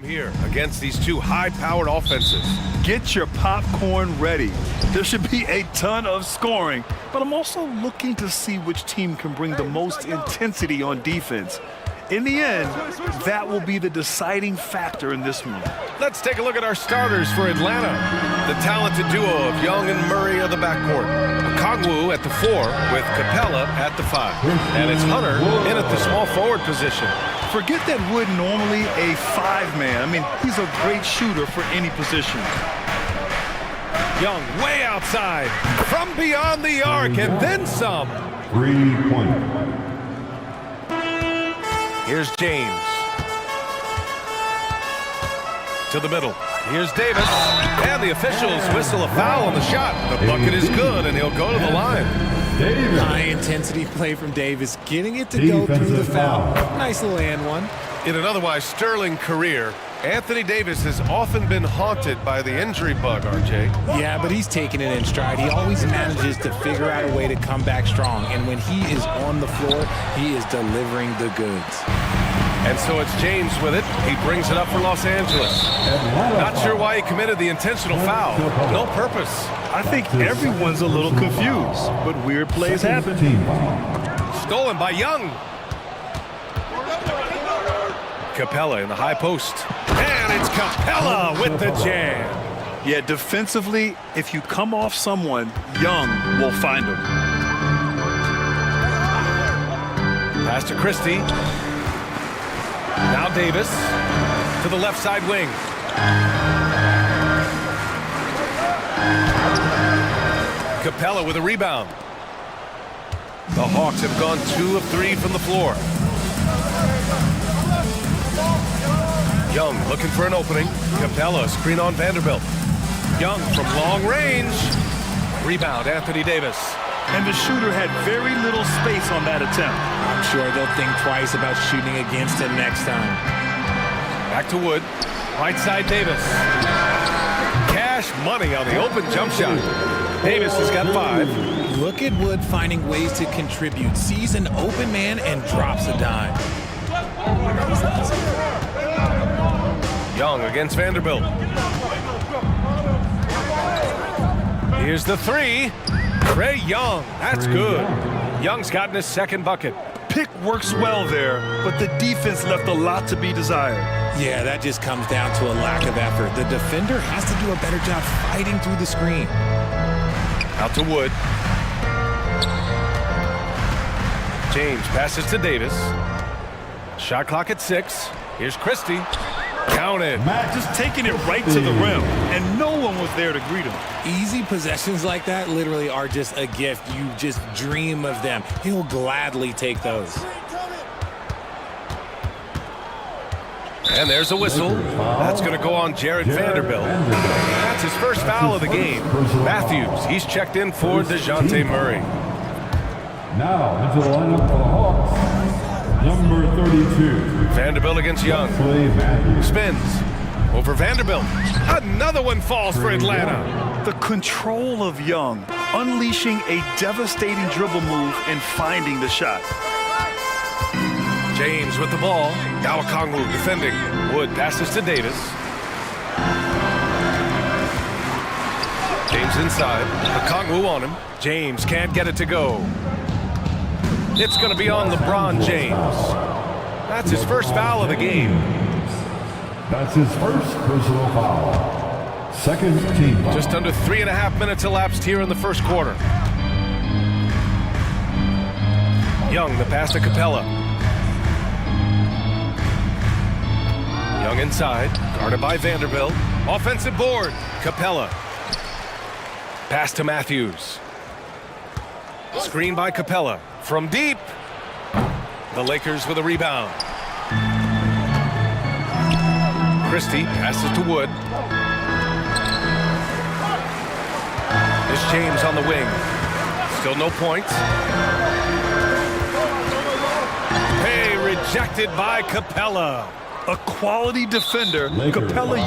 here against these two high-powered offenses. Get your popcorn ready. There should be a ton of scoring, but I'm also looking to see which team can bring the most intensity on defense. In the end, that will be the deciding factor in this one. Let's take a look at our starters for Atlanta. The talented duo of Young and Murray are the backcourt. Kongwu at the 4 with Capella at the 5. And it's Hunter in at the small forward position. Forget that Wood normally a 5-man. I mean, he's a great shooter for any position. Young way outside from beyond the arc and then some. 3-point. Here's James. To the middle. Here's Davis. And the officials whistle a foul on the shot. The bucket is good, and he'll go to the line. High-intensity play from Davis, getting it to go through the foul. Nice little and one. In an otherwise sterling career, Anthony Davis has often been haunted by the injury bug, RJ. Yeah, but he's taking it in stride. He always manages to figure out a way to come back strong. And when he is on the floor, he is delivering the goods. And so it's James with it. He brings it up for Los Angeles. Not sure why he committed the intentional foul. No purpose. I think everyone's a little confused, but weird plays happen. Stolen by Young. Capella in the high post. And it's Capella with the jam. Yeah, defensively, if you come off someone, Young will find him. Pass to Christie. Now Davis to the left side wing. Capella with a rebound. The Hawks have gone 2 of 3 from the floor. Young looking for an opening. Capella screen on Vanderbilt. Young from long range. Rebound, Anthony Davis. And the shooter had very little space on that attempt. I'm sure they'll think twice about shooting against him next time. Back to Wood. Right side Davis. Cash money on the open jump shot. Davis has got 5. Look at Wood finding ways to contribute. Sees an open man and drops a dime. Young against Vanderbilt. Here's the 3. Trey Young. That's good. Young's gotten his second bucket. Pick works well there, but the defense left a lot to be desired. Yeah, that just comes down to a lack of effort. The defender has to do a better job fighting through the screen. Out to Wood. James passes to Davis. Shot clock at 6. Here's Christie. Counted. Just taking it right to the rim, and no one was there to greet him. Easy possessions like that literally are just a gift. You just dream of them. He'll gladly take those. And there's a whistle. That's going to go on Jared Vanderbilt. That's his first foul of the game. Matthews, he's checked in for DeJounte Murray. Now into the lineup for the Hawks, number 32. Vanderbilt against Young. Spins over Vanderbilt. Another one falls for Atlanta. The control of Young, unleashing a devastating dribble move and finding the shot. James with the ball. Now Kongwu defending. Wood passes to Davis. James inside. Kongwu on him. James can't get it to go. It's going to be on LeBron James. That's his first foul of the game. That's his first personal foul. Second team foul. Just under 3.5 minutes elapsed here in the first quarter. Young, the pass to Capella. Young inside, guarded by Vanderbilt. Offensive board, Capella. Pass to Matthews. Screen by Capella. From deep. The Lakers with a rebound. Christie passes to Wood. There's James on the wing. Still no points. Hey, rejected by Capella. A quality defender. Lakers. Capella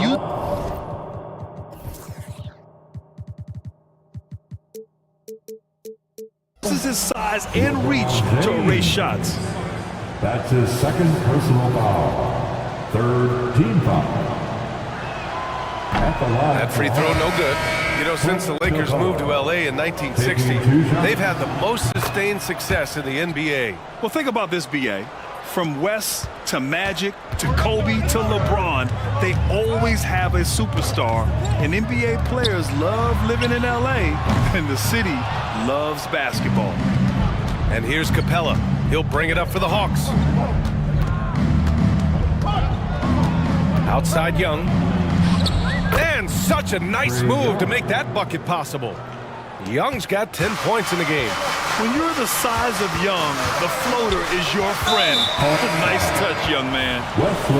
uses his size and reach to erase shots. That's his second personal foul. Third team foul. at the line. That free throw no good. You know, since the Lakers moved to LA in 1960, they've had the most sustained success in the NBA. Well, think about this, BA. From West to Magic to Kobe to LeBron, they always have a superstar. And NBA players love living in LA, and the city loves basketball. And here's Capella. He'll bring it up for the Hawks. Outside Young. And such a nice move to make that bucket possible. Young's got 10 points in the game. When you're the size of Young, the floater is your friend. Nice touch, young man.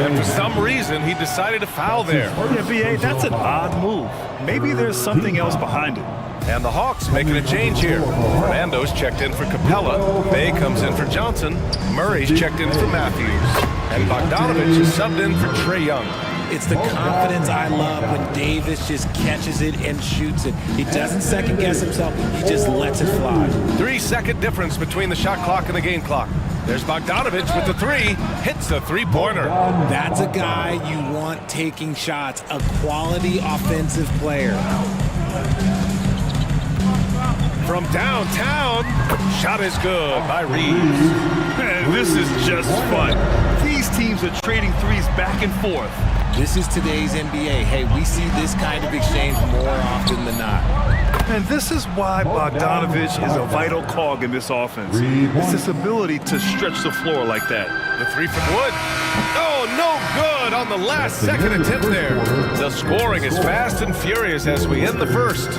And for some reason, he decided to foul there. Yeah, BA, that's an odd move. Maybe there's something else behind it. And the Hawks making a change here. Fernando's checked in for Capella. Bay comes in for Johnson. Murray's checked in for Matthews. And Bogdanovich is subbed in for Trae Young. It's the confidence I love when Davis just catches it and shoots it. He doesn't second guess himself. He just lets it fly. 3-second difference between the shot clock and the game clock. There's Bogdanovich with the three. Hits the three-pointer. That's a guy you want taking shots. A quality offensive player. From downtown, shot is good by Reeves. Man, this is just fun. These teams are trading threes back and forth. This is today's NBA. Hey, we see this kind of exchange more often than not. And this is why Bogdanovich is a vital cog in this offense. It's his ability to stretch the floor like that. The three from Wood. Oh, no good on the last second attempt there. The scoring is fast and furious as we end the first.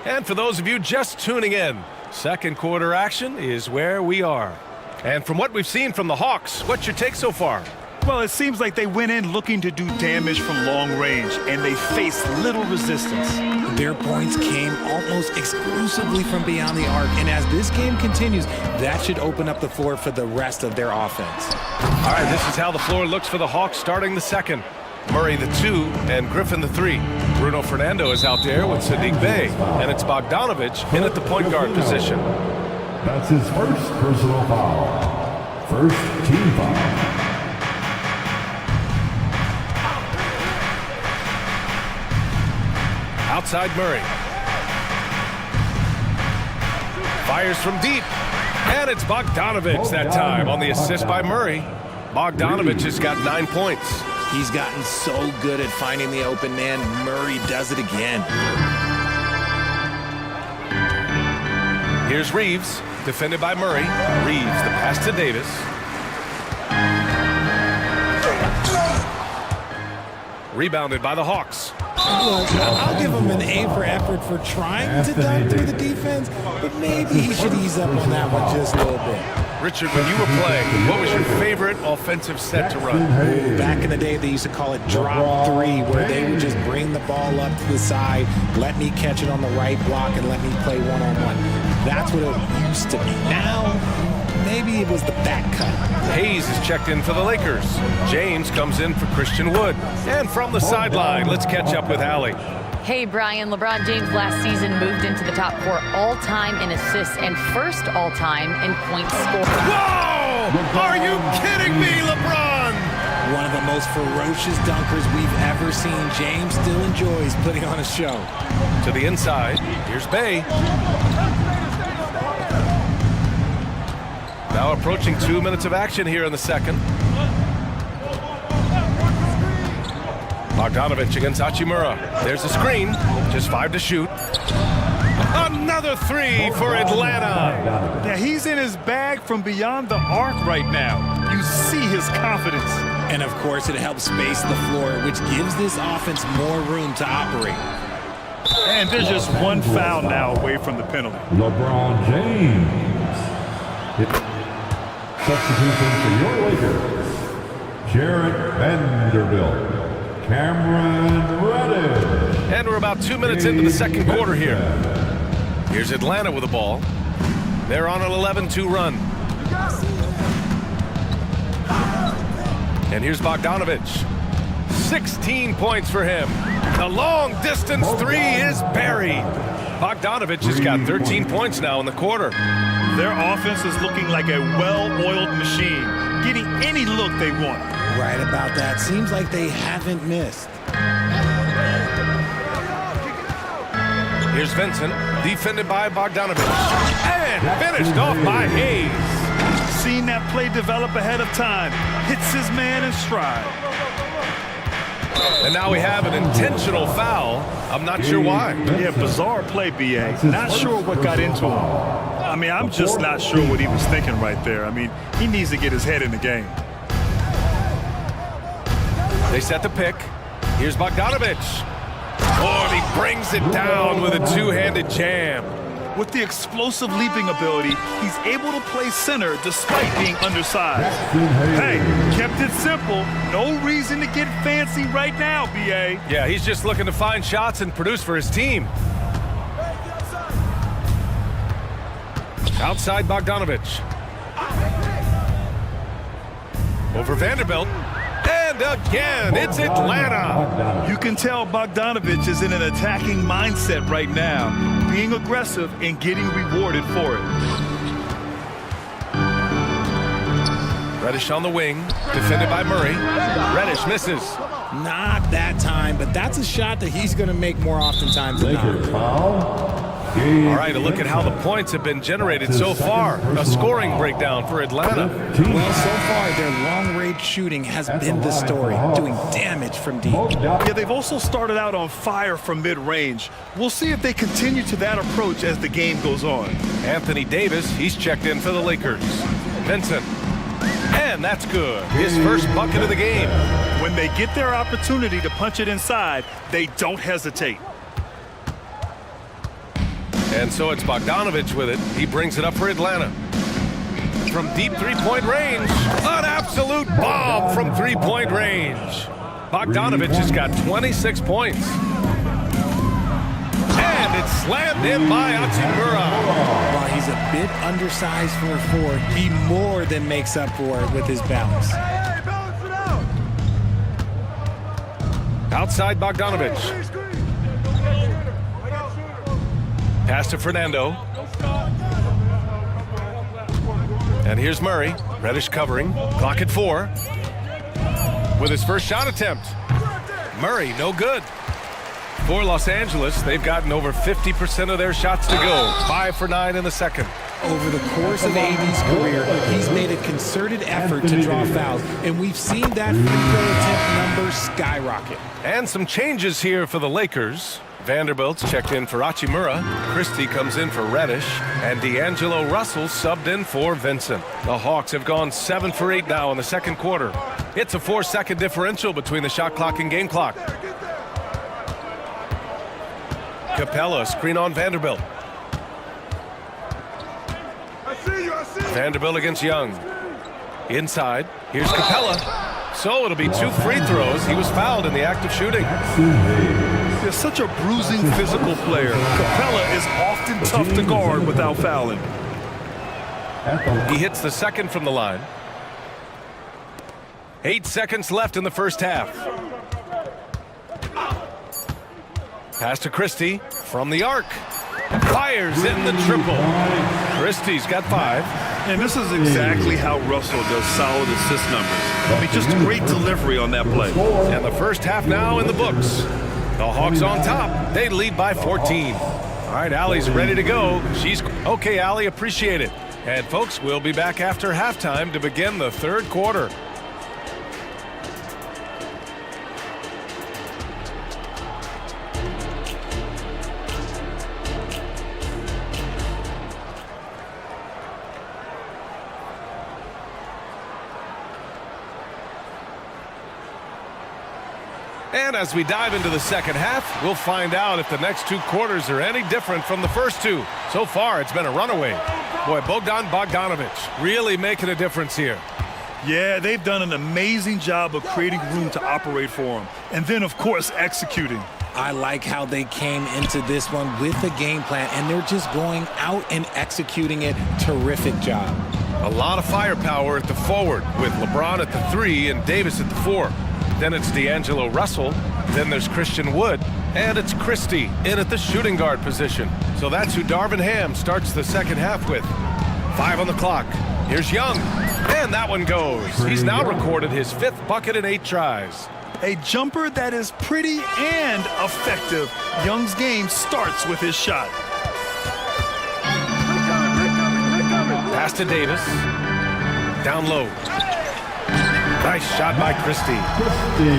And for those of you just tuning in, second quarter action is where we are. And from what we've seen from the Hawks, what's your take so far? Well, it seems like they went in looking to do damage from long range, and they faced little resistance. Their points came almost exclusively from beyond the arc, and as this game continues, that should open up the floor for the rest of their offense. All right, this is how the floor looks for the Hawks starting the second. Murray the 2 and Griffin the 3. Bruno Fernando is out there with Sadiq Bey, and it's Bogdanovich in at the point guard position. That's his first personal foul. First team foul. Outside Murray. Fires from deep. And it's Bogdanovich that time on the assist by Murray. Bogdanovich has got 9 points. He's gotten so good at finding the open man. Murray does it again. Here's Reeves, defended by Murray. Reeves, the pass to Davis. Rebounded by the Hawks. Look, I'll give him an A for effort for trying to dunk through the defense, but maybe he should ease up on that one just a little bit. Richard, when you were playing, what was your favorite offensive set to run? Back in the day, they used to call it drop three, where they would just bring the ball up to the side, let me catch it on the right block, and let me play one-on-one. That's what it used to be. Now, maybe it was the back cut. Hayes is checked in for the Lakers. James comes in for Christian Wood. And from the sideline, let's catch up with Allie. Hey, Brian, LeBron James last season moved into the top 4 all-time in assists and first all-time in points scored. Whoa! Are you kidding me, LeBron? One of the most ferocious dunkers we've ever seen. James still enjoys putting on a show. To the inside, here's Bey. Now approaching 2 minutes of action here in the second. Bogdanovich against Hachimura. There's a screen. Just 5 to shoot. Another 3 for Atlanta. Yeah, he's in his bag from beyond the arc right now. You see his confidence. And of course, it helps space the floor, which gives this offense more room to operate. And there's just one foul now away from the penalty. LeBron James. Substitution for your Lakers. Jarrett Vanderbilt. Cameron Reddish. And we're about 2 minutes into the second quarter here. Here's Atlanta with the ball. They're on an 11-2 run. And here's Bogdanovich. 16 points for him. The long distance 3 is buried. Bogdanovich has got 13 points now in the quarter. Their offense is looking like a well-oiled machine. getting any look they want. Right about that. Seems like they haven't missed. Here's Vincent, defended by Bogdanovich. And finished off by Hayes. Seen that play develop ahead of time. Hits his man in stride. And now we have an intentional foul. I'm not sure why. Yeah, bizarre play, B.A. Not sure what got into him. I mean, I'm just not sure what he was thinking right there. I mean, he needs to get his head in the game. They set the pick. Here's Bogdanovich. Oh, and he brings it down with a two-handed jam. With the explosive leaping ability, he's able to play center despite being undersized. Hey, kept it simple. No reason to get fancy right now, B.A. Yeah, he's just looking to find shots and produce for his team. Outside Bogdanovich. Over Vanderbilt. And again, it's Atlanta. You can tell Bogdanovich is in an attacking mindset right now, being aggressive and getting rewarded for it. Reddish on the wing, defended by Murray. Reddish misses. Not that time, but that's a shot that he's going to make more oftentimes than Lakers not. foul. All right, a look at how the points have been generated so far. A scoring breakdown for Atlanta. Well, so far, their long-range shooting has been the story, doing damage from deep. Yeah, they've also started out on fire from mid-range. We'll see if they continue to that approach as the game goes on. Anthony Davis, he's checked in for the Lakers. Vincent. And that's good. His first bucket of the game. When they get their opportunity to punch it inside, they don't hesitate. And so it's Bogdanovich with it. He brings it up for Atlanta. From deep three-point range, an absolute bomb from three-point range. Bogdanovich has got 26 points. And it's slammed in by Hachimura. While he's a bit undersized for a forward, he more than makes up for it with his balance. Outside Bogdanovich. Pass to Fernando. And here's Murray. Reddish covering. Clock at 4. With his first shot attempt. Murray, no good. For Los Angeles, they've gotten over 50% of their shots to go. 5 for 9 in the second. Over the course of AD's career, he's made a concerted effort to draw fouls, and we've seen that free throw attempt number skyrocket. And some changes here for the Lakers. Vanderbilt's checked in for Hachimura. Christie comes in for Reddish. And D'Angelo Russell subbed in for Vincent. The Hawks have gone 7 for 8 now in the second quarter. It's a 4-second differential between the shot clock and game clock. Capella, screen on Vanderbilt. Vanderbilt against Young. Inside, here's Capella. So it'll be 2 free throws. He was fouled in the act of shooting. They're such a bruising physical player. Capella is often tough to guard without fouling. He hits the second from the line. 8 seconds left in the first half. Pass to Christie from the arc. Fires in the triple. Christie's got 5. And this is exactly how Russell does solid assist numbers. I mean, just great delivery on that play. And the first half now in the books. The Hawks on top. They lead by 14. All right, Allie's ready to go. She's okay, Allie, appreciate it. And folks, we'll be back after halftime to begin the third quarter. And as we dive into the second half, we'll find out if the next 2 quarters are any different from the first 2. So far, it's been a runaway. Boy, Bogdanovich really making a difference here. Yeah, they've done an amazing job of creating room to operate for him. And then, of course, executing. I like how they came into this one with a game plan, and they're just going out and executing it. Terrific job. A lot of firepower at the forward with LeBron at the 3 and Davis at the 4. Then it's D'Angelo Russell. Then there's Christian Wood. And it's Christie in at the shooting guard position. So that's who Darvin Ham starts the second half with. 5 on the clock. Here's Young. And that one goes. He's now recorded his 5th bucket in 8 tries. A jumper that is pretty and effective. Young's game starts with his shot. Pass to Davis. Down low. Nice shot by Christie.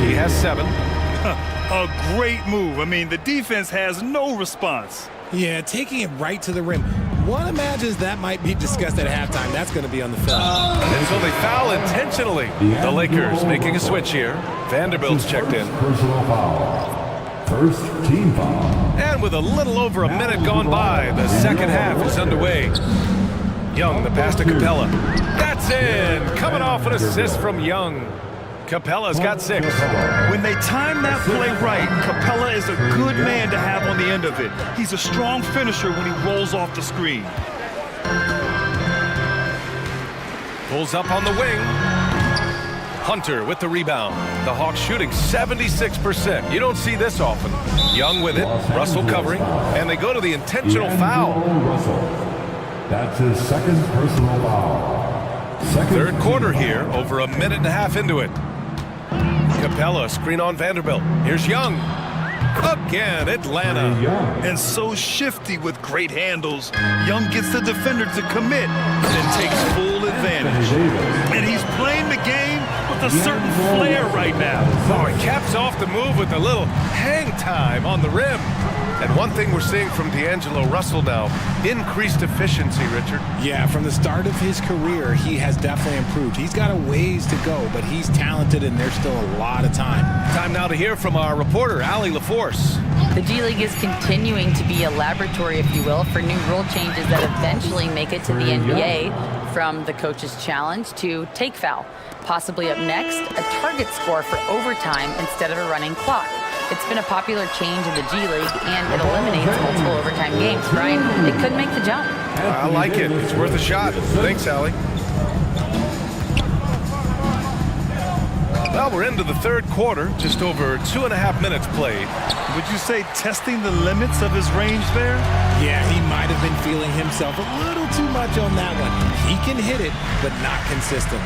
He has 7. A great move. I mean, the defense has no response. Yeah, taking it right to the rim. One imagines that might be discussed at halftime. That's going to be on the film. And so they foul intentionally. The Lakers making a switch here. Vanderbilt's checked in. Personal foul. First team foul. And with a little over a minute gone by, the second half is underway. Young, the pass to Capella. That's in! Coming off an assist from Young. Capella's got 6. When they time that play right, Capella is a good man to have on the end of it. He's a strong finisher when he rolls off the screen. Pulls up on the wing. Hunter with the rebound. The Hawks shooting 76%. You don't see this often. Young with it. Russell covering. And they go to the intentional foul. Russell. That's his 2nd personal foul. Third quarter here, over a minute and a half into it. Capella, screen on Vanderbilt. Here's Young. Again, Atlanta. And so shifty with great handles. Young gets the defender to commit and takes full advantage. And he's playing the game with a certain flair right now. Oh, he caps off the move with a little hang time on the rim. And one thing we're seeing from D'Angelo Russell now, increased efficiency, Richard. Yeah, from the start of his career, he has definitely improved. He's got a ways to go, but he's talented and there's still a lot of time. Time now to hear from our reporter, Allie LaForce. The G League is continuing to be a laboratory, if you will, for new rule changes that eventually make it to the NBA, from the coach's challenge to take foul. Possibly up next, a target score for overtime instead of a running clock. It's been a popular change in the G League, and it eliminates multiple overtime games. Brian, it could make the jump. I like it. It's worth a shot. Thanks, Allie. Well, we're into the third quarter, just over 2.5 minutes played. Would you say testing the limits of his range there? Yeah, he might have been feeling himself a little too much on that one. He can hit it, but not consistently.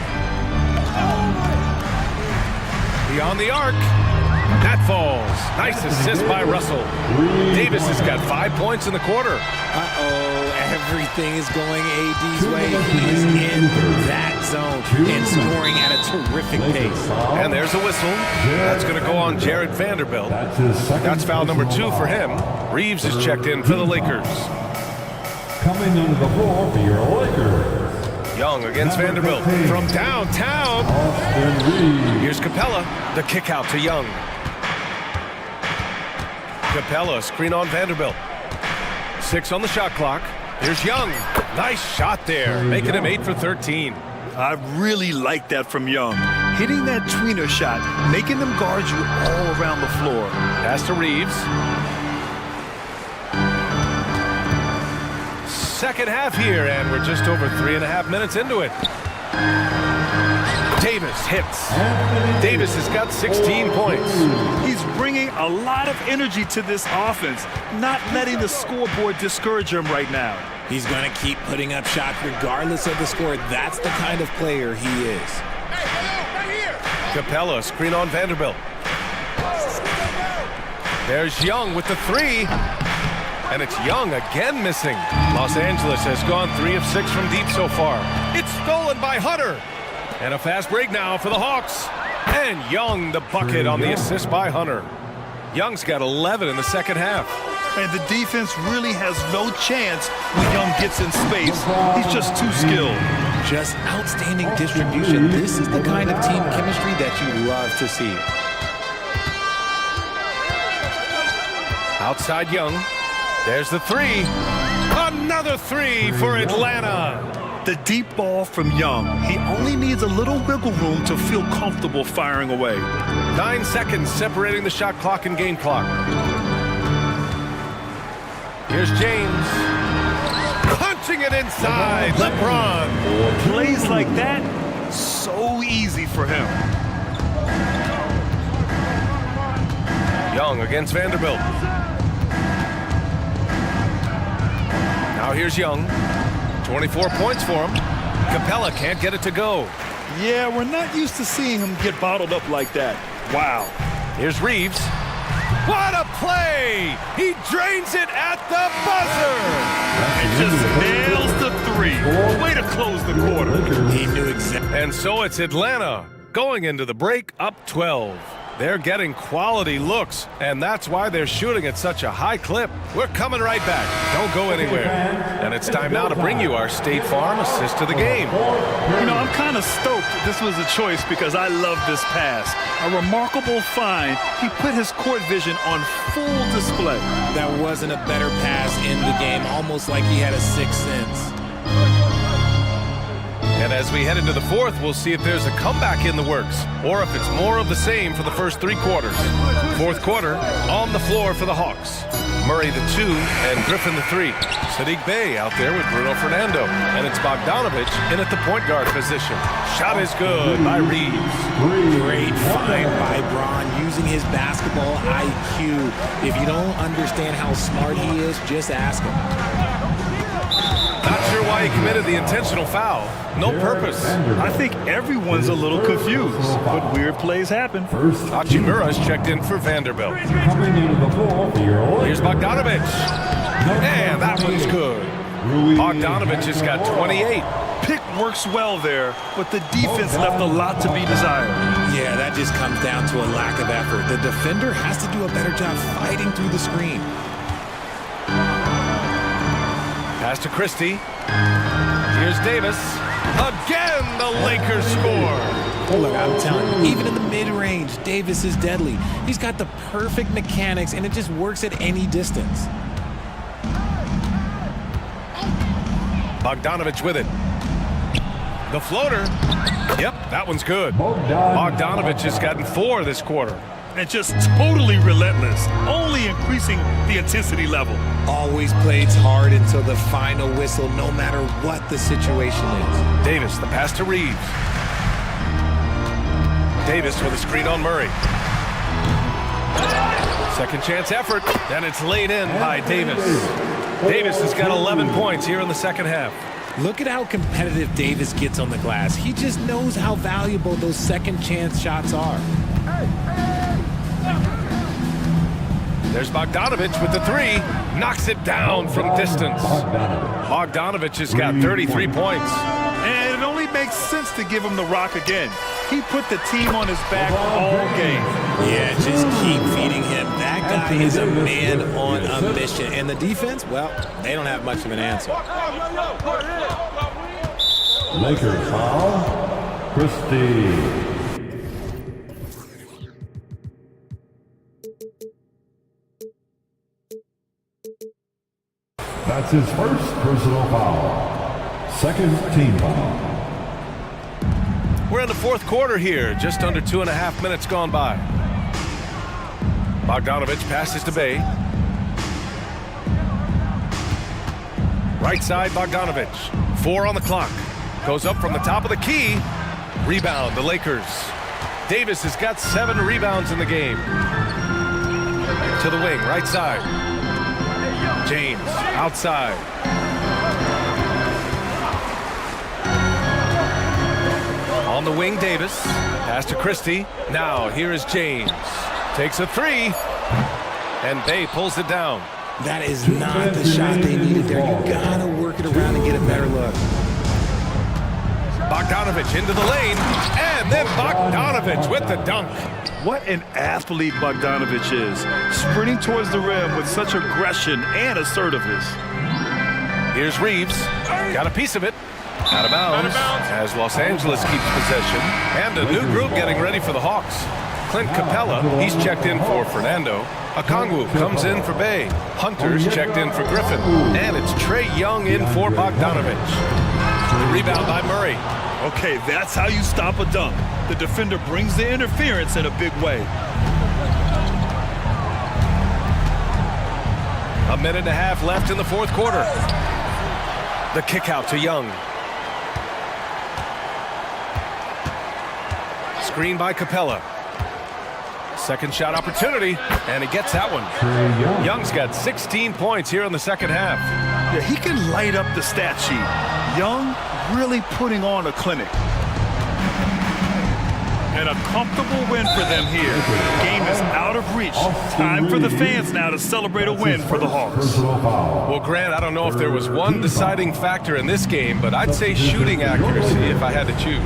Beyond the arc. That falls. Nice assist by Russell. Davis has got 5 points in the quarter. Everything is going AD's way. He's in that zone and scoring at a terrific pace. And there's a whistle. That's going to go on Jared Vanderbilt. That's foul number 2 for him. Reeves is checked in for the Lakers. Coming under the floor for your Lakers. Young against Vanderbilt from downtown. Here's Capella. The kick out to Young. Capella, screen on Vanderbilt. 6 on the shot clock. Here's Young. Nice shot there, making him 8 for 13. I really like that from Young. Hitting that tweener shot, making them guard you all around the floor. Pass to Reeves. Second half here, and we're just over 3.5 minutes into it. Davis hits. Davis has got 16 points. He's bringing a lot of energy to this offense, not letting the scoreboard discourage him right now. He's going to keep putting up shots regardless of the score. That's the kind of player he is. Capella, screen on Vanderbilt. There's Young with the 3. And it's Young again missing. Los Angeles has gone 3 of 6 from deep so far. It's stolen by Hunter. And a fast break now for the Hawks. And Young, the bucket on the assist by Hunter. Young's got 11 in the second half. And the defense really has no chance when Young gets in space. He's just too skilled. Just outstanding distribution. This is the kind of team chemistry that you love to see. Outside Young. There's the 3. Another 3 for Atlanta. The deep ball from Young. He only needs a little wiggle room to feel comfortable firing away. 9 seconds separating the shot clock and game clock. Here's James. Punching it inside. LeBron. Plays like that, so easy for him. Young against Vanderbilt. Now here's Young. 24 points for him. Capella can't get it to go. Yeah, we're not used to seeing him get bottled up like that. Wow. Here's Reeves. What a play! He drains it at the buzzer! And just nails the three. Way to close the quarter. He knew exactly. And so it's Atlanta going into the break up 12. They're getting quality looks, and that's why they're shooting at such a high clip. We're coming right back. Don't go anywhere. And it's time now to bring you our State Farm assist to the game. You know, I'm kind of stoked this was a choice because I love this pass. A remarkable find. He put his court vision on full display. That wasn't a better pass in the game, almost like he had a sixth sense. And as we head into the fourth, we'll see if there's a comeback in the works or if it's more of the same for the first three quarters. Fourth quarter, on the floor for the Hawks. Murray the 2 and Griffin the 3. Sadiq Bey out there with Bruno Fernando. And it's Bogdanovich in at the point guard position. Shot is good by Reeves. Great find by Braun using his basketball IQ. If you don't understand how smart he is, just ask him. Not sure why he committed the intentional foul. No purpose. I think everyone's a little confused, but weird plays happen. Hachimura's checked in for Vanderbilt. Here's Bogdanovich. And that one's good. Bogdanovich has got 28. Pick works well there, but the defense left a lot to be desired. Yeah, that just comes down to a lack of effort. The defender has to do a better job fighting through the screen. Pass to Christie. Here's Davis. Again, the Lakers score. Look, I'm telling you, even in the mid-range, Davis is deadly. He's got the perfect mechanics, and it just works at any distance. Bogdanovich with it. The floater. Yep, that one's good. Bogdanovich has gotten 4 this quarter. And just totally relentless, only increasing the intensity level. Always plays hard until the final whistle, no matter what the situation is. Davis, the pass to Reeves. Davis with a screen on Murray. Second chance effort, and it's laid in by Davis. Davis has got 11 points here in the second half. Look at how competitive Davis gets on the glass. He just knows how valuable those second chance shots are. There's Bogdanovich with the 3. Knocks it down from distance. Bogdanovich has got 33 points. And it only makes sense to give him the rock again. He put the team on his back all game. Yeah, just keep feeding him. That guy is a man on a mission. And the defense, well, they don't have much of an answer. Lakers foul. Christie. That's his first personal foul. Second team foul. We're in the fourth quarter here, just under 2.5 minutes gone by. Bogdanovich passes to Bey. Right side, Bogdanovich. 4 on the clock. Goes up from the top of the key. Rebound, the Lakers. Davis has got 7 rebounds in the game. To the wing, right side. James, outside. On the wing, Davis. Pass to Christie. Now, here is James. Takes a 3. And Bey pulls it down. That is not the shot they needed there. You gotta work it around and get a better look. Bogdanovich into the lane. And then Bogdanovich with the dunk. What an athlete Bogdanovich is. Sprinting towards the rim with such aggression and assertiveness. Here's Reeves. Got a piece of it. Out of bounds as Los Angeles keeps possession. And a new group getting ready for the Hawks. Clint Capella, he's checked in for Fernando. Okongwu comes in for Bey. Hunter's checked in for Griffin. And it's Trae Young in for Bogdanovich. The rebound by Murray. Okay, that's how you stop a dunk. The defender brings the interference in a big way. A minute and a half left in the fourth quarter. The kick out to Young. Screen by Capella. Second shot opportunity, and he gets that one. Young's got 16 points here in the second half. Yeah, he can light up the stat sheet. Young really putting on a clinic. And a comfortable win for them here. Game is out of reach. Time for the fans now to celebrate a win for the Hawks. Well, Grant, I don't know if there was one deciding factor in this game, but I'd say shooting accuracy if I had to choose.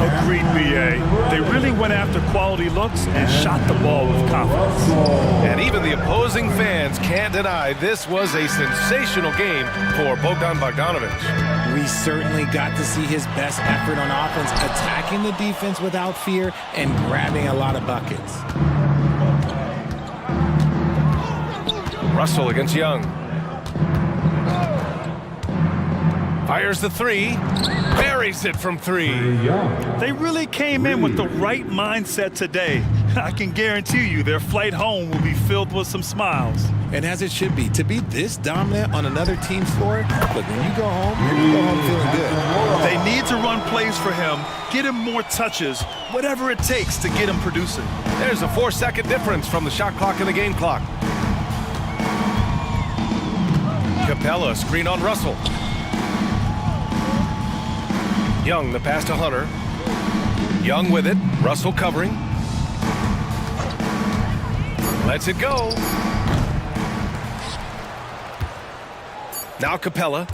Agreed, BA. They really went after quality looks and shot the ball with confidence. And even the opposing fans can't deny this was a sensational game for Bogdan Bogdanovic. We certainly got to see his best effort on offense, attacking the defense without fear and grabbing a lot of buckets. Russell against Young. Fires the three, buries it from three. They really came in with the right mindset today. I can guarantee you their flight home will be filled with some smiles. And as it should be, to be this dominant on another team's floor, look, when you go home feeling good. They need to run plays for him, get him more touches, whatever it takes to get him producing. There's a 4-second difference from the shot clock and the game clock. Capella, screen on Russell. Young, the pass to Hunter. Young with it, Russell covering. Lets it go. Now Capella.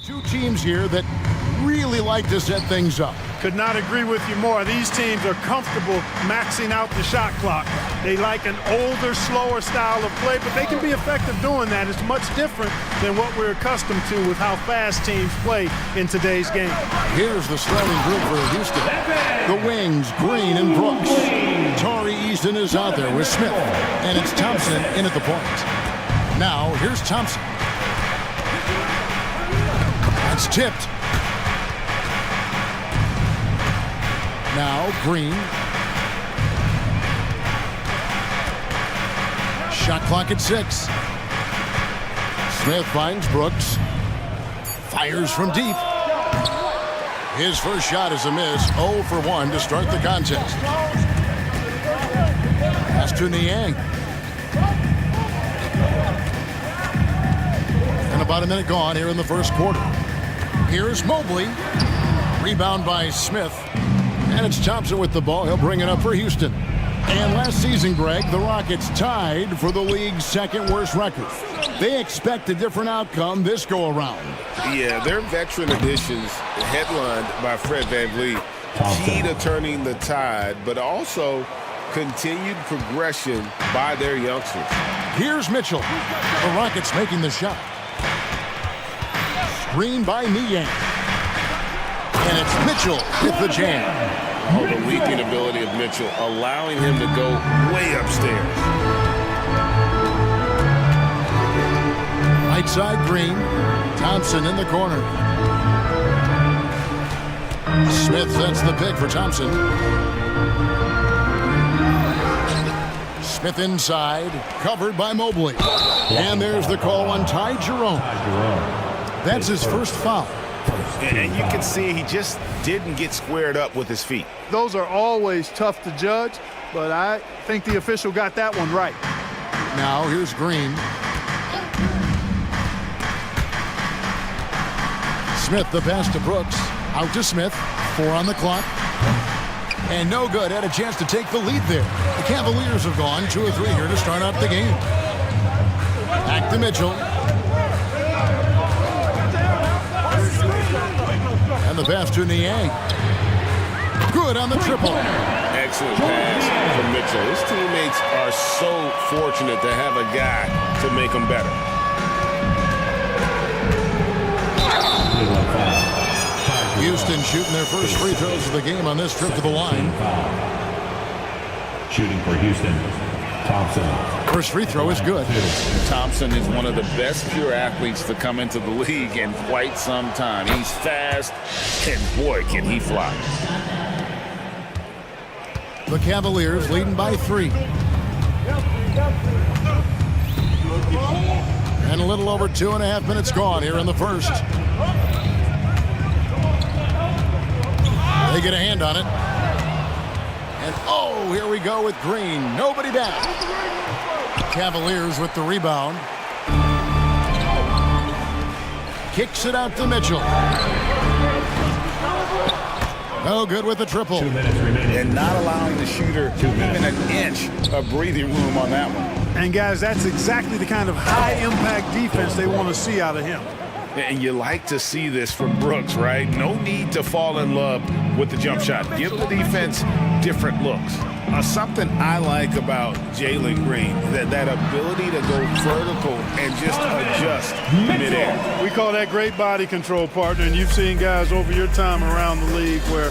Two teams here that really like to set things up. Could not agree with you more. These teams are comfortable maxing out the shot clock. They like an older, slower style of play, but they can be effective doing that. It's much different than what we're accustomed to with how fast teams play in today's game. Here's the starting group for Houston. The wings, Green and Brooks. Torrey Easton is out there with Smith, and it's Thompson in at the point. Now, here's Thompson. It's tipped. Now, Green. Shot clock at 6. Smith finds Brooks. Fires from deep. His first shot is a miss. 0 for 1 to start the contest. Pass to Niang. And about a minute gone here in the first quarter. Here's Mobley. Rebound by Smith. And it's Thompson with the ball. He'll bring it up for Houston. And last season, Greg, the Rockets tied for the league's second worst record. They expect a different outcome this go-around. Yeah, their veteran additions headlined by Fred VanVleet, key to turning the tide, but also continued progression by their youngsters. Here's Mitchell. The Rockets making the shot. Screen by Niang. And it's Mitchell with the jam. Oh, the leaping ability of Mitchell, allowing him to go way upstairs. Right side Green. Thompson in the corner. Smith sets the pick for Thompson. Smith inside, covered by Mobley. And there's the call on Ty Jerome. That's his first foul. And you can see he just didn't get squared up with his feet. Those are always tough to judge, but I think the official got that one right. Now here's Green. Smith the pass to Brooks. Out to Smith. 4 on the clock. And no good. Had a chance to take the lead there. The Cavaliers have gone 2 or 3 here to start out the game. Back to Mitchell. And the pass to Niang. Good on the triple. Excellent pass from Mitchell. His teammates are so fortunate to have a guy to make them better. Houston shooting their first free throws of the game on this trip to the line. Shooting for Houston, Thompson. First free throw is good. Thompson is one of the best pure athletes to come into the league in quite some time. He's fast, and boy, can he fly. The Cavaliers leading by 3. And a little over 2.5 minutes gone here in the first. They get a hand on it. And oh, here we go with Green. Nobody back. Cavaliers with the rebound. Kicks it out to Mitchell. No good with the triple. 2 minutes remaining. And not allowing the shooter even an inch of breathing room on that one. And guys, that's exactly the kind of high-impact defense they want to see out of him. And you like to see this from Brooks, right? No need to fall in love with the jump shot. Give the defense different looks. Something I like about Jalen Green, that ability to go vertical and just adjust midair. We call that great body control, partner, and you've seen guys over your time around the league where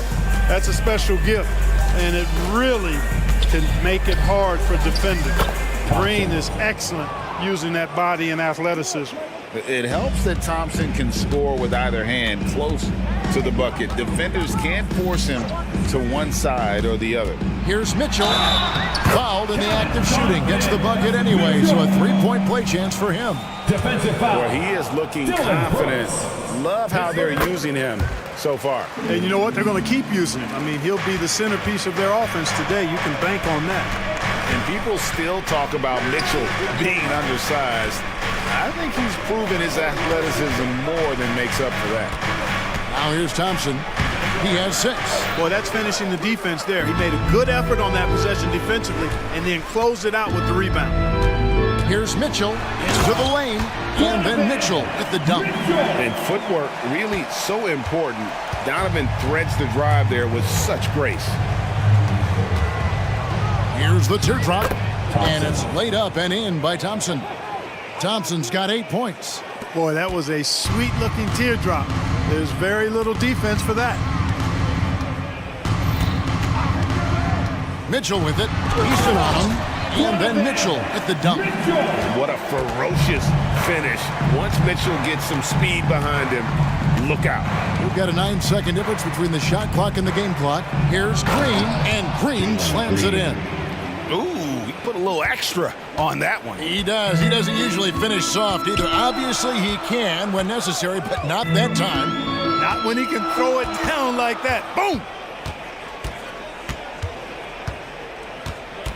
that's a special gift, and it really can make it hard for defenders. Green is excellent using that body and athleticism. It helps that Thompson can score with either hand close to the bucket. Defenders can't force him to one side or the other. Here's Mitchell. Fouled in the act of shooting. Gets the bucket anyway, so a 3-point play chance for him. Defensive foul. Well, he is looking confident. Love how they're using him so far. And you know what? They're going to keep using him. I mean, he'll be the centerpiece of their offense today. You can bank on that. And people still talk about Mitchell being undersized. I think he's proven his athleticism more than makes up for that. Now here's Thompson. He has 6. Boy, that's finishing the defense there. He made a good effort on that possession defensively and then closed it out with the rebound. Here's Mitchell into the lane, and then Mitchell with the dunk. And footwork really so important. Donovan threads the drive there with such grace. Here's the teardrop, and it's laid up and in by Thompson. Thompson's got 8 points. Boy, that was a sweet-looking teardrop. There's very little defense for that. Mitchell with it. Easton on him. And then Mitchell at the dunk. What a ferocious finish. Once Mitchell gets some speed behind him, look out. We've got a 9-second difference between the shot clock and the game clock. Here's Green, and Green slams it in. Ooh, he put a little extra on that one. He does. He doesn't usually finish soft either. Obviously, he can when necessary, but not that time. Not when he can throw it down like that. Boom!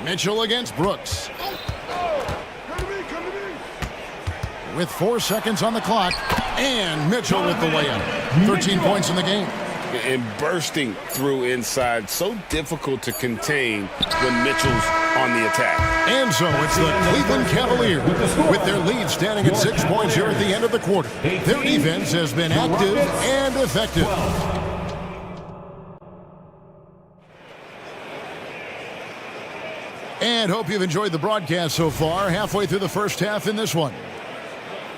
Mitchell against Brooks. With 4 seconds on the clock, and Mitchell with the layup. 13 points in the game. And bursting through inside. So difficult to contain when Mitchell's on the attack. And so it's the Cleveland Cavaliers with their lead standing at 6 points here at the end of the quarter. Their defense has been active and effective. And hope you've enjoyed the broadcast so far. Halfway through the first half in this one.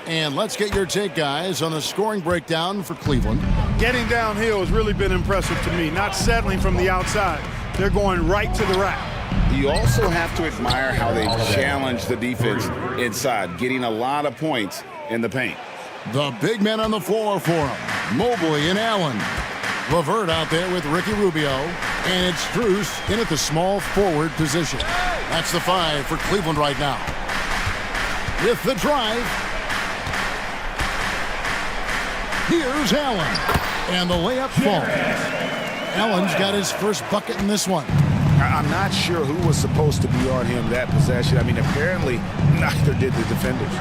And let's get your take, guys, on the scoring breakdown for Cleveland. Getting downhill has really been impressive to me, not settling from the outside. They're going right to the rack. You also have to admire how they've challenged the defense inside, getting a lot of points in the paint. The big men on the floor for them, Mobley and Allen. LeVert out there with Ricky Rubio, and it's Strus in at the small forward position. That's the 5 for Cleveland right now. With the drive, here's Allen, and the layup falls. Allen's got his first bucket in this one. I'm not sure who was supposed to be on him that possession. I mean, apparently neither did the defenders.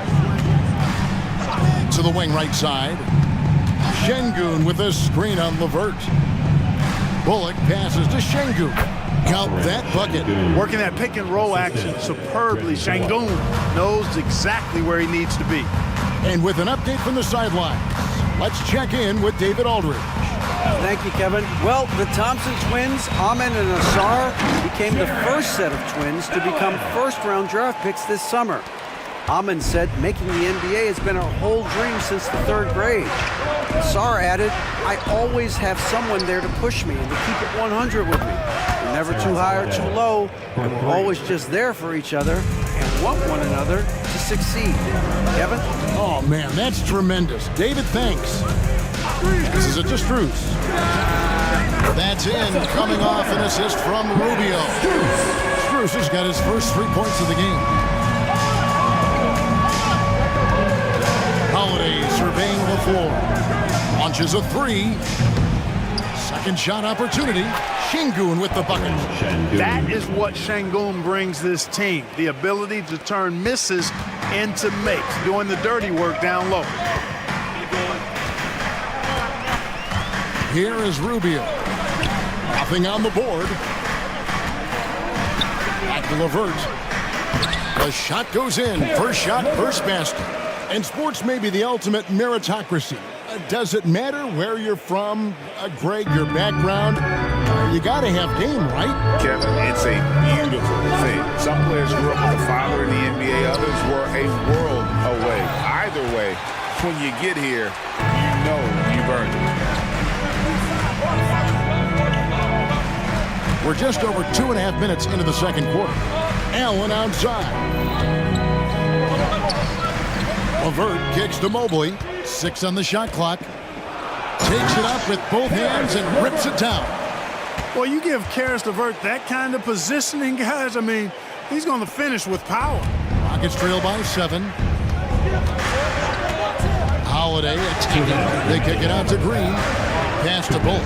To the wing right side. Şengün with a screen on LeVert. Bullock passes to Şengün. Count that bucket. Working that pick and roll action superbly. Şengün knows exactly where he needs to be. And with an update from the sidelines, let's check in with David Aldridge. Thank you, Kevin. Well, the Thompson twins, Ahmed and Asar, became the first set of twins to become first-round draft picks this summer. Ahmed said making the NBA has been a whole dream since the 3rd grade. Asar added, I always have someone there to push me and to keep it 100 with me. We're never too high or too low, and we're always just there for each other and want one another to succeed. Kevin? Oh, man, that's tremendous. David, thanks. This is it to Strus. That's in, coming off an assist from Rubio. Strus has got his first 3 points of the game. Holiday surveying the floor. Launches a 3. Second shot opportunity. Şengün with the bucket. That is what Şengün brings this team. The ability to turn misses into makes, doing the dirty work down low. Here is Rubio. Nothing on the board. Back to LeVert. The shot goes in. First shot, first basket. And sports may be the ultimate meritocracy. Does it matter where you're from, Greg, your background? You got to have game, right? Kevin, it's a beautiful thing. Some players grew up with a father in the NBA. Others were a world away. Either way, when you get here, you know you've earned it. We're just over 2.5 minutes into the second quarter. Allen outside. LeVert kicks to Mobley. 6 on the shot clock. Takes it up with both hands and rips it down. Well, you give Karis LeVert that kind of positioning, guys, I mean, he's going to finish with power. Rockets trail by 7. Holiday attacking. They kick it out to Green. Pass to Bullock.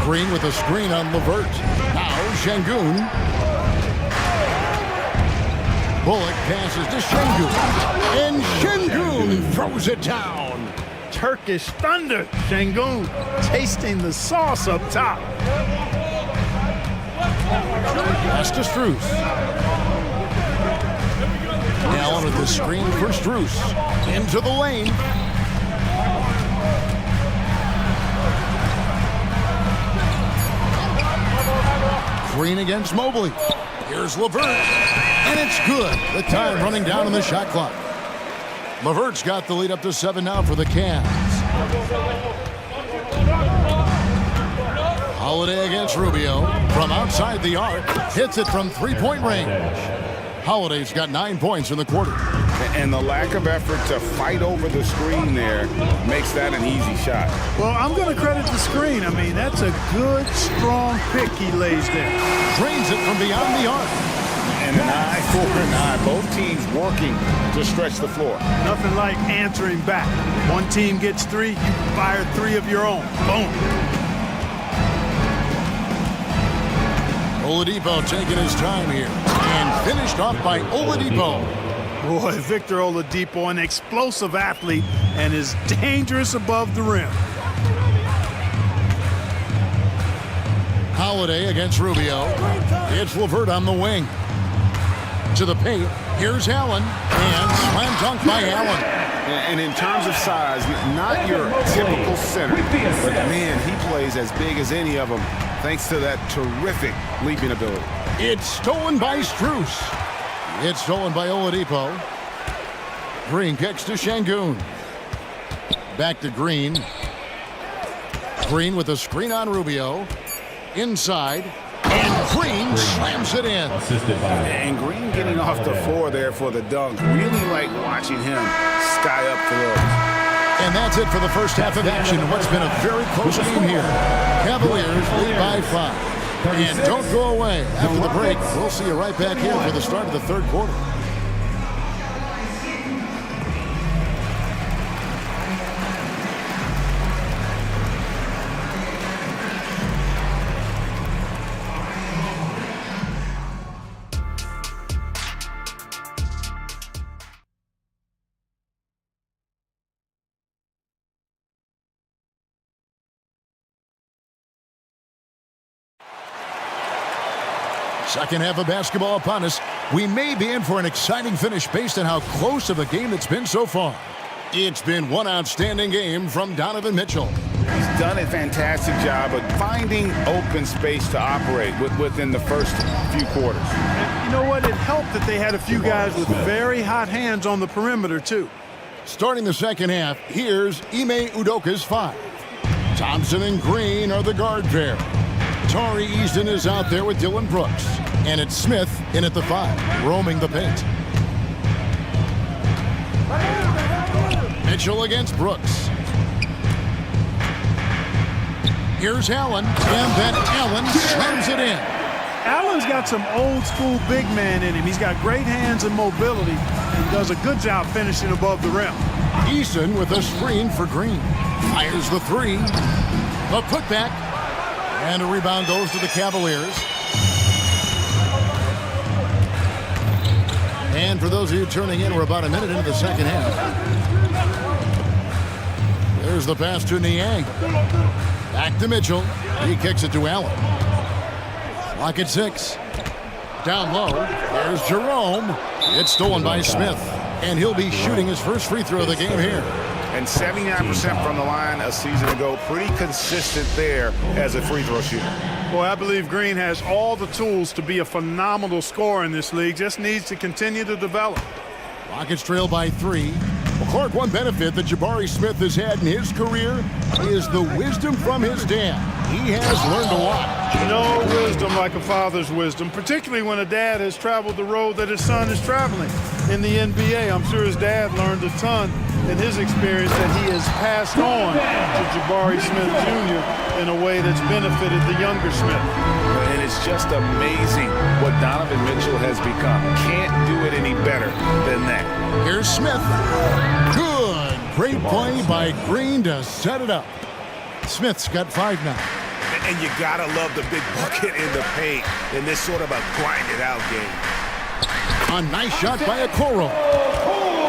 Green with a screen on LeVert. Now Şengün. Bullock passes to Şengün. And Şengün throws it down. Turkish thunder. Şengün tasting the sauce up top. Pass to Strus. Allen with the screen for Strus. Into the lane. Green against Mobley. Here's LeVert. And it's good. The time running down on the shot clock. LeVert's got the lead up to 7 now for the Cavs. Holiday against Rubio. From outside the arc. Hits it from three-point range. Holiday's got 9 points in the quarter. And the lack of effort to fight over the screen there makes that an easy shot. Well, I'm going to credit the screen. I mean, that's a good, strong pick he lays there. Drains it from beyond the arc. And an eye for an eye. Both teams working to stretch the floor. Nothing like answering back. One team gets 3, you fire 3 of your own. Boom. Oladipo taking his time here. And finished off by Oladipo. Boy, Victor Oladipo, an explosive athlete and is dangerous above the rim. Holiday against Rubio. It's LeVert on the wing. To the paint. Here's Allen. And slam dunk by Allen. And in terms of size, not your typical center. But man, he plays as big as any of them thanks to that terrific leaping ability. It's stolen by Strus. It's stolen by Oladipo. Green kicks to Şengün. Back to Green. Green with a screen on Rubio. Inside. And Green slams it in. And Green getting off the floor there for the dunk. Really like watching him sky up throws. And that's it for the first half of action. What's been a very close game here. Cavaliers lead by 5. And don't go away. After the break, we'll see you right back here for the start of the third quarter. Second half of basketball upon us. We may be in for an exciting finish based on how close of a game it's been so far. It's been one outstanding game from Donovan Mitchell. He's done a fantastic job of finding open space to operate within the first few quarters. And you know what? It helped that they had a few guys with very hot hands on the perimeter, too. Starting the second half, here's Ime Udoka's 5. Thompson and Green are the guard pair. Tari Easton is out there with Dylan Brooks. And it's Smith in at the 5, roaming the paint. Mitchell against Brooks. Here's Allen, and then Allen slams it in. Allen's got some old school big man in him. He's got great hands and mobility, and does a good job finishing above the rim. Easton with a screen for Green. Fires the 3. A putback. And a rebound goes to the Cavaliers. And for those of you turning in, we're about a minute into the second half. There's the pass to Niang. Back to Mitchell. He kicks it to Allen. Clock at 6. Down low. There's Jerome. It's stolen by Smith. And he'll be shooting his first free throw of the game here. And 79% from the line a season ago. Pretty consistent there as a free throw shooter. Boy, I believe Green has all the tools to be a phenomenal scorer in this league. Just needs to continue to develop. Rockets trail by 3. Well, Clark, one benefit that Jabari Smith has had in his career is the wisdom from his dad. He has learned a lot. No wisdom like a father's wisdom, particularly when a dad has traveled the road that his son is traveling in the NBA. I'm sure his dad learned a ton in his experience that he has passed on to Jabari Smith Jr. in a way that's benefited the younger Smith. And it's just amazing what Donovan Mitchell has become. Can't do it any better than that. Here's Smith. Good. Great play by Green to set it up. Smith's got 5 now. And you gotta love the big bucket in the paint in this sort of a grinded-out game. A nice shot by Okoro.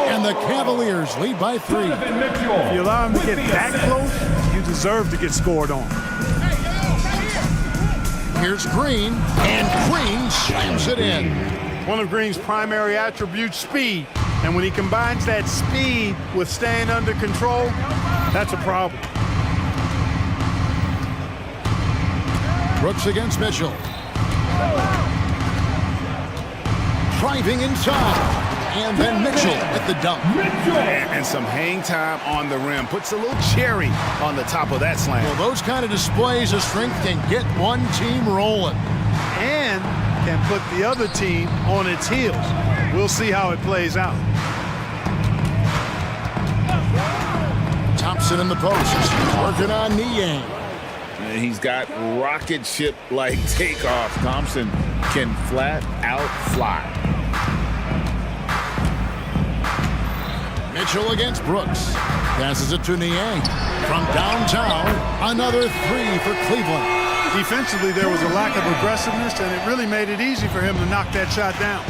And the Cavaliers lead by 3. If you allow him to get that close, you deserve to get scored on. Here's Green, and Green slams it in. One of Green's primary attributes, speed. And when he combines that speed with staying under control, that's a problem. Brooks against Mitchell. Driving inside. And then Mitchell at the dunk. And some hang time on the rim. Puts a little cherry on the top of that slam. Well, those kind of displays of strength can get one team rolling. And can put the other team on its heels. We'll see how it plays out. Thompson in the post. Working on Niang. And he's got rocket ship-like takeoff. Thompson can flat out fly. Mitchell against Brooks. Passes it to Niang. From downtown, another three for Cleveland. Defensively, there was a lack of aggressiveness, and it really made it easy for him to knock that shot down.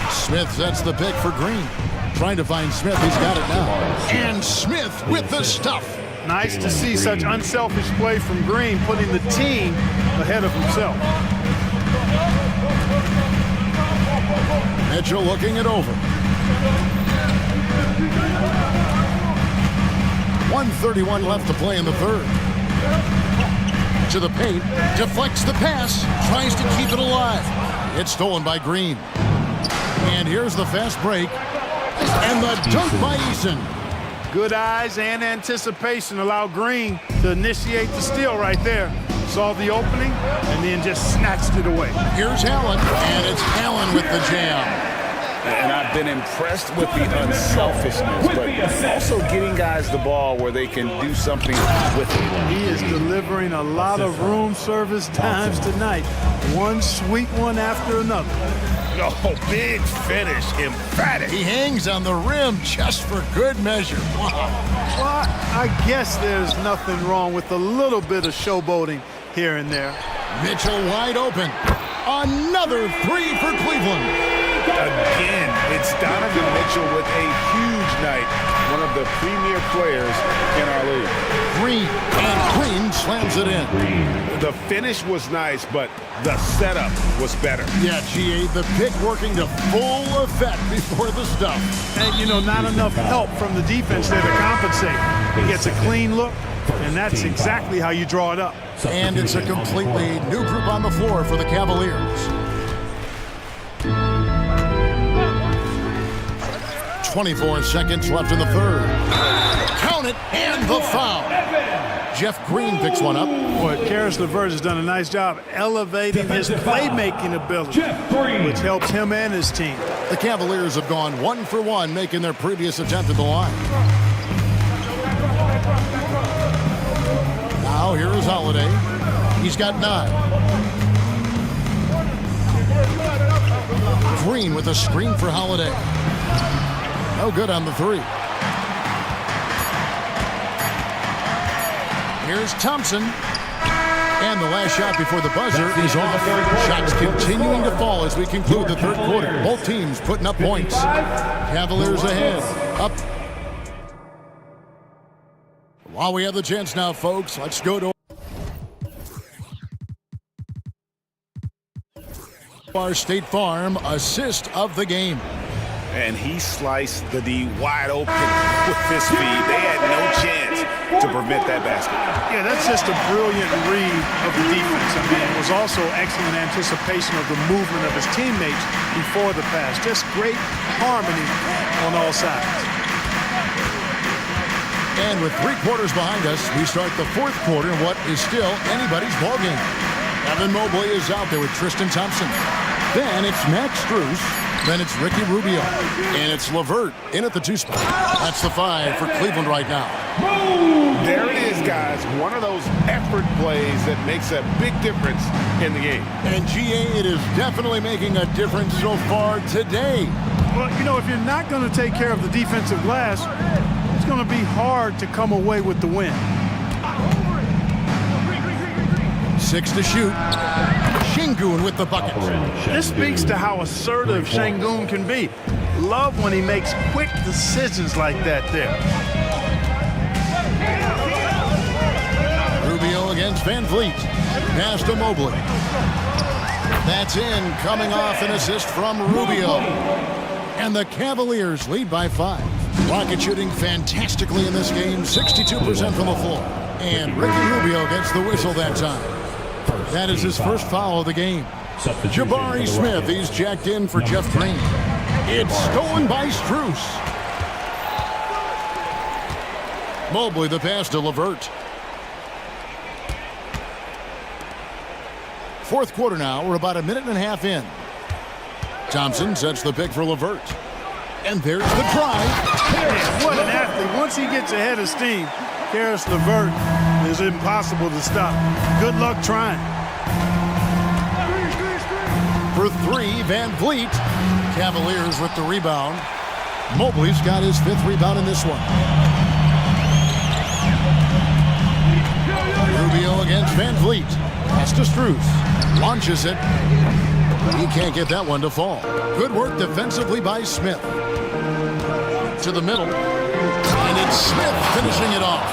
Smith sets the pick for Green. Trying to find Smith. He's got it now. And Smith with the stuff. Nice to see such unselfish play from Green, putting the team ahead of himself. Mitchell looking it over. 1:31 left to play in the third. To the paint, deflects the pass, tries to keep it alive. It's stolen by Green. And here's the fast break. And the dunk by Eason. Good eyes and anticipation allow Green to initiate the steal right there. Saw the opening and then just snatched it away. Here's Allen, and it's Allen with the jam. And I've been impressed with the unselfishness, but also getting guys the ball where they can do something with it. He is delivering a lot of room service times tonight. One sweet one after another. Oh, big finish, emphatic. He hangs on the rim just for good measure. Wow. Well, I guess there's nothing wrong with a little bit of showboating here and there. Mitchell wide open. Another three for Cleveland. Again, it's Donovan Mitchell with a huge night. One of the premier players in our league. Green slams it in. The finish was nice, but the setup was better. Yeah, GA, the pick working to full effect before the stuff. And, you know, not enough help from the defense there to compensate. He gets a clean look, and that's exactly how you draw it up. And it's a completely new group on the floor for the Cavaliers. 24 seconds left in the third. Count it, and the foul. Jeff Green picks one up. Boy, Karis LeVert has done a nice job elevating his playmaking ability, which helps him and his team. The Cavaliers have gone 1 for 1, making their previous attempt at the line. Now here is Holiday. He's got 9. Green with a screen for Holiday. No good on the three. Here's Thompson. And the last shot before the buzzer is off. Shots continuing to fall as we conclude the third quarter. Both teams putting up points. Cavaliers ahead. Up. While we have the chance now, folks, let's go to our State Farm assist of the game. And he sliced the D wide open with his speed. They had no chance to prevent that basket. Yeah, that's just a brilliant read of the defense. I mean, it was also excellent anticipation of the movement of his teammates before the pass. Just great harmony on all sides. And with 3 quarters behind us, we start the fourth quarter in what is still anybody's ballgame. Evan Mobley is out there with Tristan Thompson. Then it's Max Strus. Then it's Ricky Rubio. And it's LeVert in at the 2 spot. That's the 5 for Cleveland right now. There it is, guys. One of those effort plays that makes a big difference in the game. And GA, it is definitely making a difference so far today. Well, you know, if you're not going to take care of the defensive glass, it's going to be hard to come away with the win. 6 to shoot. Şengün with the bucket. This speaks to how assertive Şengün can be. Love when he makes quick decisions like that there. Rubio against Van Vliet. Pass to Mobley. That's in, coming off an assist from Rubio. And the Cavaliers lead by 5. Rocket shooting fantastically in this game, 62% from the floor. And Ricky Rubio gets the whistle that time. That is his first foul of the game. Jabari Smith, he's jacked in for Jeff Green. It's stolen by Strus. Mobley the pass to LeVert. Fourth quarter now, we're about a minute and a half in. Thompson sets the pick for LeVert. And there's the drive. Man, what an athlete. Once he gets ahead of steam, Karis LeVert is impossible to stop. Good luck trying. For 3, Van Vliet. Cavaliers with the rebound. Mobley's got his 5th rebound in this one. Rubio against Van Vliet. Pass to Strus. Launches it. He can't get that one to fall. Good work defensively by Smith. To the middle. And it's Smith finishing it off.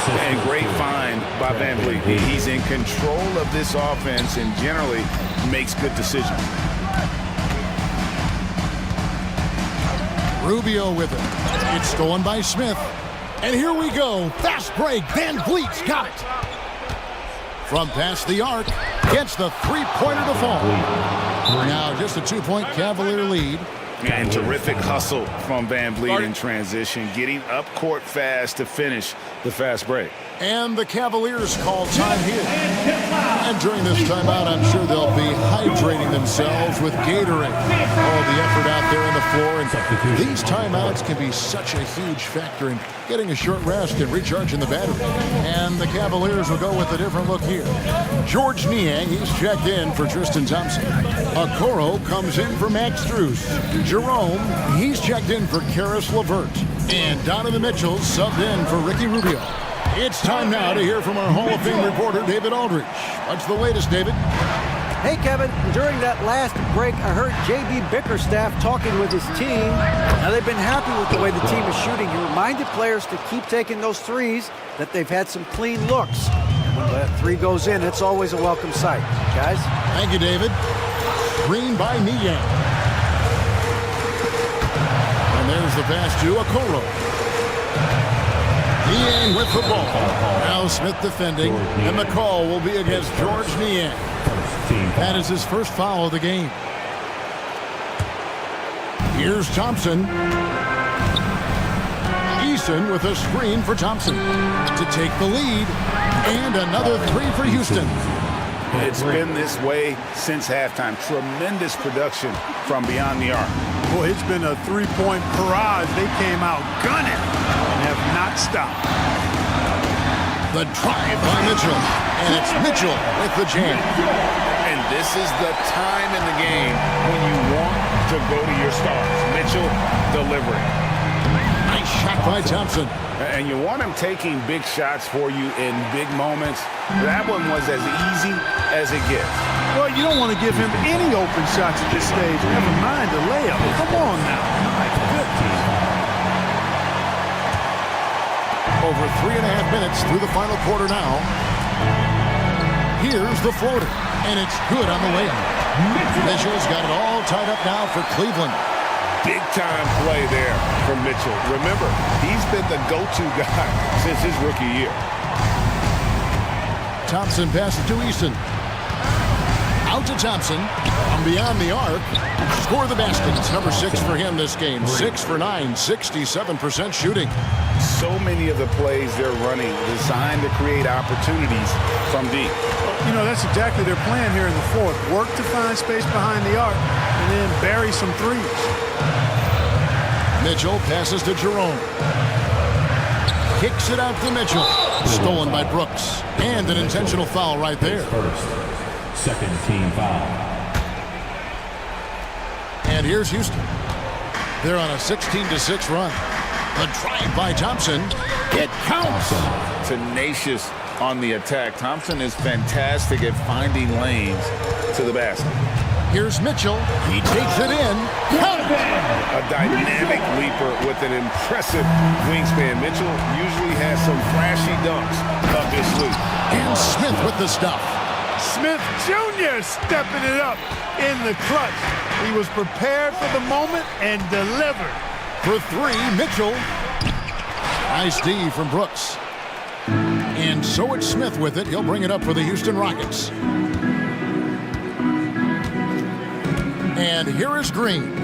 And great find by Van Vliet. He's in control of this offense and generally makes good decisions. Rubio with it. It's stolen by Smith. And here we go. Fast break. Van Vliet's got it. From past the arc. Gets the three-pointer to fall. Now just a 2-point Cavalier lead. And terrific hustle from Van Vliet in transition, getting up court fast to finish the fast break. And the Cavaliers call time here. And during this timeout, I'm sure they'll be hydrating themselves with Gatorade. All the effort out there on the floor. And these timeouts can be such a huge factor in getting a short rest and recharging the battery. And the Cavaliers will go with a different look here. George Niang, he's checked in for Tristan Thompson. Okoro comes in for Max Strus. Jerome, he's checked in for Karis LeVert. And Donovan Mitchell subbed in for Ricky Rubio. It's time now to hear from our Hall of Fame reporter, David Aldridge. What's the latest, David? Hey, Kevin. During that last break, I heard J.B. Bickerstaff talking with his team. Now, they've been happy with the way the team is shooting. He reminded players to keep taking those threes, that they've had some clean looks. When that 3 goes in, it's always a welcome sight. Guys? Thank you, David. Screen by Niang. And there's the pass to Okoro. Niang with the ball. Now Smith defending, and the call will be against George Niang. That is his first foul of the game. Here's Thompson. Eason with a screen for Thompson to take the lead. And another 3 for Houston. It's been this way since halftime. Tremendous production from beyond the arc. Boy, it's been a 3-point barrage. They came out gunning and have not stopped. The drive by Mitchell. And it's Mitchell with the jam. And this is the time in the game when you want to go to your stars. Mitchell delivering. Nice shot by Thompson. And you want him taking big shots for you in big moments. That one was as easy as it gets. Well, you don't want to give him any open shots at this stage. Never mind the layup. Come on now. Over 3.5 minutes through the final quarter now. Here's the floater, and it's good on the layup. Mitchell's got it all tied up now for Cleveland. Big-time play there from Mitchell. Remember, he's been the go-to guy since his rookie year. Thompson passes to Eason. Out to Thompson. From beyond the arc. Score the basket. It's number 6 for him this game. 6 for 9, 67% shooting. So many of the plays they're running designed to create opportunities from deep. You know, that's exactly their plan here in the fourth. Work to find space behind the arc and then bury some threes. Mitchell passes to Jerome. Kicks it out to Mitchell. Stolen by Brooks. And an intentional foul right there. Second team foul. And here's Houston. They're on a 16-6 run. The drive by Thompson. It counts. Tenacious on the attack. Thompson is fantastic at finding lanes to the basket. Here's Mitchell. He takes it in. A dynamic leaper with an impressive wingspan. Mitchell usually has some flashy dunks up his sleeve. And Smith with the stuff. Smith Jr. stepping it up in the clutch. He was prepared for the moment and delivered. For three, Mitchell. Nice D from Brooks. And so it's Smith with it. He'll bring it up for the Houston Rockets. And here is Green.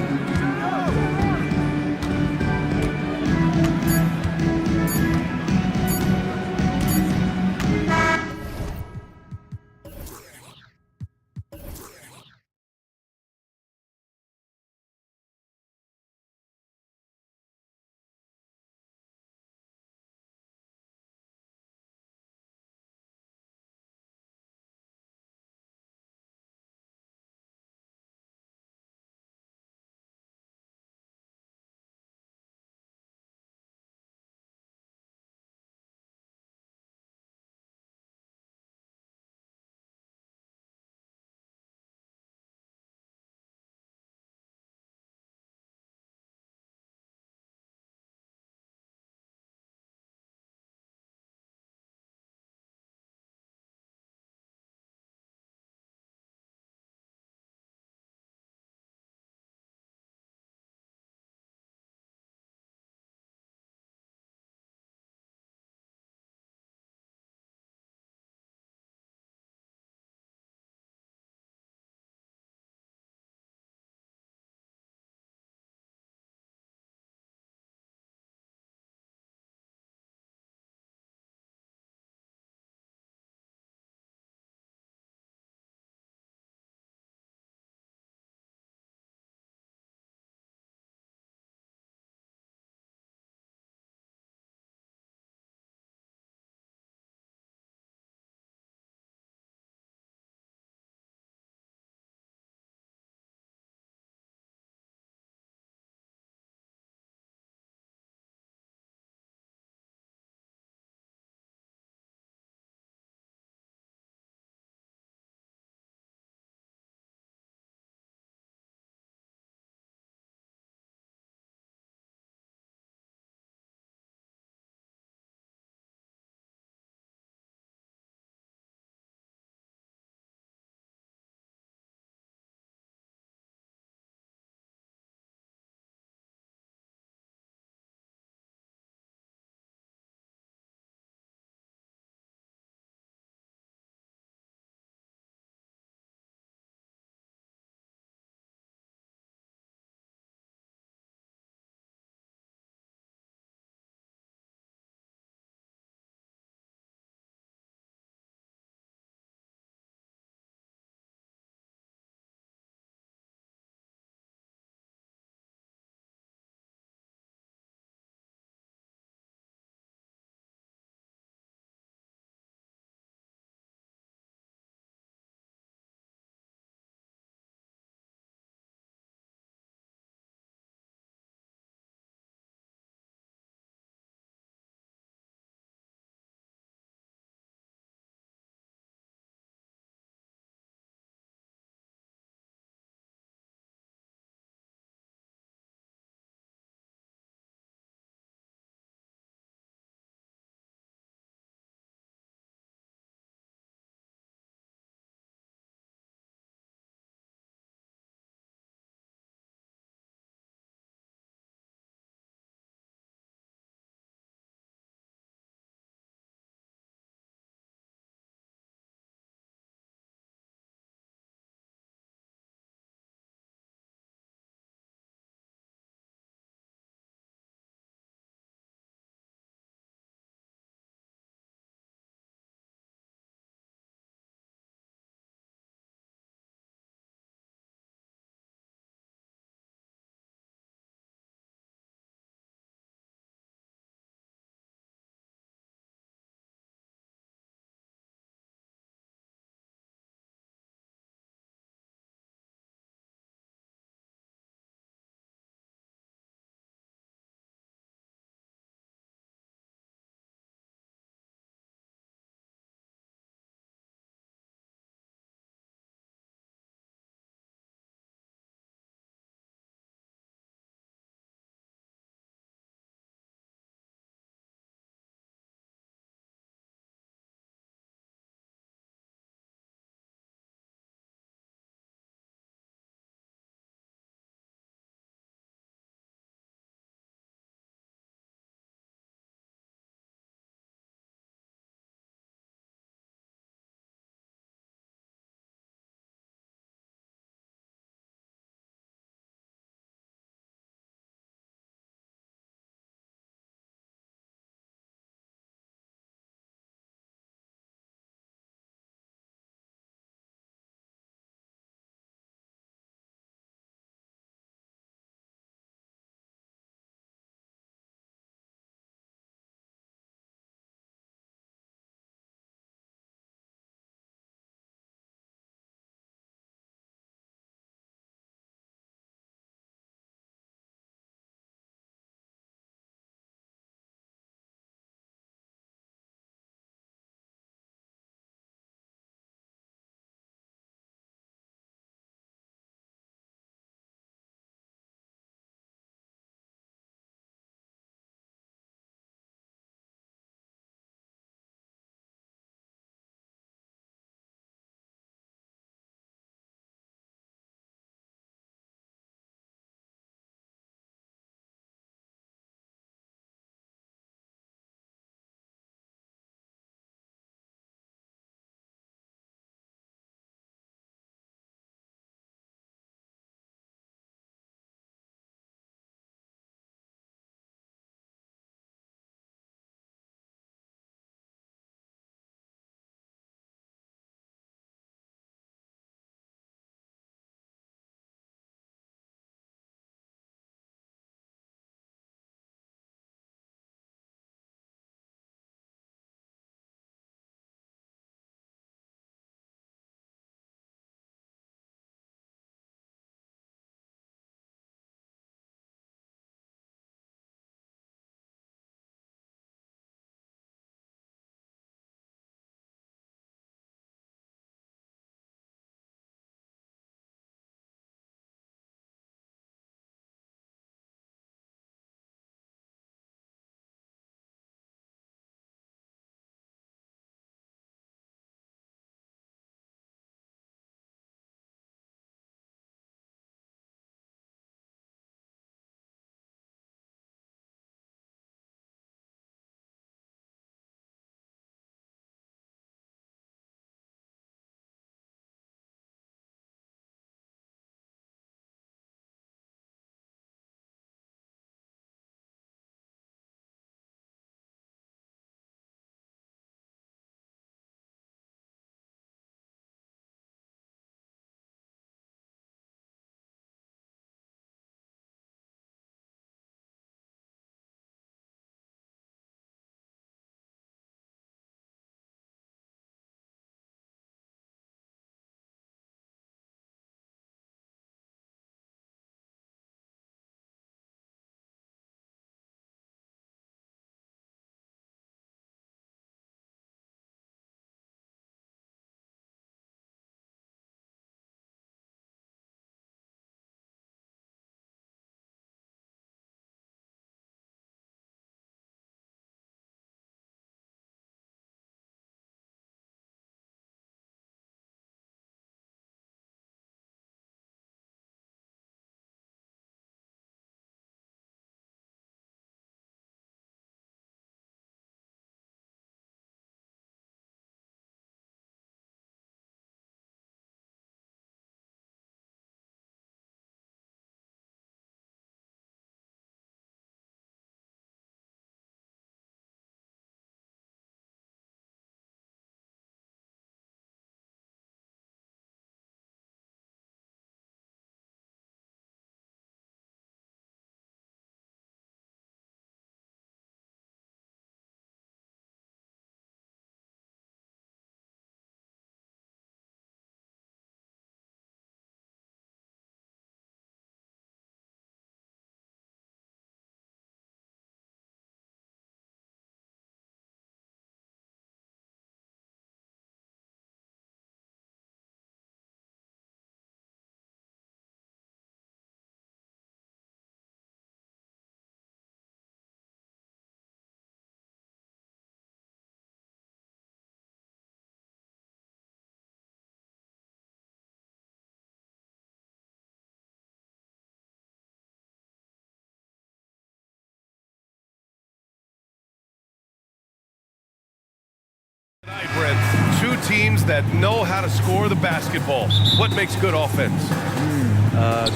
teams that know how to score the basketball. What makes good offense?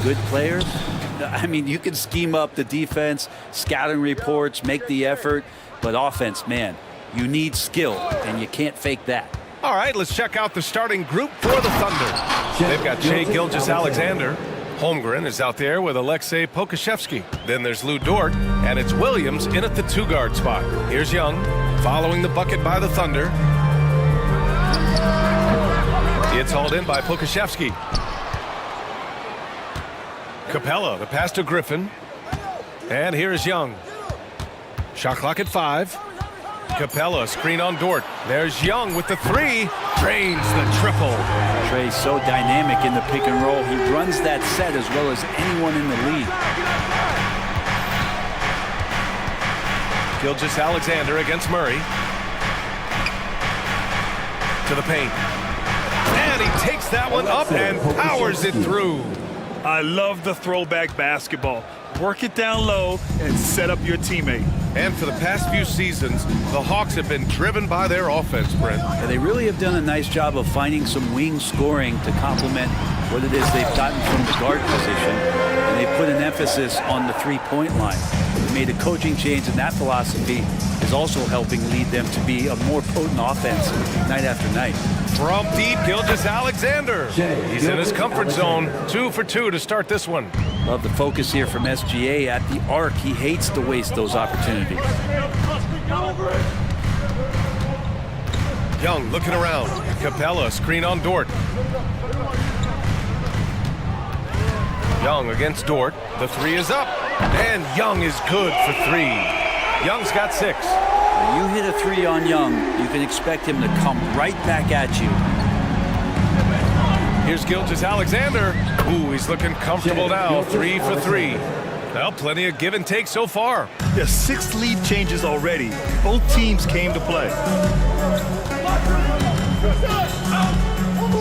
Good players. I mean, you can scheme up the defense, scouting reports, make the effort, but offense, man, you need skill, and you can't fake that. All right, let's check out the starting group for the Thunder. They've got Shai Gilgeous-Alexander. Holmgren is out there with Alexei Pokashevsky. Then there's Lou Dort, and it's Williams in at the two-guard spot. Here's Young, following the bucket by the Thunder. It's hauled in by Pokashevsky. Capella, the pass to Griffin. And here's Young. Shot clock at 5. Capella, screen on Dort. There's Young with the 3. Drains the triple. Trey's so dynamic in the pick and roll. He runs that set as well as anyone in the league. Gilgeous-Alexander against Murray. To the paint. And he takes that one up and powers it through. I love the throwback basketball. Work it down low and set up your teammate. And for the past few seasons, the Hawks have been driven by their offense, Brent. Yeah, they really have done a nice job of finding some wing scoring to complement what it is they've gotten from the guard position. And they put an emphasis on the three-point line. They made a coaching change, and that philosophy is also helping lead them to be a more potent offense night after night. From deep, Gilgeous-Alexander. He's in his comfort zone. 2 for 2 to start this one. Love the focus here from SGA at the arc. He hates to waste those opportunities. Young looking around. Capella, screen on Dort. Young against Dort. The 3 is up. And Young is good for 3. Young's got 6. When you hit a 3 on Young, you can expect him to come right back at you. Here's Gilgeous-Alexander. Ooh, he's looking comfortable now. 3 for 3. Well, plenty of give and take so far. There's 6 lead changes already. Both teams came to play.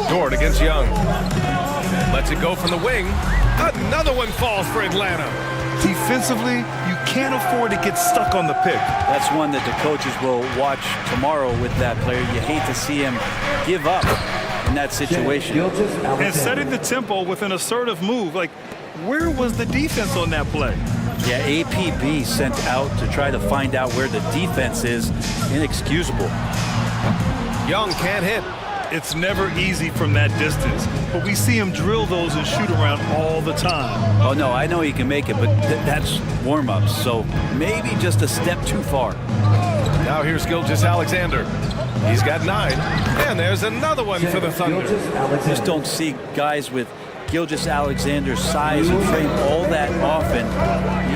Dort against Young. Lets it go from the wing. Another one falls for Atlanta. Defensively, you can't afford to get stuck on the pick. That's one that the coaches will watch tomorrow with that player. You hate to see him give up in that situation. And setting the tempo with an assertive move. Like, where was the defense on that play? Yeah, APB sent out to try to find out where the defense is. Inexcusable. Young can't hit. It's never easy from that distance, but we see him drill those and shoot around all the time. Oh, no, I know he can make it, but that's warm-ups, so maybe just a step too far. Now here's Gilgeous-Alexander. He's got 9, and there's another one for the Thunder. Just don't see guys with Gilgeous-Alexander's size and frame all that often.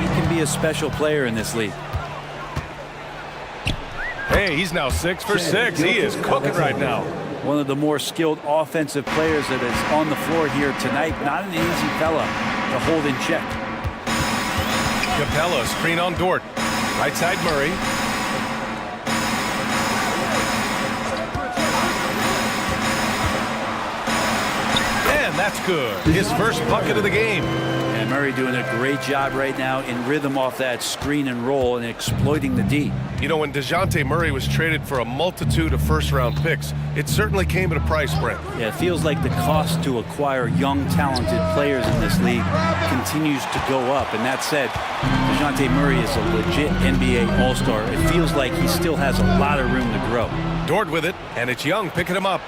He can be a special player in this league. Hey, he's now 6 for 6. He is cooking right now. One of the more skilled offensive players that is on the floor here tonight. Not an easy fella to hold in check. Capella, screen on Dort. Right side Murray. And that's good. His first bucket of the game. And Murray doing a great job right now in rhythm off that screen and roll and exploiting the D. You know, when DeJounte Murray was traded for a multitude of first-round picks, it certainly came at a price, Brent. Yeah, it feels like the cost to acquire young, talented players in this league continues to go up. And that said, DeJounte Murray is a legit NBA All-Star. It feels like he still has a lot of room to grow. Dort with it, and it's Young picking him up.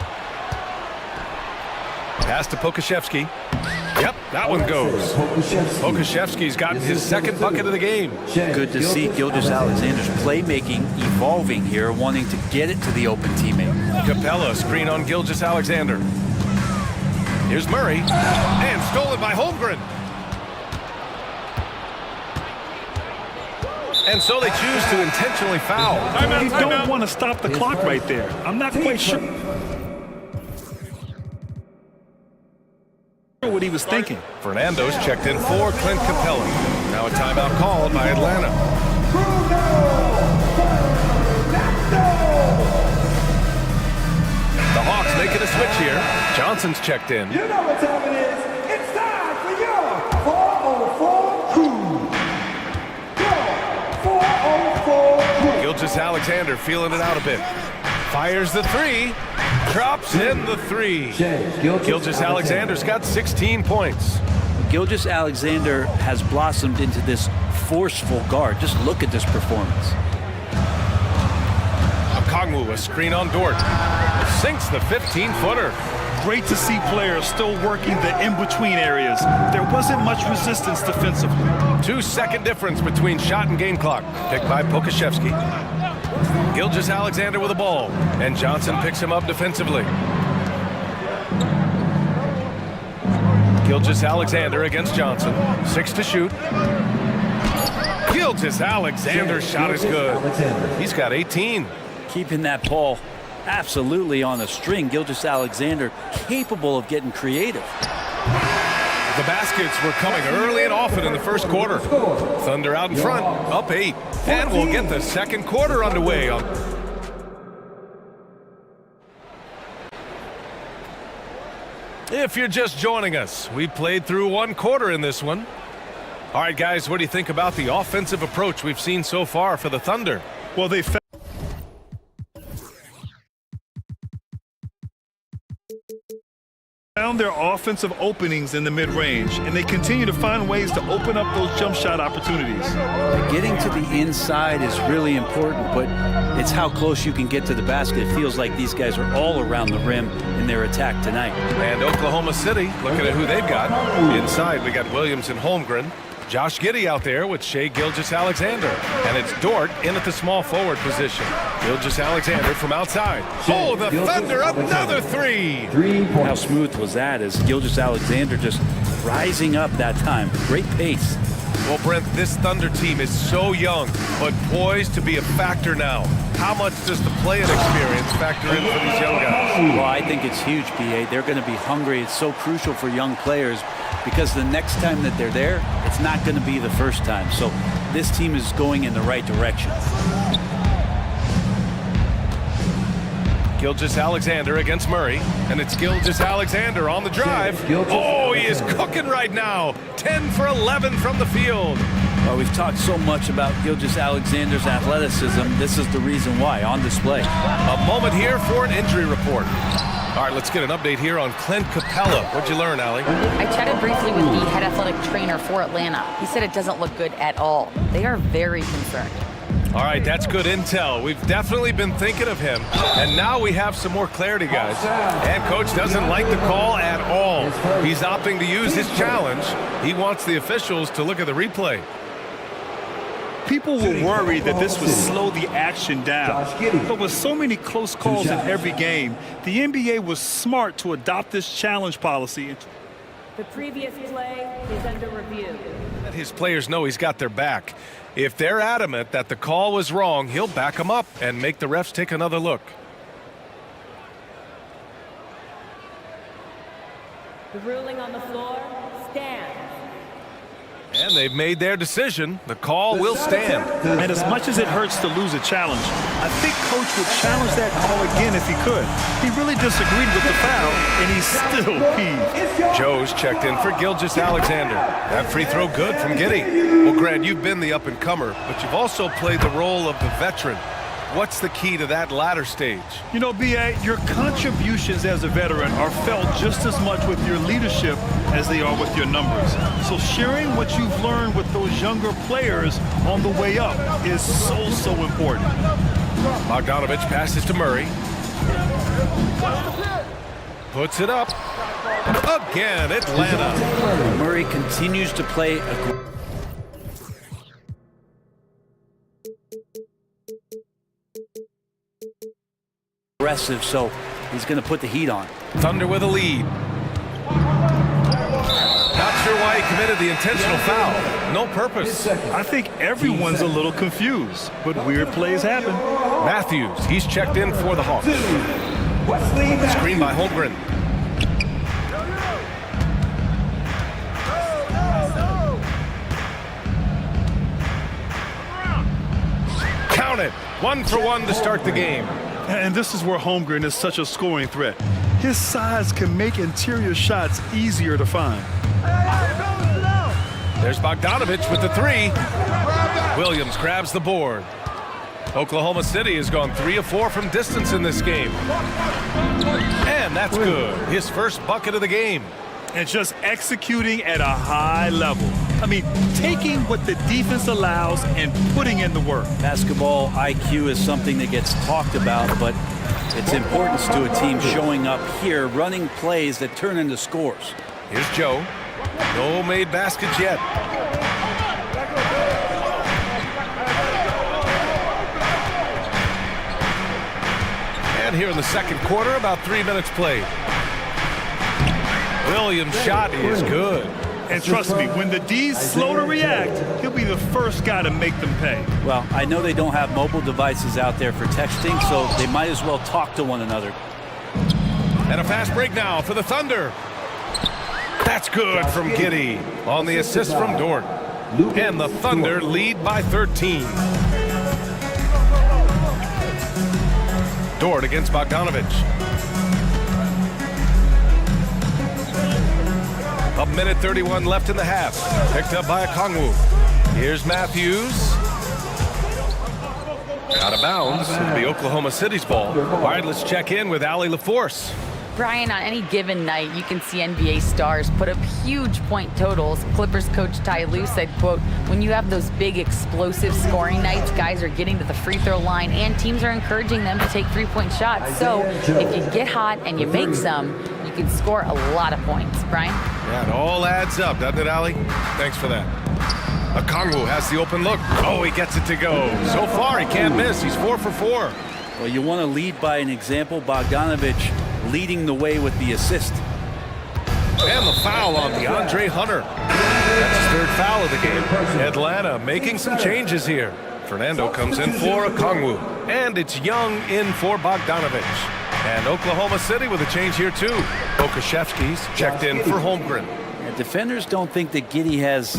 Pass to Pokashevsky. Yep, that one goes. Pokashevsky's gotten his second bucket of the game. Good to see Gilgeous-Alexander's playmaking evolving here, wanting to get it to the open teammate. Capella, screen on Gilgeous-Alexander. Here's Murray, and stolen by Holmgren. And so they choose to intentionally foul. You don't want to stop the clock right there. I'm not quite sure what he was thinking. Fernando's checked in for Clint Capella. Now a timeout called by Atlanta. The Hawks making a switch here. Johnson's checked in. You know what time it is. It's time for your 404 crew. Your 404 crew. Gilgeous-Alexander feeling it out a bit. Fires the three. Drops in the three. Gilgeous-Alexander's got 16 points. Gilgeous-Alexander has blossomed into this forceful guard. Just look at this performance. Okongwu, a screen on Dort. Sinks the 15-footer. Great to see players still working the in-between areas. There wasn't much resistance defensively. 2-second difference between shot and game clock. Picked by Pokashevsky. Gilgeous-Alexander with the ball. And Johnson picks him up defensively. Gilgeous-Alexander against Johnson. 6 to shoot. Gilgeous-Alexander's shot is good. He's got 18. Keeping that ball absolutely on a string. Gilgeous-Alexander capable of getting creative. The baskets were coming early and often in the first quarter. Thunder out in front, up 8. And we'll get the second quarter underway. If you're just joining us, we played through one quarter in this one. All right, guys, what do you think about the offensive approach we've seen so far for the Thunder? Well, they found their offensive openings in the mid-range, and they continue to find ways to open up those jump shot opportunities. Getting to the inside is really important, but it's how close you can get to the basket. It feels like these guys are all around the rim in their attack tonight. And Oklahoma City, looking at who they've got. Inside, we got Williams and Holmgren. Josh Giddey out there with Shai Gilgeous-Alexander. And it's Dort in at the small forward position. Gilgeous-Alexander from outside. Oh, the Thunder, another three! How smooth was that as Gilgeous-Alexander just rising up that time. Great pace. Well, Brent, this Thunder team is so young, but poised to be a factor now. How much does the play-in experience factor in for these young guys? Well, I think it's huge, B.A. They're going to be hungry. It's so crucial for young players because the next time that they're there, it's not going to be the first time. So this team is going in the right direction. Gilgeous-Alexander against Murray, and it's Gilgeous-Alexander on the drive. Oh, he is cooking right now. 10 for 11 from the field. Well, we've talked so much about Gilgeous-Alexander's athleticism. This is the reason why, on display. A moment here for an injury report. All right, let's get an update here on Clint Capella. What'd you learn, Allie? I chatted briefly with the head athletic trainer for Atlanta. He said it doesn't look good at all. They are very concerned. All right, that's good intel. We've definitely been thinking of him, and now we have some more clarity, guys. And Coach doesn't like the call at all. He's opting to use his challenge. He wants the officials to look at the replay. People were worried that this would slow the action down. But with so many close calls in every game, the NBA was smart to adopt this challenge policy. The previous play is under review. Let his players know he's got their back. If they're adamant that the call was wrong, he'll back them up and make the refs take another look. The ruling on the floor stands. And they've made their decision. The call will stand. And as much as it hurts to lose a challenge, I think Coach would challenge that call again if he could. He really disagreed with the foul, and he's still peeved. Joe's checked in for Gilgeous-Alexander. That free throw good from Giddey. Well, Grant, you've been the up-and-comer, but you've also played the role of the veteran. What's the key to that latter stage? You know, B.A., your contributions as a veteran are felt just as much with your leadership as they are with your numbers. So sharing what you've learned with those younger players on the way up is so important. Bogdanovich passes to Murray. Puts it up. Again, Atlanta. Murray continues to play aggressive, so he's going to put the heat on. Thunder with a lead. Not sure why he committed the intentional foul. No purpose. I think everyone's a little confused, but weird plays happen. Matthews, he's checked in for the Hawks. Screen by Holmgren. Count it. 1 for 1 to start the game. And this is where Holmgren is such a scoring threat. His size can make interior shots easier to find. There's Bogdanovich with the three. Williams grabs the board. Oklahoma City has gone 3 of 4 from distance in this game. And that's good. His first bucket of the game. And just executing at a high level. I mean, taking what the defense allows and putting in the work. Basketball IQ is something that gets talked about, but its importance to a team showing up here, running plays that turn into scores. Here's Joe. No made baskets yet. And here in the second quarter, about 3 minutes played. Williams' shot is good. And trust me, when the D's slow to react, he'll be the first guy to make them pay. Well, I know they don't have mobile devices out there for texting, so they might as well talk to one another. And a fast break now for the Thunder. That's good from Giddey on the assist from Dort. And the Thunder lead by 13. Dort against Bogdanovich. A minute 31 left in the half. Picked up by Okongwu. Here's Matthews. Out of bounds. It'll be Oklahoma City's ball. All right, let's check in with Allie LaForce. Brian, on any given night, you can see NBA stars put up huge point totals. Clippers coach Ty Lue said, quote, when you have those big explosive scoring nights, guys are getting to the free throw line and teams are encouraging them to take three-point shots. So if you get hot and you make some, you can score a lot of points. Brian? Yeah, it all adds up, doesn't it, Allie? Thanks for that. Okongwu has the open look. Oh, he gets it to go. So far, he can't miss. He's 4 for 4. Well, you want to lead by an example. Bogdanovich leading the way with the assist. And the foul on DeAndre Hunter. That's his third foul of the game. Atlanta making some changes here. Fernando comes in for Okongwu. And it's Young in for Bogdanovich. And Oklahoma City with a change here too. Okashevsky's checked in for Holmgren. Yeah, defenders don't think that Giddey has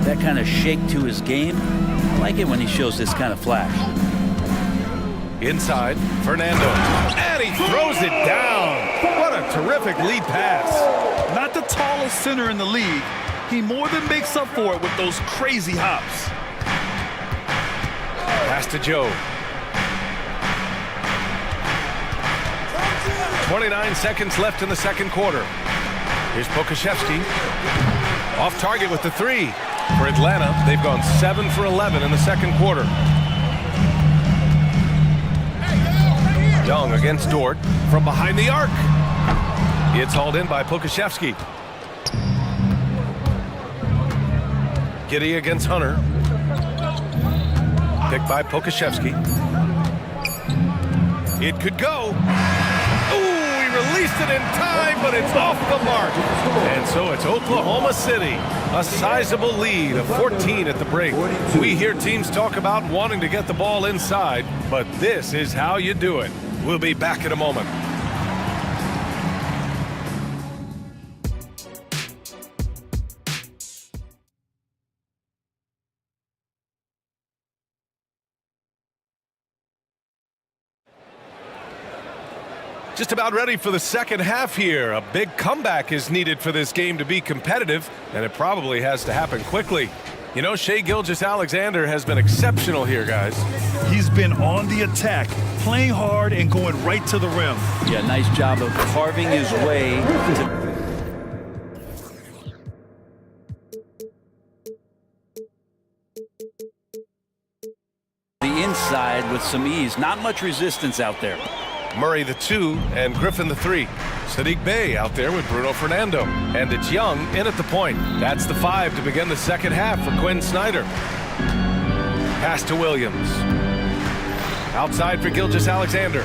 that kind of shake to his game. I like it when he shows this kind of flash. Inside, Fernando. And he throws it down. What a terrific lead pass. Not the tallest center in the league. He more than makes up for it with those crazy hops. Pass to Joe. 29 seconds left in the second quarter. Here's Pokashevsky. Off target with the three. For Atlanta, they've gone 7 for 11 in the second quarter. Young against Dort from behind the arc. It's hauled in by Pokashevsky. Giddey against Hunter. Picked by Pokashevsky. It could go. Ooh, he released it in time, but it's off the mark. And so it's Oklahoma City. A sizable lead of 14 at the break. We hear teams talk about wanting to get the ball inside, but this is how you do it. We'll be back in a moment. Just about ready for the second half here. A big comeback is needed for this game to be competitive, and it probably has to happen quickly. You know, Shai Gilgeous-Alexander has been exceptional here, guys. He's been on the attack, playing hard and going right to the rim. Yeah, nice job of carving his way to the inside with some ease. Not much resistance out there. Murray the 2 and Griffin the 3. Sadiq Bey out there with Bruno Fernando. And it's Young in at the point. That's the 5 to begin the second half for Quinn Snyder. Pass to Williams. Outside for Gilgeous-Alexander.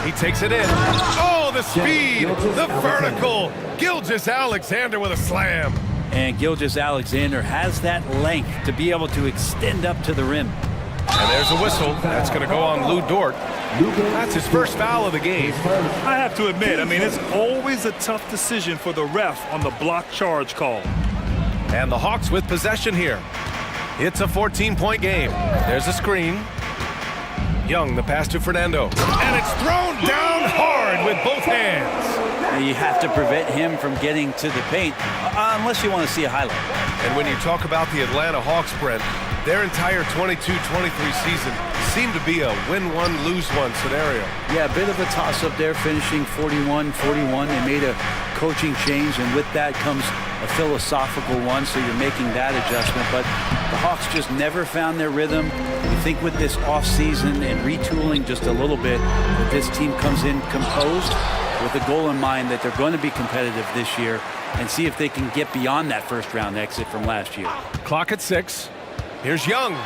He takes it in. Oh, the speed, the vertical. Gilgeous-Alexander with a slam. And Gilgeous-Alexander has that length to be able to extend up to the rim. And there's a whistle. That's going to go on Lou Dort. That's his first foul of the game. I have to admit, I mean, it's always a tough decision for the ref on the block charge call. And the Hawks with possession here. It's a 14-point game. There's a screen. Young, the pass to Fernando. And it's thrown down hard with both hands. You have to prevent him from getting to the paint, unless you want to see a highlight. And when you talk about the Atlanta Hawks, Brent, their entire 22-23 season seemed to be a win-one, lose-one scenario. Yeah, a bit of a toss-up there, finishing 41-41. They made a coaching change, and with that comes a philosophical one, so you're making that adjustment. But the Hawks just never found their rhythm. You think with this offseason and retooling just a little bit, that this team comes in composed with a goal in mind that they're going to be competitive this year and see if they can get beyond that first-round exit from last year. Clock at 6. Here's Young.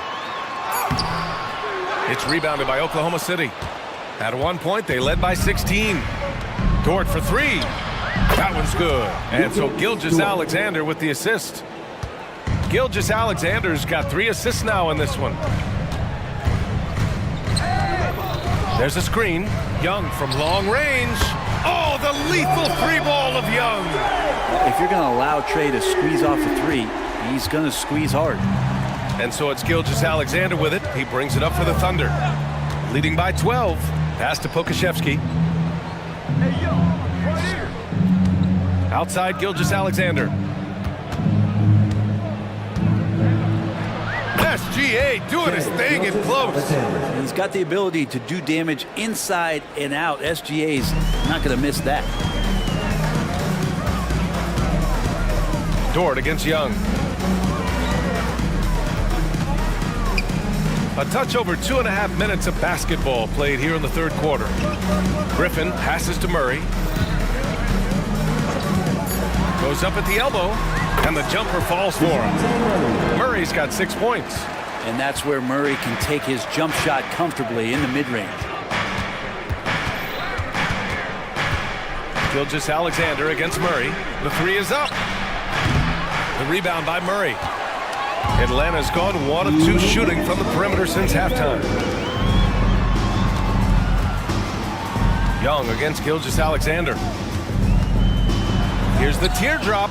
It's rebounded by Oklahoma City. At one point, they led by 16. Dort for 3. That one's good. And so Gilgeous-Alexander with the assist. Gilgeous-Alexander's got 3 assists now in this one. There's a screen. Young from long range. Oh, the lethal 3-ball of Young. If you're going to allow Trey to squeeze off a 3, he's going to squeeze hard. And so it's Gilgeous-Alexander with it. He brings it up for the Thunder. Leading by 12. Pass to Pokashevsky. Outside Gilgeous-Alexander. SGA doing his thing in close. He's got the ability to do damage inside and out. SGA's not going to miss that. Dort against Young. A touch over 2.5 minutes of basketball played here in the third quarter. Griffin passes to Murray. Goes up at the elbow, and the jumper falls for him. Murray's got 6 points. And that's where Murray can take his jump shot comfortably in the mid-range. Gilgeous-Alexander against Murray. The 3 is up. The rebound by Murray. Atlanta's gone 1 of 2 shooting from the perimeter since halftime. Young against Gilgeous-Alexander. Here's the teardrop.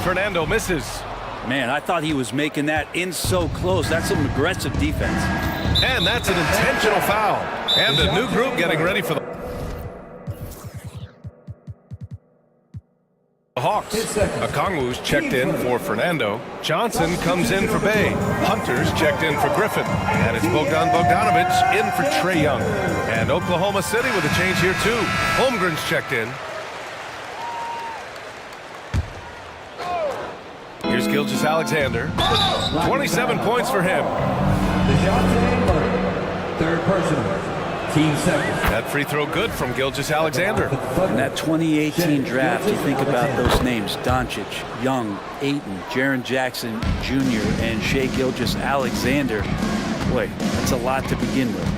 Fernando misses. Man, I thought he was making that in so close. That's some aggressive defense. And that's an intentional foul. And a new group getting ready for the Hawks. Okongwu's checked in for Fernando. Johnson comes in for Bay. Hunter's checked in for Griffin. And it's Bogdan Bogdanovic in for Trae Young. And Oklahoma City with a change here too. Holmgren's checked in. Here's Gilgeous-Alexander. 27 points for him. Third personal. Team second. That free throw good from Gilgeous-Alexander. In that 2018 draft, you think about those names: Doncic, Young, Ayton, Jaren Jackson Jr., and Shai Gilgeous-Alexander. Boy, that's a lot to begin with.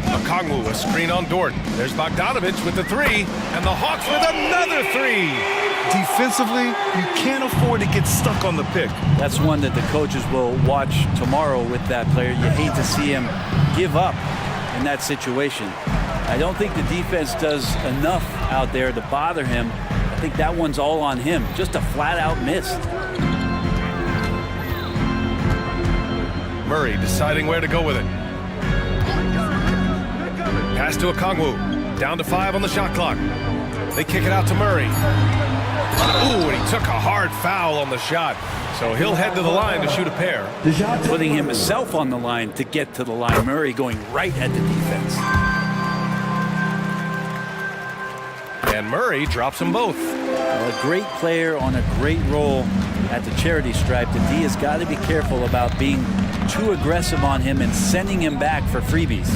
Okongwu, a screen on Dort. There's Bogdanovic with the 3, and the Hawks with another 3. Defensively, you can't afford to get stuck on the pick. That's one that the coaches will watch tomorrow with that player. You hate to see him give up in that situation. I don't think the defense does enough out there to bother him. I think that one's all on him. Just a flat-out miss. Murray deciding where to go with it. Pass to Okongwu. Down to 5 on the shot clock. They kick it out to Murray. Ooh, and he took a hard foul on the shot. So he'll head to the line to shoot a pair. Putting himself on the line to get to the line. Murray going right at the defense. And Murray drops them both. Well, a great player on a great role at the charity stripe. The D has got to be careful about being too aggressive on him and sending him back for freebies.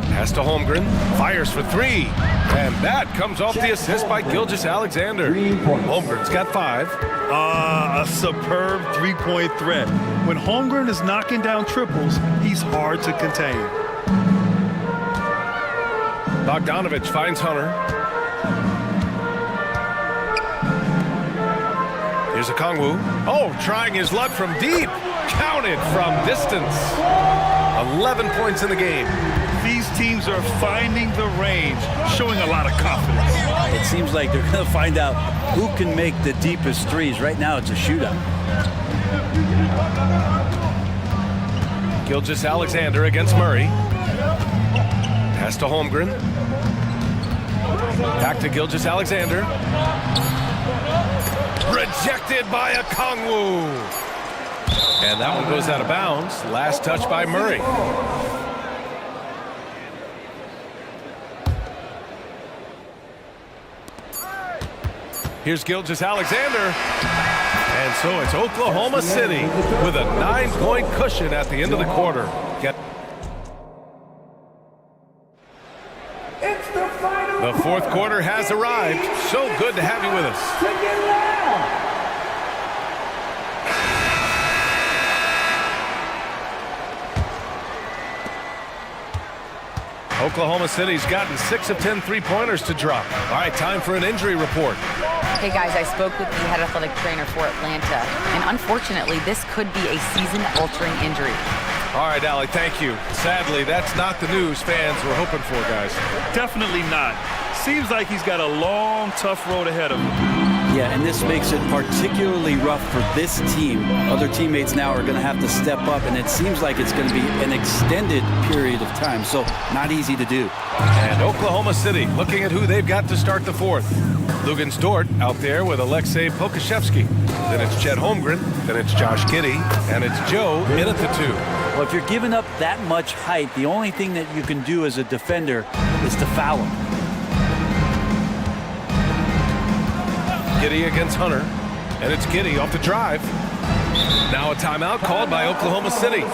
Pass to Holmgren, fires for 3, and that comes off the assist by Gilgeous-Alexander. Holmgren's got 5. A superb three-point threat. When Holmgren is knocking down triples, he's hard to contain. Bogdanovic finds Hunter. Here's Okongwu. Oh, trying his luck from deep. Counted from distance. 11 points in the game. These teams are finding the range, showing a lot of confidence. It seems like they're going to find out who can make the deepest threes. Right now, it's a shootout. Gilgeous-Alexander against Murray. Pass to Holmgren. Back to Gilgeous-Alexander. Rejected by Okongwu. And that one goes out of bounds. Last touch by Murray. Here's Gilgeous-Alexander. And so it's Oklahoma City with a 9-point cushion at the end of the quarter. The fourth quarter has arrived. So good to have you with us. Oklahoma City's gotten 6 of 10 three-pointers to drop. All right, time for an injury report. Hey guys, I spoke with the head athletic trainer for Atlanta, and unfortunately, this could be a season-altering injury. All right, Allie, thank you. Sadly, that's not the news fans were hoping for, guys. Definitely not. Seems like he's got a long, tough road ahead of him. Yeah, and this makes it particularly rough for this team. Other teammates now are going to have to step up, and it seems like it's going to be an extended period of time, so not easy to do. And Oklahoma City looking at who they've got to start the fourth. Lugens Dort out there with Alexei Pokashevsky. Then it's Chet Holmgren, then it's Josh Giddey, and it's Joe in at the 2. Well, if you're giving up that much height, the only thing that you can do as a defender is to foul him. Giddey against Hunter, and it's Giddey off the drive. Now a timeout called by Oklahoma City. Here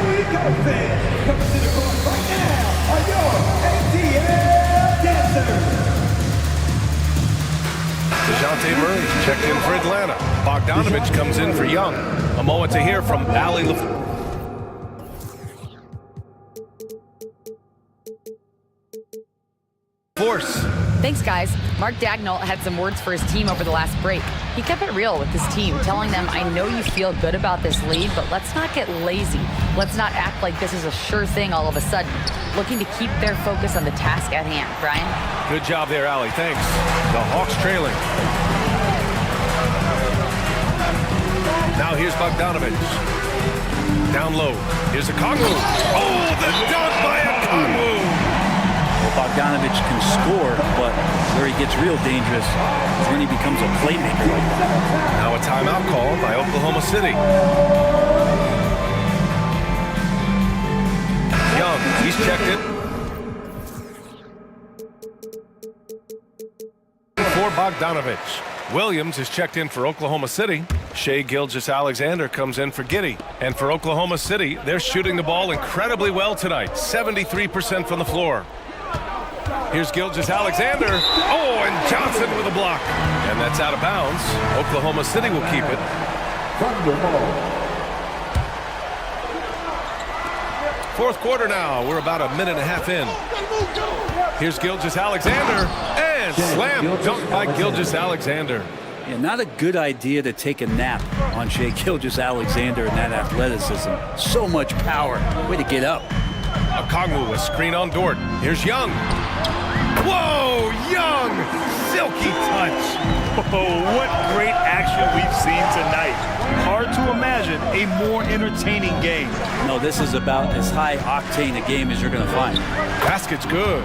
we go, fans. Coming to the court right now are your ATL dancers. DeJounte Murray checked in for Atlanta. Bogdanovich comes in for Young. A moment to hear from Allie Force. Thanks, guys. Mark Dagnall had some words for his team over the last break. He kept it real with his team, telling them, I know you feel good about this lead, but let's not get lazy. Let's not act like this is a sure thing all of a sudden. Looking to keep their focus on the task at hand. Brian? Good job there, Allie. Thanks. The Hawks trailing. Now here's Bogdanovich. Down low. Here's Okongwu. Oh, the dunk by Okongwu. Bogdanovich can score, but where he gets real dangerous is when he becomes a playmaker like that. Now a timeout call by Oklahoma City. Young, he's checked in for Bogdanovich. Williams is checked in for Oklahoma City. Shai Gilgeous-Alexander comes in for Giddey. And for Oklahoma City, they're shooting the ball incredibly well tonight. 73% from the floor. Here's Gilgeous-Alexander. Oh, and Johnson with a block. And that's out of bounds. Oklahoma City will keep it. Fourth quarter now. We're about a minute and a half in. Here's Gilgeous-Alexander. And slam dunk by Gilgeous-Alexander. Yeah, not a good idea to take a nap on Shai Gilgeous-Alexander and that athleticism. So much power. Way to get up. Okongwu, a screen on Dort. Here's Young. Whoa, Young! Silky touch. Oh, what great action we've seen tonight. Hard to imagine a more entertaining game. No, this is about as high octane a game as you're going to find. Basket's good.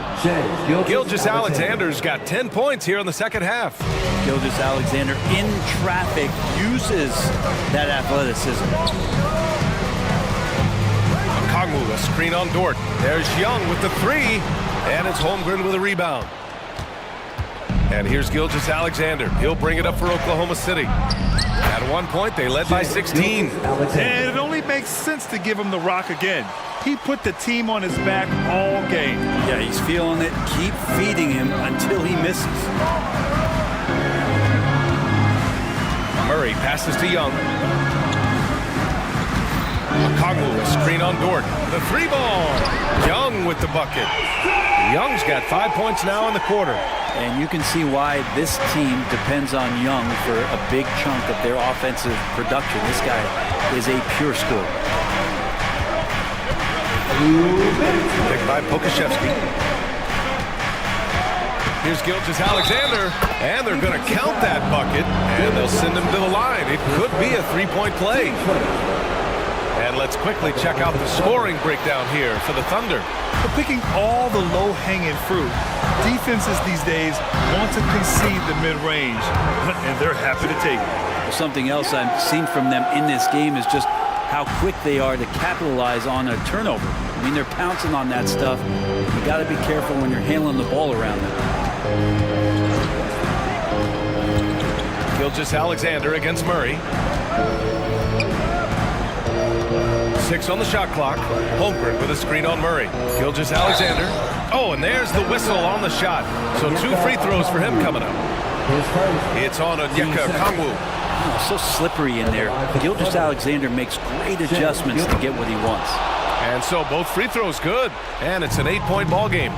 Gilgeous-Alexander's got 10 points here in the second half. Gilgeous-Alexander in traffic uses that athleticism. Okongwu, a screen on Dort. There's Young with the 3. And it's Holmgren with a rebound. And here's Gilgeous-Alexander. He'll bring it up for Oklahoma City. At one point, they led by 16. And it only makes sense to give him the rock again. He put the team on his back all game. Yeah, he's feeling it. Keep feeding him until he misses. Murray passes to Young. Okongwu, a screen on Dort. The 3 ball. Young with the bucket. Young's got 5 points now in the quarter. And you can see why this team depends on Young for a big chunk of their offensive production. This guy is a pure scorer. Picked by Pokashevsky. Here's Gilgeous Alexander, and they're going to count that bucket, and they'll send him to the line. It could be a three-point play. And let's quickly check out the scoring breakdown here for the Thunder. But picking all the low-hanging fruit, defenses these days want to concede the mid-range, and they're happy to take it. Something else I've seen from them in this game is just how quick they are to capitalize on a turnover. I mean, they're pouncing on that stuff. You got to be careful when you're handling the ball around them. Gilgeous Alexander against Murray. 6 on the shot clock. Holmgren with a screen on Murray. Gilgeous Alexander. Oh, and there's the whistle on the shot. So 2 free throws for him coming up. It's on Onyeka Okongwu. Oh, so slippery in there. Gilgeous Alexander makes great adjustments to get what he wants. And so both free throws good. And it's an 8-point ball game.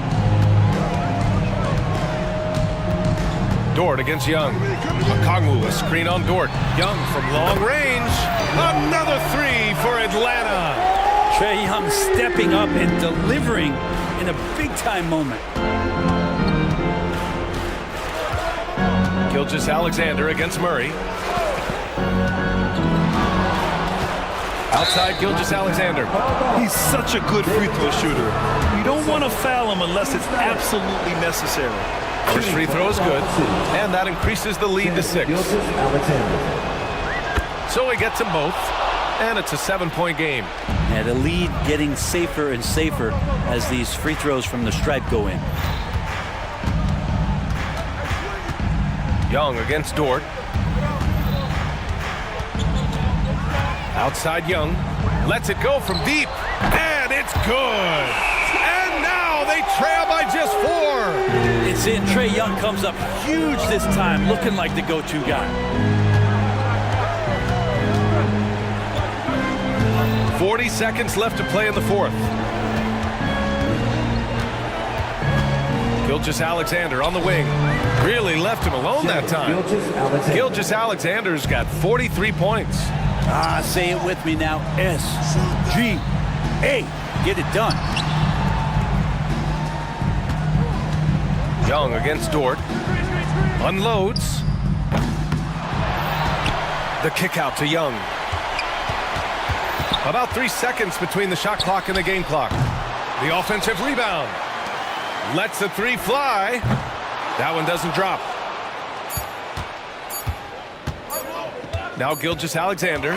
Dort against Young. Okongwu, a screen on Dort. Young from long range. Another 3 for Atlanta. Trae Young stepping up and delivering in a big-time moment. Gilgeous Alexander against Murray. Outside Gilgeous Alexander. He's such a good free throw shooter. You don't want to foul him unless it's absolutely necessary. First free throw is good, and that increases the lead to 6. So he gets them both, and it's a 7-point game. And the lead getting safer and safer as these free throws from the stripe go in. Young against Dort. Outside Young, lets it go from deep, and it's good. And now they trail by just 4. It's in. Trae Young comes up huge this time, looking like the go-to guy. 40 seconds left to play in the 4th. Gilgeous Alexander on the wing. Really left him alone that time. Gilgeous Alexander's got 43 points. Say it with me now. S-G-A. Get it done. Young against Dort. Unloads. The kick out to Young. About 3 seconds between the shot clock and the game clock. The offensive rebound. Lets the 3 fly. That one doesn't drop. Now Gilgeous Alexander.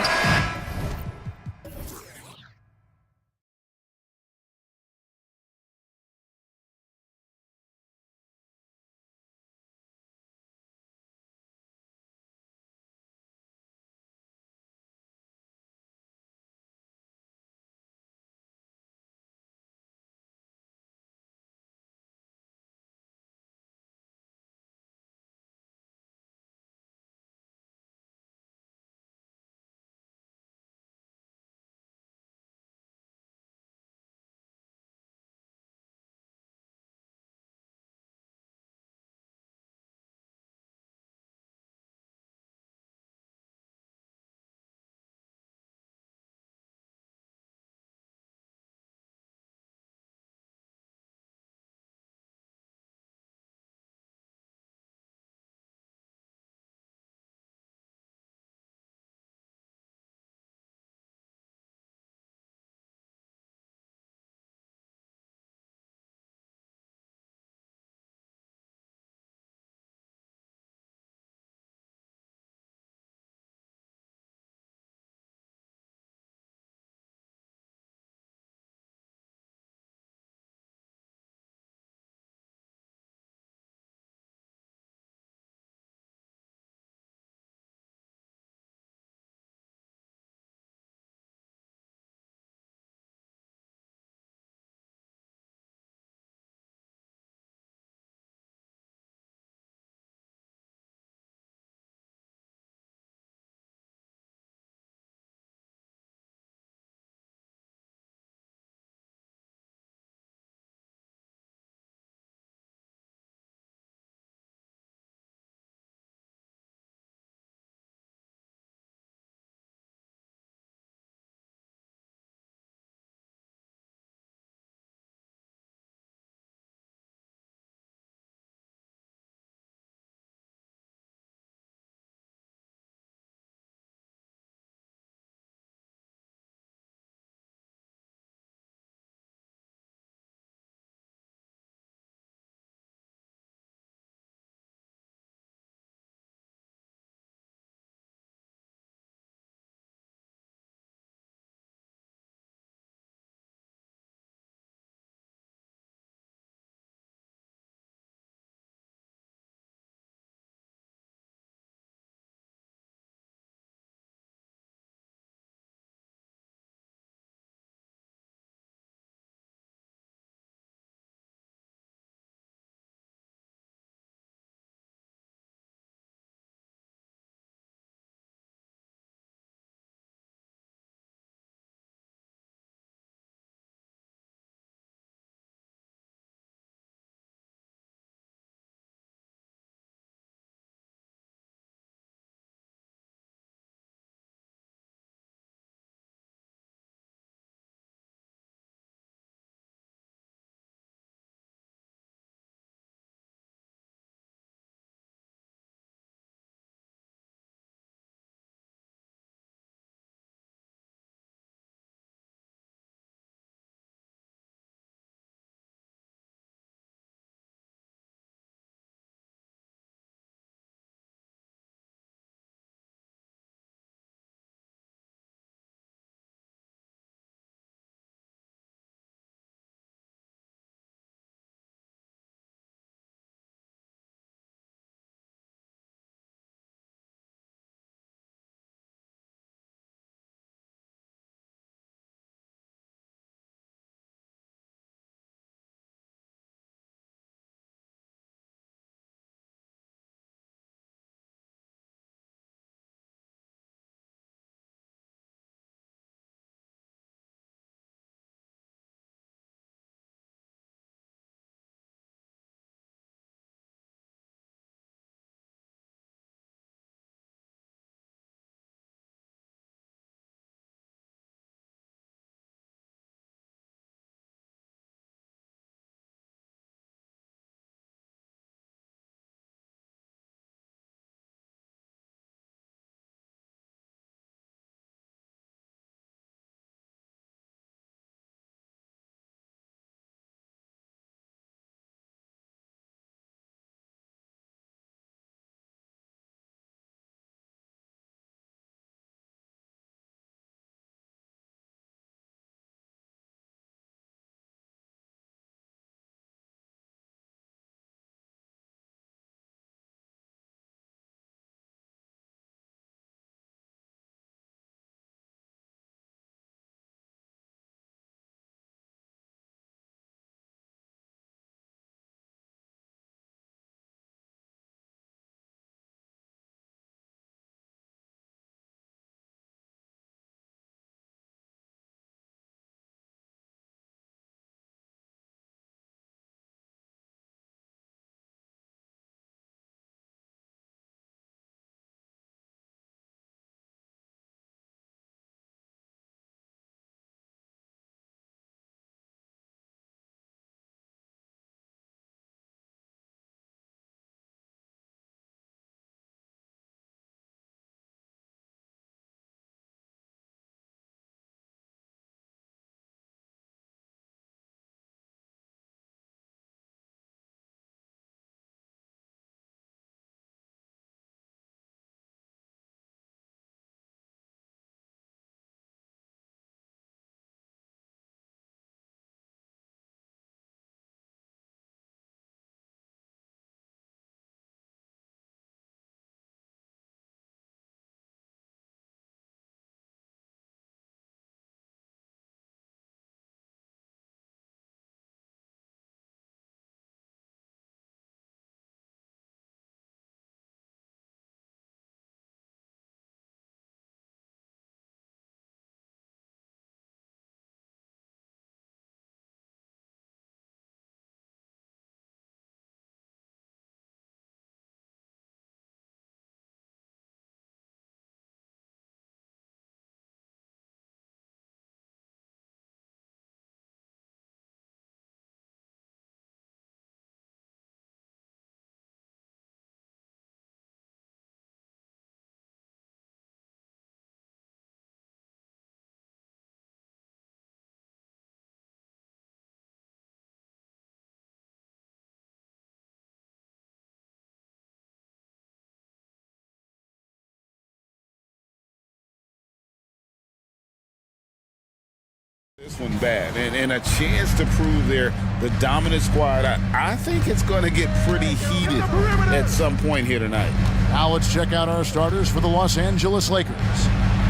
This one bad, and a chance to prove they're the dominant squad. I think it's going to get pretty heated at some point here tonight. Now let's check out our starters for the Los Angeles Lakers.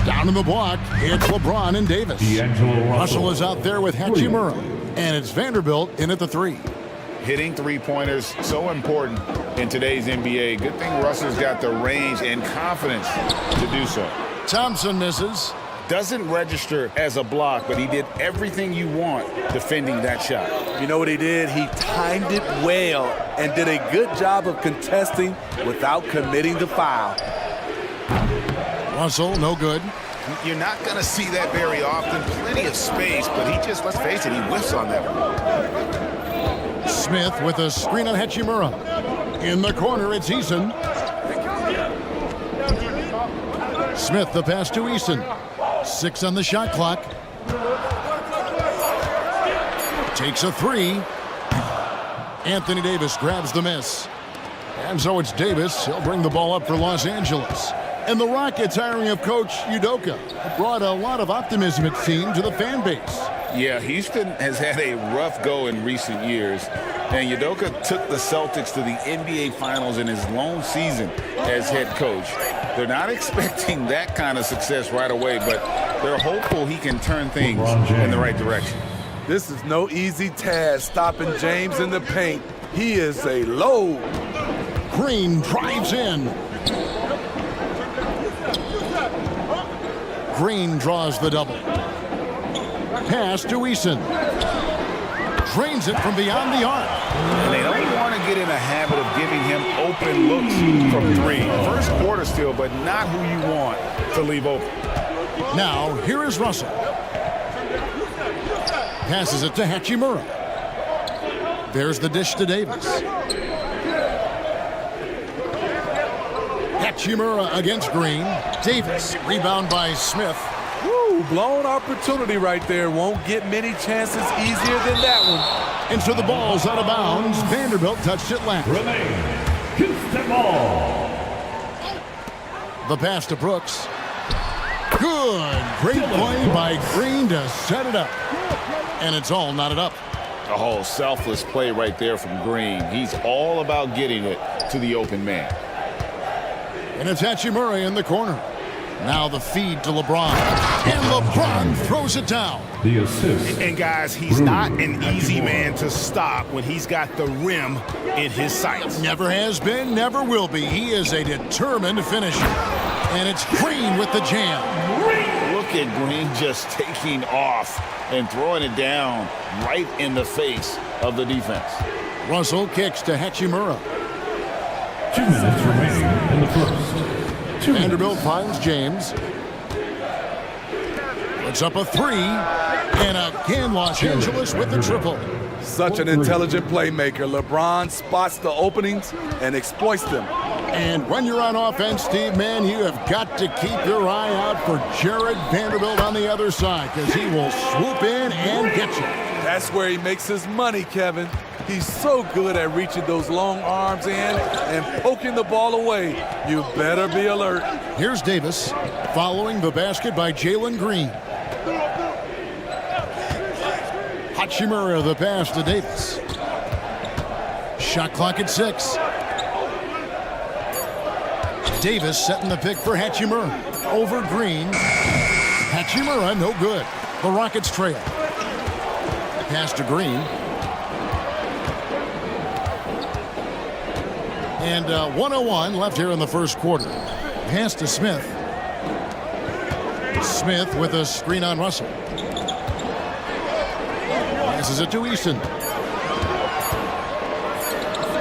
Down in the block, it's LeBron and Davis. Russell is out there with Hachimura, and it's Vanderbilt in at the 3. Hitting three-pointers, so important in today's NBA. Good thing Russell's got the range and confidence to do so. Thompson misses. Doesn't register as a block, but he did everything you want defending that shot. You know what he did? He timed it well and did a good job of contesting without committing the foul. Russell, no good. You're not going to see that very often. Plenty of space, but he just, let's face it, he whiffs on that one. Smith with a screen on Hachimura. In the corner, it's Eason. Smith, the pass to Eason. 6 on the shot clock. Takes a 3. Anthony Davis grabs the miss. And so it's Davis. He'll bring the ball up for Los Angeles. And the Rockets hiring of Coach Udoka brought a lot of optimism, it seemed, to the fan base. Yeah, Houston has had a rough go in recent years. And Udoka took the Celtics to the NBA Finals in his lone season as head coach. They're not expecting that kind of success right away, but they're hopeful he can turn things in the right direction. This is no easy task, stopping James in the paint. He is a load. Green drives in. Green draws the double. Pass to Eason. Drains it from beyond the arc. And they don't want to get in a habit of giving him open looks from 3. First quarter still, but not who you want to leave open. Now, here is Russell. Passes it to Hachimura. There's the dish to Davis. Hachimura against Green. Davis, rebound by Smith. Woo, blown opportunity right there. Won't get many chances easier than that one. And so the ball's out of bounds. Vanderbilt touched it last. Houston ball. The pass to Brooks. Good. Great play by Green to set it up. And it's all knotted up. A whole selfless play right there from Green. He's all about getting it to the open man. And it's Hachimura in the corner. Now the feed to LeBron. And LeBron throws it down. The assist. And guys, he's not an easy man to stop when he's got the rim in his sights. Never has been, never will be. He is a determined finisher. And it's Green with the jam. Look at Green just taking off and throwing it down right in the face of the defense. Russell kicks to Hachimura. 2 minutes remaining in the first. Vanderbilt finds James. Puts up a 3. And again, Los Angeles with the triple. Such an intelligent playmaker. LeBron spots the openings and exploits them. And when you're on offense, Steve, man, you have got to keep your eye out for Jared Vanderbilt on the other side, because he will swoop in and get you. That's where he makes his money, Kevin. He's so good at reaching those long arms in and poking the ball away. You better be alert. Here's Davis following the basket by Jalen Green. Hachimura the pass to Davis. Shot clock at 6. Davis setting the pick for Hachimura. Over Green. Hachimura no good. The Rockets trail. Pass to Green. And 1:01 left here in the first quarter. Pass to Smith. Smith with a screen on Russell. Passes it to Eason.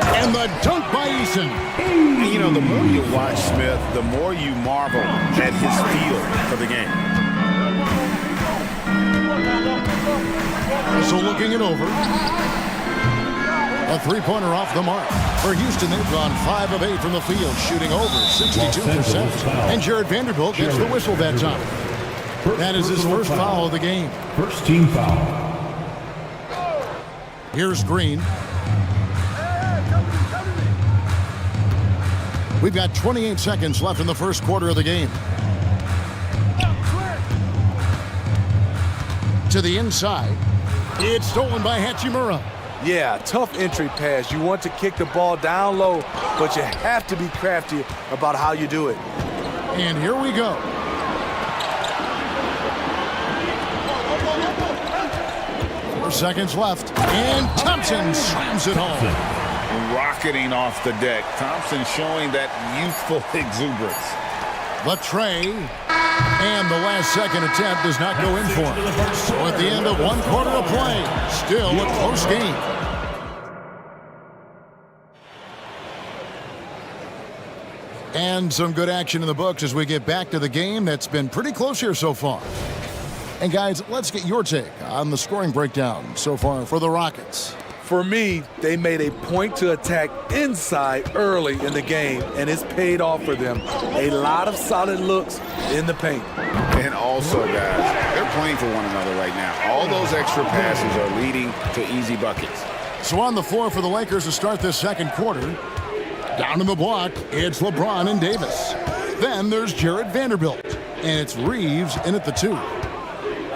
And the dunk by Eason. You know, the more you watch Smith, the more you marvel at his feel for the game. So looking it over. A three-pointer off the mark. For Houston, they've gone 5 of 8 from the field, shooting over 62%. And Jared Vanderbilt gets the whistle that time. That is his first foul of the game. First team foul. Here's Green. We've got 28 seconds left in the first quarter of the game. To the inside. It's stolen by Hachimura. Yeah, tough entry pass. You want to kick the ball down low, but you have to be crafty about how you do it. And here we go. Seconds left, and Thompson slams it home. Rocketing off the deck. Thompson showing that youthful exuberance. The tray, and the last second attempt does not go in for him. So at the end of one quarter of play, still a close game. And some good action in the books as we get back to the game that's been pretty close here so far. And guys, let's get your take on the scoring breakdown so far for the Rockets. For me, they made a point to attack inside early in the game, and it's paid off for them. A lot of solid looks in the paint. And also, guys, they're playing for one another right now. All those extra passes are leading to easy buckets. So on the floor for the Lakers to start this second quarter, down in the block, it's LeBron and Davis. Then there's Jared Vanderbilt, and it's Reeves in at the 2.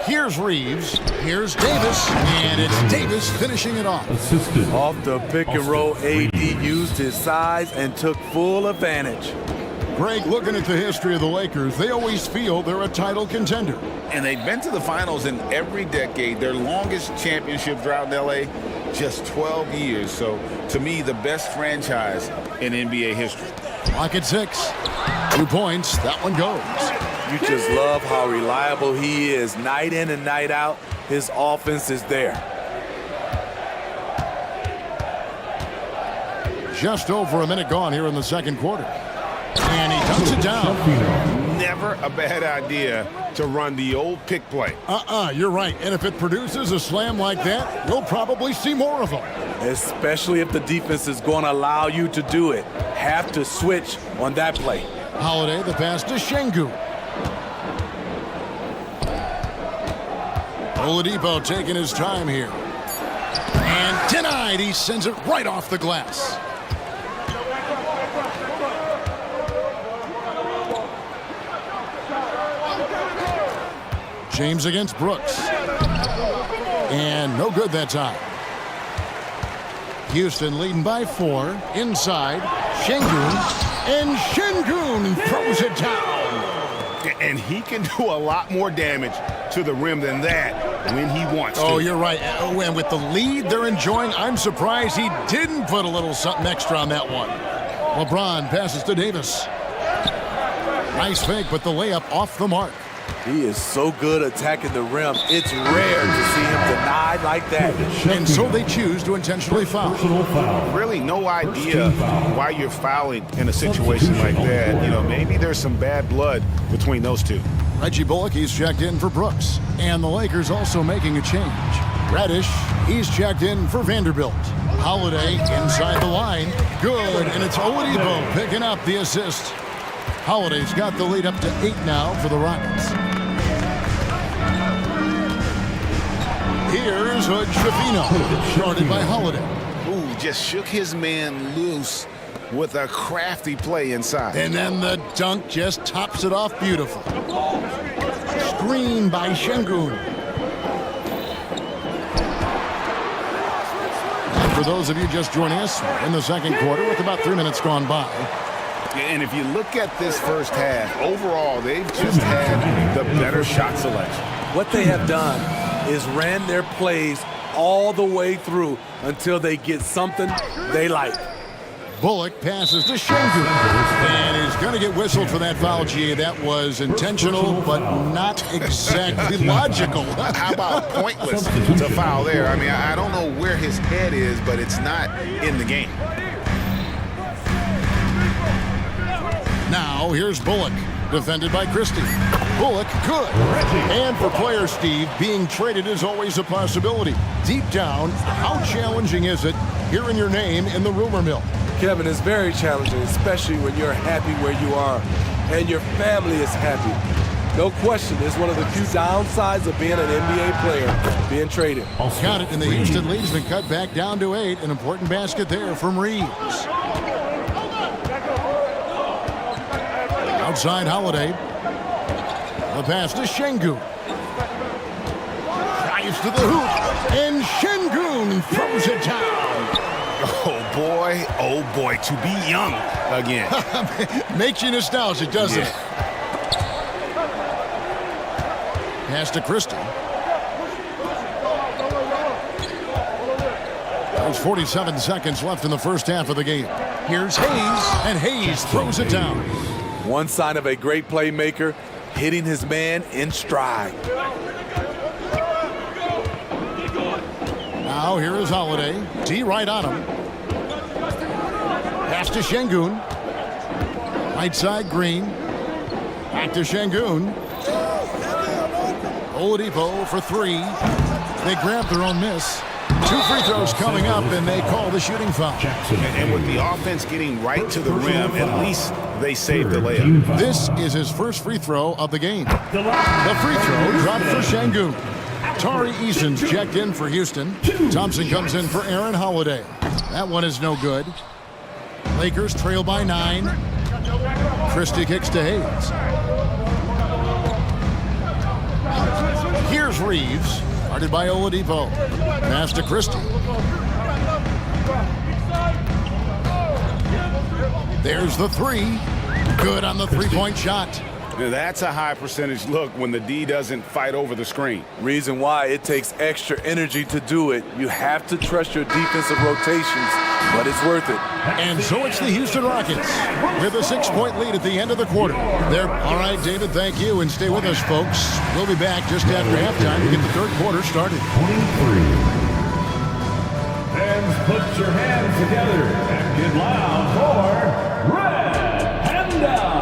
Here's Reeves, here's Davis, and it's Davis finishing it off. Off the pick and roll, AD used his size and took full advantage. Greg, looking at the history of the Lakers, they always feel they're a title contender. And they've been to the finals in every decade. Their longest championship drought in LA, just 12 years. So, to me, the best franchise in NBA history. Clock at 6. 2 points, that one goes. You just love how reliable he is night in and night out. His offense is there. Just over a minute gone here in the second quarter. And he dumps it down. Never a bad idea to run the old pick play. You're right. And if it produces a slam like that, we'll probably see more of them. Especially if the defense is going to allow you to do it. Have to switch on that play. Holiday, the pass to Şengün. Oladipo taking his time here. And denied. He sends it right off the glass. James against Brooks. And no good that time. Houston leading by 4. Inside. Şengün. And Şengün throws it down. And he can do a lot more damage to the rim than that when he wants to. Oh, you're right. And with the lead they're enjoying, I'm surprised he didn't put a little something extra on that one. LeBron passes to Davis. Nice fake, but the layup off the mark. He is so good attacking the rim. It's rare to see him denied like that. And so they choose to intentionally foul. Really no idea why you're fouling in a situation like that. You know, maybe there's some bad blood between those two. Reggie Bullock, he's checked in for Brooks. And the Lakers also making a change. Reddish, he's checked in for Vanderbilt. Holiday inside the line. Good, and it's Oladipo picking up the assist. Holiday's got the lead up to 8 now for the Rockets. Here's Hood-Schifino, started by Holiday. Ooh, just shook his man loose with a crafty play inside. And then the dunk just tops it off beautiful. Screen by Şengün. And for those of you just joining us, in the second quarter with about 3 minutes gone by. And if you look at this first half, overall, they've just had the better shot selection. What they have done is ran their plays all the way through until they get something they like. Bullock passes to Şengün. And he's going to get whistled for that foul, G. That was intentional, but not exactly logical. How about pointless to foul there? I mean, I don't know where his head is, but it's not in the game. Now, here's Bullock, defended by Christie. Bullock, good. And for player Steve, being traded is always a possibility. Deep down, how challenging is it hearing your name in the rumor mill? Kevin, it's very challenging, especially when you're happy where you are and your family is happy. No question, it's one of the few downsides of being an NBA player, being traded. Got it, and the Houston lead's been cut back down to 8. An important basket there from Reeves. Outside Holiday. The pass to Şengün. He's to the hoop, and Şengün throws it down. Oh boy, to be young again. Makes you nostalgic, doesn't it? Pass to Christie. There's 47 seconds left in the first half of the game. Here's Hayes, and Hayes throws it down. One sign of a great playmaker, hitting his man in stride. Now here is Holiday. D right on him. Pass to Şengün. Right side, Green. Back to Şengün. Oladipo for three. They grab their own miss. 2 free throws coming up, and they call the shooting foul. And with the offense getting right to the rim, at least they saved the layup. This is his first free throw of the game. The free throw dropped for Şengün. Tari Eason's checked in for Houston. Thompson comes in for Aaron Holiday. That one is no good. Lakers trail by 9. Christie kicks to Hayes. Here's Reeves, guarded by Oladipo. Pass to Christie. There's the three. Good on the three-point shot. That's a high percentage look when the D doesn't fight over the screen. Reason why it takes extra energy to do it. You have to trust your defensive rotations, but it's worth it. And so it's the Houston Rockets with a 6-point lead at the end of the quarter. All right, David, thank you, and stay with us, folks. We'll be back just after halftime to get the third quarter started. 23. Fans, put your hands together and get loud for Red Panda.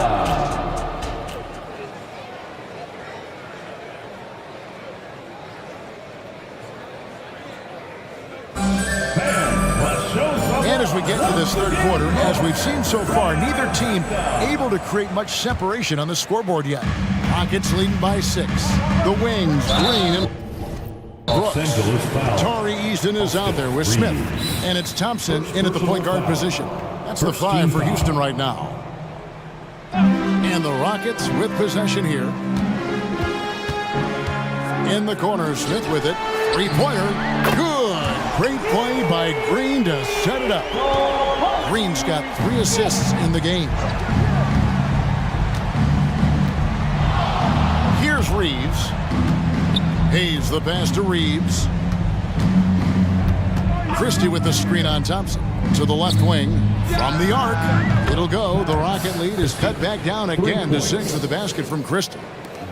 And as we get to this third quarter, as we've seen so far, neither team able to create much separation on the scoreboard yet. Rockets leading by 6. The wings, Green and Brooks. Tari Eason is out there with Smith. And it's Thompson in at the point guard position. That's the 5 for Houston right now. And the Rockets with possession here. In the corner, Smith with it. Three-pointer. Good. Great play by Green to set it up. Green's got 3 assists in the game. Here's Reeves. Hayes the pass to Reeves. Christie with the screen on Thompson. To the left wing. From the arc. It'll go. The Rocket lead is cut back down again to 6 with the basket from Christie.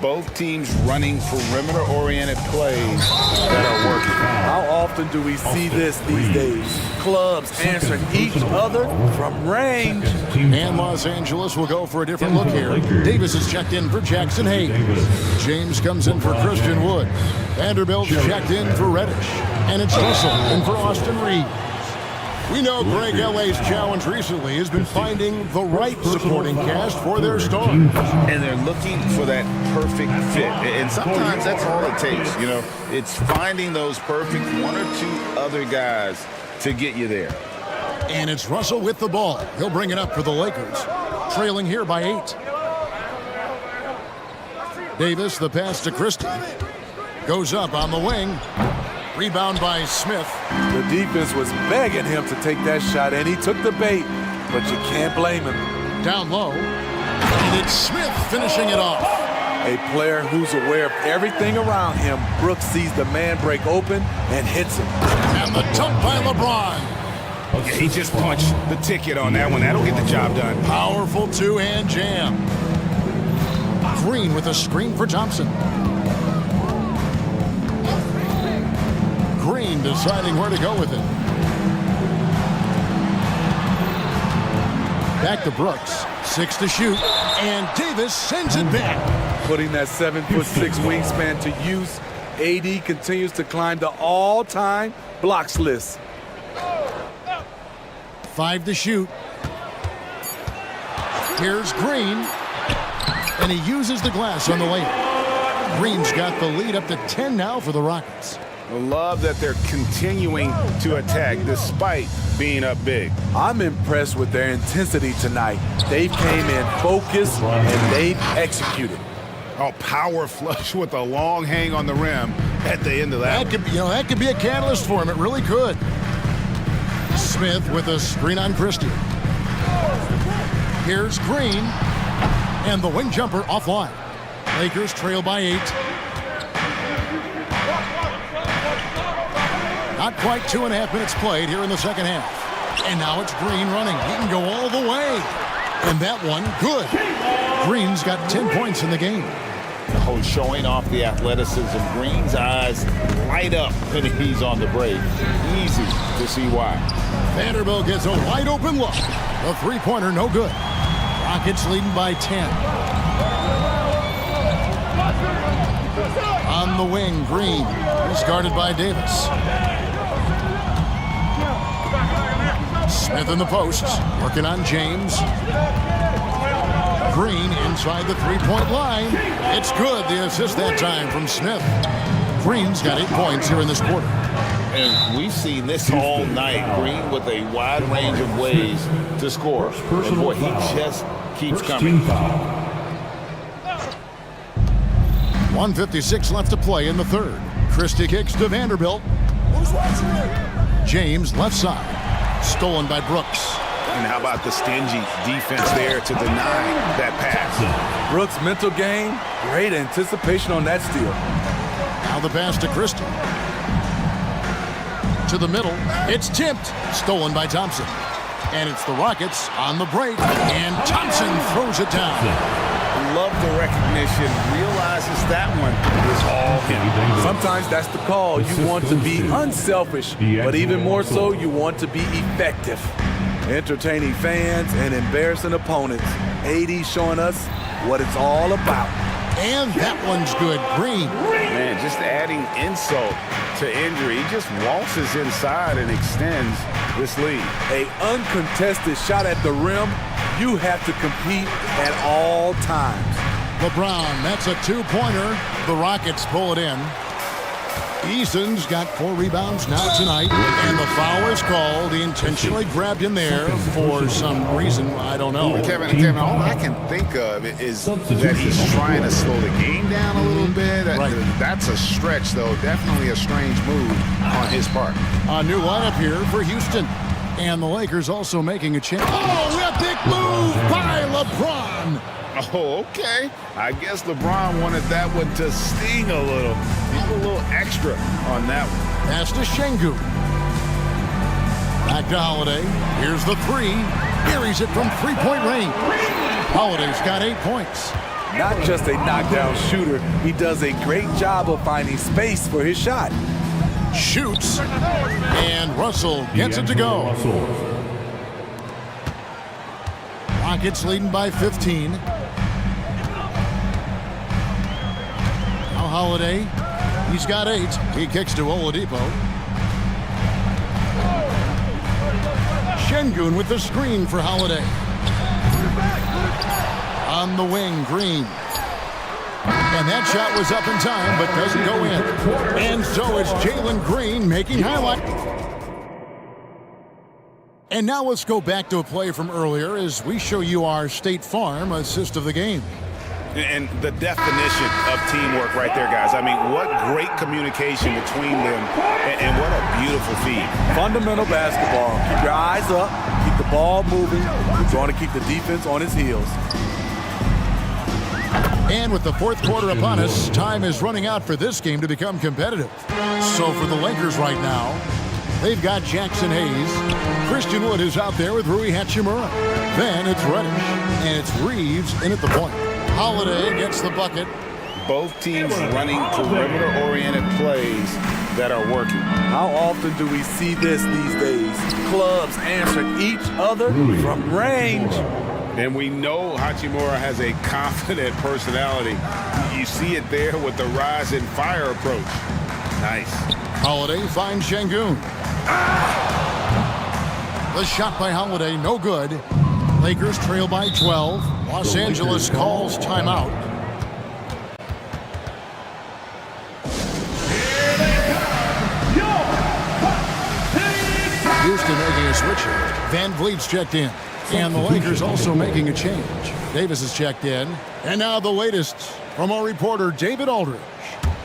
Both teams running perimeter-oriented plays that are working. How often do we see this these days? Clubs answering each other from range. And Los Angeles will go for a different look here. Davis is checked in for Jackson Hayes. James comes in for Christian Wood. Vanderbilt's checked in for Reddish. And it's Russell in for Austin Reeves. We know Greg L.A.'s challenge recently has been finding the right supporting cast for their stars. And they're looking for that perfect fit. And sometimes that's all it takes. You know, it's finding those perfect 1 or 2 other guys to get you there. And it's Russell with the ball. He'll bring it up for the Lakers. Trailing here by 8. Davis, the pass to Christie. Goes up on the wing. Rebound by Smith. The defense was begging him to take that shot, and he took the bait, but you can't blame him. Down low. And it's Smith finishing it off. A player who's aware of everything around him. Brooks sees the man break open and hits him. And the dunk by LeBron. Yeah, he just punched the ticket on that one. That'll get the job done. Powerful two-hand jam. Green with a screen for Thompson. Green deciding where to go with it. Back to Brooks. 6 to shoot. And Davis sends it back. Putting that 7'6" wingspan to use, AD continues to climb the all-time blocks list. 5 to shoot. Here's Green. And he uses the glass on the layup. Green's got the lead up to 10 now for the Rockets. I love that they're continuing to attack despite being up big. I'm impressed with their intensity tonight. They came in focused and they've executed. Oh, power flush with a long hang on the rim. at the end of that. That could be a catalyst for him. It really could. Smith with a screen on Christie. Here's Green, and the wing jumper offline. Lakers trail by 8. Not quite 2.5 minutes played here in the second half. And now it's Green running. He can go all the way. And that one, good. Green's got 10 points in the game. Showing off the athleticism. Green's eyes light up when he's on the break. Easy to see why. Vanderbilt gets a wide open look. The three-pointer, no good. Rockets leading by 10. On the wing, Green. He's guarded by Davis. Smith in the post, working on James. Green inside the three-point line. It's good. The assist that time from Smith. Green's got 8 points here in this quarter. And we've seen this all night. Green with a wide range of ways to score. And boy, he just keeps coming. 1:56 left to play in the third. Christie kicks to Vanderbilt. James left side. Stolen by Brooks. And how about the stingy defense there to deny that pass? Brooks' mental game, great anticipation on that steal. Now the pass to Christie. To the middle. It's tipped. Stolen by Thompson. And it's the Rockets on the break. And Thompson throws it down. Love the recognition. Realizes that one is all him. Sometimes that's the call. You want to be unselfish, but even more so, you want to be effective. Entertaining fans and embarrassing opponents. AD showing us what it's all about. And that one's good. Green. Man, just adding insult to injury. He just waltzes inside and extends this lead. A uncontested shot at the rim. You have to compete at all times. LeBron, that's a two-pointer. The Rockets pull it in. Eason's got 4 rebounds now tonight, and the foul is called. He intentionally grabbed him there for some reason, I don't know. Kevin, all I can think of is that he's trying to slow the game down a little bit. Right. That's a stretch, though. Definitely a strange move on his part. A new lineup here for Houston. And the Lakers also making a change. Oh, epic move by LeBron. Oh, okay. I guess LeBron wanted that one to sting a little. He's a little extra on that one. Pass to Şengün. Back to Holiday. Here's the three. Buries it from three-point range. Holiday's got 8 points. Not just a knockdown shooter, he does a great job of finding space for his shot. Shoots. And Russell gets it to go. Rockets leading by 15. Now Holiday. He's got 8. He kicks to Oladipo. Şengün with the screen for Holiday. On the wing, Green. And that shot was up in time, but doesn't go in. And so it's Jalen Green making highlight. And now let's go back to a play from earlier as we show you our State Farm assist of the game. And the definition of teamwork right there, guys. I mean, what great communication between them, and what a beautiful feed. Fundamental basketball. Keep your eyes up, keep the ball moving. We're going to keep the defense on its heels. And with the fourth quarter upon us, time is running out for this game to become competitive. So for the Lakers right now, they've got Jackson Hayes. Christian Wood is out there with Rui Hachimura. Then it's Reddish, and it's Reeves in at the point. Holiday gets the bucket. Both teams running perimeter-oriented plays that are working. How often do we see this these days? Clubs answering each other from range. And we know Hachimura has a confident personality. You see it there with the rise and fire approach. Nice. Holiday finds Şengün. The shot by Holiday, no good. Lakers trail by 12. Los Angeles calls timeout. Houston making a switch here. Van Vliet's checked in. And the Lakers also making a change. Davis is checked in. And now the latest from our reporter, David Aldridge.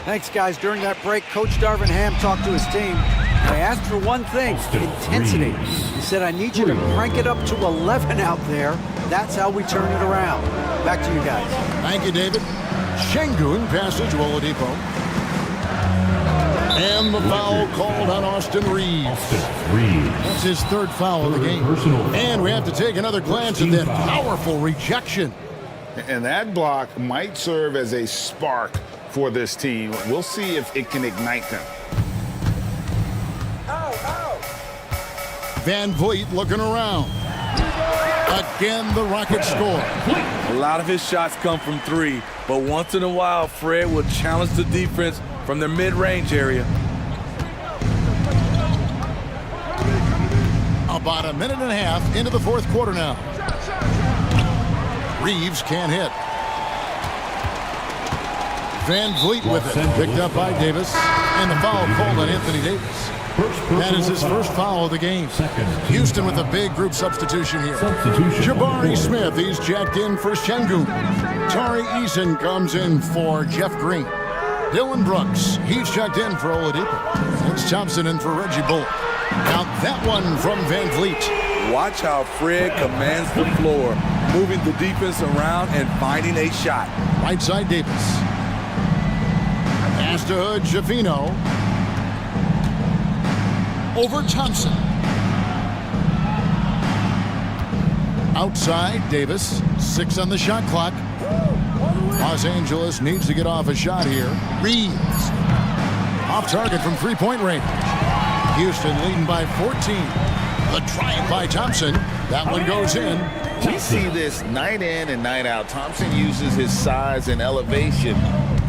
Thanks, guys. During that break, Coach Darvin Ham talked to his team. I asked for one thing, intensity. He said, I need you to crank it up to 11 out there. That's how we turn it around. Back to you guys. Thank you, David. Şengün passes to Oladipo. And the foul called on Austin Reeves. That's his third foul of the game. And we have to take another glance at that powerful rejection. And that block might serve as a spark for this team. We'll see if it can ignite them. Van Vliet looking around. Again, the Rockets score. A lot of his shots come from three, but once in a while, Fred will challenge the defense from their mid-range area. About a minute and a half into the fourth quarter now. Reeves can't hit. Van Vliet with it. Picked up by Davis. And the foul called on Anthony Davis. That is his first foul of the game. Houston with a big group substitution here. Jabari Smith, he's checked in for Şengün. Tari Eason comes in for Jeff Green. Dylan Brooks, he's checked in for Oladipo. It's Thompson in for Reggie Bullock. Now that one from Van Vliet. Watch how Fred commands the floor, moving the defense around and finding a shot. Right side Davis. Pass to Hood, Jafino. Over Thompson. Outside, Davis. 6 on the shot clock. Los Angeles needs to get off a shot here. Reeves. Off target from three-point range. Houston leading by 14. The drive by Thompson. That one goes in. We see this night in and night out. Thompson uses his size and elevation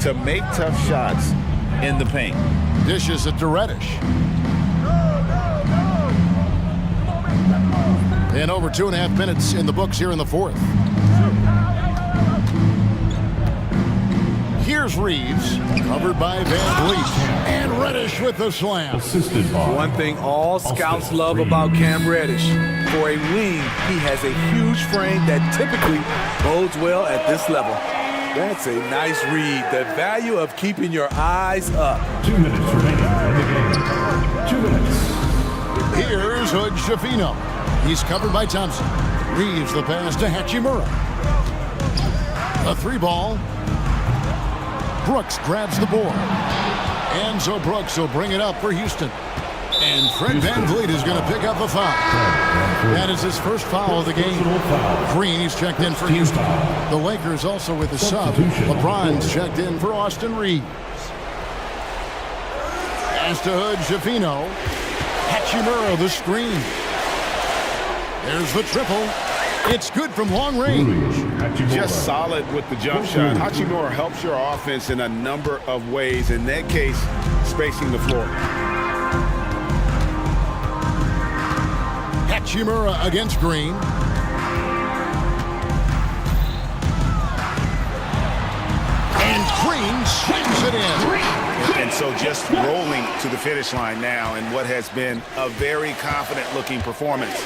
to make tough shots in the paint. Dishes it to Reddish. And over 2.5 minutes in the books here in the fourth. Here's Reeves, covered by Van Vliet. And Reddish with the slam. One thing all scouts love about Cam Reddish. For a wing, he has a huge frame that typically bodes well at this level. That's a nice read. The value of keeping your eyes up. 2 minutes remaining in the game. 2 minutes. Here's Hood Jafino. He's covered by Thompson. Reeves the pass to Hachimura. A 3-ball. Brooks grabs the board. And so Brooks will bring it up for Houston. And Fred Van Vliet is going to pick up a foul. That is his first foul of the game. Green, he's checked in for Houston. The Lakers also with the sub. LeBron's checked in for Austin Reeves. Pass to Hood, Jafino. Hachimura the screen. There's the triple. It's good from long range. Just solid with the jump shot. Hachimura helps your offense in a number of ways. In that case, spacing the floor. Hachimura against Green. And Green slams it in. And so just rolling to the finish line now in what has been a very confident-looking performance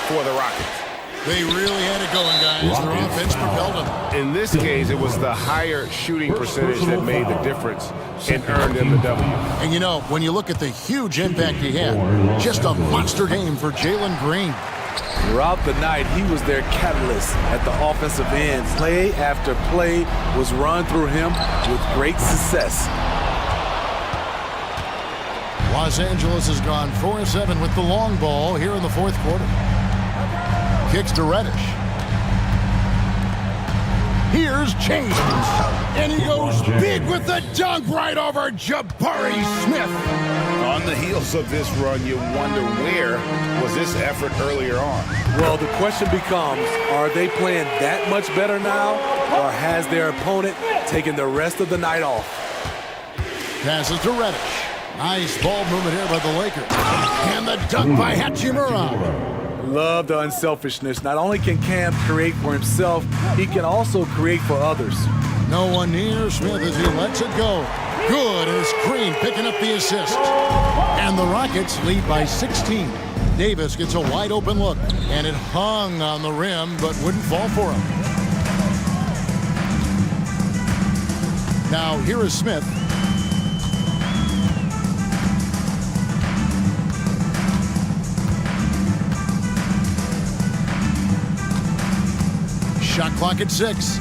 for the Rockets. They really had it going, guys. Their offense propelled them. In this case, it was the higher shooting percentage that made the difference and earned them the W. And you know, when you look at the huge impact he had, just a monster game for Jalen Green. Throughout the night, he was their catalyst at the offensive end. Play after play was run through him with great success. Los Angeles has gone 4-7 with the long ball here in the fourth quarter. Kicks to Reddish. Here's James. And he goes big with the dunk right over Jabari Smith. On the heels of this run, you wonder where was this effort earlier on? Well, the question becomes, are they playing that much better now, or has their opponent taken the rest of the night off? Passes to Reddish. Nice ball movement here by the Lakers. And the dunk by Hachimura. Love the unselfishness. Not only can Cam create for himself, he can also create for others. No one near Smith as he lets it go. Good as Green picking up the assist. And the Rockets lead by 16. Davis gets a wide open look, and it hung on the rim but wouldn't fall for him. Now here is Smith. clock at 6.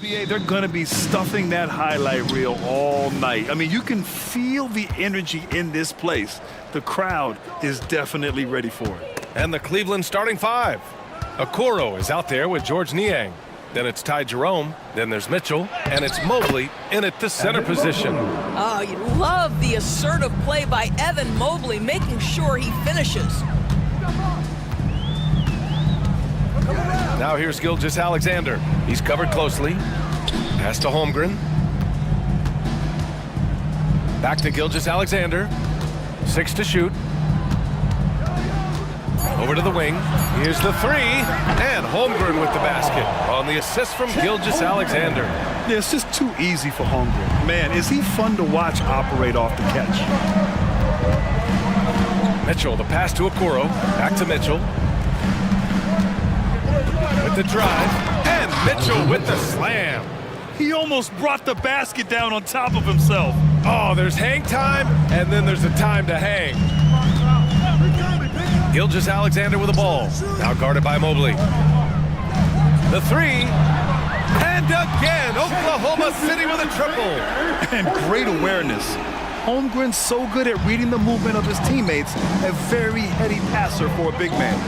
They're going to be stuffing that highlight reel all night. I mean, you can feel the energy in this place. The crowd is definitely ready for it. And the Cleveland starting five. Okoro is out there with George Niang. Then it's Ty Jerome. Then there's Mitchell. And it's Mobley in at the center position. Oh, you love the assertive play by Evan Mobley, making sure he finishes. Now here's Gilgeous-Alexander. He's covered closely. Pass to Holmgren. Back to Gilgeous-Alexander. 6 to shoot. Over to the wing. Here's the three. And Holmgren with the basket on the assist from Gilgeous-Alexander. Yeah, it's just too easy for Holmgren. Man, is he fun to watch operate off the catch. Mitchell, the pass to Okoro. Back to Mitchell. With the drive. And Mitchell with the slam. He almost brought the basket down on top of himself. Oh, there's hang time, and then there's the time to hang. Gilgeous-Alexander with the ball. Now guarded by Mobley. The three. And again, Oklahoma City with a triple. And great awareness. Holmgren's so good at reading the movement of his teammates. A very heady passer for a big man.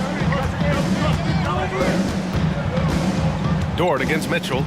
Dort against Mitchell.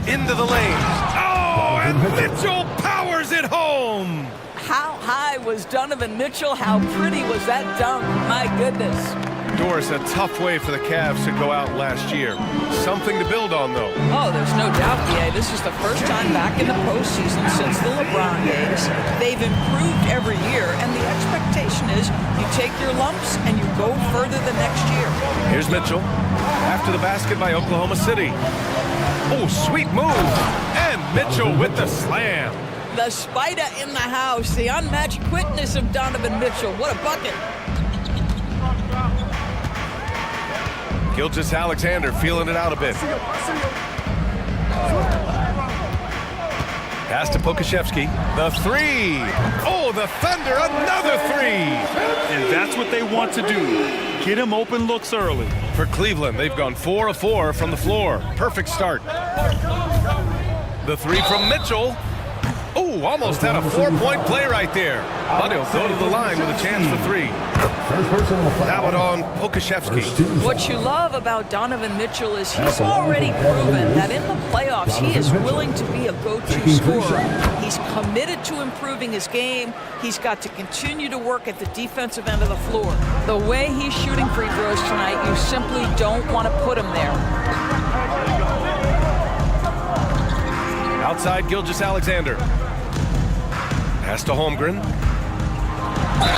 Into the lane. Oh, and Mitchell powers it home. How high was Donovan Mitchell? How pretty was that dunk? My goodness. Doris, a tough way for the Cavs to go out last year. Something to build on, though. Oh, there's no doubt, BA. This is the first time back in the postseason since the LeBron days. They've improved every year, and the expectation is you take your lumps and you go further the next year. Here's Mitchell. After the basket by Oklahoma City. Oh, sweet move. And Mitchell with the slam. The spider in the house, the unmatched quickness of Donovan Mitchell. What a bucket. Gilgeous-Alexander feeling it out a bit. Pass to Pokashevsky. The three. Oh, the Thunder, another three. And that's what they want to do. Get him open looks early. For Cleveland, they've gone 4 of 4 from the floor. Perfect start. The three from Mitchell. Oh, almost had a 4-point play right there. But he'll go to the line with a chance for three. That one on Pokashevsky. What you love about Donovan Mitchell is he's already proven that in the playoffs he is willing to be a go-to scorer. He's committed to improving his game. He's got to continue to work at the defensive end of the floor. The way he's shooting free throws tonight, you simply don't want to put him there. Outside Gilgeous-Alexander. Pass to Holmgren.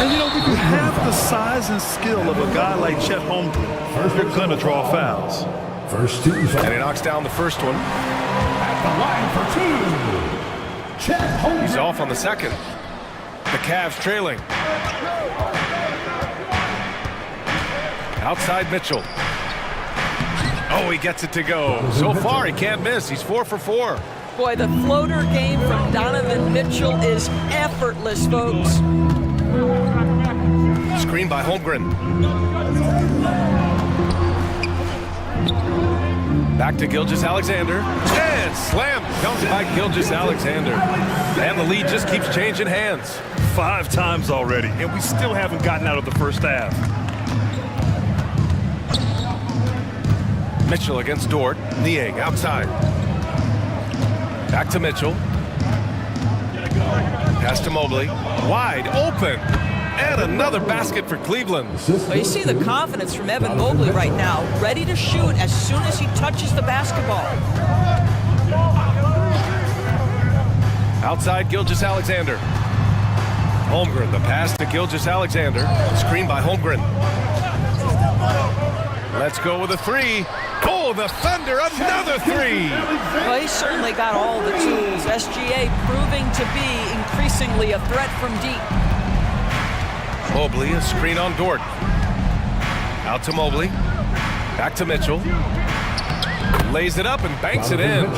And you know, when you have the size and skill of a guy like Chet Holmgren, you're going to draw fouls. First two. And he knocks down the first one. At the line for two. Chet Holmgren. He's off on the second. The Cavs trailing. Outside Mitchell. Oh, he gets it to go. So far, he can't miss. He's 4 for 4. Boy, the floater game from Donovan Mitchell is effortless, folks. Screen by Holmgren. Back to Gilgeous-Alexander. And slam dunk by Gilgeous-Alexander. And the lead just keeps changing hands. 5 times already, and we still haven't gotten out of the first half. Mitchell against Dort. Niang outside. Back to Mitchell. Pass to Mobley. Wide open. And another basket for Cleveland. Well, you see the confidence from Evan Mobley right now, ready to shoot as soon as he touches the basketball. Outside Gilgeous-Alexander. Holmgren, the pass to Gilgeous-Alexander. Screen by Holmgren. Let's go with a three. Oh, the Thunder, another three. Well, he's certainly got all the tools. SGA proving to be increasingly a threat from deep. Mobley, a screen on Dort. Out to Mobley. Back to Mitchell. Lays it up and banks it in.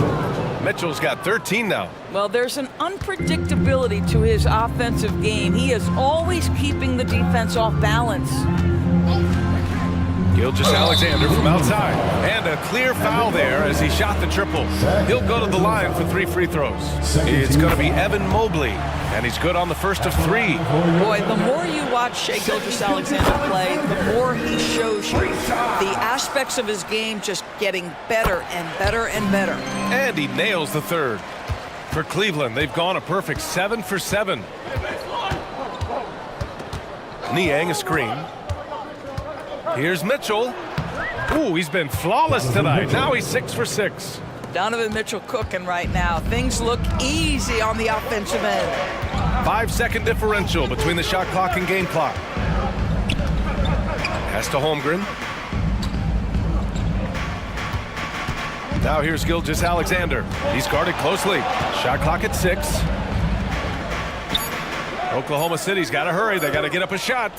Mitchell's got 13 now. Well, there's an unpredictability to his offensive game. He is always keeping the defense off balance. Gilgeous-Alexander from outside. And a clear foul there as he shot the triple. He'll go to the line for 3 free throws. It's going to be Evan Mobley, and he's good on the first of 3. Boy, the more you watch Shai Gilgeous-Alexander play, the more he shows you the aspects of his game just getting better and better and better. And he nails the third. For Cleveland, they've gone a perfect 7 for 7. Niang a screen. Here's Mitchell. Ooh, he's been flawless tonight. Now he's 6 for 6. Donovan Mitchell cooking right now. Things look easy on the offensive end. 5-second differential between the shot clock and game clock. Pass to Holmgren. Now here's Gilgeous-Alexander. He's guarded closely. Shot clock at 6. Oklahoma City's got to hurry. They got to get up a shot.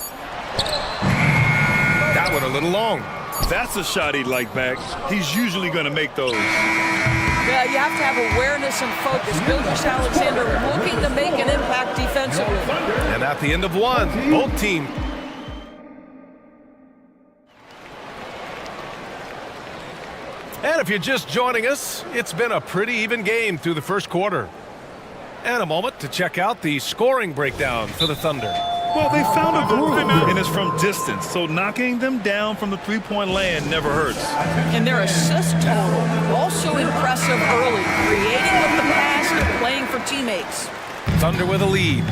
That one a little long. That's a shot he'd like back. He's usually going to make those. Yeah, you have to have awareness and focus. Gilgeous-Alexander looking to make an impact defensively. And at the end of one, both teams. And if you're just joining us, it's been a pretty even game through the first quarter. And a moment to check out the scoring breakdown for the Thunder. Well, they found a groove, and it's from distance, so knocking them down from the three-point land never hurts. And their assist total, also impressive early, creating with the pass and playing for teammates. Thunder with a lead.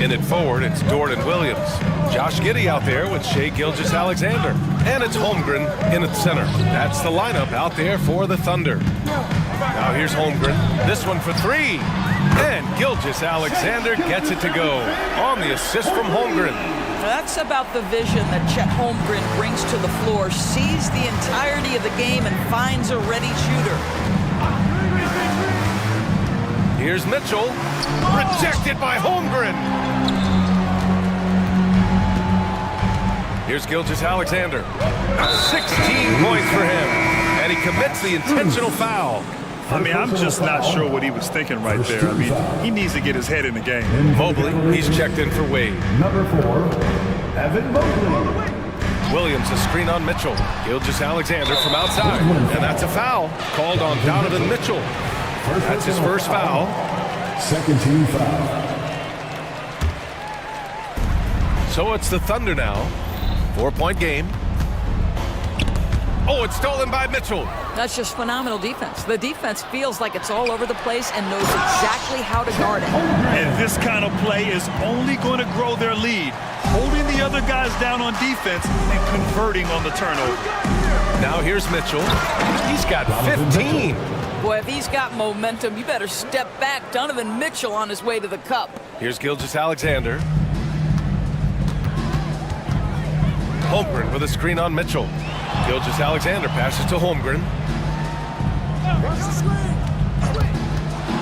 In it forward, it's Dort and Williams. Josh Giddey out there with Shai Gilgeous-Alexander. And it's Holmgren in at center. That's the lineup out there for the Thunder. Now here's Holmgren. This one for 3. And Gilgeous-Alexander gets it to go on the assist from Holmgren. That's about the vision that Chet Holmgren brings to the floor. Sees the entirety of the game and finds a ready shooter. Here's Mitchell. Rejected by Holmgren. Here's Gilgeous-Alexander. 16 points for him. And he commits the intentional foul. I mean, I'm just not sure what he was thinking right there. I mean, he needs to get his head in the game. Mobley, he's checked in for Wade. Number 4, Evan Mobley. Williams, a screen on Mitchell. Gilgeous-Alexander from outside. And that's a foul called on Donovan Mitchell. That's his first foul. Second team foul. So it's the Thunder now. 4-point game. Oh, it's stolen by Mitchell. That's just phenomenal defense. The defense feels like it's all over the place and knows exactly how to guard it. And this kind of play is only going to grow their lead, holding the other guys down on defense and converting on the turnover. Now here's Mitchell. He's got 15. Boy, if he's got momentum, you better step back. Donovan Mitchell on his way to the cup. Here's Gilgeous-Alexander. Holmgren with a screen on Mitchell. Gilgeous-Alexander passes to Holmgren.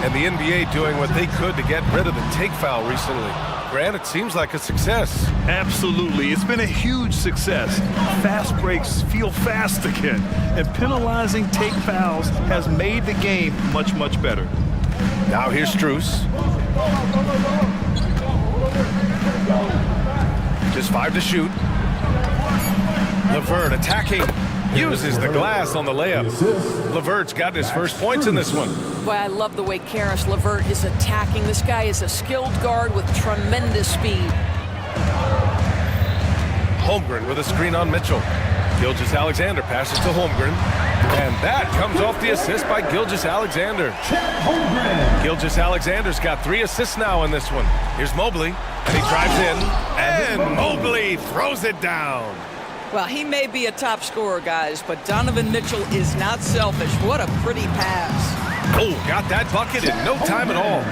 And the NBA doing what they could to get rid of the take foul recently. Grant, it seems like a success. Absolutely. It's been a huge success. Fast breaks feel fast again. And penalizing take fouls has made the game much, much better. Now here's Strus. Just 5 to shoot. LeVert attacking. Uses the glass on the layup. LeVert's got his first points in this one. Boy, I love the way Karis LeVert is attacking. This guy is a skilled guard with tremendous speed. Holmgren with a screen on Mitchell. Gilgeous-Alexander passes to Holmgren. And that comes off the assist by Gilgeous-Alexander. Gilgeous-Alexander's got 3 assists now in this one. Here's Mobley. And he drives in. And Mobley throws it down. Well, he may be a top scorer, guys, but Donovan Mitchell is not selfish. What a pretty pass. Oh, got that bucket in no time at all.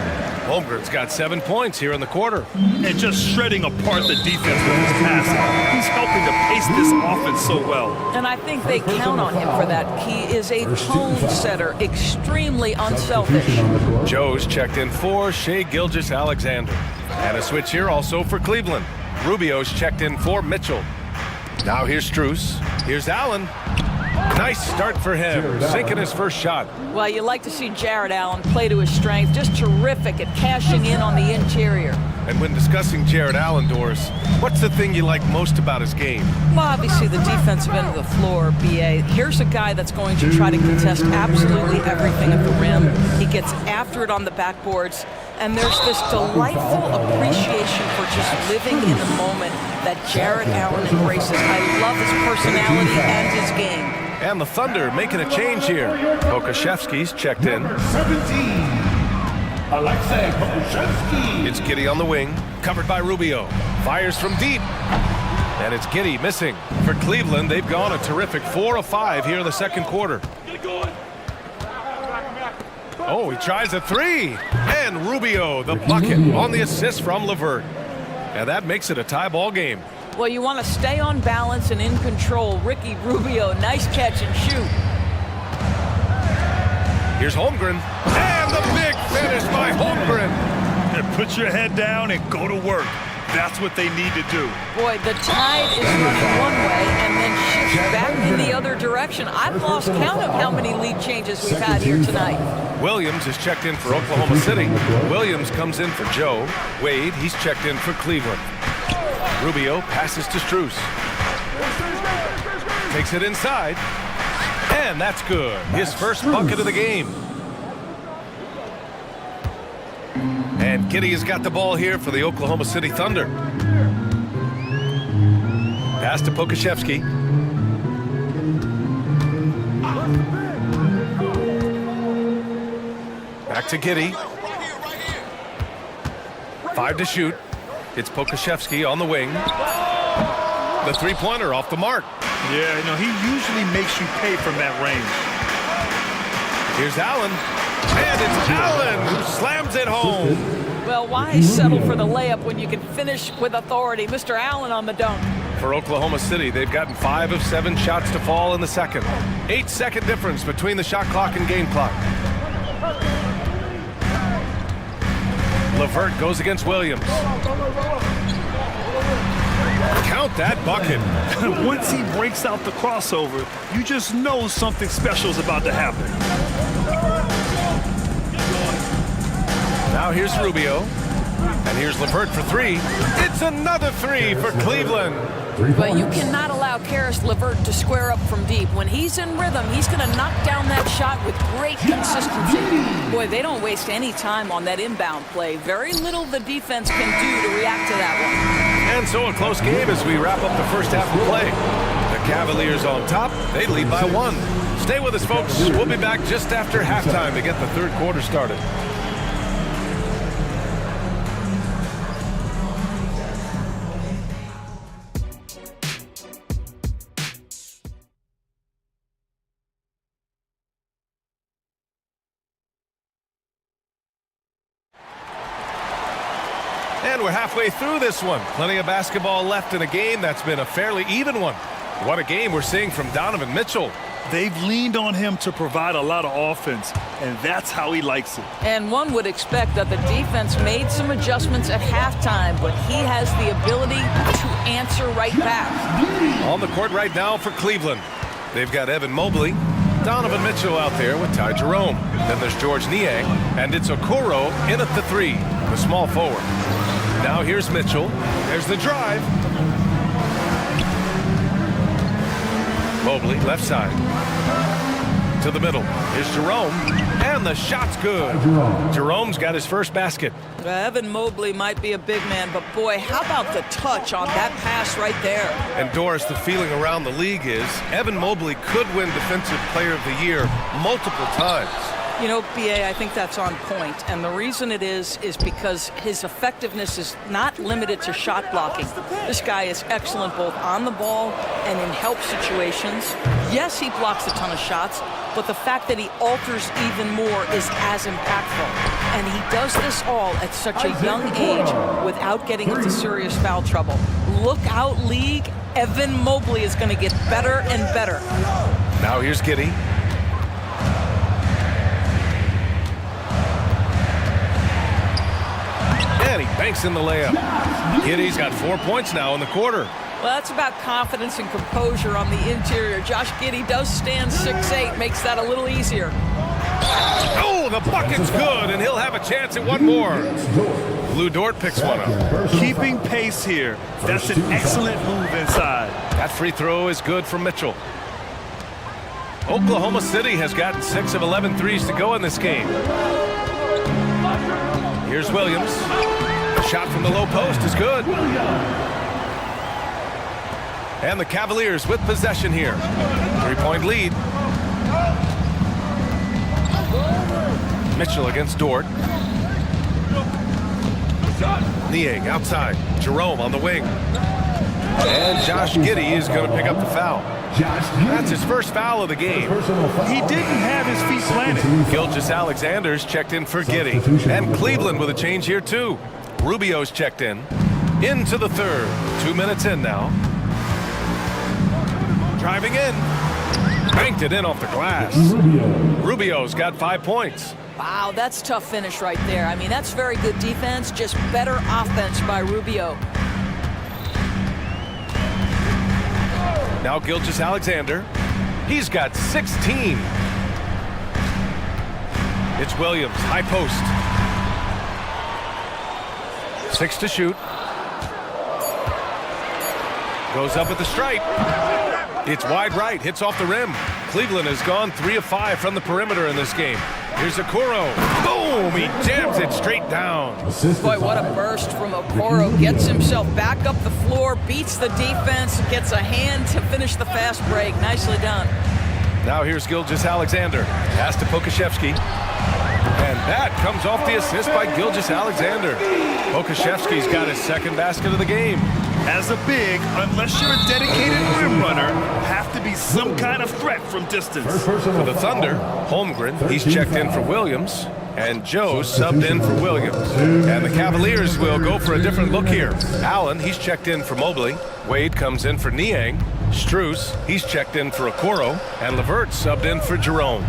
Holmgren's got 7 points here in the quarter. And just shredding apart the defense with his passing. He's helping to pace this offense so well. And I think they count on him for that. He is a tone setter, extremely unselfish. Joe's checked in for Shai Gilgeous-Alexander. And a switch here also for Cleveland. Rubio's checked in for Mitchell. Now here's Strus. Here's Allen. Nice start for him, sinking his first shot. Well, you like to see Jared Allen play to his strength. Just terrific at cashing in on the interior. And when discussing Jared Allen, Doris, what's the thing you like most about his game? Well, obviously the defensive end of the floor, BA. Here's a guy that's going to try to contest absolutely everything at the rim. He gets after it on the backboards. And there's this delightful appreciation for just living in the moment that Jared Allen embraces. I love his personality and his game. And the Thunder making a change here. Pokashevsky's checked in. 17. Alexei Pokusevski. It's Giddey on the wing, covered by Rubio. Fires from deep. And it's Giddey missing. For Cleveland, they've gone a terrific 4 of 5 here in the second quarter. Oh, he tries a three. And Rubio, the bucket on the assist from LeVert. And that makes it a tie ball game. Well, you want to stay on balance and in control. Ricky Rubio, nice catch and shoot. Here's Holmgren. And the big finish by Holmgren. And put your head down and go to work. That's what they need to do. Boy, the tide is running one way and then shifts back in the other direction. I've lost count of how many lead changes we've had here tonight. Williams is checked in for Oklahoma City. Williams comes in for Joe. Wade, he's checked in for Cleveland. Rubio passes to Strus. Takes it inside. And that's good. His first bucket of the game. And Giddey has got the ball here for the Oklahoma City Thunder. Pass to Pokashevsky. Back to Giddey. 5 to shoot. It's Pokashevsky on the wing. The three-pointer off the mark. Yeah, he usually makes you pay from that range. Here's Allen. And it's Allen who slams it home. Well, why settle for the layup when you can finish with authority? Mr. Allen on the dunk. For Oklahoma City, they've gotten 5 of 7 shots to fall in the second. 8-second difference between the shot clock and game clock. LeVert goes against Williams. Count that bucket. Once he breaks out the crossover, you just know something special is about to happen. Now here's Rubio. And here's LeVert for 3. It's another 3 for Cleveland. But you cannot allow Karis LeVert to square up from deep. When he's in rhythm, he's going to knock down that shot with great consistency. Boy, they don't waste any time on that inbound play. Very little the defense can do to react to that one. And so a close game as we wrap up the first half of play. The Cavaliers on top. They lead by 1. Stay with us, folks. We'll be back just after halftime to get the third quarter started. And we're halfway through this one. Plenty of basketball left in a game that's been a fairly even one. What a game we're seeing from Donovan Mitchell. They've leaned on him to provide a lot of offense, and that's how he likes it. And one would expect that the defense made some adjustments at halftime, but he has the ability to answer right back. On the court right now for Cleveland. They've got Evan Mobley, Donovan Mitchell out there with Ty Jerome. Then there's George Niang, and it's Okoro in at the 3, the small forward. Now here's Mitchell. There's the drive. Mobley, left side. To the middle. Here's Jerome. And the shot's good. Jerome's got his first basket. Evan Mobley might be a big man, but boy, how about the touch on that pass right there? And Doris, the feeling around the league is Evan Mobley could win Defensive Player of the Year multiple times. You know, BA, I think that's on point. And the reason it is because his effectiveness is not limited to shot blocking. This guy is excellent both on the ball and in help situations. Yes, he blocks a ton of shots, but the fact that he alters even more is as impactful. And he does this all at such a young age without getting into serious foul trouble. Look out, league. Evan Mobley is going to get better and better. Now here's Giddey. And he banks in the layup. Giddey's got 4 points now in the quarter. Well, that's about confidence and composure on the interior. Josh Giddey does stand 6'8", makes that a little easier. Oh, the bucket's good, and he'll have a chance at one more. Blue Dort picks one up. Keeping pace here. That's an excellent move inside. That free throw is good from Mitchell. Oklahoma City has gotten 6 of 11 threes to go in this game. Here's Williams. A shot from the low post is good. And the Cavaliers with possession here. 3-point lead. Mitchell against Dort. Niang outside. Jerome on the wing. And Josh Giddey is going to pick up the foul. That's his first foul of the game. He didn't have his feet planted. Gilgeous-Alexander's checked in for Giddey. And Cleveland with a change here too. Rubio's checked in. Into the third. 2 minutes in now. Driving in. Banked it in off the glass. Rubio's got 5 points. Wow, that's tough finish right there. I mean, that's very good defense, just better offense by Rubio. Now Gilgeous-Alexander. He's got 16. It's Williams, high post. 6 to shoot. Goes up at the stripe. It's wide right, hits off the rim. Cleveland has gone 3 of 5 from the perimeter in this game. Here's Okoro. Boom! He jams it straight down. Boy, what a burst from Okoro. Gets himself back up the floor, beats the defense, gets a hand to finish the fast break. Nicely done. Now here's Gilgeous-Alexander. Pass to Pokashevsky. And that comes off the assist by Gilgeous-Alexander. Pokashevsky's got his second basket of the game. As a big, unless you're a dedicated rim runner, have to be some kind of threat from distance. For the Thunder, Holmgren, he's checked in for Williams. And Joe subbed in for Williams. And the Cavaliers will go for a different look here. Allen, he's checked in for Mobley. Wade comes in for Niang. Strus, he's checked in for Okoro. And Levert subbed in for Jerome.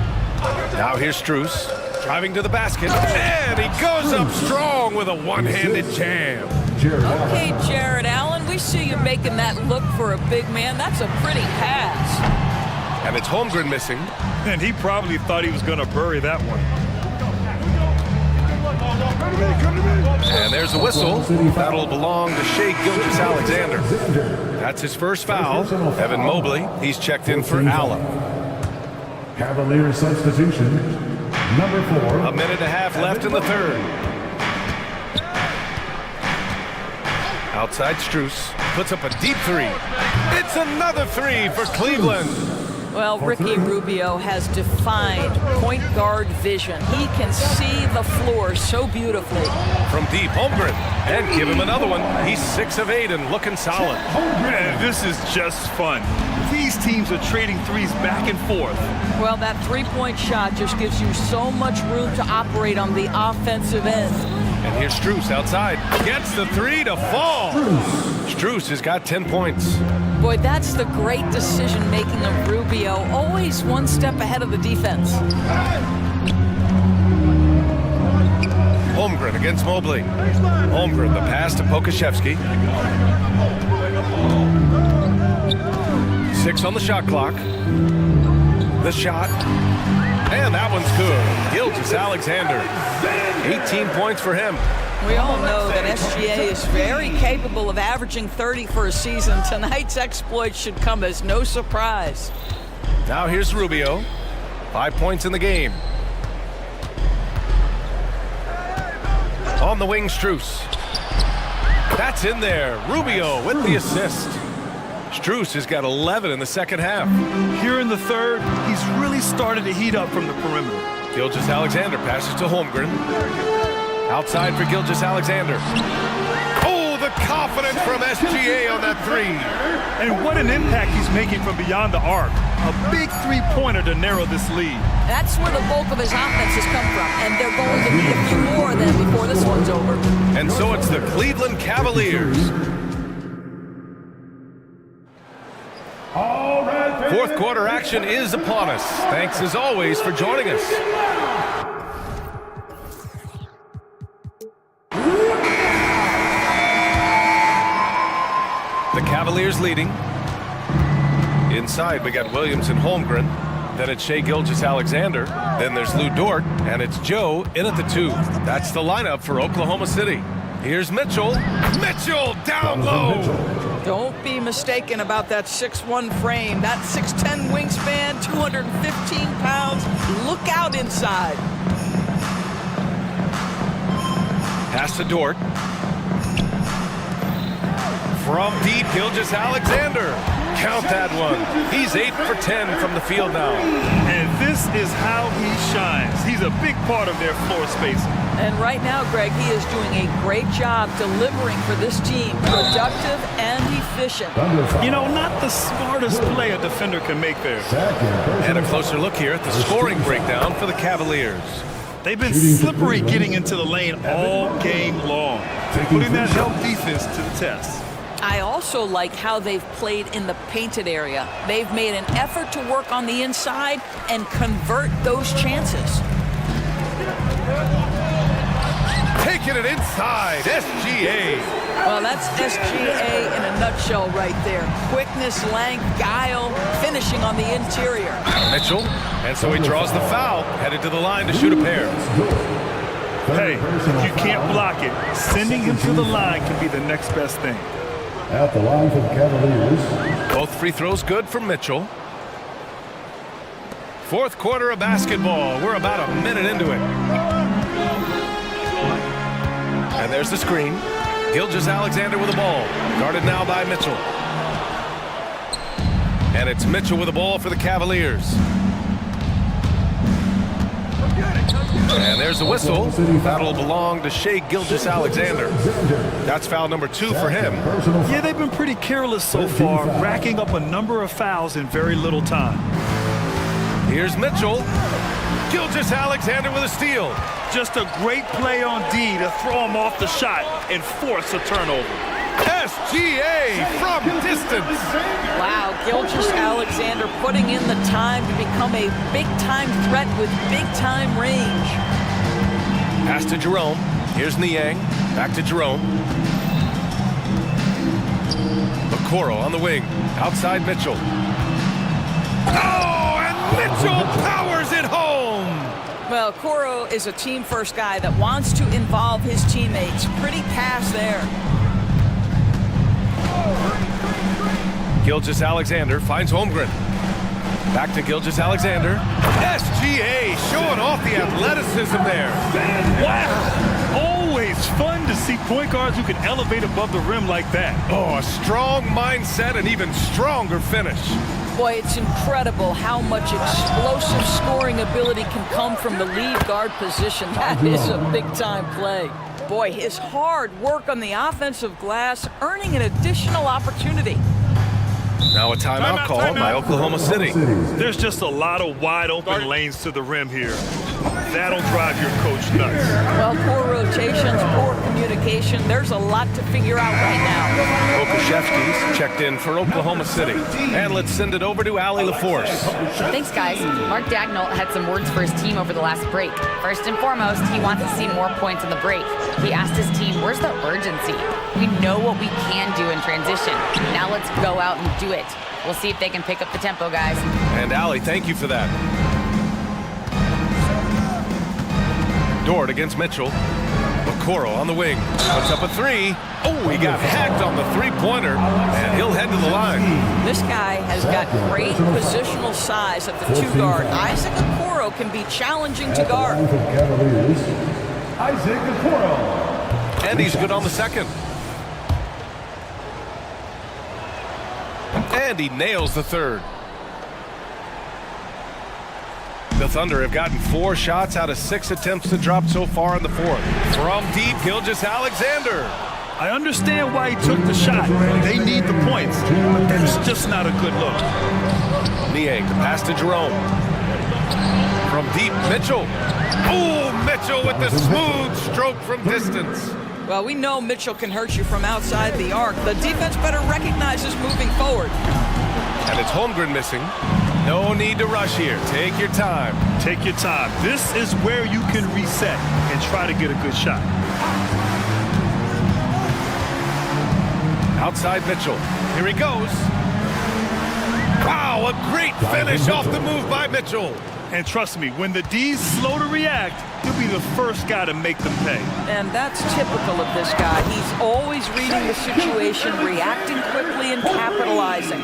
Now here's Strus, driving to the basket. And he goes up strong with a one-handed jam. Okay, Jared Allen, we see you making that look for a big man. That's a pretty pass. And it's Holmgren missing. And he probably thought he was going to bury that one. And there's a whistle. That'll belong to Shai Gilgeous-Alexander. That's his first foul. Evan Mobley, he's checked in for Allen. Cavalier substitution, number 4. A minute and a half left in the third. Outside Strus, puts up a deep three. It's another three for Cleveland. Well, Ricky Rubio has defined point guard vision. He can see the floor so beautifully. From deep, Holmgren, and give him another one. He's 6 of 8 and looking solid. Man, this is just fun. These teams are trading threes back and forth. Well, that three-point shot just gives you so much room to operate on the offensive end. And here's Strus outside. Gets the three to fall. Strus has got 10 points. Boy, that's the great decision-making of Rubio. Always one step ahead of the defense. Holmgren against Mobley. Holmgren, the pass to Pokashevsky. 6 on the shot clock. The shot. And that one's good. Gilgeous-Alexander. 18 points for him. We all know that SGA is very capable of averaging 30 for a season. Tonight's exploit should come as no surprise. Now here's Rubio. 5 points in the game. On the wing, Strus. That's in there. Rubio with the assist. Strus has got 11 in the second half. Here in the third, he's really started to heat up from the perimeter. Gilgeous-Alexander passes to Holmgren. Outside for Gilgeous-Alexander. Oh, the confidence from SGA on that three. And what an impact he's making from beyond the arc. A big three-pointer to narrow this lead. That's where the bulk of his offense has come from, and they're going to need a few more than before this one's over. And so it's the Cleveland Cavaliers. Fourth quarter action is upon us. Thanks as always for joining us. The Cavaliers leading. Inside we got Williams and Holmgren. Then it's Shai Gilgeous-Alexander. Then there's Lou Dort, and it's Joe in at the 2. That's the lineup for Oklahoma City. Here's Mitchell. Mitchell down low. Don't be mistaken about that 6'1" frame. That 6'10" wingspan, 215 pounds. Look out inside. Pass to Dort. From deep, Gilgeous-Alexander. Count that one. He's 8 for 10 from the field now. And this is how he shines. He's a big part of their floor spacing. And right now, Greg, he is doing a great job delivering for this team. Productive and efficient. You know, not the smartest play a defender can make there. And a closer look here at the scoring breakdown for the Cavaliers. They've been slippery getting into the lane all game long, putting that help defense to the test. I also like how they've played in the painted area. They've made an effort to work on the inside and convert those chances. Taking it inside, SGA. Well, that's SGA in a nutshell right there. Quickness, length, guile, finishing on the interior. Mitchell, and so he draws the foul, headed to the line to shoot a pair. Hey, if you can't block it, sending him to the line can be the next best thing. At the line for the Cavaliers. Both free throws good from Mitchell. Fourth quarter of basketball. We're about a minute into it. And there's the screen. Gilgeous-Alexander with the ball. Guarded now by Mitchell. And it's Mitchell with the ball for the Cavaliers. And there's the whistle. That'll belong to Shai Gilgeous-Alexander. That's foul number 2 for him. Yeah, they've been pretty careless so far, racking up a number of fouls in very little time. Here's Mitchell. Gilgeous-Alexander with a steal. Just a great play on D to throw him off the shot and force a turnover. SGA from distance. Wow, Gilgeous-Alexander putting in the time to become a big-time threat with big-time range. Pass to Jerome. Here's Niang. Back to Jerome. Okoro on the wing. Outside Mitchell. Oh, and Mitchell powers it home. Well, Okoro is a team-first guy that wants to involve his teammates. Pretty pass there. Gilgeous-Alexander finds Holmgren. Back to Gilgeous-Alexander. SGA showing off the athleticism there. Wow! Always fun to see point guards who can elevate above the rim like that. Oh, a strong mindset and even stronger finish. Boy, it's incredible how much explosive scoring ability can come from the lead guard position. That is a big-time play. Boy, his hard work on the offensive glass earning an additional opportunity. Now a timeout called by Oklahoma City. There's just a lot of wide open lanes to the rim here. That'll drive your coach nuts. Well, poor rotations, poor communication. There's a lot to figure out right now. Okashevsky's checked in for Oklahoma City. And let's send it over to Allie LaForce. Thanks, guys. Mark Dagnall had some words for his team over the last break. First and foremost, he wants to see more points on the break. He asked his team, where's the urgency? We know what we can do in transition. Now let's go out and do it. We'll see if they can pick up the tempo, guys. And Allie, thank you for that. Dort against Mitchell. Okoro on the wing. Puts up a 3. Oh, he got hacked on the three-pointer, and he'll head to the line. This guy has got great positional size at the 2-guard. Isaac Okoro can be challenging to guard. Isaac Okoro. And he's good on the second. And he nails the third. The Thunder have gotten 4 shots out of 6 attempts to drop so far in the fourth. From deep, Gilgeous-Alexander. I understand why he took the shot. They need the points, but that's just not a good look. Niang, the pass to Jerome. From deep, Mitchell. Oh, Mitchell with the smooth stroke from distance. Well, we know Mitchell can hurt you from outside the arc. The defense better recognize this moving forward. And it's Holmgren missing. No need to rush here. Take your time. Take your time. This is where you can reset and try to get a good shot. Outside Mitchell. Here he goes. Wow, a great finish off the move by Mitchell. And trust me, when the D's slow to react, he'll be the first guy to make them pay. And that's typical of this guy. He's always reading the situation, reacting quickly and capitalizing.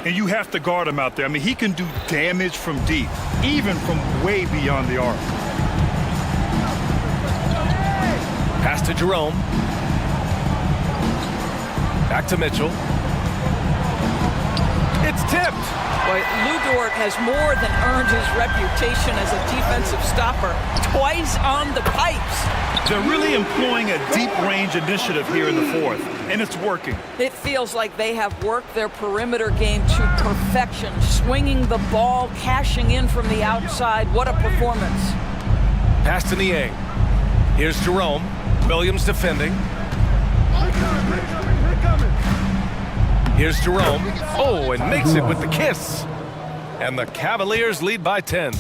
And you have to guard him out there. I mean, he can do damage from deep, even from way beyond the arc. Pass to Jerome. Back to Mitchell. It's tipped. Boy, Lou Dort has more than earned his reputation as a defensive stopper. Twice on the pipes. They're really employing a deep-range initiative here in the fourth, and it's working. It feels like they have worked their perimeter game to perfection, swinging the ball, cashing in from the outside. What a performance. Pass to Niang. Here's Jerome. Williams defending. Here's Jerome. Oh, and makes it with the kiss. And the Cavaliers lead by 10.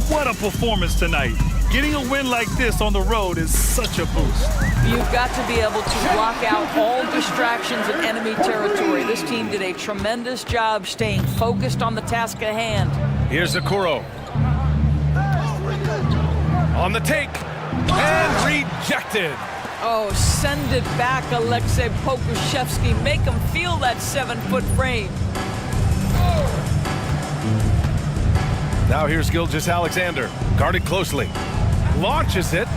What a performance tonight. Getting a win like this on the road is such a boost. You've got to be able to block out all distractions in enemy territory. This team did a tremendous job staying focused on the task at hand. Here's Okoro. On the take. And rejected. Oh, send it back, Alexei Pokushevsky. Make him feel that 7-foot frame. Now here's Gilgeous Alexander. Guarded closely. Launches it.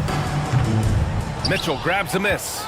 Mitchell grabs a miss.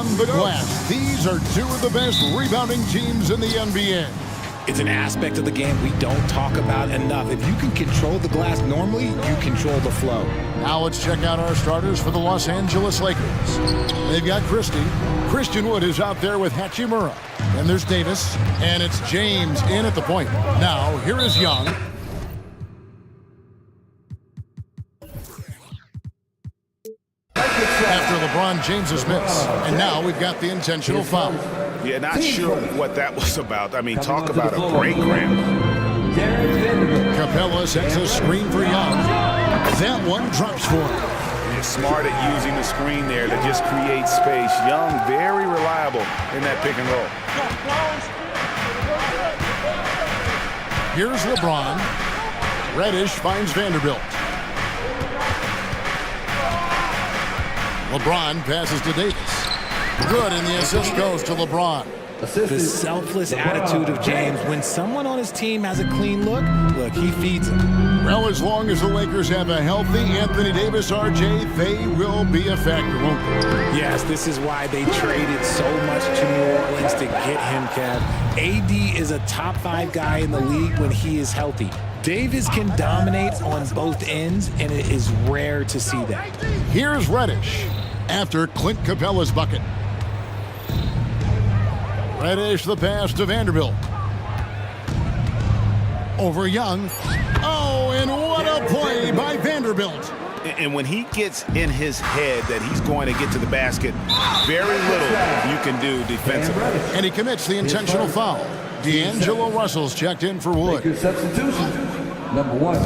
on the glass, these are two of the best rebounding teams in the NBA. It's an aspect of the game we don't talk about enough. If you can control the glass normally, you control the flow. Now let's check out our starters for the Los Angeles Lakers. They've got Christian Wood is out there with Hachimura. And there's Davis, and it's James in at the point. Now, here is Young. After LeBron James's miss. And now we've got the intentional foul. Yeah, not sure what that was about. I mean, talk about a break cramp. Capella sets a screen for Young. That one drops for him. He's smart at using the screen there to just create space. Young, very reliable in that pick and roll. Here's LeBron. Reddish finds Vanderbilt. LeBron passes to Davis. Good, and the assist goes to LeBron. The selfless attitude of James. When someone on his team has a clean look, he feeds him. Well, as long as the Lakers have a healthy Anthony Davis, RJ, they will be a factor, won't they? Yes, this is why they traded so much to New Orleans to get him, Kev. AD is a top 5 guy in the league when he is healthy. Davis can dominate on both ends, and it is rare to see that. Here's Reddish after Clint Capella's bucket. Reddish the pass to Vanderbilt. Over Young. Oh, and what a play by Vanderbilt. And when he gets in his head that he's going to get to the basket, very little you can do defensively. And he commits the intentional foul. D'Angelo Russell's checked in for Wood. Substitution, number 1.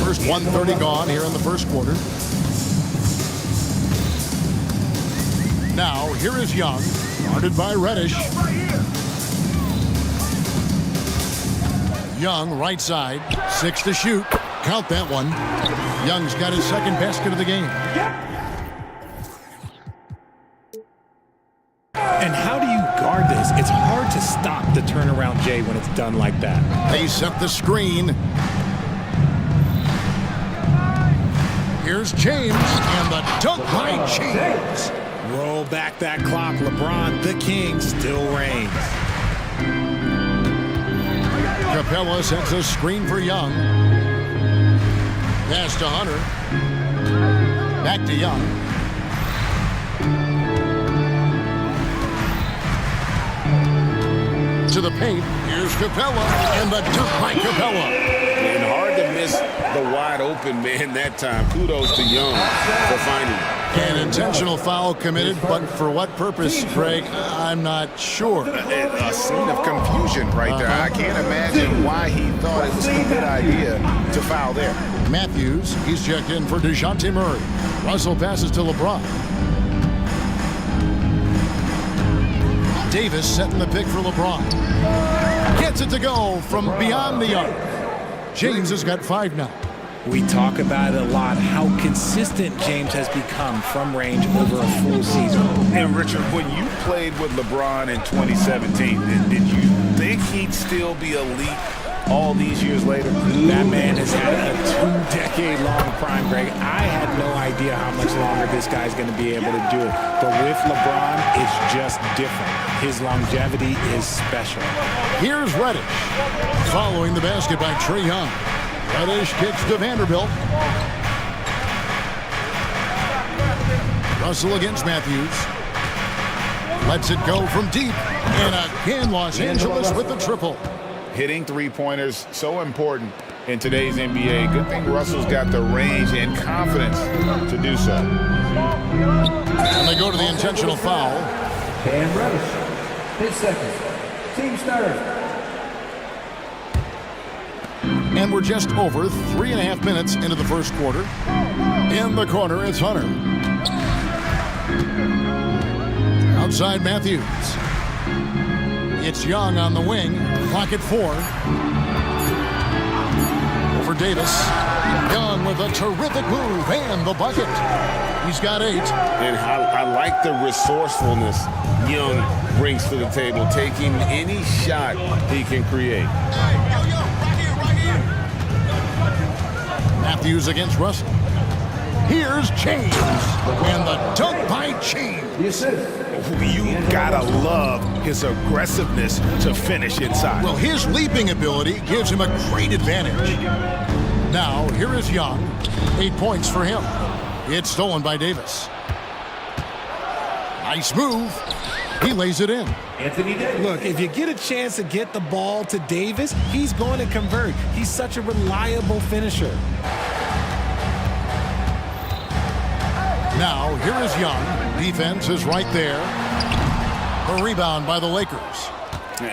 First 1:30 gone here in the first quarter. Now, here is Young, guarded by Reddish. Young, right side, 6 to shoot. Count that one. Young's got his second basket of the game. And how do you guard this? It's hard to stop the turnaround J when it's done like that. They set the screen. Here's James, and the dunk by James. Roll back that clock, LeBron, the king, still reigns. Capella sets a screen for Young. Pass to Hunter. Back to Young. To the paint. Here's Capella, and the dunk by Capella. And hard to miss the wide open man that time. Kudos to Young for finding it. An intentional foul committed, but for what purpose, Greg? I'm not sure. A scene of confusion right there. I can't imagine why he thought it was a good idea to foul there. Matthews, he's checked in for DeJounte Murray. Russell passes to LeBron. Davis setting the pick for LeBron. Gets it to go from beyond the arc. James has got 5 now. We talk about it a lot, how consistent James has become from range over a full season. And Richard, when you played with LeBron in 2017, did you think he'd still be elite all these years later? That man has had a 2-decade-long prime, Greg. I had no idea how much longer this guy's going to be able to do it. But with LeBron, it's just different. His longevity is special. Here's Reddish, following the basket by Trae Young. Reddish kicks to Vanderbilt. Russell against Matthews. Lets it go from deep. And again, Los Angeles with the triple. Hitting three-pointers, so important in today's NBA. Good thing Russell's got the range and confidence to do so. And they go to the intentional foul. And Reddish, 10 seconds. Team starter. And we're just over 3.5 minutes into the first quarter. In the corner, it's Hunter. Outside Matthews. It's Young on the wing. Clock at 4. Over Davis. Young with a terrific move and the bucket. He's got 8. And I like the resourcefulness Young brings to the table, taking any shot he can create. Matthews against Russell. Here's James. And the dunk by James. You gotta love his aggressiveness to finish inside. Well, his leaping ability gives him a great advantage. Now, here is Young. 8 points for him. It's stolen by Davis. Nice move. He lays it in. Look, if you get a chance to get the ball to Davis, he's going to convert. He's such a reliable finisher. Now, here is Young. Defense is right there. The rebound by the Lakers.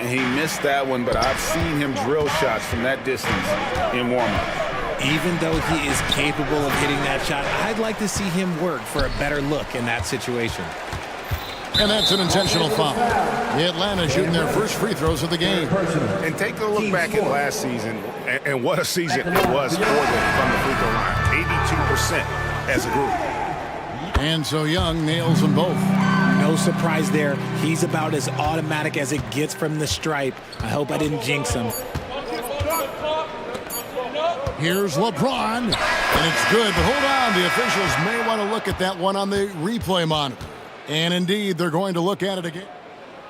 He missed that one, but I've seen him drill shots from that distance in warm-up. Even though he is capable of hitting that shot, I'd like to see him work for a better look in that situation. And that's an intentional foul. Atlanta shooting their first free throws of the game. And take a look back at last season, and what a season it was for them from the free throw line. 82% as a group. And so Young nails them both. No surprise there. He's about as automatic as it gets from the stripe. I hope I didn't jinx him. Here's LeBron, and it's good. But hold on, the officials may want to look at that one on the replay monitor. And indeed, they're going to look at it again.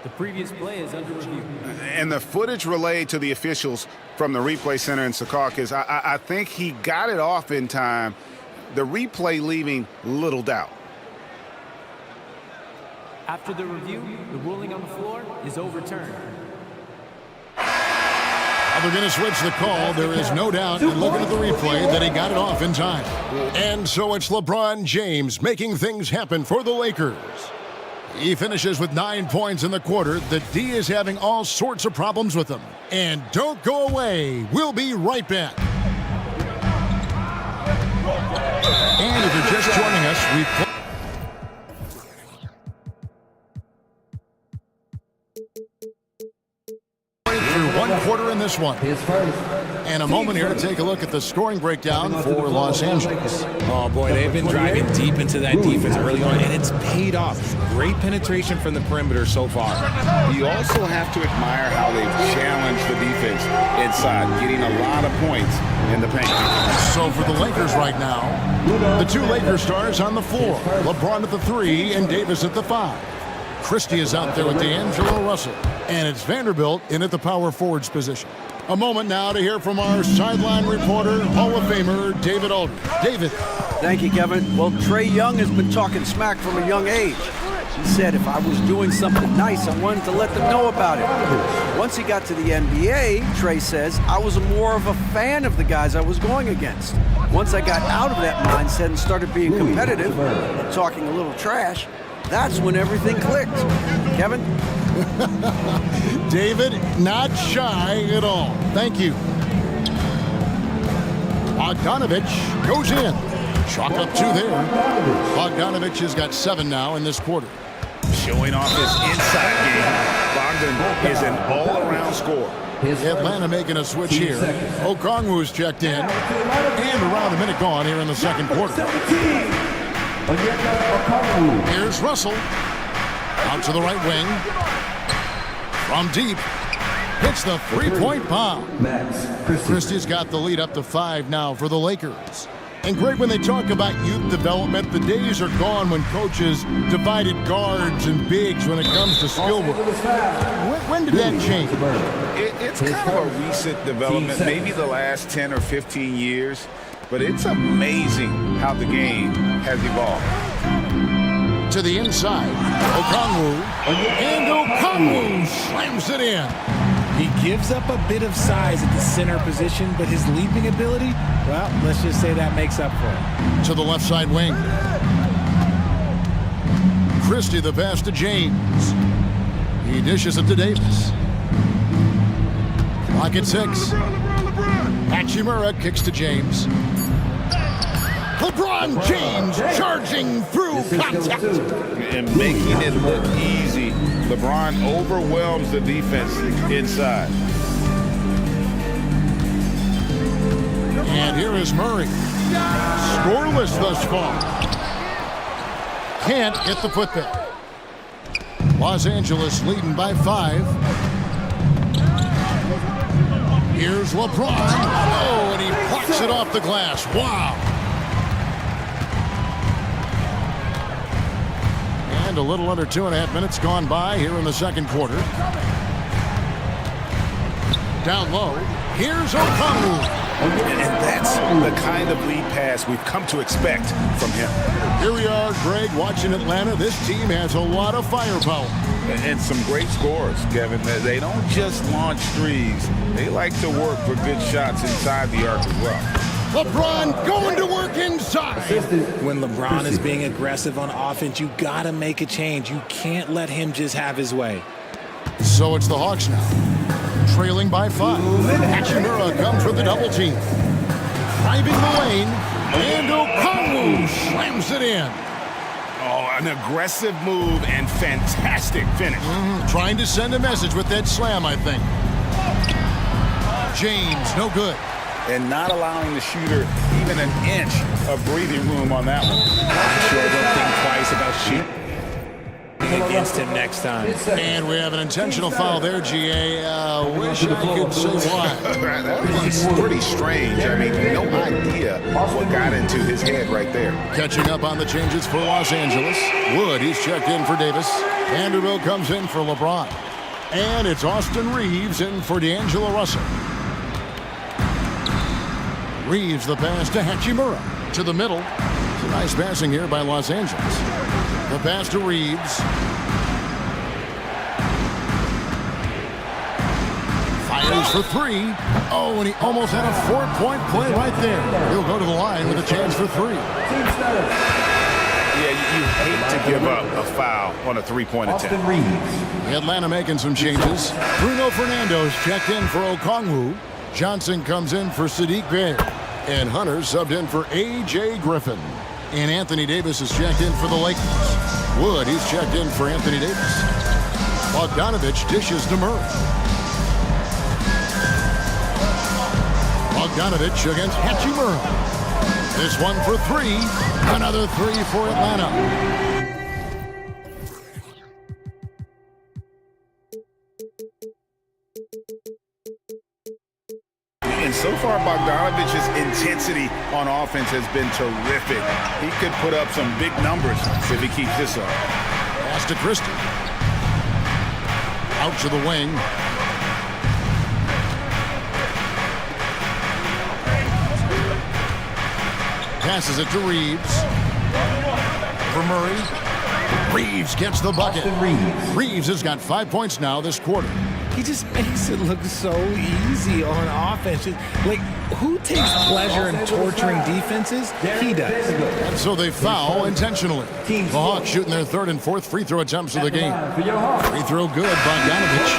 The previous play is under review. And the footage relayed to the officials from the replay center in Secaucus, I think he got it off in time. The replay leaving little doubt. After the review, the ruling on the floor is overturned. They're going to switch the call. There is no doubt in looking at the replay that he got it off in time. And so it's LeBron James making things happen for the Lakers. He finishes with 9 points in the quarter. The D is having all sorts of problems with him. And don't go away. We'll be right back. And if you're just joining us, we've through one quarter in this one. And a moment here to take a look at the scoring breakdown for Los Angeles. Oh boy, they've been driving deep into that defense early on, and it's paid off. Great penetration from the perimeter so far. You also have to admire how they've challenged the defense inside, getting a lot of points in the paint. So for the Lakers right now, the two Lakers stars on the floor. LeBron at the 3 and Davis at the 5. Christie is out there with D'Angelo Russell. And it's Vanderbilt in at the power forwards position. A moment now to hear from our sideline reporter, Hall of Famer, David Aldridge. David. Thank you, Kevin. Well, Trae Young has been talking smack from a young age. He said if I was doing something nice, I wanted to let them know about it. Once he got to the NBA, Trae says, I was more of a fan of the guys I was going against. Once I got out of that mindset and started being competitive and talking a little trash, that's when everything clicked. Kevin? David, not shy at all. Thank you. Bogdanovich goes in. Chalk up 2 there. Bogdanovich has got 7 now in this quarter. Showing off his inside game, Bogdan is an all-around scorer. Atlanta making a switch here. Okongwu's checked in. And around a minute gone here in the second quarter. Here's Russell. Out to the right wing. From deep. Hits the three-point bomb. Christie's got the lead up to 5 now for the Lakers. And Greg, when they talk about youth development, the days are gone when coaches divided guards and bigs when it comes to skill work. When did that change? It's kind of a recent development, maybe the last 10 or 15 years. But it's amazing how the game has evolved. To the inside, Okongwu. And Okongwu slams it in. He gives up a bit of size at the center position, but his leaping ability, well, let's just say that makes up for it. To the left side wing. Christie the pass to James. He dishes it to Davis. Clock at 6. Hachimura kicks to James. LeBron James charging through contact. And making it look easy. LeBron overwhelms the defense inside. And here is Murray. Scoreless thus far. Can't get the putback. Los Angeles leading by 5. Here's LeBron. Oh, and he blocks it off the glass. Wow. And a little under 2.5 minutes gone by here in the second quarter. Down low, here's O'Connell. And that's the kind of lead pass we've come to expect from him. Here we are, Greg, watching Atlanta. This team has a lot of firepower. And some great scores, Kevin. They don't just launch threes. They like to work for good shots inside the arc as well. LeBron going to work inside. When LeBron is being aggressive on offense, you got to make a change. You can't let him just have his way. So it's the Hawks now, trailing by 5. Hachimura comes with the double team. Driving the lane, and Okongwu slams it in. Oh, an aggressive move and fantastic finish. Trying to send a message with that slam, I think. James, no good. And not allowing the shooter even an inch of breathing room on that one. I'm sure they'll think twice about shooting against him next time. And we have an intentional foul there, GA. Wish I could say why. That was pretty strange. I mean, no idea what got into his head right there. Catching up on the changes for Los Angeles. Wood, he's checked in for Davis. Vanderbilt comes in for LeBron. And it's Austin Reeves in for D'Angelo Russell. Reeves the pass to Hachimura. To the middle. It's a nice passing here by Los Angeles. The pass to Reeves. Fires for 3. Oh, and he almost had a 4-point play right there. He'll go to the line with a chance for 3. Yeah, you hate to give up a foul on a 3-point attempt. Atlanta making some changes. Bruno Fernando's checked in for Okongwu. Johnson comes in for Sadiq Bey. And Hunter subbed in for A.J. Griffin. And Anthony Davis is checked in for the Lakers. Wood, he's checked in for Anthony Davis. Bogdanovich dishes to Murray. Bogdanovich against Hachimura. This one for 3. Another 3 for Atlanta. And so far, Bogdanovich's intensity on offense has been terrific. He could put up some big numbers if he keeps this up. Pass to Christie. Out to the wing. Passes it to Reeves. For Murray. Reeves gets the bucket. Reeves has got 5 points now this quarter. He just makes it look so easy on offense. Like, who takes pleasure in torturing defenses? He does. And so they foul intentionally. The Hawks shooting their 3rd and 4th free throw attempts of the game. Free throw good, Bogdanovich.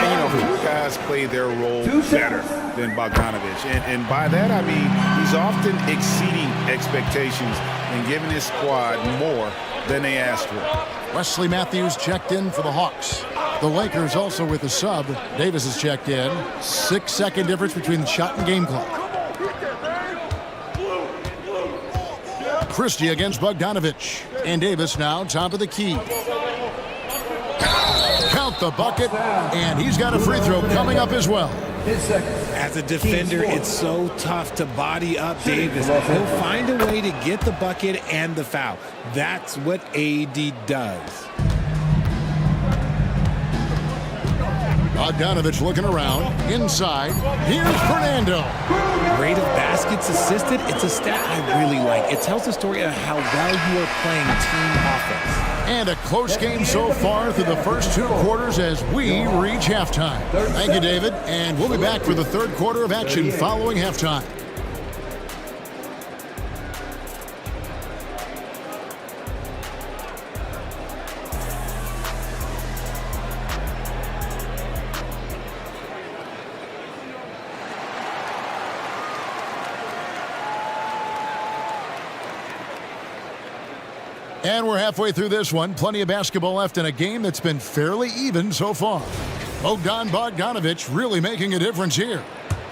You know, few guys play their role better than Bogdanovich. And by that, I mean, he's often exceeding expectations and giving his squad more than they asked for. Wesley Matthews checked in for the Hawks. The Lakers also with a sub. Davis is checked in. 6-second difference between the shot and game clock. Christie against Bogdanovich. And Davis now top of the key. Count the bucket. And he's got a free throw coming up as well. As a defender, it's so tough to body up Davis. He'll find a way to get the bucket and the foul. That's what AD does. Bogdanovich looking around. Inside. Here's Fernando. Rate of baskets assisted. It's a stat I really like. It tells the story of how well you are playing team offense. And a close game so far through the first 2 quarters as we reach halftime. Thank you, David. And we'll be back for the 3rd quarter of action following halftime. And we're halfway through this one. Plenty of basketball left in a game that's been fairly even so far. Bogdanovich really making a difference here.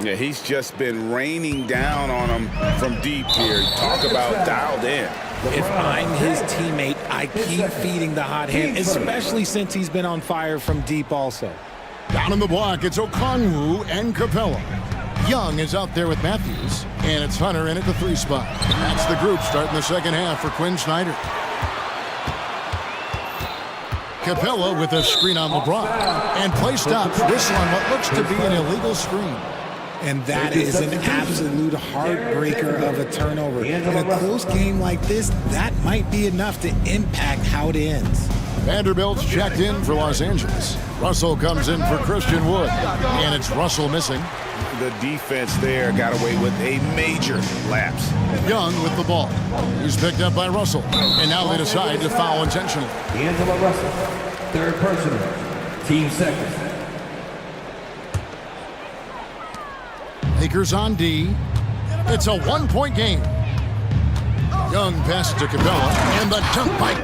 Yeah, he's just been raining down on him from deep here. Talk about dialed in. If I'm his teammate, I keep feeding the hot hand, especially since he's been on fire from deep also. Down in the block, it's Okongwu and Capella. Young is out there with Matthews, and it's Hunter in at the 3 spot. That's the group starting the second half for Quinn Snyder. Capella with a screen on LeBron. And play stops. Whistle on what looks to be an illegal screen. And that is an absolute heartbreaker of a turnover. In a close game like this, that might be enough to impact how it ends. Vanderbilt's checked in for Los Angeles. Russell comes in for Christian Wood. And it's Russell missing. The defense there got away with a major lapse. Young with the ball. He's picked up by Russell. And now they decide to foul intentionally. D'Angelo Russell, third personal, team second. Lakers on D. It's a one-point game. Young passes to Capella, and the dunk by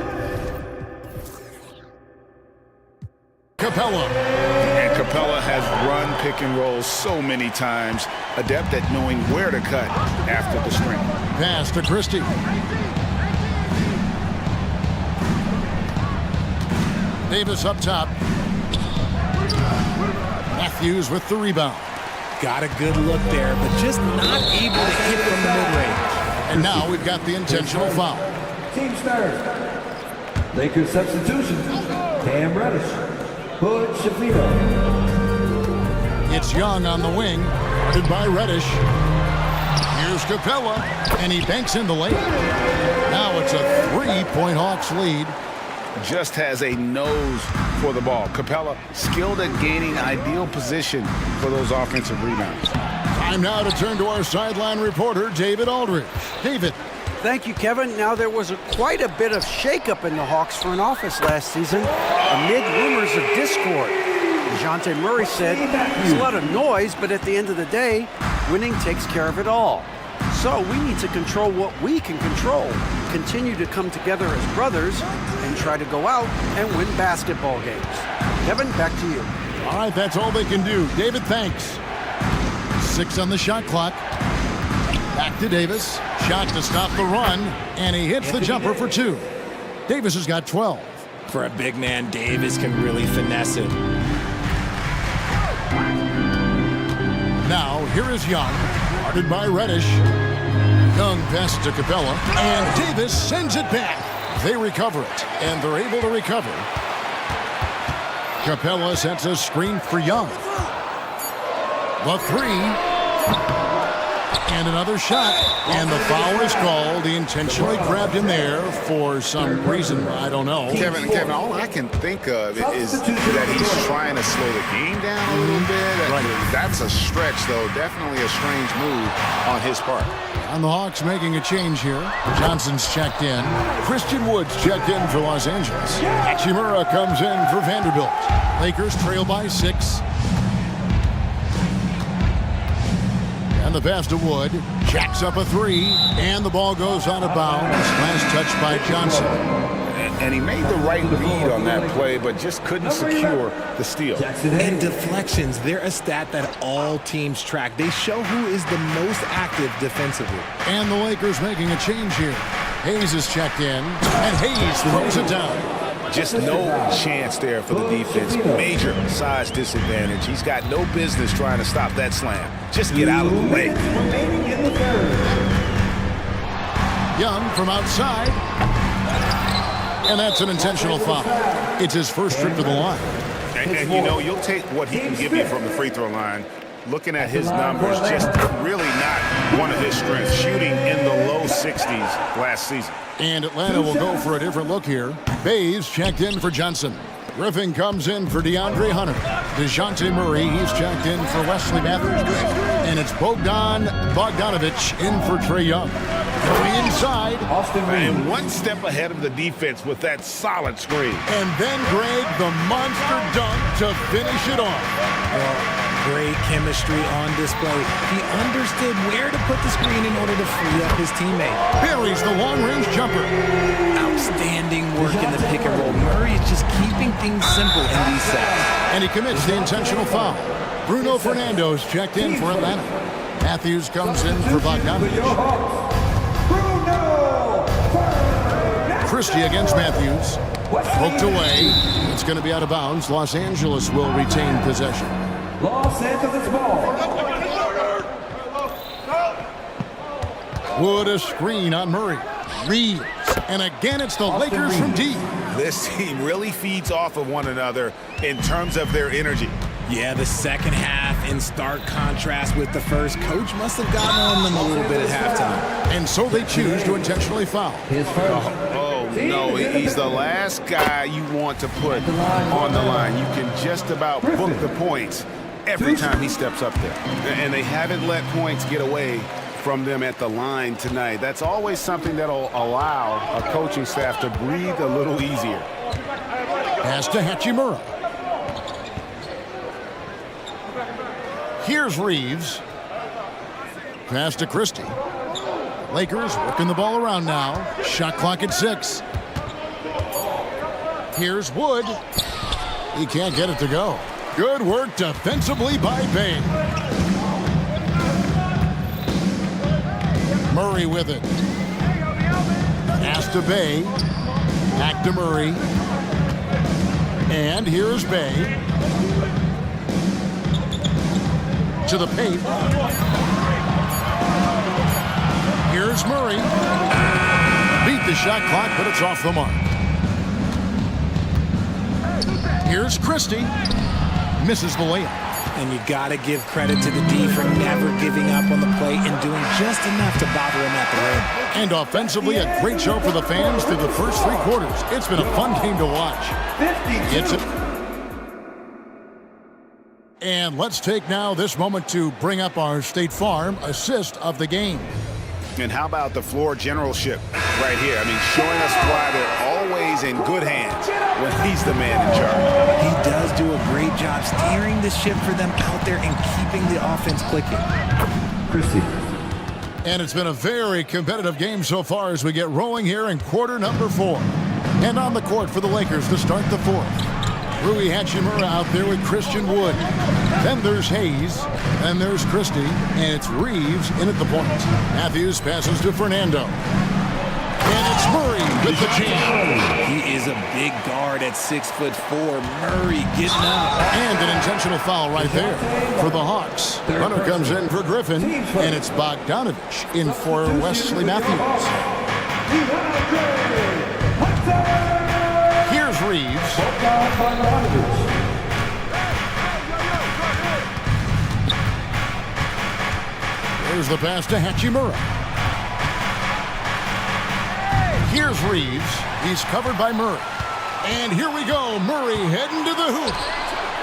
Capella. And Capella has run pick and roll so many times, adept at knowing where to cut after the screen. Pass to Christie. Davis up top. Matthews with the rebound. Got a good look there, but just not able to hit from the mid-range. And now we've got the intentional foul. Team starters. Lakers substitution. Cam Reddish. Hood Shafiro. It's Young on the wing, guarded by Reddish. Here's Capella, and he banks in the lane. Now it's a 3-point Hawks lead. Just has a nose for the ball. Capella skilled at gaining ideal position for those offensive rebounds. Time now to turn to our sideline reporter, David Aldridge. David. Thank you, Kevin. Now, there was quite a bit of shakeup in the Hawks front office last season amid rumors of discord. DeJounte Murray said there's a lot of noise, but at the end of the day, winning takes care of it all. So we need to control what we can control, continue to come together as brothers, and try to go out and win basketball games. Kevin, back to you. All right, that's all they can do. David, thanks. 6 on the shot clock. Back to Davis. Shot to stop the run, and he hits the jumper for 2. Davis has got 12. For a big man, Davis can really finesse it. Now, here is Young, guarded by Reddish. Young passes to Capella, and Davis sends it back. They recover it, and they're able to recover. Capella sets a screen for Young. The 3. And another shot, and the foul is called. He intentionally grabbed him there for some reason, I don't know. Kevin, all I can think of is that he's trying to slow the game down a little bit. Right. That's a stretch, though. Definitely a strange move on his part. And the Hawks making a change here. Johnson's checked in. Christian Wood's checked in for Los Angeles. Hachimura comes in for Vanderbilt. Lakers trail by 6. And the pass to Wood, jacks up a 3, and the ball goes out of bounds. Last touch by Johnson. And he made the right read on that play, but just couldn't secure the steal. And deflections, they're a stat that all teams track. They show who is the most active defensively. And the Lakers making a change here. Hayes is checked in, and Hayes throws it down. Just no chance there for the defense. Major size disadvantage. He's got no business trying to stop that slam. Just get out of the way. Young from outside. And that's an intentional foul. It's his first trip to the line. And you know, you'll take what he can give you from the free throw line. Looking at his numbers, just really not one of his strengths. Shooting in the low 60s last season. And Atlanta will go for a different look here. Bays checked in for Johnson. Griffin comes in for DeAndre Hunter. DeJounte Murray, he's checked in for Wesley Matthews. And it's Bogdan Bogdanovic in for Trae Young. Going inside. And one step ahead of the defense with that solid screen. And then Greg, the monster dunk to finish it off. Great chemistry on display. He understood where to put the screen in order to free up his teammate. Buries the long-range jumper. Outstanding work in the pick and roll. Murray is just keeping things simple in these sets. And he commits the intentional foul. Bruno Fernando's checked in for Atlanta. Matthews comes in for Bogdanovic. Christie against Matthews. Poked away. It's going to be out of bounds. Los Angeles will retain possession. Los Angeles ball. Wood a screen on Murray. Reeves. And again, it's the Lakers from deep. This team really feeds off of one another in terms of their energy. Yeah, the second half in stark contrast with the first. Coach must have gotten on them a little bit at halftime. And so they choose to intentionally foul. Oh, no, he's the last guy you want to put on the line. You can just about book the points every time he steps up there. And they haven't let points get away from them at the line tonight. That's always something that'll allow a coaching staff to breathe a little easier. Pass to Hachimura. Here's Reeves. Pass to Christie. Lakers working the ball around now. Shot clock at 6. Here's Wood. He can't get it to go. Good work defensively by Bay. Murray with it. Pass to Bay. Back to Murray. And here's Bay. To the paint. Here's Murray. Beat the shot clock, but it's off the mark. Here's Christie. Misses the layup. And you got to give credit to the D for never giving up on the play and doing just enough to bother him at the rim. And offensively, a great show for the fans through the first 3 quarters. It's been a fun game to watch. And let's take now this moment to bring up our State Farm assist of the game. And how about the floor generalship right here? I mean, showing us why they're always in good hands when he's the man in charge. He does do a great job steering the ship for them out there and keeping the offense clicking. Christie. And it's been a very competitive game so far as we get rolling here in quarter number 4. And on the court for the Lakers to start the 4th. Rui Hachimura out there with Christian Wood. Then there's Hayes. Then there's Christie. And it's Reeves in at the point. Matthews passes to Fernando. And it's Murray with the jam. He is a big guard at 6'4". Murray getting up. And an intentional foul right there for the Hawks. Runner comes in for Griffin. And it's Bogdanovich in for Wesley Matthews. Here's Reeves. There's the pass to Hachimura. Here's Reeves. He's covered by Murray. And here we go. Murray heading to the hoop.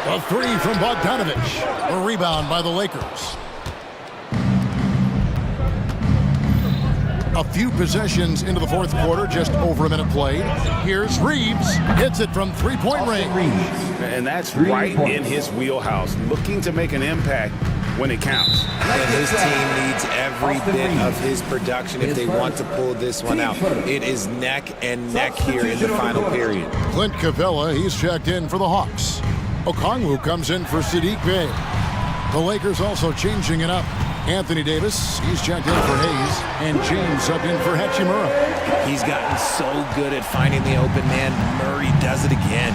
A 3 from Bogdanovich. A rebound by the Lakers. A few possessions into the 4th quarter, just over a minute played. Here's Reeves. Hits it from 3-point range. And that's right in his wheelhouse. Looking to make an impact when it counts. And his team needs every bit of his production if they want to pull this one out. It is neck and neck here in the final period. Clint Capella, he's checked in for the Hawks. Okongwu comes in for Sadiq Bey. The Lakers also changing it up. Anthony Davis, he's checked in for Hayes, and James subbed in for Hachimura. He's gotten so good at finding the open man. Murray does it again.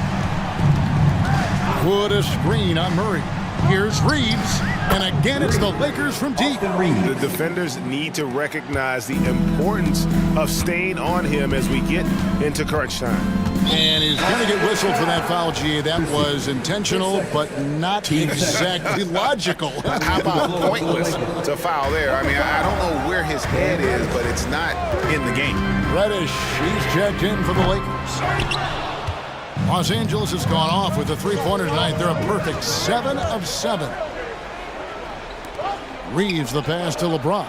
Put a screen on Murray. Here's Reeves, and again it's the Lakers from deep. The defenders need to recognize the importance of staying on him as we get into crunch time. And he's going to get whistled for that foul, G. That was intentional, but not exactly logical. How about pointless to foul there? I mean, I don't know where his head is, but it's not in the game. Reddish, he's checked in for the Lakers. Los Angeles has gone off with a 3-pointer tonight. They're a perfect 7 of 7. Reeves the pass to LeBron.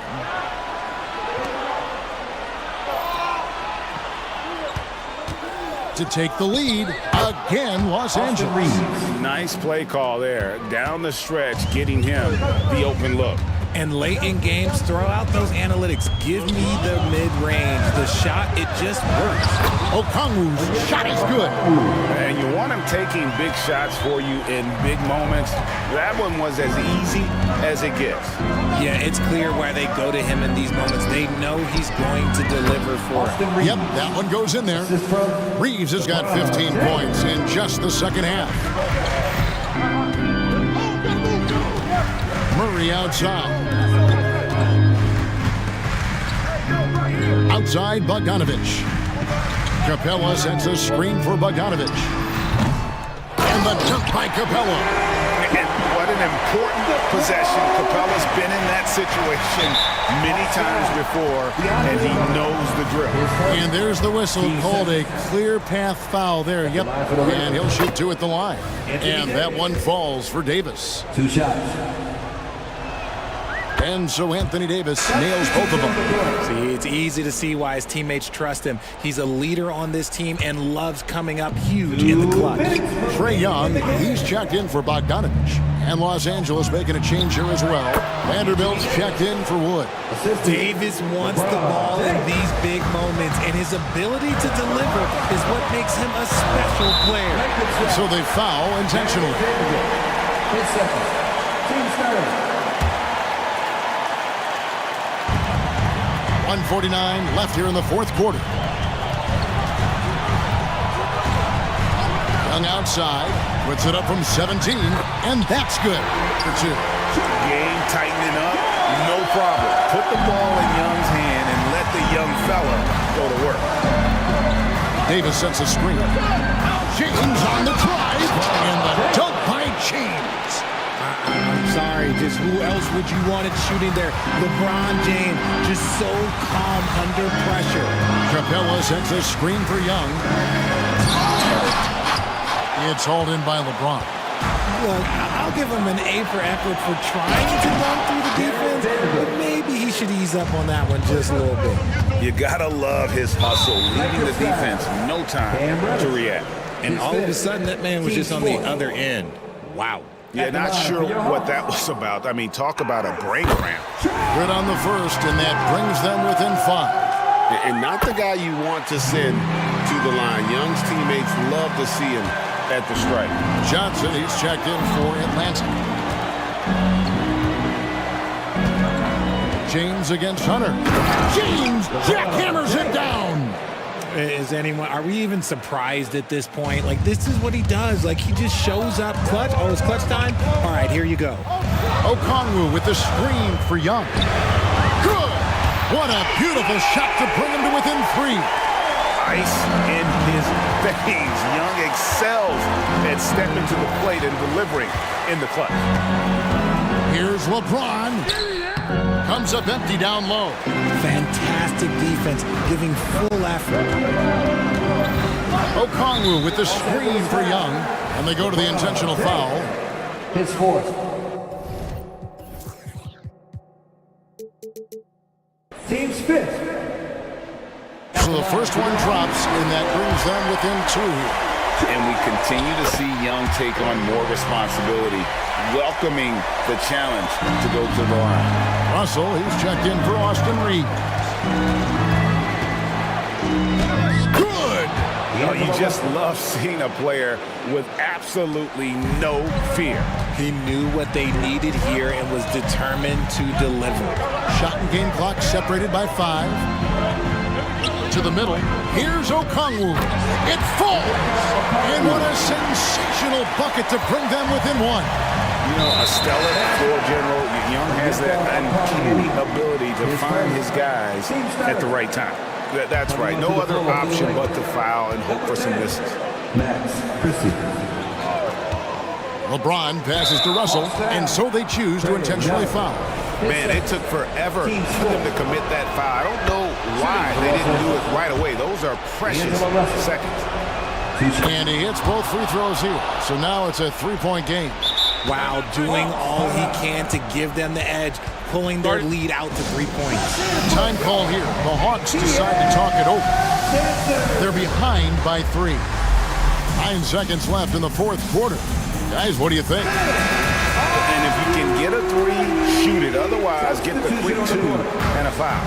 To take the lead, again, Los Angeles. Nice play call there. Down the stretch, getting him the open look. And late in games, throw out those analytics. Give me the mid-range. The shot, it just works. Okongwu's shot is good. And you want him taking big shots for you in big moments. That one was as easy as it gets. Yeah, it's clear why they go to him in these moments. They know he's going to deliver for them. Yep, that one goes in there. Reeves has got 15 points in just the second half. Murray outside. Outside, Bogdanovich. Capella sends a screen for Bogdanovic. And the dunk by Capella. And what an important possession. Capella's been in that situation many times before, and he knows the drill. And there's the whistle, called a clear path foul there. Yep, and he'll shoot 2 at the line. And that one falls for Davis. 2 shots. And so Anthony Davis nails both of them. See, it's easy to see why his teammates trust him. He's a leader on this team and loves coming up huge in the clutch. Trae Young, he's checked in for Bogdanovic. And Los Angeles making a change here as well. Vanderbilt's checked in for Wood. Davis wants the ball in these big moments, and his ability to deliver is what makes him a special player. So they foul intentionally. 8 seconds. Team started. 1:49 left here in the fourth quarter. Young outside, puts it up from 17, and that's good for 2. Game tightening up, no problem. Put the ball in Young's hand and let the young fella go to work. Davis sets a screen. James on the drive, and the dunk by James. I'm sorry, just who else would you want it shooting there? LeBron James, just so calm under pressure. Capella sets a screen for Young. It's hauled in by LeBron. Look, I'll give him an A for effort for trying to dunk through the defense, but maybe he should ease up on that one just a little bit. You gotta love his hustle, leaving the defense no time to react. And all of a sudden, that man was just on the other end. Wow. Yeah, not sure what that was about. I mean, talk about a brain cramp. Good on the first, and that brings them within 5. And not the guy you want to send to the line. Young's teammates love to see him at the stripe. Johnson, he's checked in for Atlanta. James against Hunter. James jackhammers it down. Are we even surprised at this point? Like, this is what he does. Like, he just shows up clutch. Oh, it's clutch time? All right, here you go. Okongwu with the screen for Young. Good. What a beautiful shot to bring him to within 3. Ice in his veins. Young excels at stepping to the plate and delivering in the clutch. Here's LeBron. Comes up empty down low. Fantastic defense, giving full effort. Okongwu with the screen for Young, and they go to the intentional foul. His 4th. Team's 5th. So the first one drops, and that brings them within 2 here. And we continue to see Young take on more responsibility, welcoming the challenge to go to the line. Russell, he's checked in for Austin Reed. Good! You just love seeing a player with absolutely no fear. He knew what they needed here and was determined to deliver. Shot and game clock separated by 5. To the middle. Here's Okongwu. It falls! And what a sensational bucket to bring them within 1. You know, a stellar floor general. Young has that uncanny ability to find his guys at the right time. That's right. No other option but to foul and hope for some misses. LeBron passes to Russell, and so they choose to intentionally foul. Man, it took forever for them to commit that foul. I don't know why they didn't do it right away. Those are precious seconds. And he hits both free throws here. So now it's a 3-point game. Wow, doing all he can to give them the edge, pulling their lead out to 3 points. Time call here. The Hawks decide to talk it over. They're behind by 3. 9 seconds left in the fourth quarter. Guys, what do you think? And if you can get a 3, shoot it. Otherwise, get the quick 2 and a foul.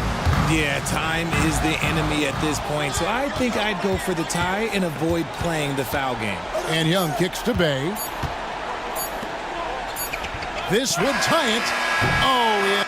Yeah, time is the enemy at this point, so I think I'd go for the tie and avoid playing the foul game. And Young kicks to Bay. This would tie it. Oh, yeah.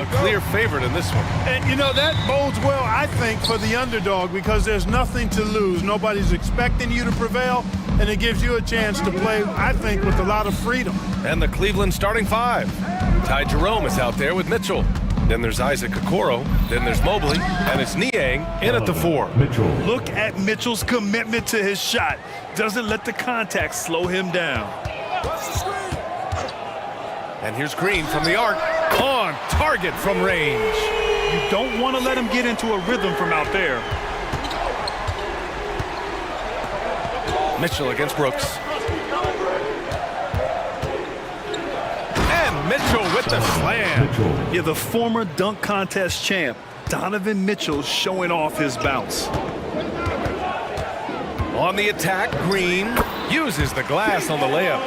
a clear favorite in this one. And, you know, that bodes well, I think, for the underdog because there's nothing to lose. Nobody's expecting you to prevail, and it gives you a chance to play, I think, with a lot of freedom. And the Cleveland starting five. Ty Jerome is out there with Mitchell. Then there's Isaac Okoro. Then there's Mobley. And it's Niang in at the 4. Mitchell. Look at Mitchell's commitment to his shot. Doesn't let the contact slow him down. And here's Green from the arc. On target from range. You don't want to let him get into a rhythm from out there. Mitchell against Brooks. And Mitchell with the slam. Yeah, the former dunk contest champ, Donovan Mitchell, showing off his bounce. On the attack, Green uses the glass on the layup.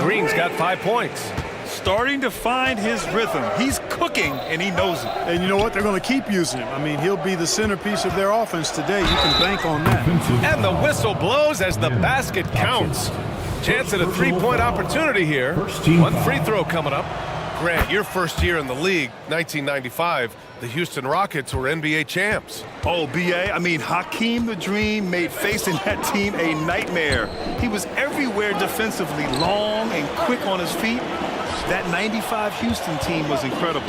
Green's got 5 points. Starting to find his rhythm. He's cooking, and he knows it. And you know what? They're going to keep using him. I mean, he'll be the centerpiece of their offense today. You can bank on that. And the whistle blows as the basket counts. Chance at a three-point opportunity here. One free throw coming up. Grant, your first year in the league, 1995, the Houston Rockets were NBA champs. Oh, B.A., I mean, Hakeem the Dream made facing that team a nightmare. He was everywhere defensively, long and quick on his feet. That 95 Houston team was incredible.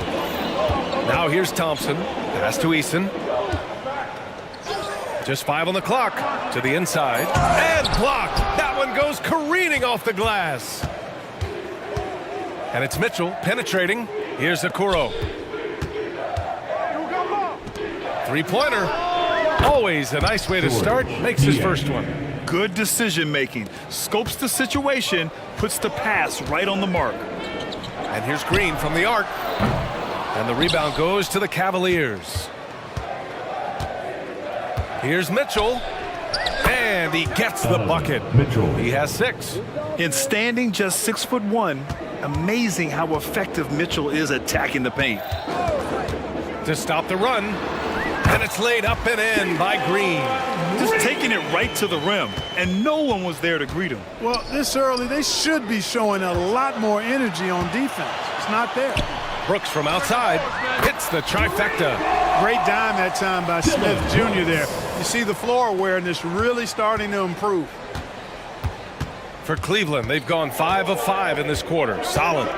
Now here's Thompson. Pass to Eason. Just 5 on the clock. To the inside. And blocked. That one goes careening off the glass. And it's Mitchell penetrating. Here's Okoro. Three-pointer. Always a nice way to start. Makes his first one. Good decision-making. Scopes the situation, puts the pass right on the mark. And here's Green from the arc. And the rebound goes to the Cavaliers. Here's Mitchell. And he gets the bucket. Mitchell. He has 6. In standing just 6'1", amazing how effective Mitchell is attacking the paint. To stop the run. And it's laid up and in by Green. Just taking it right to the rim. And no one was there to greet him. Well, this early, they should be showing a lot more energy on defense. It's not there. Brooks from outside hits the trifecta. Great dime that time by Smith Jr. there. You see the floor awareness really starting to improve. For Cleveland, they've gone 5 of 5 in this quarter. Solid.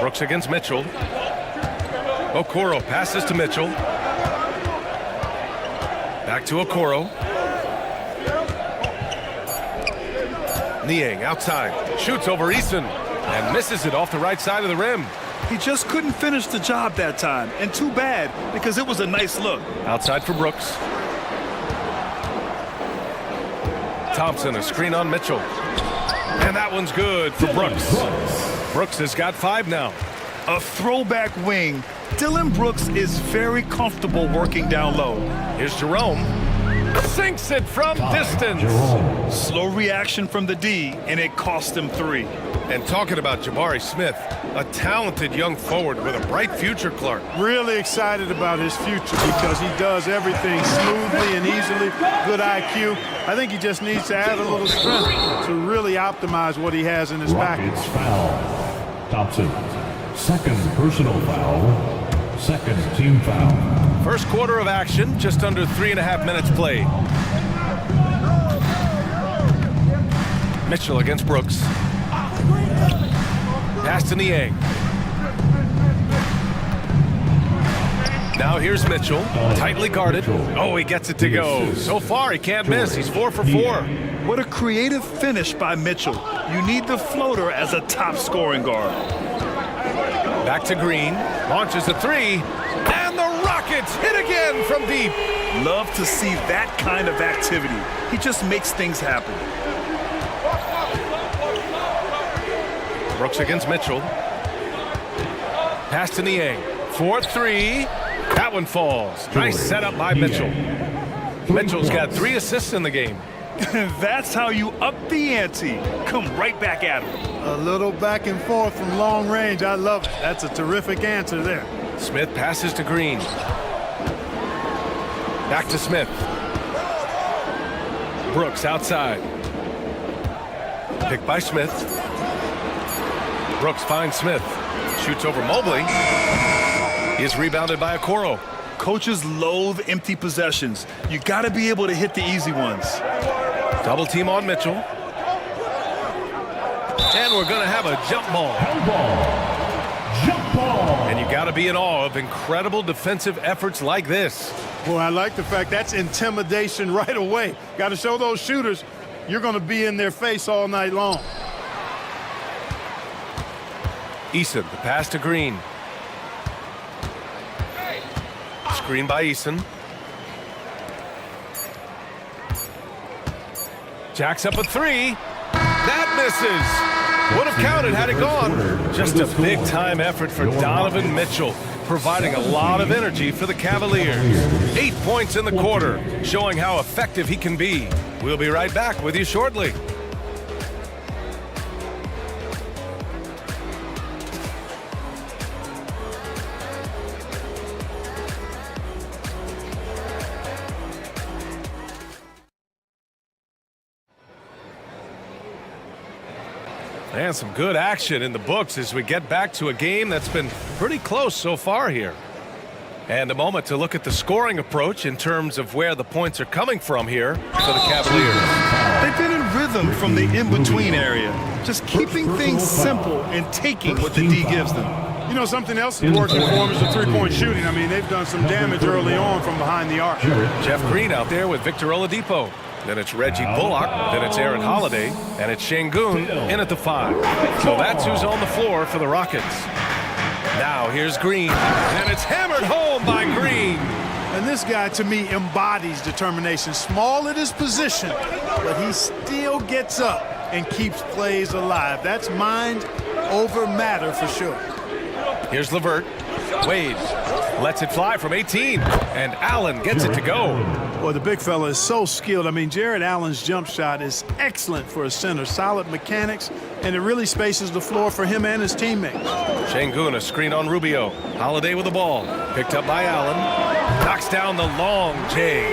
Brooks against Mitchell. Okoro passes to Mitchell. Back to Okoro. Niang outside. Shoots over Eason. And misses it off the right side of the rim. He just couldn't finish the job that time. And too bad, because it was a nice look. Outside for Brooks. Thompson, a screen on Mitchell. And that one's good for Brooks. Brooks has got 5 now. A throwback wing. Dylan Brooks is very comfortable working down low. Here's Jerome. Sinks it from distance. Slow reaction from the D, and it cost him 3. And talking about Jabari Smith, a talented young forward with a bright future, Clark. Really excited about his future because he does everything smoothly and easily. Good IQ. I think he just needs to add a little strength to really optimize what he has in his package. Foul. Thompson. Second personal foul. Second team foul. First quarter of action, just under 3.5 minutes played. Mitchell against Brooks. Pass to Niang. Now here's Mitchell, tightly guarded. Oh, he gets it to go. So far, he can't miss. He's 4 for 4. What a creative finish by Mitchell. You need the floater as a top scoring guard. Back to Green, launches a 3, and the Rockets hit again from deep. Love to see that kind of activity. He just makes things happen. Brooks against Mitchell. Pass to Niang. 4-3. That one falls. Nice setup by Mitchell. Mitchell's got 3 assists in the game. That's how you up the ante. Come right back at him. A little back and forth from long range. I love it. That's a terrific answer there. Smith passes to Green. Back to Smith. Brooks outside. Picked by Smith. Brooks finds Smith. Shoots over Mobley. He is rebounded by Okoro. Coaches loathe empty possessions. You got to be able to hit the easy ones. Double team on Mitchell. And we're going to have a jump ball. Jump ball. And you got to be in awe of incredible defensive efforts like this. Well, I like the fact that's intimidation right away. Got to show those shooters you're going to be in their face all night long. Eason, the pass to Green. Screen by Eason. Jacks up a three. That misses. Would have counted had it gone. Just a big-time effort for Donovan Mitchell, providing a lot of energy for the Cavaliers. 8 points in the quarter, showing how effective he can be. We'll be right back with you shortly. And some good action in the books as we get back to a game that's been pretty close so far here. And a moment to look at the scoring approach in terms of where the points are coming from here for the Cavaliers. They've been in rhythm from the in-between area, just keeping things simple and taking what the D gives them. You know, something else is working for them is the three-point shooting. I mean, they've done some damage early on from behind the arc. Jeff Green out there with Victor Oladipo. Then it's Reggie Bullock, then it's Aaron Holiday, and it's Şengün in at the 5. So that's who's on the floor for the Rockets. Now here's Green, and it's hammered home by Green. And this guy, to me, embodies determination. Small at his position, but he still gets up and keeps plays alive. That's mind over matter for sure. Here's LeVert. Wade lets it fly from 18, and Allen gets it to go. Well, the big fella is so skilled. I mean, Jared Allen's jump shot is excellent for a center. Solid mechanics, and it really spaces the floor for him and his teammates. Şengün, a screen on Rubio. Holiday with the ball. Picked up by Allen. Knocks down the long J.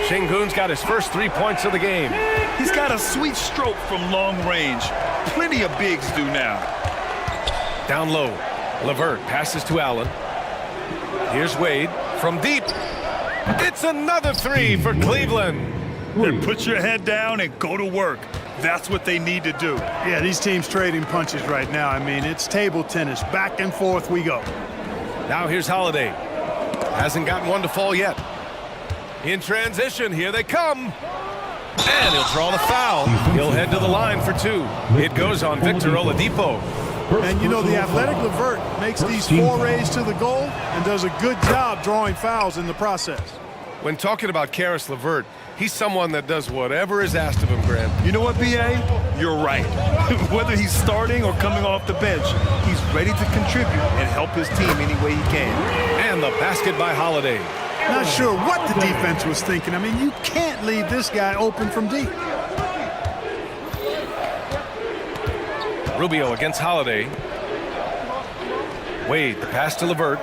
Şengün's got his first 3 points of the game. He's got a sweet stroke from long range. Plenty of bigs do now. Down low. LeVert passes to Allen. Here's Wade from deep. It's another 3 for Cleveland. Then put your head down and go to work. That's what they need to do. Yeah, these teams trading punches right now. I mean, it's table tennis. Back and forth we go. Now here's Holiday. Hasn't gotten one to fall yet. In transition, here they come. And he'll draw the foul. He'll head to the line for 2. It goes on Victor Oladipo. And you know, the athletic LeVert makes these forays to the goal and does a good job drawing fouls in the process. When talking about Caris LeVert, he's someone that does whatever is asked of him, Grant. You know what, B.A.? You're right. Whether he's starting or coming off the bench, he's ready to contribute and help his team any way he can. And the basket by Holiday. Not sure what the defense was thinking. I mean, you can't leave this guy open from deep. Rubio against Holiday. Wade, the pass to LeVert.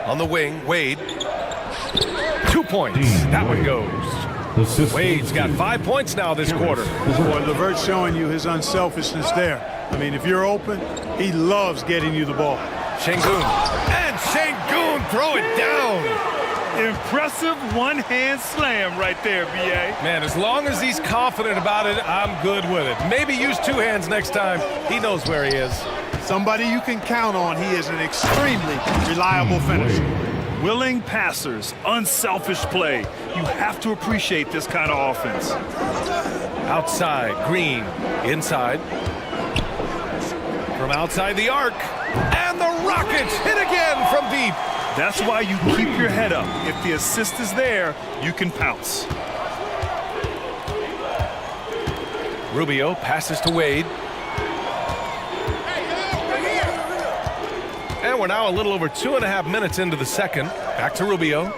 On the wing, Wade. 2 points. That one goes. Wade's got 5 points now this quarter. Boy, LeVert's showing you his unselfishness there. I mean, if you're open, he loves getting you the ball. Şengün. And Şengün throw it down. Impressive one-hand slam right there, B.A. Man, as long as he's confident about it, I'm good with it. Maybe use 2 hands next time. He knows where he is. Somebody you can count on. He is an extremely reliable finisher. Willing passers, unselfish play. You have to appreciate this kind of offense. Outside, Green. Inside. From outside the arc. And the Rockets hit again from deep. That's why you keep your head up. If the assist is there, you can pounce. Rubio passes to Wade. And we're now a little over 2.5 minutes into the second. Back to Rubio.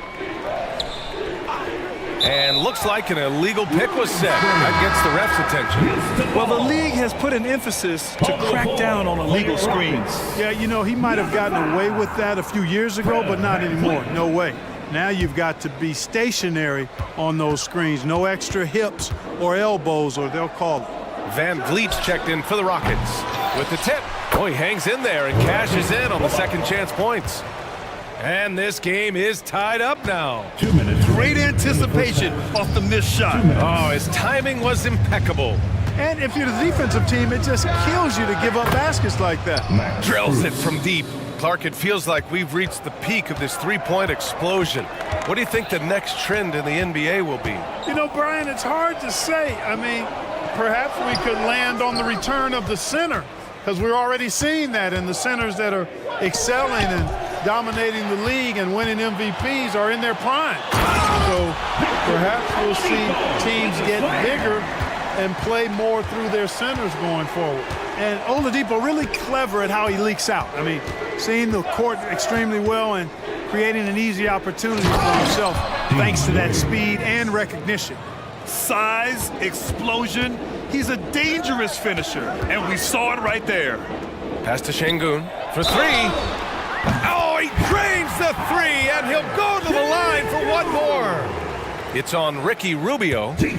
And looks like an illegal pick was set. That gets the ref's attention. Well, the league has put an emphasis to crack down on illegal screens. Yeah, you know, he might have gotten away with that a few years ago, but not anymore. No way. Now you've got to be stationary on those screens. No extra hips or elbows, or they'll call it. Van Vliet's checked in for the Rockets. With the tip. Oh, he hangs in there and cashes in on the second chance points. And this game is tied up now. 2 minutes. Great anticipation off the missed shot. Oh, his timing was impeccable. And if you're the defensive team, it just kills you to give up baskets like that. Drills it from deep. Clark, it feels like we've reached the peak of this three-point explosion. What do you think the next trend in the NBA will be? You know, Brian, it's hard to say. I mean, perhaps we could land on the return of the center, because we're already seeing that, and the centers that are excelling and dominating the league and winning MVPs are in their prime. So perhaps we'll see teams get bigger and play more through their centers going forward. And Oladipo really clever at how he leaks out. I mean, seeing the court extremely well and creating an easy opportunity for himself thanks to that speed and recognition. Size, explosion. He's a dangerous finisher, and we saw it right there. Pass to Şengün for three. Oh, he drains the three, and he'll go to the line for one more. It's on Ricky Rubio. The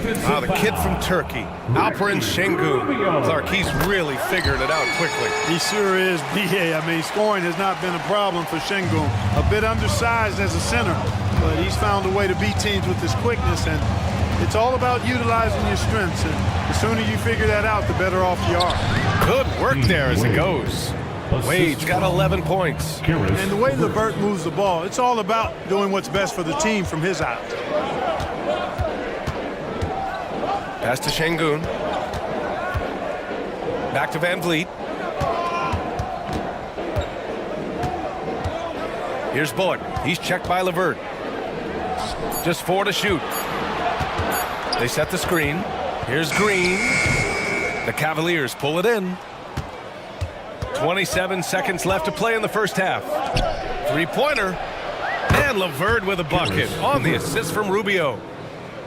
kid from Turkey, Alperen Şengün. Clark, he's really figured it out quickly. He sure is, B.A. I mean, scoring has not been a problem for Şengün. A bit undersized as a center, but he's found a way to beat teams with his quickness, and it's all about utilizing your strengths, and the sooner you figure that out, the better off you are. Good work there as it goes. Wade's got 11 points. And the way LeVert moves the ball, it's all about doing what's best for the team from his eyes. Pass to Şengün. Back to Van Vliet. Here's Bullock. He's checked by LeVert. Just 4 to shoot. They set the screen. Here's Green. The Cavaliers pull it in. 27 seconds left to play in the first half. Three-pointer. And LeVert with a bucket on the assist from Rubio.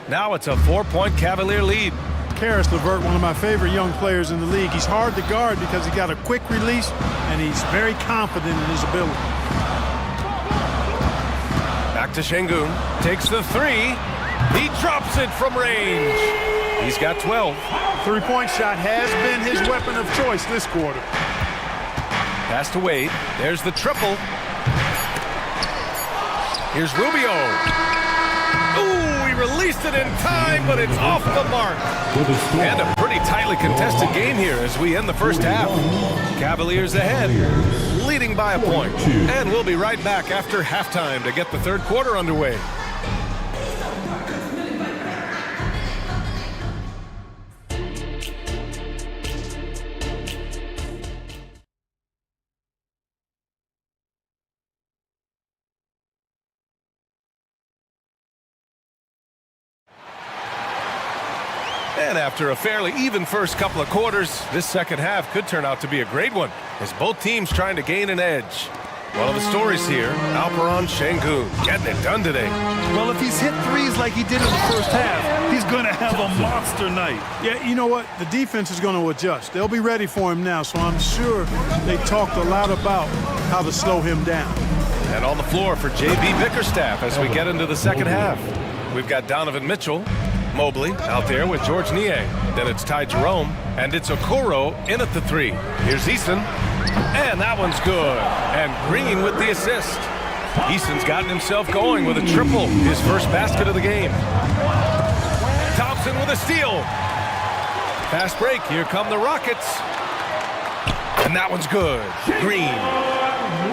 Now it's a 4-point Cavalier lead. Caris LeVert, one of my favorite young players in the league. He's hard to guard because he got a quick release, and he's very confident in his ability. Back to Şengün. Takes the three. He drops it from range. He's got 12. Three-point shot has been his weapon of choice this quarter. Pass to Wade. There's the triple. Here's Rubio. Ooh, he released it in time, but it's off the mark. And a pretty tightly contested game here as we end the first half. Cavaliers ahead, leading by a point. And we'll be right back after halftime to get the third quarter underway. And after a fairly even first couple of quarters, this second half could turn out to be a great one, as both teams trying to gain an edge. One of the stories here, Alperen Şengün getting it done today. Well, if he's hit threes like he did in the first half, he's going to have a monster night. Yeah, you know what? The defense is going to adjust. They'll be ready for him now, so I'm sure they talked a lot about how to slow him down. And on the floor for J.B. Bickerstaff as we get into the second half. We've got Donovan Mitchell, Mobley out there with George Niang. Then it's Ty Jerome, and it's Okoro in at the three. Here's Easton, and that one's good. And Green with the assist. Easton's gotten himself going with a triple, his first basket of the game. Thompson with a steal. Fast break, here come the Rockets. And that one's good. Green.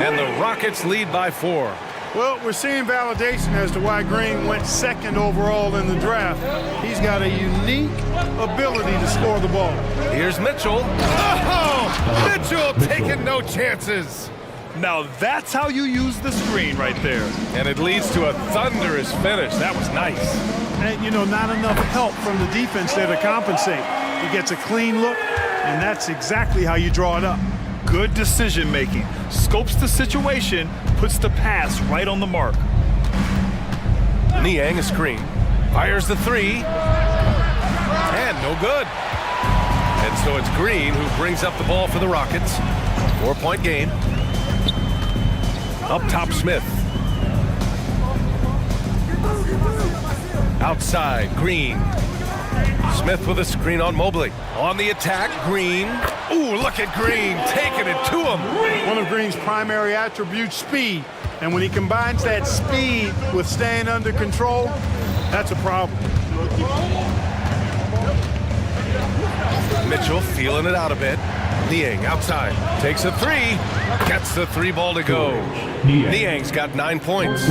And the Rockets lead by 4. Well, we're seeing validation as to why Green went second overall in the draft. He's got a unique ability to score the ball. Here's Mitchell. Oh! Mitchell taking no chances. Now that's how you use the screen right there. And it leads to a thunderous finish. That was nice. And, you know, not enough help from the defense there to compensate. He gets a clean look, and that's exactly how you draw it up. Good decision making. Scopes the situation, puts the pass right on the mark. Niang a screen. Fires the three. And no good. And so it's Green who brings up the ball for the Rockets. 4-point game. Up top, Smith. Outside, Green. Smith with a screen on Mobley. On the attack, Green. Ooh, look at Green taking it to him. One of Green's primary attributes, speed. And when he combines that speed with staying under control, that's a problem. Mitchell feeling it out a bit. Niang outside, takes a three, gets the three ball to go. Niang's got 9 points.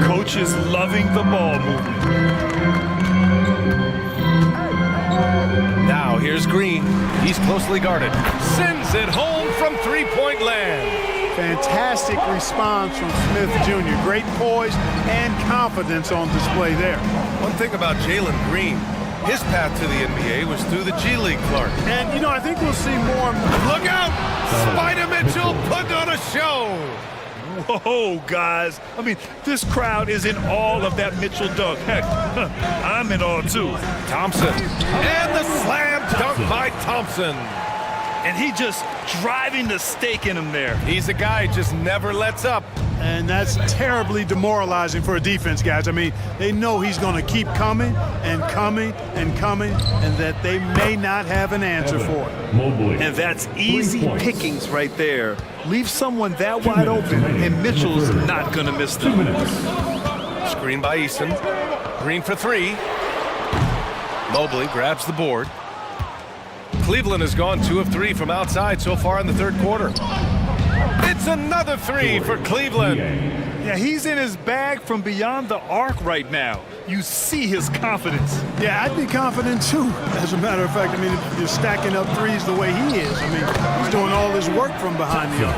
Coach is loving the ball movement. Now here's Green. He's closely guarded. Sends it home from three-point land. Fantastic response from Smith Jr. Great poise and confidence on display there. One thing about Jalen Green, his path to the NBA was through the G League, Clark. And, you know, I think we'll see more. Look out! Spider Mitchell putting on a show. Whoa, guys. I mean, this crowd is in all of that Mitchell dunk. Heck, I'm in all too. Thompson. And the slam dunk by Thompson. And he just driving the stake in him there. He's a guy who just never lets up. And that's terribly demoralizing for a defense, guys. I mean, they know he's going to keep coming and coming and coming, and that they may not have an answer for it. And that's easy pickings right there. Leave someone that wide open, and Mitchell's not going to miss them. Screen by Easton. Green for three. Mobley grabs the board. Cleveland has gone 2 of 3 from outside so far in the third quarter. It's another three for Cleveland. Yeah, he's in his bag from beyond the arc right now. You see his confidence. Yeah, I'd be confident too. As a matter of fact, I mean, if you're stacking up threes the way he is, I mean, he's doing all his work from behind the arc.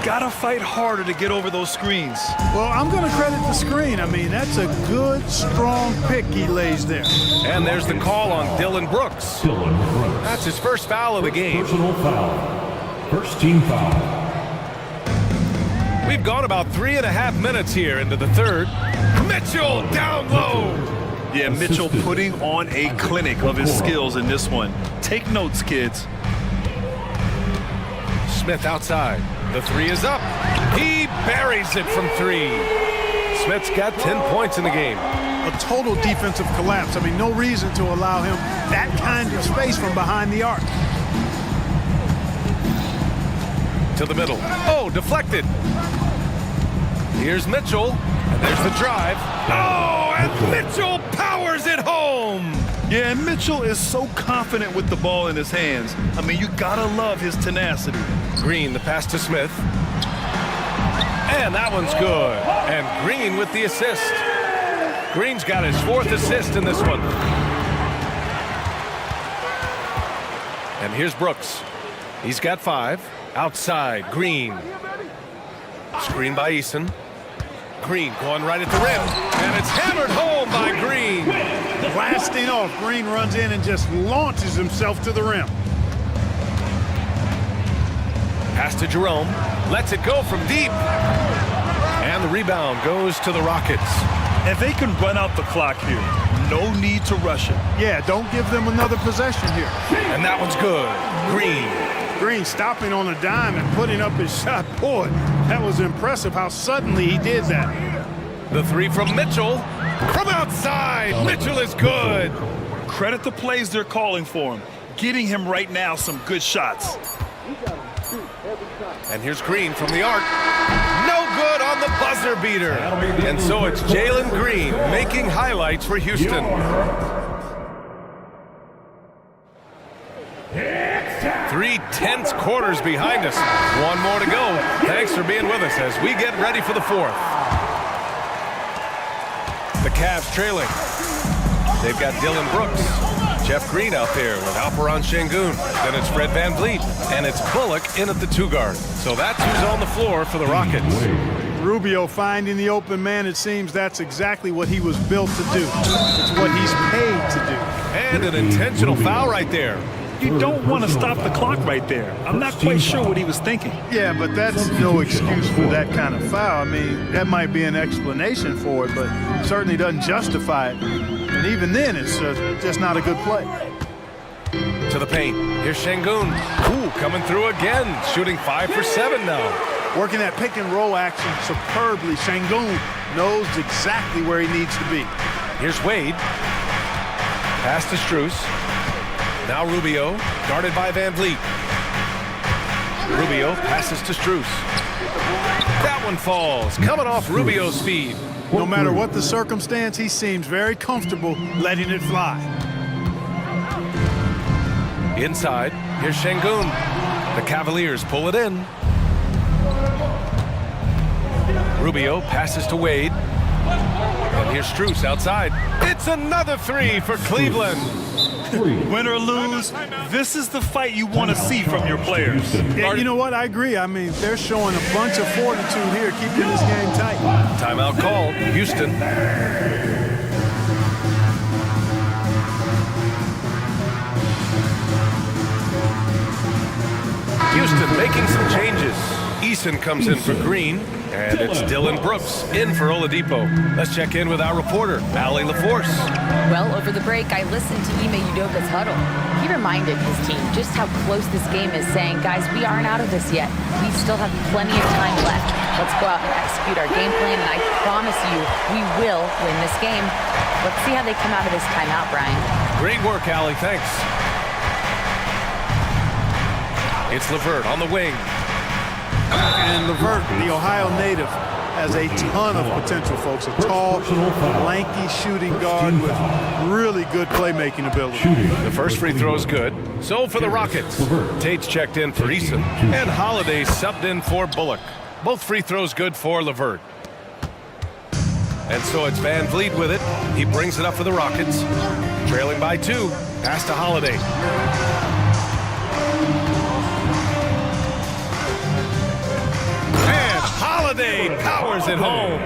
Gotta fight harder to get over those screens. Well, I'm going to credit the screen. I mean, that's a good, strong pick he lays there. And there's the call on Dylan Brooks. That's his first foul of the game. Personal foul. First team foul. We've gone about 3.5 minutes here into the third. Mitchell down low. Yeah, Mitchell putting on a clinic of his skills in this one. Take notes, kids. Smith outside. The three is up. He buries it from three. Smith's got 10 points in the game. A total defensive collapse. I mean, no reason to allow him that kind of space from behind the arc. To the middle. Oh, deflected. Here's Mitchell. And there's the drive. Oh, and Mitchell powers it home. Yeah, and Mitchell is so confident with the ball in his hands. I mean, you gotta love his tenacity. Green, the pass to Smith. And that one's good. And Green with the assist. Green's got his 4th assist in this one. And here's Brooks. He's got 5. Outside, Green. Screen by Eason. Green going right at the rim. And it's hammered home by Green. Blasting off. Green runs in and just launches himself to the rim. Pass to Jerome. Lets it go from deep. And the rebound goes to the Rockets. And they can run out the clock here. No need to rush it. Yeah, don't give them another possession here. And that one's good. Green stopping on a dime and putting up his shot. Boy, that was impressive how suddenly he did that. The three from Mitchell. From outside, Mitchell is good. Credit the plays they're calling for him. Getting him right now some good shots. And here's Green from the arc. No good on the buzzer beater. And so it's Jalen Green making highlights for Houston. 3 tense quarters behind us. One more to go. Thanks for being with us as we get ready for the 4th. The Cavs trailing. They've got Dylan Brooks. Jeff Green out there with Alperon Şengün. Then it's Fred VanVleet. And it's Bullock in at the 2 guard. So that's who's on the floor for the Rockets. Rubio finding the open man. It seems that's exactly what he was built to do. It's what he's paid to do. And an intentional foul right there. You don't want to stop the clock right there. I'm not quite sure what he was thinking. Yeah, but that's no excuse for that kind of foul. I mean, that might be an explanation for it, but certainly doesn't justify it. And even then, it's just not a good play. To the paint. Here's Şengün. Ooh, coming through again. Shooting 5 for 7 now. Working that pick and roll action superbly. Şengün knows exactly where he needs to be. Here's Wade. Pass to Strus. Now Rubio, guarded by Van Vliet. Rubio passes to Strus. That one falls, coming off Rubio's speed. No matter what the circumstance, he seems very comfortable letting it fly. Inside, here's Şengün. The Cavaliers pull it in. Rubio passes to Wade. And here's Strus outside. It's another three for Cleveland. Win or lose, this is the fight you want to see from your players. Yeah, you know what? I agree. I mean, they're showing a bunch of fortitude here, keeping this game tight. Timeout called. Houston. Houston making some changes. Eason comes in for Green, and it's Dylan Brooks in for Oladipo. Let's check in with our reporter, Allie LaForce. Well, over the break, I listened to Ime Udoka's huddle. He reminded his team just how close this game is, saying, guys, we aren't out of this yet. We still have plenty of time left. Let's go out and execute our game plan, and I promise you, we will win this game. Let's see how they come out of this timeout, Brian. Great work, Allie. Thanks. It's LeVert on the wing. And LeVert, the Ohio native, has a ton of potential, folks. A tall, lanky shooting guard with really good playmaking ability. The first free throw is good. So for the Rockets, Tate's checked in for Eason, and Holiday subbed in for Bullock. Both free throws good for LeVert. And so it's Van Vliet with it. He brings it up for the Rockets. Trailing by 2. Pass to Holiday. And Holiday powers it home.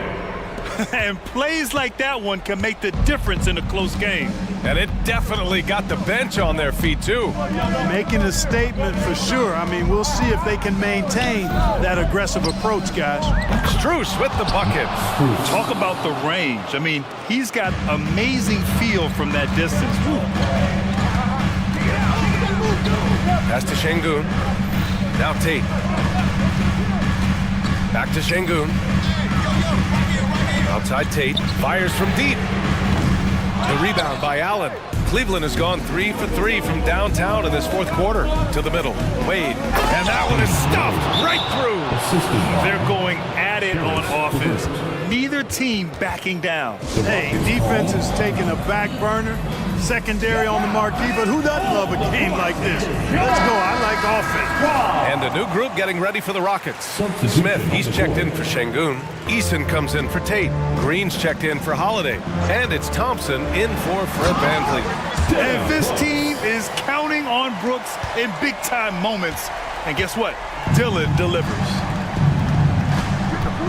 And plays like that one can make the difference in a close game. And it definitely got the bench on their feet, too. Making a statement for sure. I mean, we'll see if they can maintain that aggressive approach, guys. Strus with the bucket. Talk about the range. I mean, he's got amazing feel from that distance. Pass to Şengün. Now Tate. Back to Şengün. Outside Tate. Fires from deep. The rebound by Allen. Cleveland has gone 3 for 3 from downtown in this fourth quarter. To the middle. Wade. And that one is stuffed right through. They're going at it on offense. Neither team backing down. Hey, defense is taking a back burner. Secondary on the marquee, but who doesn't love a game like this? Let's go. I like offense. And a new group getting ready for the Rockets. Smith, he's checked in for Şengün. Eason comes in for Tate. Green's checked in for Holiday. And it's Thompson in for Fred VanVleet. And this team is counting on Brooks in big-time moments. And guess what? Dylan delivers.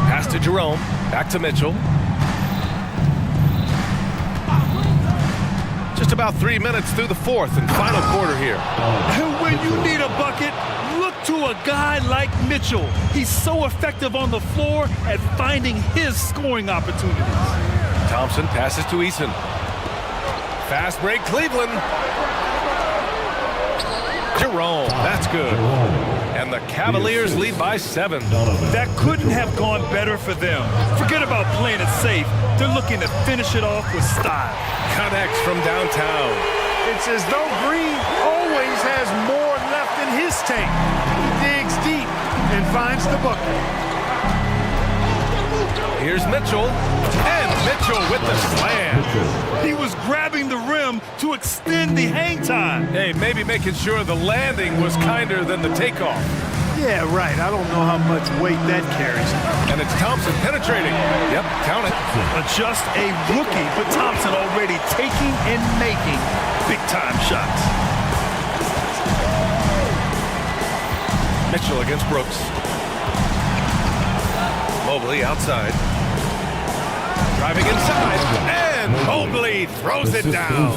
Pass to Jerome. Back to Mitchell. Just about 3 minutes through the fourth and final quarter here. And when you need a bucket, look to a guy like Mitchell. He's so effective on the floor at finding his scoring opportunities. Thompson passes to Eason. Fast break, Cleveland. Jerome, that's good. And the Cavaliers lead by 7. That couldn't have gone better for them. Forget about playing it safe. They're looking to finish it off with style. Connects from downtown. It's as though Green always has more left in his tank. He digs deep and finds the bucket. Here's Mitchell. And Mitchell with the slam. He was grabbing the rim to extend the hang time. Hey, maybe making sure the landing was kinder than the takeoff. Yeah, right. I don't know how much weight that carries. And it's Thompson penetrating. Yep, count it. Just a rookie, but Thompson already taking and making big-time shots. Mitchell against Brooks. Mobley outside. Driving inside. And Mobley throws it down.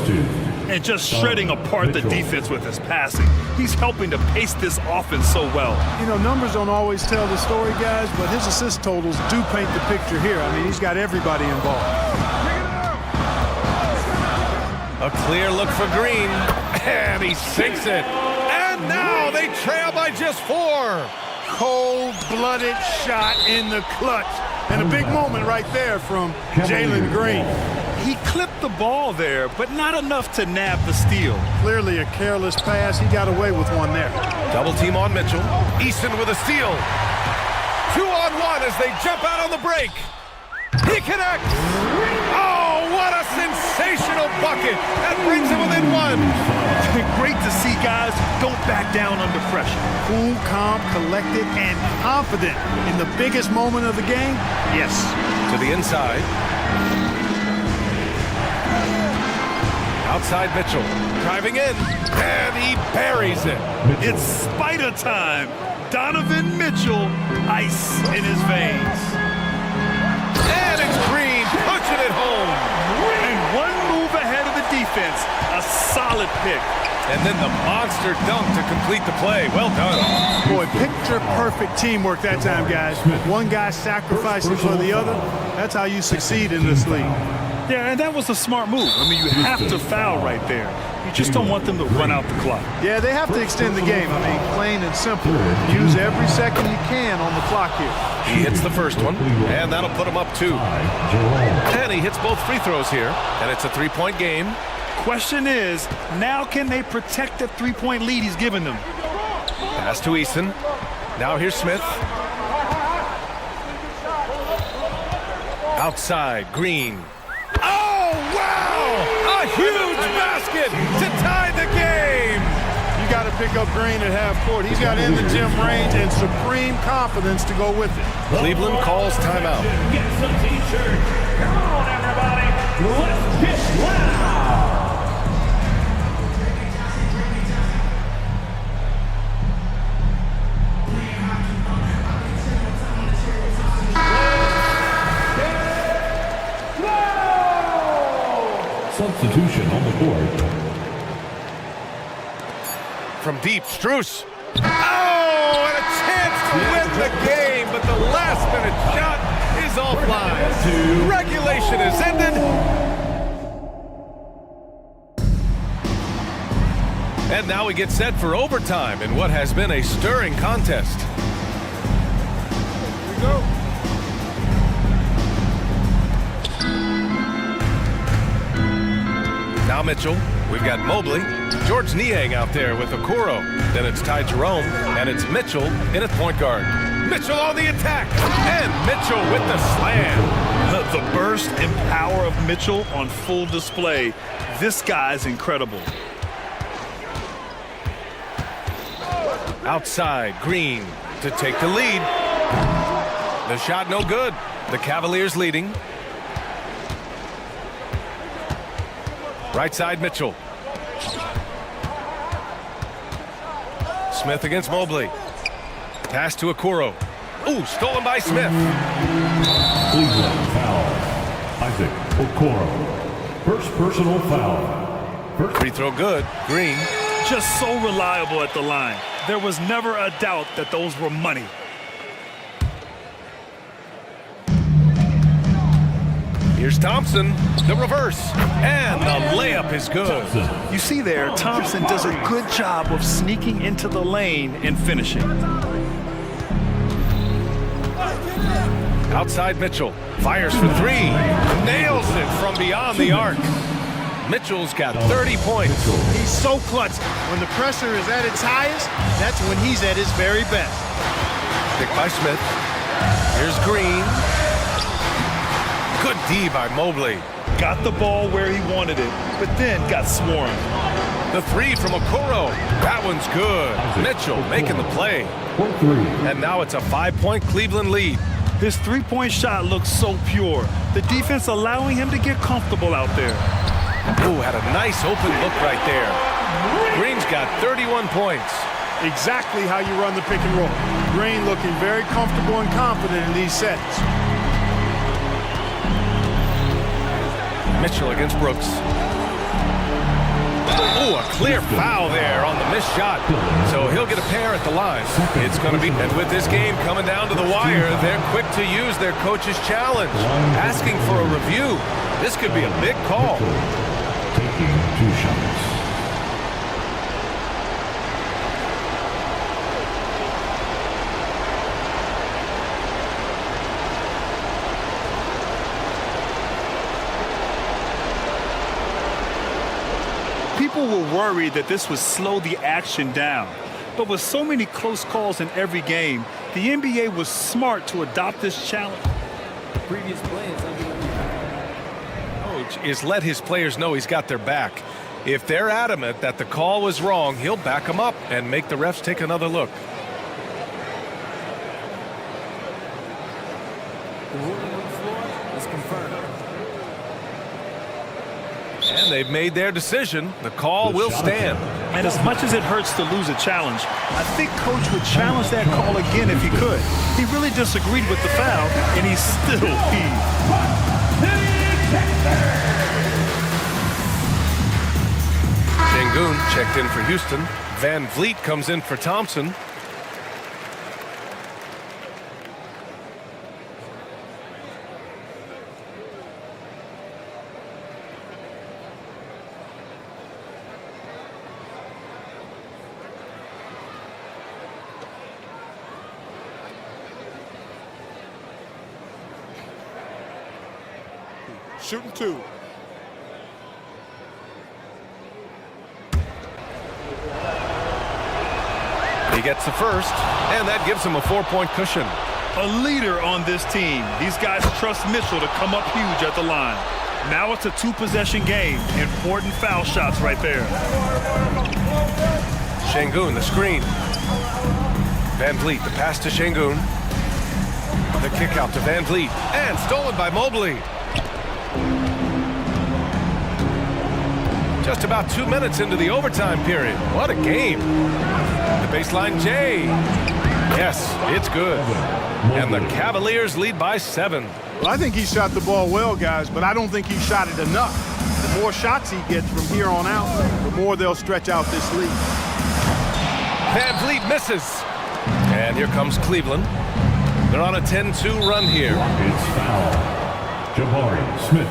And just shredding apart the defense with his passing. He's helping to pace this offense so well. You know, numbers don't always tell the story, guys, but his assist totals do paint the picture here. I mean, he's got everybody involved. A clear look for Green. And he sinks it. And now they trail by just 4. Cold-blooded shot in the clutch. And a big moment right there from Jalen Green. He clipped the ball there, but not enough to nab the steal. Clearly a careless pass. He got away with one there. Double team on Mitchell. Easton with a steal. 2-on-1 as they jump out on the break. He connects. Oh, what a sensational bucket. That brings him within one. Great to see guys don't back down under pressure. Cool, calm, collected, and confident in the biggest moment of the game. Yes. To the inside. Outside Mitchell. Driving in. And he buries it. It's spider time. Donovan Mitchell, ice in his veins. And it's Green punching it home. And one move ahead of the defense. A solid pick. And then the monster dunk to complete the play. Well done. Boy, picture-perfect teamwork that time, guys. One guy sacrificing for the other. That's how you succeed in this league. Yeah, and that was a smart move. I mean, you have to foul right there. You just don't want them to run out the clock. Yeah, they have to extend the game. I mean, plain and simple. Use every second you can on the clock here. He hits the first one, and that'll put him up 2. And he hits both free throws here, and it's a 3-point game. Question is, now can they protect the 3-point lead he's given them? Pass to Easton. Now here's Smith. Outside, Green. Oh, wow! A huge basket to tie the game! You got to pick up Green at half court. He's got in the gym range and supreme confidence to go with it. Cleveland calls timeout. Get some t-shirts. Come on, everybody. Let's get loud. Substitution on the board. From deep, Strus. Oh, and a chance to win the game, but the last-minute shot is offline. Regulation is ended. And now we get set for overtime in what has been a stirring contest. Here we go. Now Mitchell, we've got Mobley, George Niang out there with Okoro. Then it's Ty Jerome, and it's Mitchell in at point guard. Mitchell on the attack, and Mitchell with the slam. The burst and power of Mitchell on full display. This guy's incredible. Outside, Green to take the lead. The shot no good. The Cavaliers leading. Right side, Mitchell. Smith against Mobley. Pass to Okoro. Ooh, stolen by Smith. Cleveland foul. Isaac Okoro. First personal foul. Free throw good. Green. Just so reliable at the line. There was never a doubt that those were money. Here's Thompson, the reverse, and the layup is good. You see there, Thompson does a good job of sneaking into the lane and finishing. Outside Mitchell, fires for 3, nails it from beyond the arc. Mitchell's got 30 points. He's so clutch. When the pressure is at its highest, that's when he's at his very best. Picked by Smith. Here's Green. Good D by Mobley. Got the ball where he wanted it, but then got swarmed. The 3 from Okoro. That one's good. Mitchell making the play. And now it's a 5-point Cleveland lead. His 3-point shot looks so pure. The defense allowing him to get comfortable out there. Ooh, had a nice open look right there. Green's got 31 points. Exactly how you run the pick and roll. Green looking very comfortable and confident in these sets. Mitchell against Brooks. Ooh, a clear foul there on the missed shot. So he'll get a pair at the line. It's going to be, and with this game coming down to the wire, they're quick to use their coach's challenge. Asking for a review. This could be a big call. Taking 2 shots. People were worried that this would slow the action down. But with so many close calls in every game, the NBA was smart to adopt this challenge. The previous play is under review. Coach is let his players know he's got their back. If they're adamant that the call was wrong, he'll back them up and make the refs take another look. The ruling on the floor is confirmed. And they've made their decision. The call will stand. And as much as it hurts to lose a challenge, I think Coach would challenge that call again if he could. He really disagreed with the foul, and he's still peeved. Şengün checked in for Houston. Van Vliet comes in for Thompson. Shooting two. He gets the first, and that gives him a 4-point cushion. A leader on this team. These guys trust Mitchell to come up huge at the line. Now it's a two-possession game. Important foul shots right there. Şengün, the screen. Van Vliet, the pass to Şengün. The kick out to Van Vliet, and stolen by Mobley. Just about 2 minutes into the overtime period. What a game. The baseline J. Yes, it's good. And the Cavaliers lead by 7. Well, I think he shot the ball well, guys, but I don't think he shot it enough. The more shots he gets from here on out, the more they'll stretch out this lead. Van Vliet misses. And here comes Cleveland. They're on a 10-2 run here. It's foul. Jabari Smith.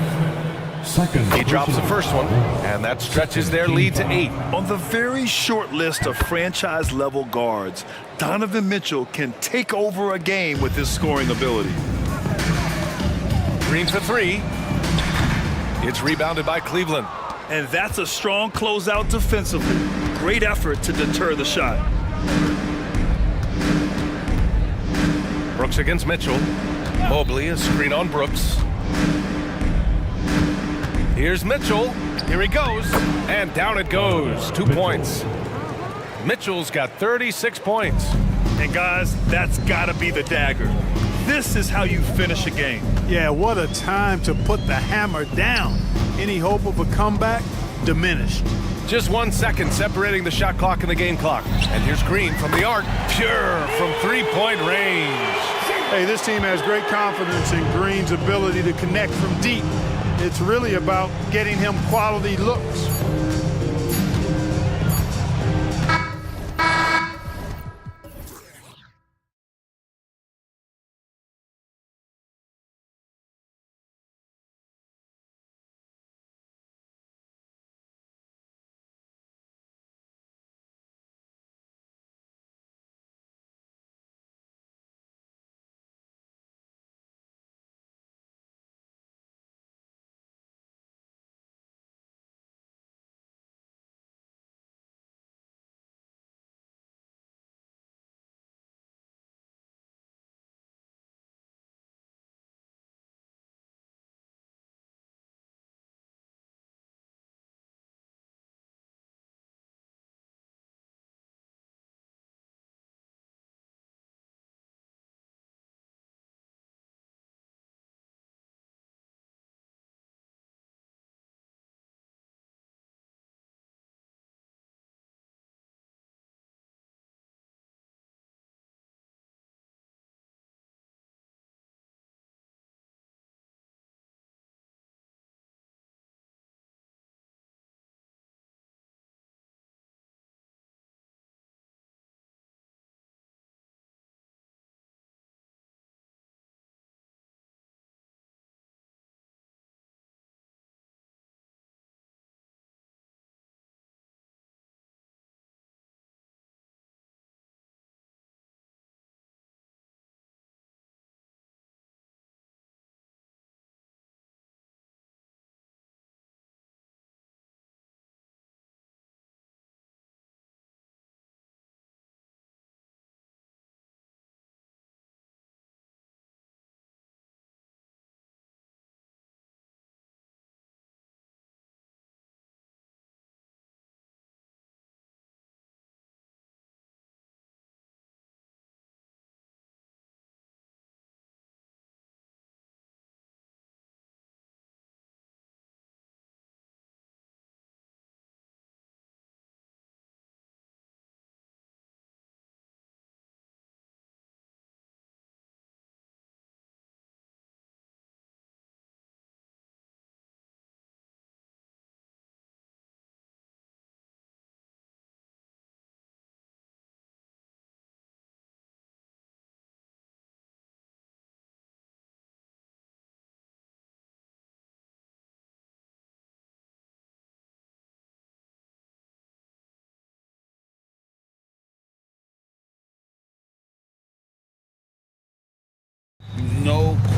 Second. He drops the first one, and that stretches their lead to 8. On the very short list of franchise-level guards, Donovan Mitchell can take over a game with his scoring ability. Green for 3. It's rebounded by Cleveland. And that's a strong closeout defensively. Great effort to deter the shot. Brooks against Mitchell. Mobley, a screen on Brooks. Here's Mitchell. Here he goes. And down it goes. 2 points. Mitchell's got 36 points. And guys, that's got to be the dagger. This is how you finish a game. Yeah, what a time to put the hammer down. Any hope of a comeback? Diminished. Just 1 second separating the shot clock and the game clock. And here's Green from the arc. Pure from 3-point range. Hey, this team has great confidence in Green's ability to connect from deep. It's really about getting him quality looks.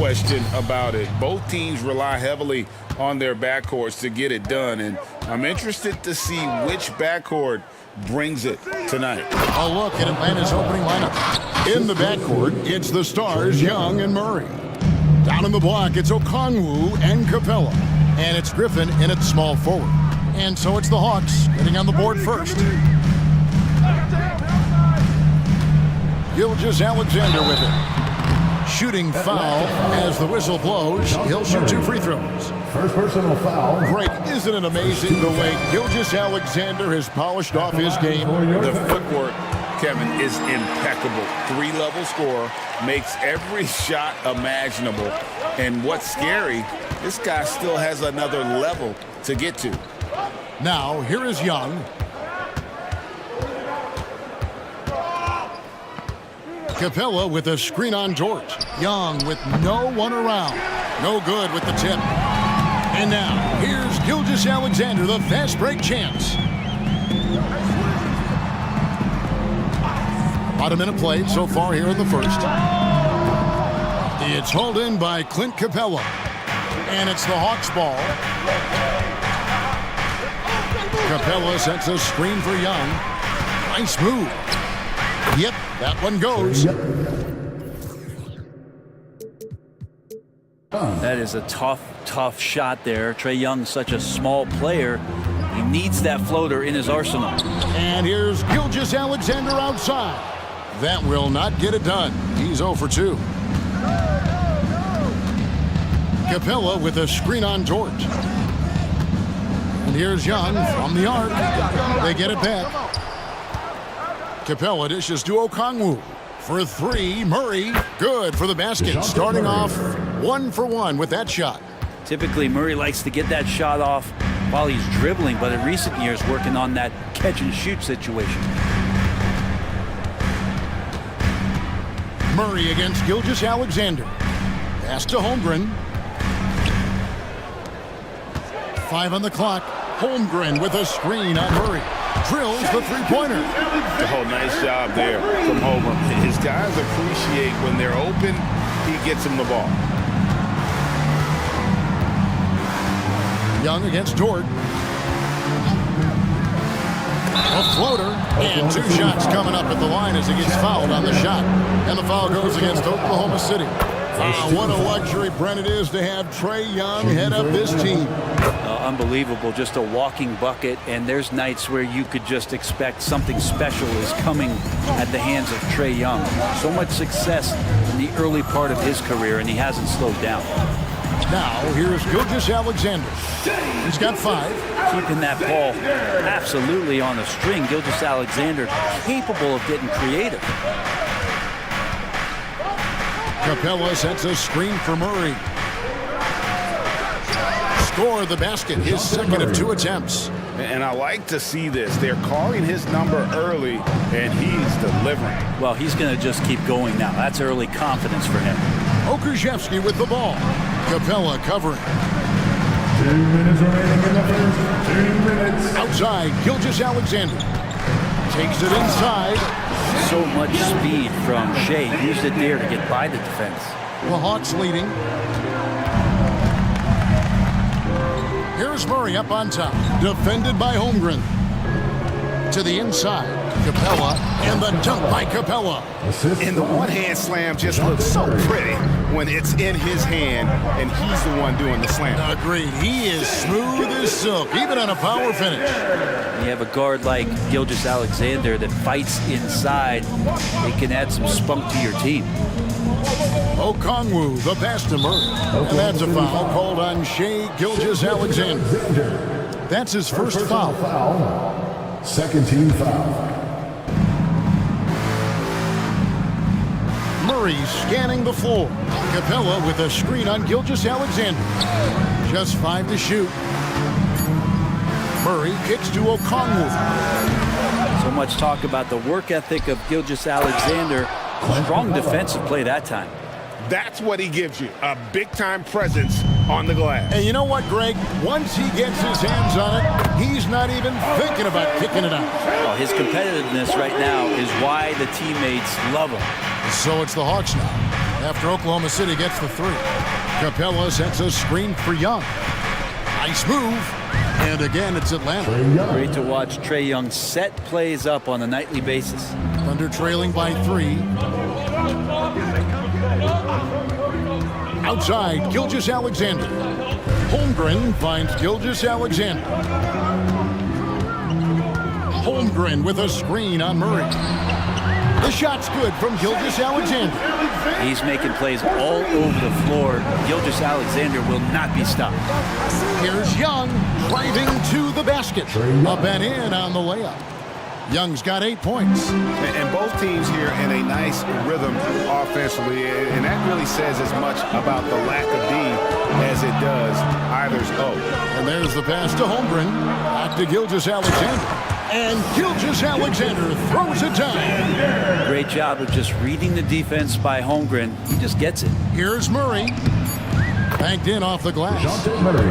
question about it. Both teams rely heavily on their backcourts to get it done, and I'm interested to see which backcourt brings it tonight. A look at Atlanta's opening lineup. In the backcourt, it's the stars, Young and Murray. Down in the block, it's Okongwu and Capella. And it's Griffin in at small forward. And so it's the Hawks getting on the board first. Gilgeous-Alexander with it. Shooting foul as the whistle blows. He'll shoot 2 free throws. First personal foul. Greg, isn't it amazing the way Gilgeous-Alexander has polished off his game? The footwork, Kevin, is impeccable. 3-level scorer, makes every shot imaginable. And what's scary, this guy still has another level to get to. Now, here is Young. Capella with a screen on George. Young with no one around. No good with the tip. And now, here's Gilgeous-Alexander, the fast break chance. About a minute played so far here in the first. It's hauled in by Clint Capella. And it's the Hawks ball. Capella sets a screen for Young. Nice move. Yep, that one goes. That is a tough shot there. Trae Young's such a small player. He needs that floater in his arsenal. And here's Gilgeous-Alexander outside. That will not get it done. He's 0 for 2. Capella with a screen on George. And here's Young from the arc. They get it back. Capella dishes to Okongwu. For 3, Murray, good for the basket. Starting off 1 for 1 with that shot. Typically, Murray likes to get that shot off while he's dribbling, but in recent years, working on that catch-and-shoot situation. Murray against Gilgeous-Alexander. Pass to Holmgren. 5 on the clock. Holmgren with a screen on Murray. Drills the three-pointer. Oh, nice job there from Homer. His guys appreciate when they're open, he gets them the ball. Young against Dort. A floater, and 2 shots coming up at the line as he gets fouled on the shot. And the foul goes against Oklahoma City. What a luxury, Brent, it is to have Trae Young head up this team. Unbelievable, just a walking bucket, and there's nights where you could just expect something special is coming at the hands of Trae Young. So much success in the early part of his career, and he hasn't slowed down. Now, here's Gilgeous-Alexander. He's got 5. Keeping that ball absolutely on the string. Gilgeous-Alexander capable of getting creative. Capella sets a screen for Murray. Score the basket, his second of 2 attempts. And I like to see this. They're calling his number early, and he's delivering. Well, he's going to just keep going now. That's early confidence for him. Okrzewski with the ball. Capella covering. 2 minutes remaining in the first. 2 minutes. Outside, Gilgeous-Alexander. Takes it inside. So much speed from Shea. Used it there to get by the defense. The Hawks leading. Here's Murray up on top. Defended by Holmgren. To the inside. Capella. And the dunk by Capella. And the one-hand slam just looks so pretty when it's in his hand and he's the one doing the slam. Agreed. He is smooth as silk, even on a power finish. You have a guard like Gilgeous-Alexander that fights inside. It can add some spunk to your team. Okongwu, the pass to Murray. And that's a foul called on Shea Gilgeous-Alexander. That's his first foul. Second team foul. Murray scanning the floor. Capella with a screen on Gilgeous-Alexander. Just 5 to shoot. Murray kicks to Okongwu. So much talk about the work ethic of Gilgeous-Alexander. Strong defensive play that time. That's what he gives you, a big-time presence on the glass. And you know what, Greg? Once he gets his hands on it, he's not even thinking about kicking it out. Well, his competitiveness right now is why the teammates love him. So it's the Hawks now. after Oklahoma City gets the three. Capella sets a screen for Young. Nice move. And again, it's Atlanta. Great to watch Trae Young set plays up on a nightly basis. Thunder trailing by 3. Outside, Gilgeous-Alexander. Holmgren finds Gilgeous-Alexander. Holmgren with a screen on Murray. The shot's good from Gilgeous-Alexander. He's making plays all over the floor. Gilgeous-Alexander will not be stopped. Here's Young driving to the basket. Up and in on the layup. Young's got 8 points. And both teams here in a nice rhythm offensively, and that really says as much about the lack of D as it does either's O. And there's the pass to Holmgren. Back to Gilgeous-Alexander. And Gilgeous-Alexander throws it down. Great job of just reading the defense by Holmgren. He just gets it. Here's Murray. Banked in off the glass.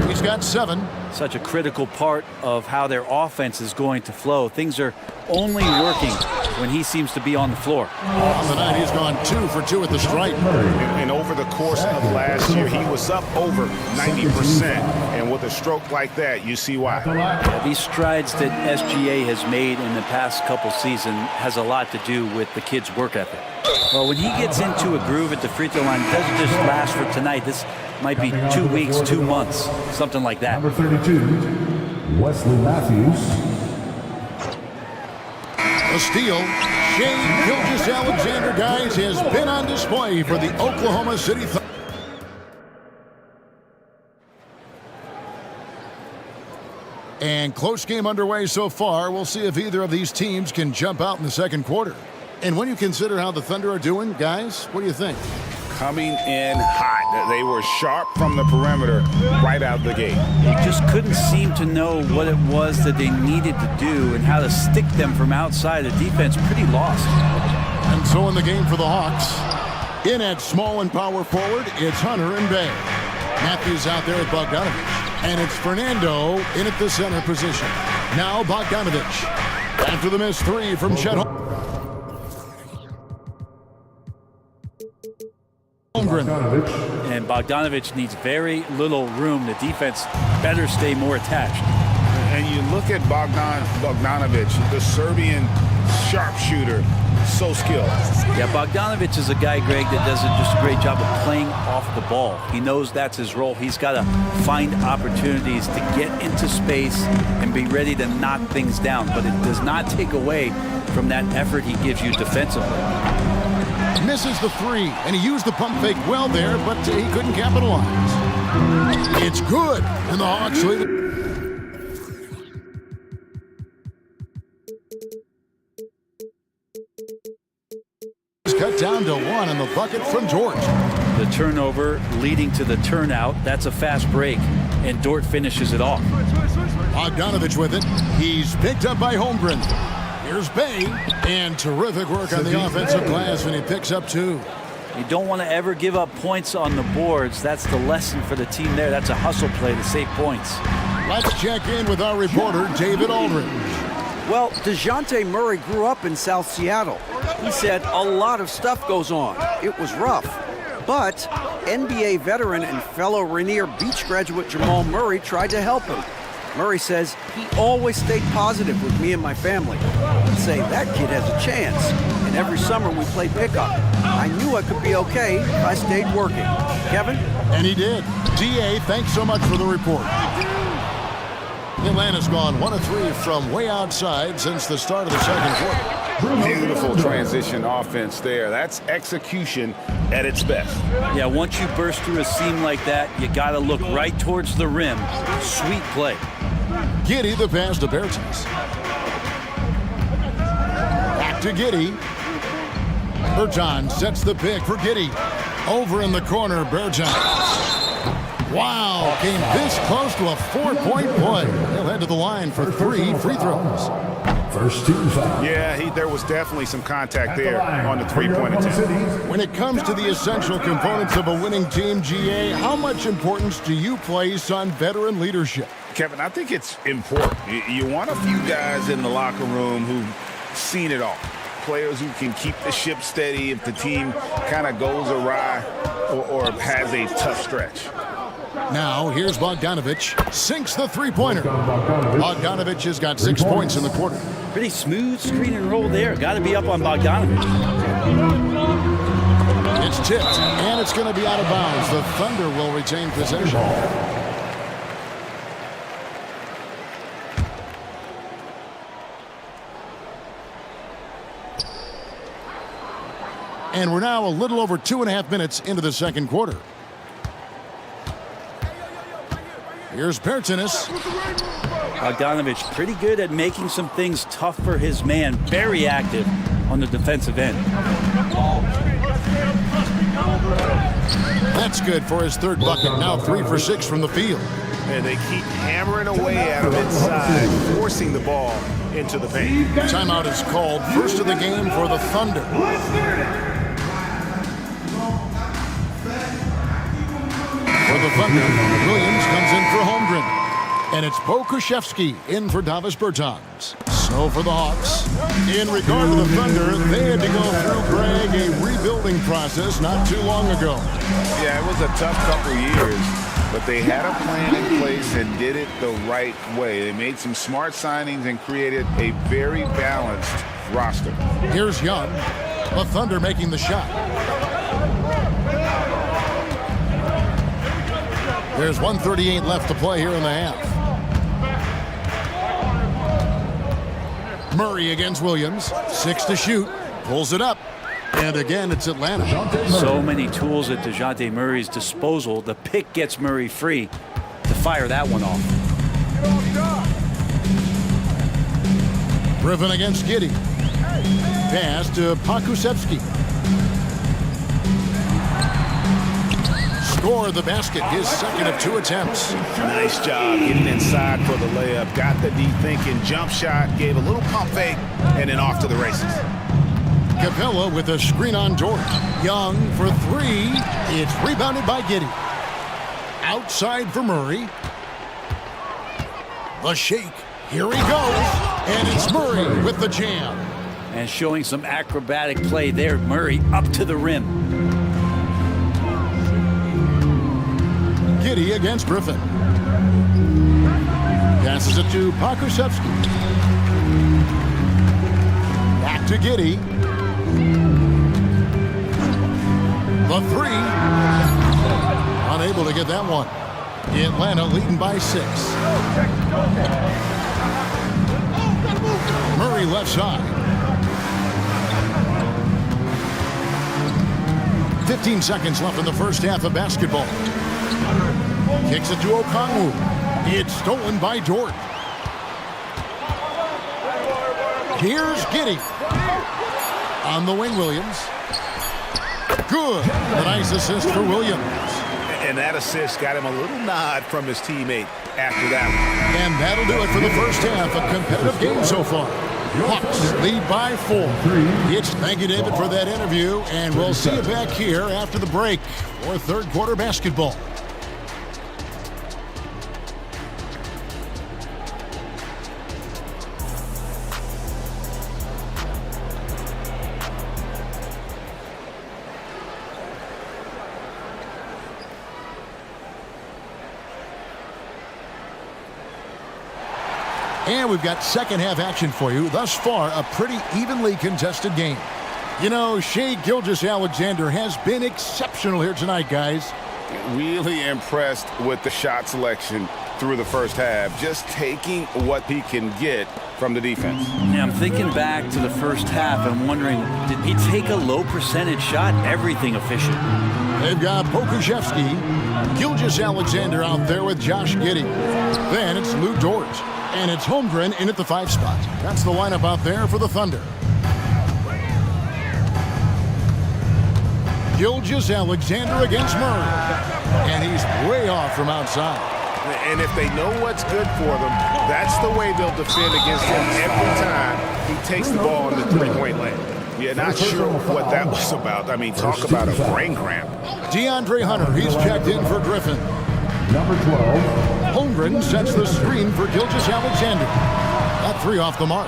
He's got 7. Such a critical part of how their offense is going to flow. Things are only working when he seems to be on the floor. On the night, he's gone 2 for 2 at the stripe. And over the course of last year, he was up over 90%. And with a stroke like that, you see why. These strides that SGA has made in the past couple seasons has a lot to do with the kid's work ethic. Well, when he gets into a groove at the free throw line, it doesn't just last for tonight. This might be 2 weeks, 2 months, something like that. Number 32, Wesley Matthews. A steal. Shane Gilgeous-Alexander, guys, has been on display for the Oklahoma City Thunder. And close game underway so far. We'll see if either of these teams can jump out in the second quarter. And when you consider how the Thunder are doing, guys, what do you think? Coming in hot. They were sharp from the perimeter right out the gate. They just couldn't seem to know what it was that they needed to do and how to stick them from outside. The defense pretty lost. And so in the game for the Hawks, in at small and power forward, it's Hunter and Bay. Matthews out there at Bogdanovich. And it's Fernando in at the center position. Now Bogdanovich. After the missed 3 from Chet Holmgren. And Bogdanovich needs very little room. The defense better stay more attached. And you look at Bogdanovich, the Serbian sharpshooter, so skilled. Yeah, Bogdanovich is a guy, Greg, that does just a great job of playing off the ball. He knows that's his role. He's got to find opportunities to get into space and be ready to knock things down. But it does not take away from that effort he gives you defensively. Misses the 3, and he used the pump fake well there, but he couldn't capitalize. It's good, and the Hawks lead it. Cut down to 1 on the bucket from Dort. The turnover leading to the turnout. That's a fast break, and Dort finishes it off. Bogdanovich with it. He's picked up by Holmgren. Here's Bay, and terrific work on the offensive glass, and he picks up 2. You don't want to ever give up points on the boards. That's the lesson for the team there. That's a hustle play to save points. Let's check in with our reporter, David Aldridge. Well, DeJounte Murray grew up in South Seattle. He said a lot of stuff goes on. It was rough. But NBA veteran and fellow Rainier Beach graduate Jamal Murray tried to help him. Murray says he always stayed positive with me and my family. He'd say that kid has a chance. And every summer we played pickup. I knew I could be okay if I stayed working. Kevin? And he did. DA, thanks so much for the report. Atlanta's gone 1 of 3 from way outside since the start of the second quarter. Beautiful transition offense there. That's execution at its best. Yeah, once you burst through a seam like that, you got to look right towards the rim. Sweet play. Giddey the pass to Bertans. Back to Giddey. Bertans sets the pick for Giddey. Over in the corner, Bertans. Wow, came this close to a 4-point play. He'll head to the line for 3 free throws. First team foul. Yeah, there was definitely some contact there on the 3-point attempt. When it comes to the essential components of a winning team, GA, how much importance do you place on veteran leadership? Kevin, I think it's important. You want a few guys in the locker room who've seen it all. players who can keep the ship steady if the team kind of goes awry or has a tough stretch. Now, here's Bogdanovic. Sinks the three-pointer. Bogdanovic has got 6 points in the quarter. Pretty smooth screen and roll there. Got to be up on Bogdanovic. It's tipped, and it's going to be out of bounds. The Thunder will retain possession. And we're now a little over 2.5 minutes into the second quarter. Here's Bertanis. Bogdanovic pretty good at making some things tough for his man. Very active on the defensive end. That's good for his third bucket. Now 3 for 6 from the field. And they keep hammering away at him inside, forcing the ball into the paint. Timeout is called. First of the game for the Thunder. For the Thunder, Williams comes in for Holmgren. And it's Pokuševski in for Davis Bertans. So for the Hawks, in regard to the Thunder, they had to go through, Greg, a rebuilding process not too long ago. Yeah, it was a tough couple years, but they had a plan in place and did it the right way. They made some smart signings and created a very balanced roster. Here's Young. The Thunder making the shot. There's 1:38 left to play here in the half. Murray against Williams. 6 to shoot. Pulls it up. And again, it's Atlanta. So many tools at DeJounte Murray's disposal. The pick gets Murray free to fire that one off. Griffin against Giddey. Pass to Pokuševski. Score the basket, his second of 2 attempts. Nice job getting inside for the layup. Got the deep thinking jump shot, gave a little pump fake, and then off to the races. Capella with a screen on Dort. Young for 3. It's rebounded by Giddey. Outside for Murray. The shake. Here he goes. And it's Murray with the jam. And showing some acrobatic play there. Murray up to the rim. Giddey against Griffin. Passes it to Pokuševski. Back to Giddey. The 3. Unable to get that one. Atlanta leading by 6. Murray left side. 15 seconds left in the first half of basketball. Kicks it to Okongwu. It's stolen by Dort. Here's Giddey. On the wing, Williams. Good. A nice assist for Williams. And that assist got him a little nod from his teammate after that one. And that'll do it for the first half. A competitive game so far. Hawks lead by 4. Thank you, David, for that interview. And we'll see you back here after the break for third quarter basketball. And we've got second half action for you. Thus far, a pretty evenly contested game. You know, Shai Gilgeous-Alexander has been exceptional here tonight, guys. Really impressed with the shot selection through the first half. Just taking what he can get from the defense. Yeah, I'm thinking back to the first half and wondering, did he take a low percentage shot? Everything efficient. They've got Pokuševski, Gilgeous-Alexander out there with Josh Giddey. Then it's Lou Dort. And it's Holmgren in at the 5 spot. That's the lineup out there for the Thunder. Gilgeous-Alexander against Murray. And he's way off from outside. And if they know what's good for them, that's the way they'll defend against him every time he takes the ball in the three-point lane. Yeah, not sure what that was about. I mean, talk about a brain cramp. DeAndre Hunter, he's checked in for Griffin. Number 12. Holmgren sets the screen for Gilgeous-Alexander. That 3 off the mark.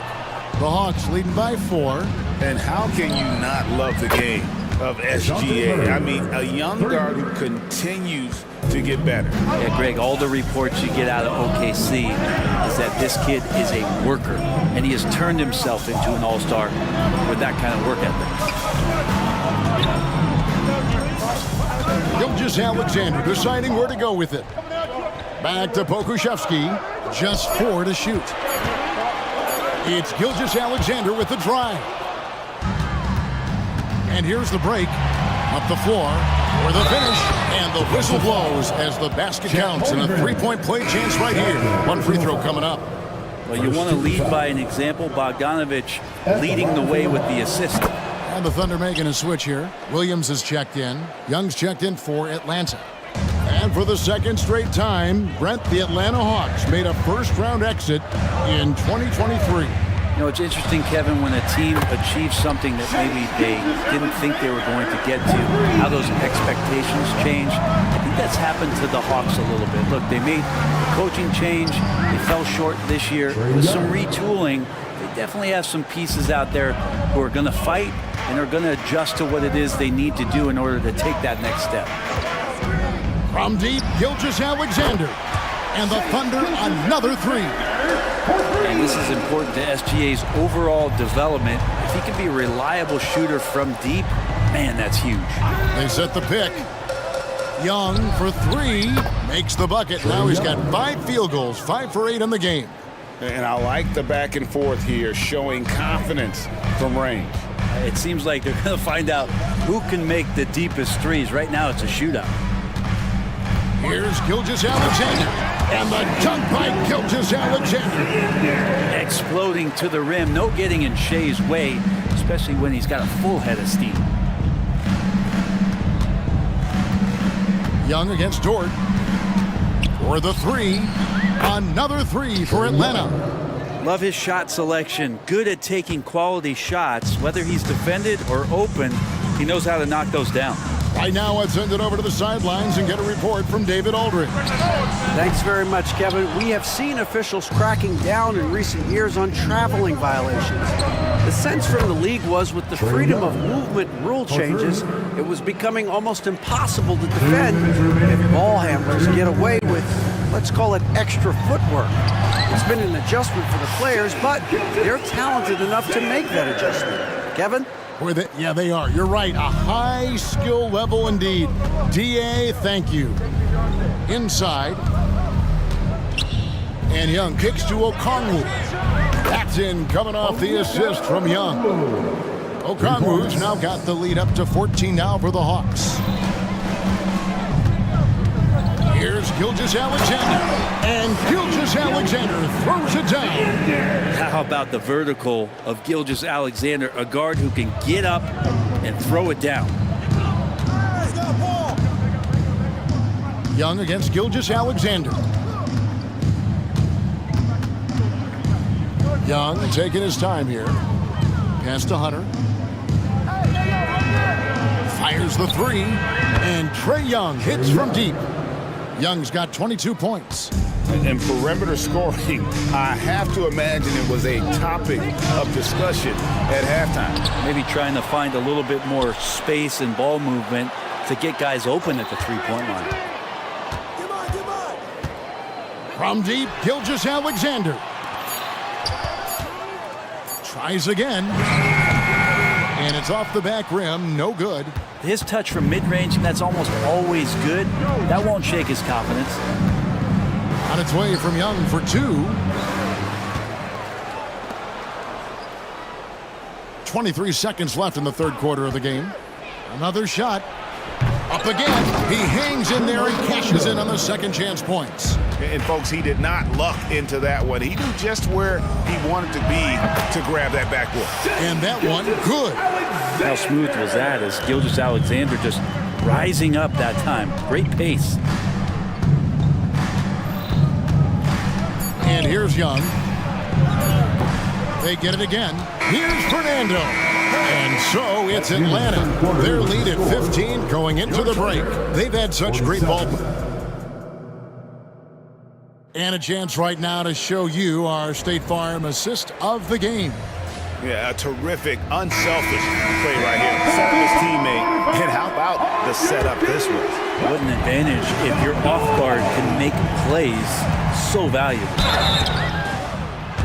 The Hawks leading by 4. And how can you not love the game of SGA? I mean, a young guard who continues to get better. Yeah, Greg, all the reports you get out of OKC is that this kid is a worker, and he has turned himself into an all-star with that kind of work ethic. Gilgeous-Alexander deciding where to go with it. Back to Pokusevski, just 4 to shoot. It's Gilgeous-Alexander with the drive. And here's the break. Up the floor for the finish. And the whistle blows as the basket counts. And a 3-point play chance right here. 1 free throw coming up. Well, you want to lead by an example. Bogdanovich leading the way with the assist. And the Thunder making a switch here. Williams has checked in. Young's checked in for Atlanta. And for the second straight time, Brent, the Atlanta Hawks made a first-round exit in 2023. You know, it's interesting, Kevin, when a team achieves something that maybe they didn't think they were going to get to, how those expectations change. I think that's happened to the Hawks a little bit. Look, they made a coaching change. They fell short this year. With some retooling, they definitely have some pieces out there who are going to fight and are going to adjust to what it is they need to do in order to take that next step. From deep, Gilgeous-Alexander. And the Thunder, another 3. And this is important to SGA's overall development. If he can be a reliable shooter from deep, man, that's huge. They set the pick. Young for 3, makes the bucket. Now he's got 5 field goals, 5 for 8 in the game. And I like the back and forth here, showing confidence from range. It seems like they're going to find out who can make the deepest threes. Right now, it's a shootout. Here's Gilgeous-Alexander. And the dunk by Gilgeous-Alexander. Exploding to the rim. No getting in Shea's way, especially when he's got a full head of steam. Young against Dort. For the 3. Another 3 for Atlanta. Love his shot selection. Good at taking quality shots. Whether he's defended or open, he knows how to knock those down. Right now, I'd send it over to the sidelines and get a report from David Aldridge. Thanks very much, Kevin. We have seen officials cracking down in recent years on traveling violations. The sense from the league was with the freedom of movement rule changes, it was becoming almost impossible to defend if ball handlers get away with, let's call it, extra footwork. It's been an adjustment for the players, but they're talented enough to make that adjustment. Kevin? Yeah, they are. You're right. A high skill level indeed. DA, thank you. Inside. And Young kicks to Okongwu. That's in, coming off the assist from Young. Okongwu's now got the lead up to 14 now for the Hawks. Here's Gilgeous-Alexander. And Gilgeous-Alexander throws it down. How about the vertical of Gilgeous-Alexander, a guard who can get up and throw it down. Young against Gilgeous-Alexander. Young taking his time here. Pass to Hunter. Fires the 3. And Trae Young hits from deep. Young's got 22 points. And perimeter scoring, I have to imagine it was a topic of discussion at halftime. Maybe trying to find a little bit more space and ball movement to get guys open at the three-point line. From deep, Gilgeous-Alexander. Tries again. And it's off the back rim, no good. His touch from mid-range, that's almost always good. That won't shake his confidence. On its way from Young for 2. 23 seconds left in the third quarter of the game. Another shot. Up again. He hangs in there and cashes in on the second chance points. And folks, he did not luck into that one. He knew just where he wanted to be to grab that backboard. And that one, good. How smooth was that as Gilgeous-Alexander just rising up that time. Great pace. And here's Young. They get it again. Here's Fernando. And so it's Atlanta. Their lead at 15 going into the break. They've had such great ball. And a chance right now to show you our State Farm assist of the game. Yeah, a terrific, unselfish play right here. Set up his teammate, and how about the setup this was? What an advantage if your off guard can make plays so valuable.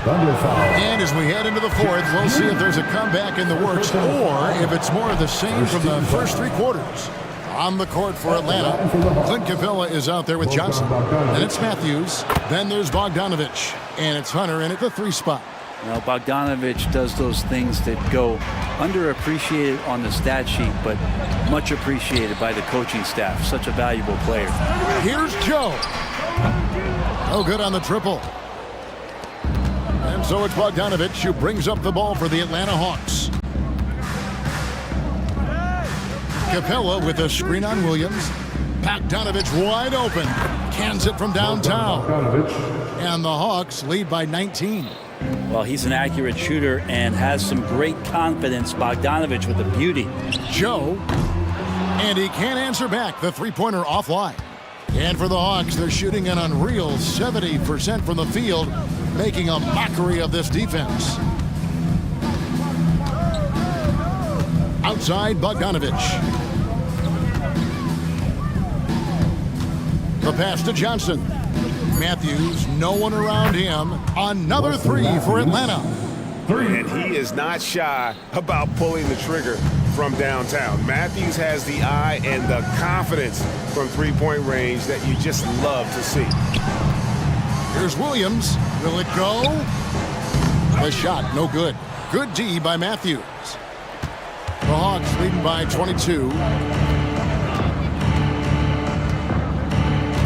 And as we head into the fourth, we'll see if there's a comeback in the works or if it's more of the same from the first three quarters. On the court for Atlanta, Clint Capella is out there with Johnson. Then it's Matthews. Then there's Bogdanovich. And it's Hunter in at the 3 spot. Now, Bogdanovich does those things that go underappreciated on the stat sheet, but much appreciated by the coaching staff. Such a valuable player. Here's Joe. No good on the triple. And so it's Bogdanovich who brings up the ball for the Atlanta Hawks. Capella with a screen on Williams. Bogdanovich wide open. Cans it from downtown. And the Hawks lead by 19. Well, he's an accurate shooter and has some great confidence. Bogdanovich with a beauty. Joe. And he can't answer back. The three-pointer offline. And for the Hawks, they're shooting an unreal 70% from the field, making a mockery of this defense. Outside, Bogdanovich. The pass to Johnson. Matthews, no one around him. Another three for Atlanta. And he is not shy about pulling the trigger from downtown. Matthews has the eye and the confidence from three-point range that you just love to see. Here's Williams. Will it go? The shot, no good. Good D by Matthews. The Hawks leading by 22.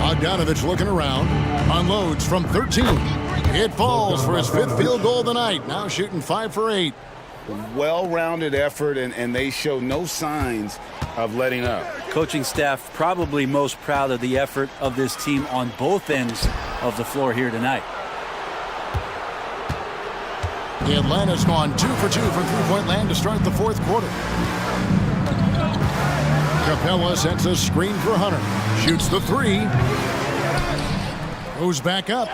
Bogdanovich looking around. Unloads from 13. It falls for his 5th field goal of the night. Now shooting 5 for 8. Well-rounded effort, and they show no signs of letting up. Coaching staff probably most proud of the effort of this team on both ends of the floor here tonight. Atlanta's gone 2 for 2 from three-point land to start the fourth quarter. Capella sends a screen for Hunter. Shoots the 3. Goes back up.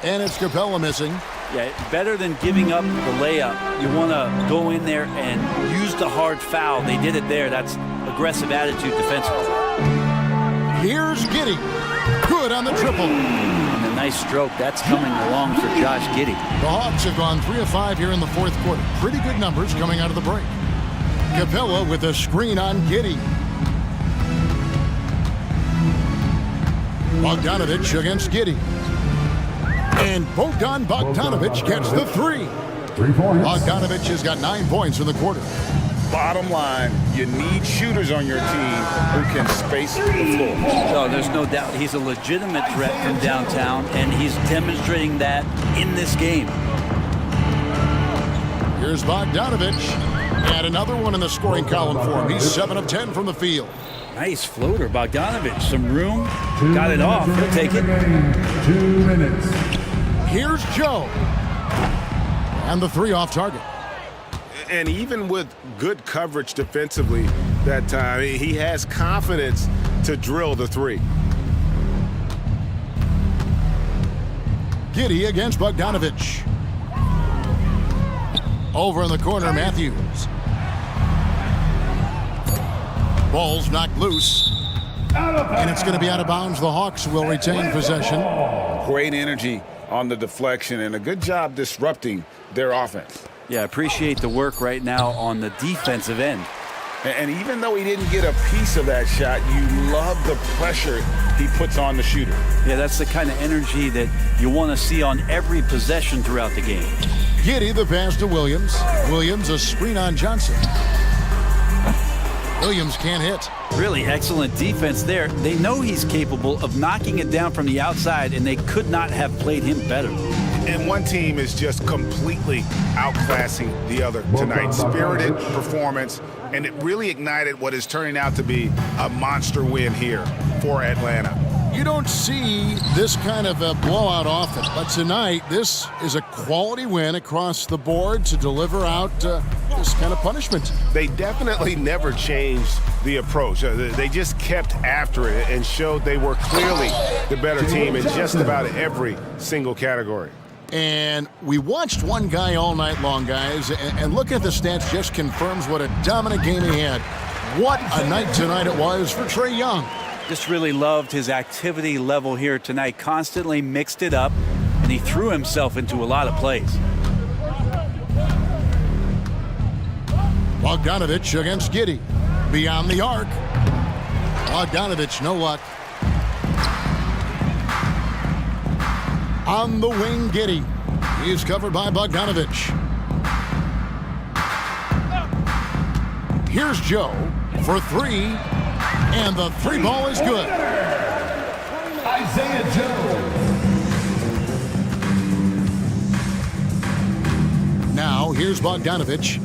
And it's Capella missing. Yeah, better than giving up the layup. You want to go in there and use the hard foul. They did it there. That's aggressive attitude defensively. Here's Giddey. Good on the triple. And a nice stroke. That's coming along for Josh Giddey. The Hawks have gone 3 of 5 here in the fourth quarter. Pretty good numbers coming out of the break. Capella with a screen on Giddey. Bogdanovich against Giddey. And Bogdanovich gets the 3. 3 points. Bogdanovich has got 9 points in the quarter. Bottom line, you need shooters on your team who can space the floor. So there's no doubt he's a legitimate threat from downtown, and he's demonstrating that in this game. Here's Bogdanovich. And another one in the scoring column for him. He's 7 of 10 from the field. Nice floater, Bogdanovich. Some room. Got it off. He'll take it. 2 minutes. Here's Joe. And the 3 off target. And even with good coverage defensively that time, he has confidence to drill the 3. Giddey against Bogdanovich. Over in the corner, Matthews. Ball's knocked loose. And it's going to be out of bounds. The Hawks will retain possession. Great energy on the deflection and a good job disrupting their offense. Yeah, appreciate the work right now on the defensive end. And even though he didn't get a piece of that shot, you love the pressure he puts on the shooter. Yeah, that's the kind of energy that you want to see on every possession throughout the game. Giddey the pass to Williams. Williams a screen on Johnson. Williams can't hit. Really excellent defense there. They know he's capable of knocking it down from the outside, and they could not have played him better. And one team is just completely outclassing the other tonight. Spirited performance, and it really ignited what is turning out to be a monster win here for Atlanta. You don't see this kind of a blowout often, but tonight this is a quality win across the board to deliver out this kind of punishment. They definitely never changed the approach. They just kept after it and showed they were clearly the better team in just about every single category. And we watched one guy all night long, guys, and look at the stats just confirms what a dominant game he had. What a night tonight it was for Trae Young. Just really loved his activity level here tonight. Constantly mixed it up, and he threw himself into a lot of plays. Bogdanovich against Giddey. Beyond the arc. Bogdanovich, no luck. On the wing, Giddey. He's covered by Bogdanovich. Here's Joe for three, and the three ball is good. Isaiah Joe. Now, here's Bogdanovich.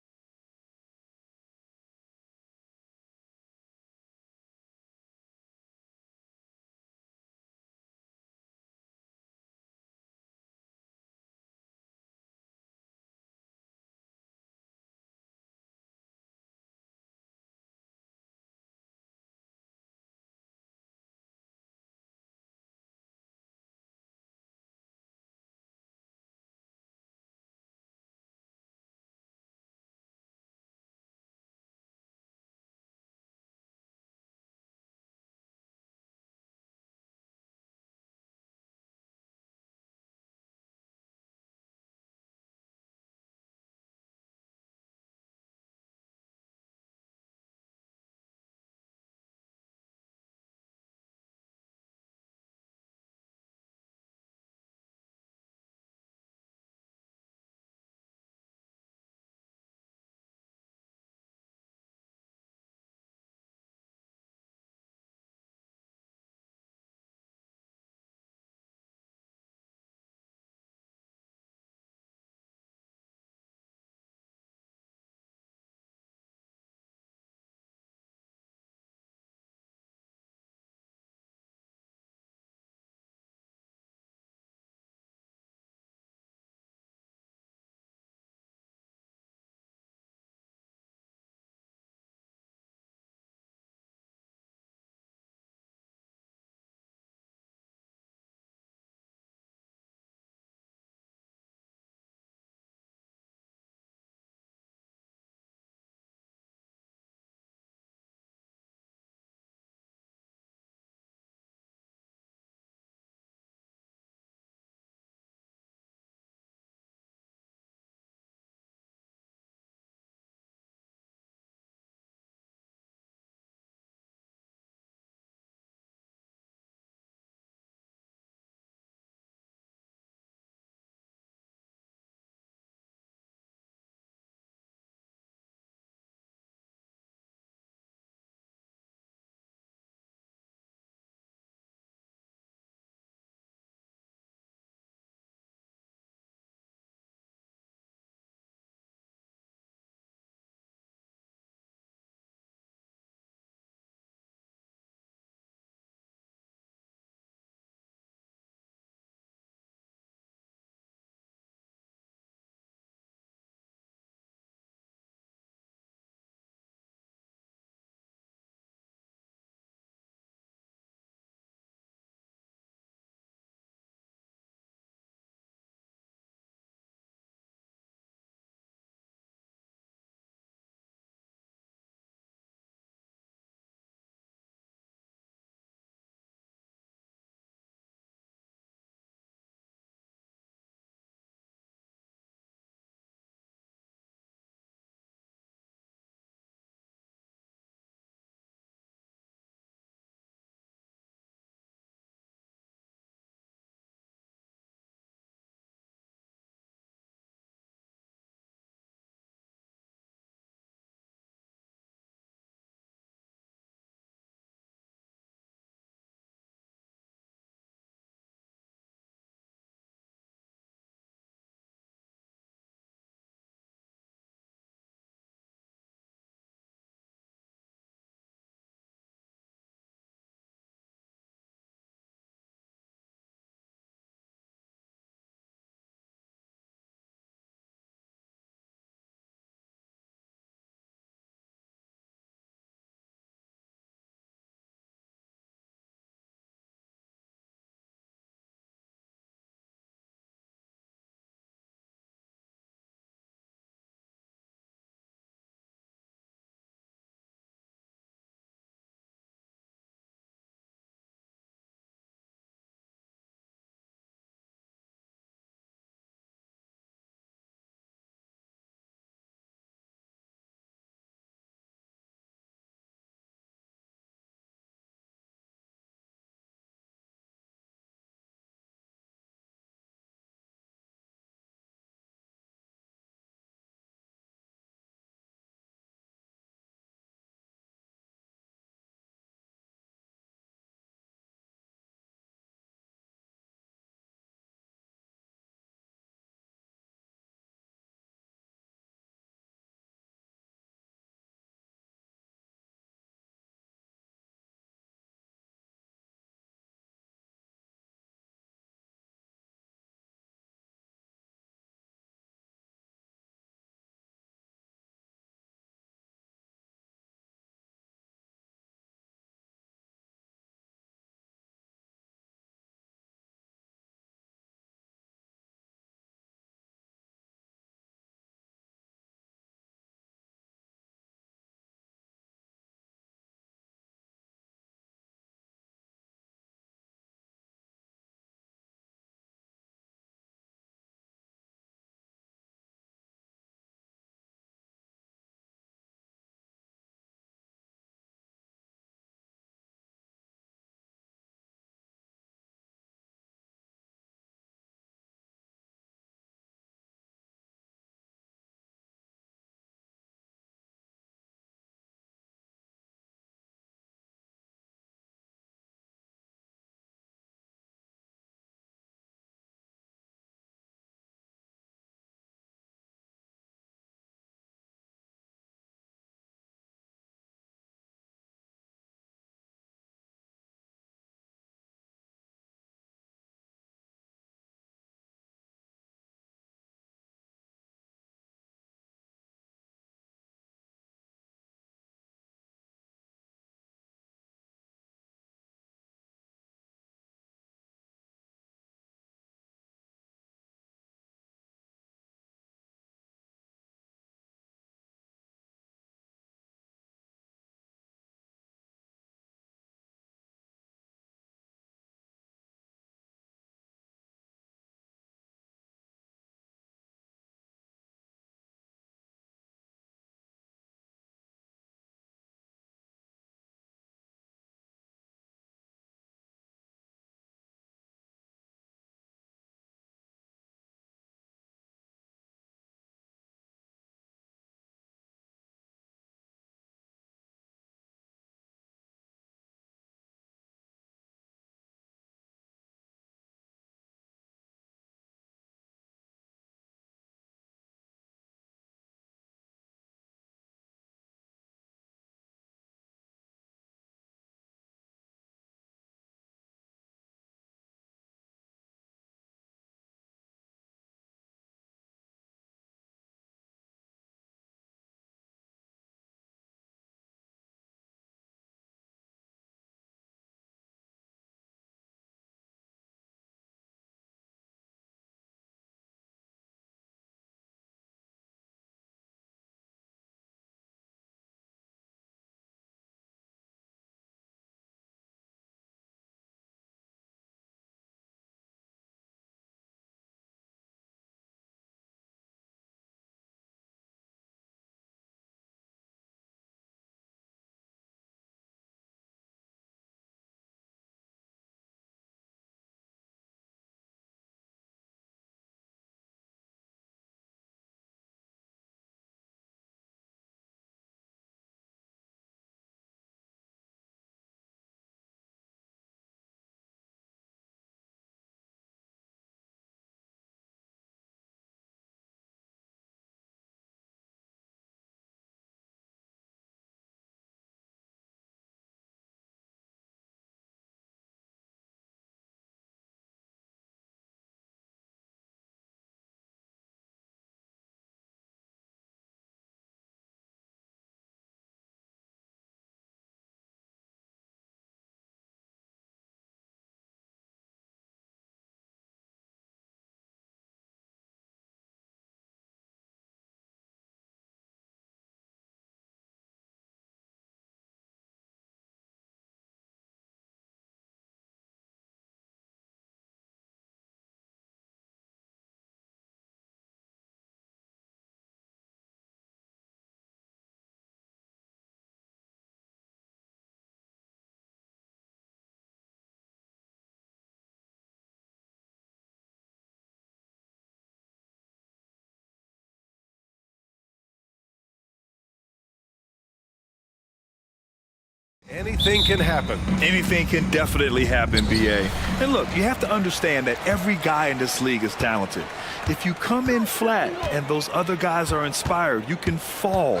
Anything can happen. Anything can definitely happen, BA. And look, you have to understand that every guy in this league is talented. If you come in flat and those other guys are inspired, you can fall.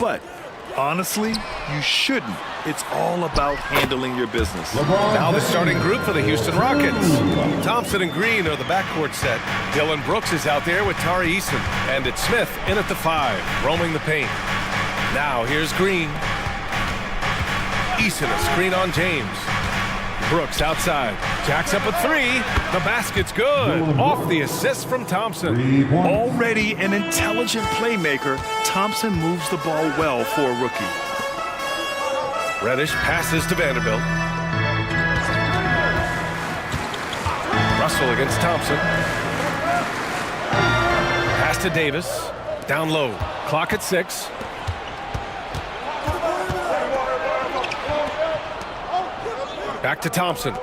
But honestly, you shouldn't. It's all about handling your business. Now the starting group for the Houston Rockets. Thompson and Green are the backcourt set. Dylan Brooks is out there with Tari Eason. And it's Smith in at the 5, roaming the paint. Now here's Green. Eason a screen on James. Brooks outside. Jacks up a 3. The basket's good. Off the assist from Thompson. Already an intelligent playmaker, Thompson moves the ball well for a rookie. Reddish passes to Vanderbilt. Russell against Thompson. Pass to Davis. Down low. Clock at 6. Back to Thompson.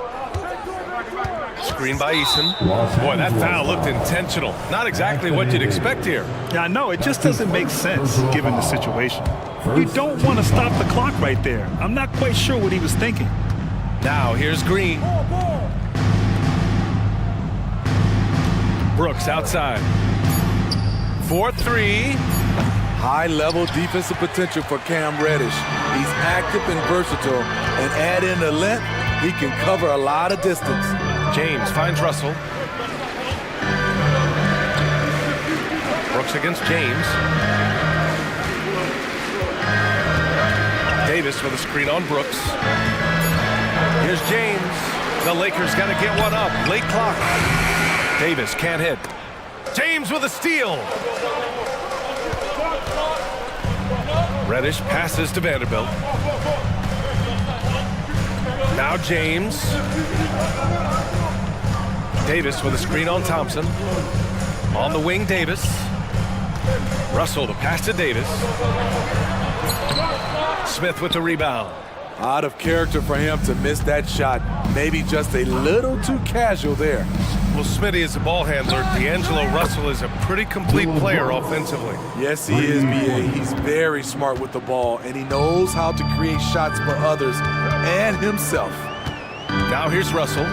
Screen by Eason. Boy, that foul looked intentional. Not exactly what you'd expect here. Yeah, I know. It just doesn't make sense given the situation. You don't want to stop the clock right there. I'm not quite sure what he was thinking. Now here's Green. Brooks outside. 4-3. High-level defensive potential for Cam Reddish. He's active and versatile, and add in the length, he can cover a lot of distance. James finds Russell. Brooks against James. Davis with a screen on Brooks. Here's James. The Lakers got to get one up. Late clock. Davis can't hit. James with a steal. Reddish passes to Vanderbilt. Now James. Davis with a screen on Thompson. On the wing, Davis. Russell to pass to Davis. Smith with the rebound. Out of character for him to miss that shot. Maybe just a little too casual there. Well, Smitty is a ball handler. D'Angelo Russell is a pretty complete player offensively. Yes, he is, B.A. He's very smart with the ball, and he knows how to create shots for others and himself. Now here's Russell.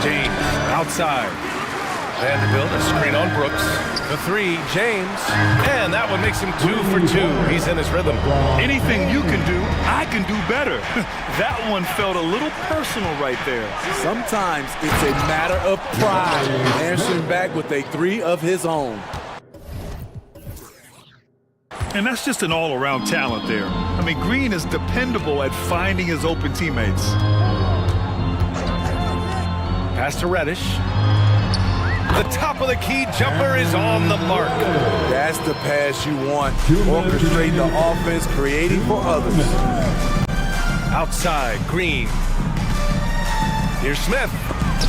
James outside. Vanderbilt, a screen on Brooks. The 3, James. And that one makes him 2 for 2. He's in his rhythm. Anything you can do, I can do better. That one felt a little personal right there. Sometimes it's a matter of pride, answering back with a 3 of his own. And that's just an all-around talent there. I mean, Green is dependable at finding his open teammates. Pass to Reddish. The top of the key jumper is on the mark. That's the pass you want. Orchestrating the offense, creating for others. Outside, Green. Here's Smith.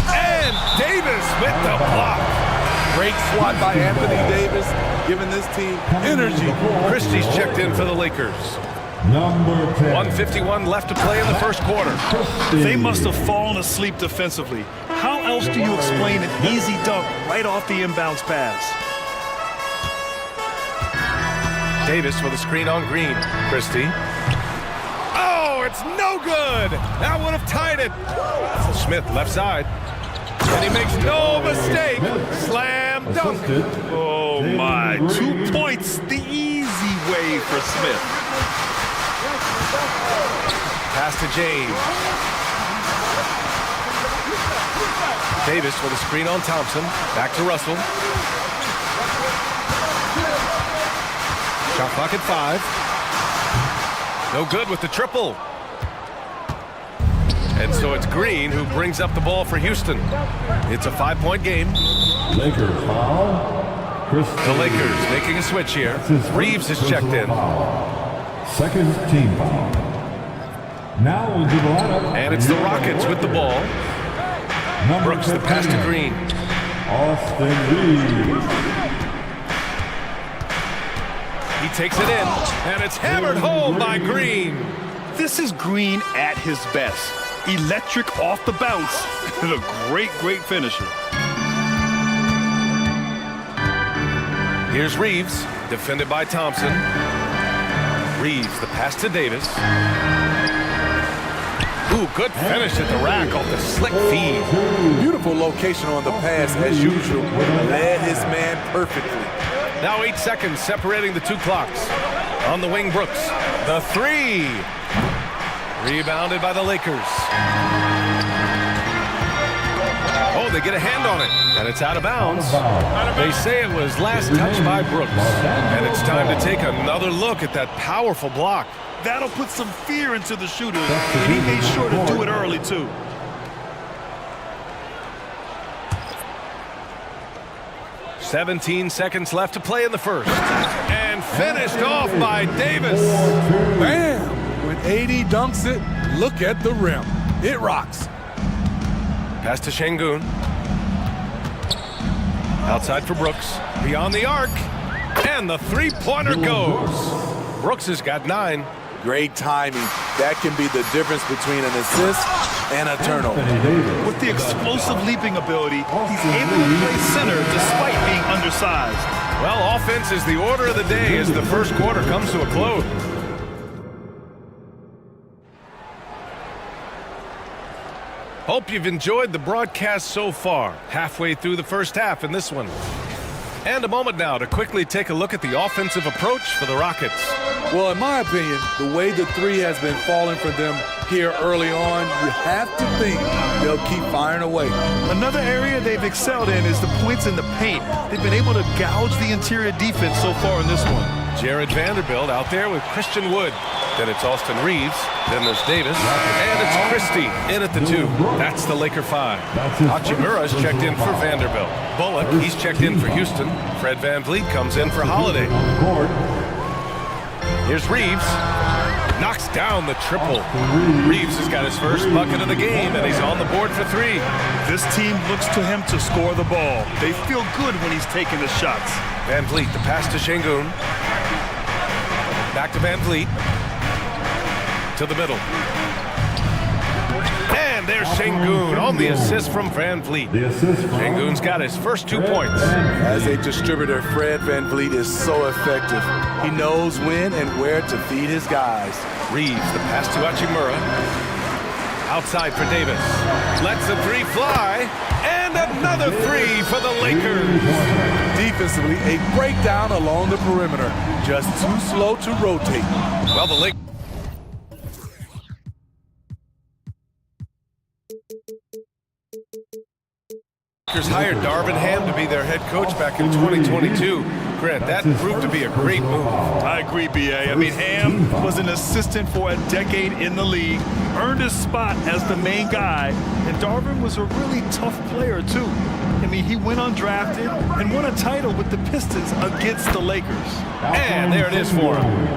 And Davis with the block. Great swat by Anthony Davis, giving this team energy. Christie's checked in for the Lakers. Number 10. 1:51 left to play in the first quarter. They must have fallen asleep defensively. How else do you explain an easy dunk right off the inbounds pass? Davis with a screen on Green. Christie. Oh, it's no good. That would have tied it. Smith left side. And he makes no mistake. Slam dunk. Oh, my. 2 points the easy way for Smith. Pass to James. Davis with a screen on Thompson. Back to Russell. Shot clock at 5. No good with the triple. And so it's Green who brings up the ball for Houston. It's a 5-point game. Lakers foul. The Lakers making a switch here. Reeves is checked in. Second team foul. Now into the lineup. And it's the Rockets with the ball. Brooks the pass to Green. Austin Reeves. He takes it in, and it's hammered home by Green. This is Green at his best. Electric off the bounce, and a great finisher. Here's Reeves, defended by Thompson. Reeves, the pass to Davis. Ooh, good finish at the rack off the slick feed. Beautiful location on the pass, as usual. Led his man perfectly. Now 8 seconds separating the two clocks. On the wing, Brooks. The three. Rebounded by the Lakers. Oh, they get a hand on it, and it's out of bounds. They say it was last touched by Brooks. And it's time to take another look at that powerful block. That'll put some fear into the shooters, and he made sure to do it early, too. "17 seconds left to play in the first. And finished off by Davis. Bam! When AD dunks it, look at the rim. It rocks. Pass to Şengün. Outside for Brooks. Beyond the arc. And the three-pointer goes. Brooks has got 9. Great timing. That can be the difference between an assist and a turnover. With the explosive leaping ability, he's able to play center despite being undersized. Well, offense is the order of the day as the first quarter comes to a close. Hope you've enjoyed the broadcast so far. Halfway through the first half in this one. And a moment now to quickly take a look at the offensive approach for the Rockets. Well, in my opinion, the way the three has been falling for them here early on, you have to think they'll keep firing away. Another area they've excelled in is the points in the paint. They've been able to gouge the interior defense so far in this one. Jared Vanderbilt out there with Christian Wood. Then it's Austin Reeves. Then there's Davis. And it's Christie in at the 2. That's the Laker 5. Hachimura's checked in for Vanderbilt. Bullock, he's checked in for Houston. Fred VanVleet comes in for Holiday. Here's Reeves. Knocks down the triple. Reeves has got his first bucket of the game, and he's on the board for 3. This team looks to him to score the ball. They feel good when he's taking the shots. VanVleet, the pass to Şengün. Back to VanVleet. To the middle. And there's Şengün on the assist from VanVleet. Şengün's got his first 2 points. As a distributor, Fred VanVleet is so effective. He knows when and where to feed his guys. Reeves, the pass to Hachimura. Outside for Davis. Lets the 3 fly. And another 3 for the Lakers. Defensively, a breakdown along the perimeter. Just too slow to rotate. Well, the Lakers hired Darvin Ham to be their head coach back in 2022. Grant, that proved to be a great move. I agree, B.A. I mean, Ham was an assistant for a decade in the league, earned his spot as the main guy, and Darvin was a really tough player, too. I mean, he went undrafted and won a title with the Pistons against the Lakers. And there it is for him.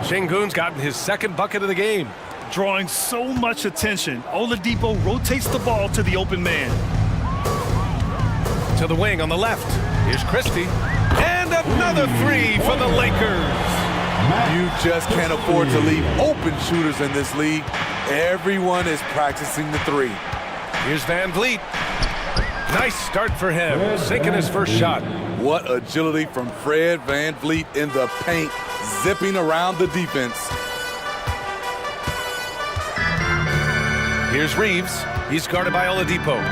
Şengün's gotten his second bucket of the game. Drawing so much attention, Oladipo rotates the ball to the open man. To the wing on the left. Here's Christie. And another 3 for the Lakers. You just can't afford to leave open shooters in this league. Everyone is practicing the 3. Here's VanVleet. Nice start for him, sinking his first shot. What agility from Fred VanVleet in the paint, zipping around the defense. Here's Reeves. He's guarded by Oladipo.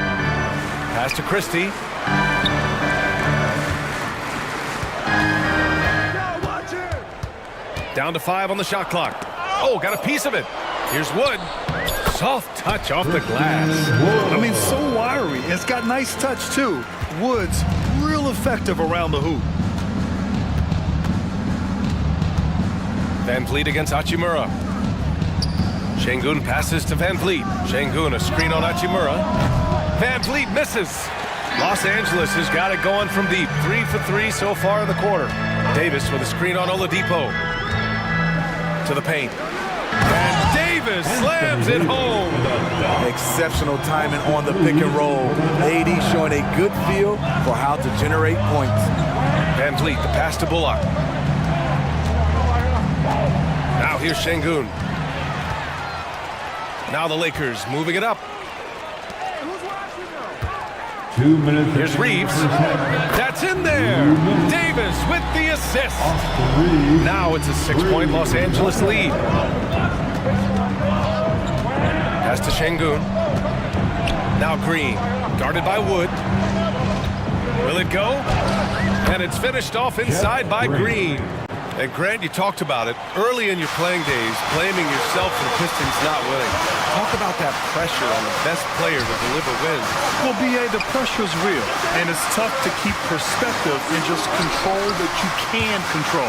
Pass to Christie. Down to 5 on the shot clock. Oh, got a piece of it. Here's Wood. Soft touch off the glass. I mean, so wiry. It's got nice touch, too. Wood's real effective around the hoop. VanVleet against Hachimura. Şengün passes to VanVleet. Şengün, a screen on Hachimura. VanVleet misses. Los Angeles has got it going from deep. 3 for 3 so far in the quarter. Davis with a screen on Oladipo. To the paint. And Davis slams it home. Exceptional timing on the pick and roll. AD showing a good feel for how to generate points. VanVleet, the pass to Bullock. Now here's Şengün. Now the Lakers moving it up. 2 minutes. Here's Reeves. That's in there. Davis Davis with the assist. Now it's a 6-point Los Angeles lead. Pass to Şengün. Now Green, guarded by Wood. Will it go? And it's finished off inside by Green. And Grant, you talked about it early in your playing days, blaming yourself for the Pistons not winning. Talk about that pressure on the best player to deliver wins. Well, B.A., the pressure's real, and it's tough to keep perspective and just control that you can control.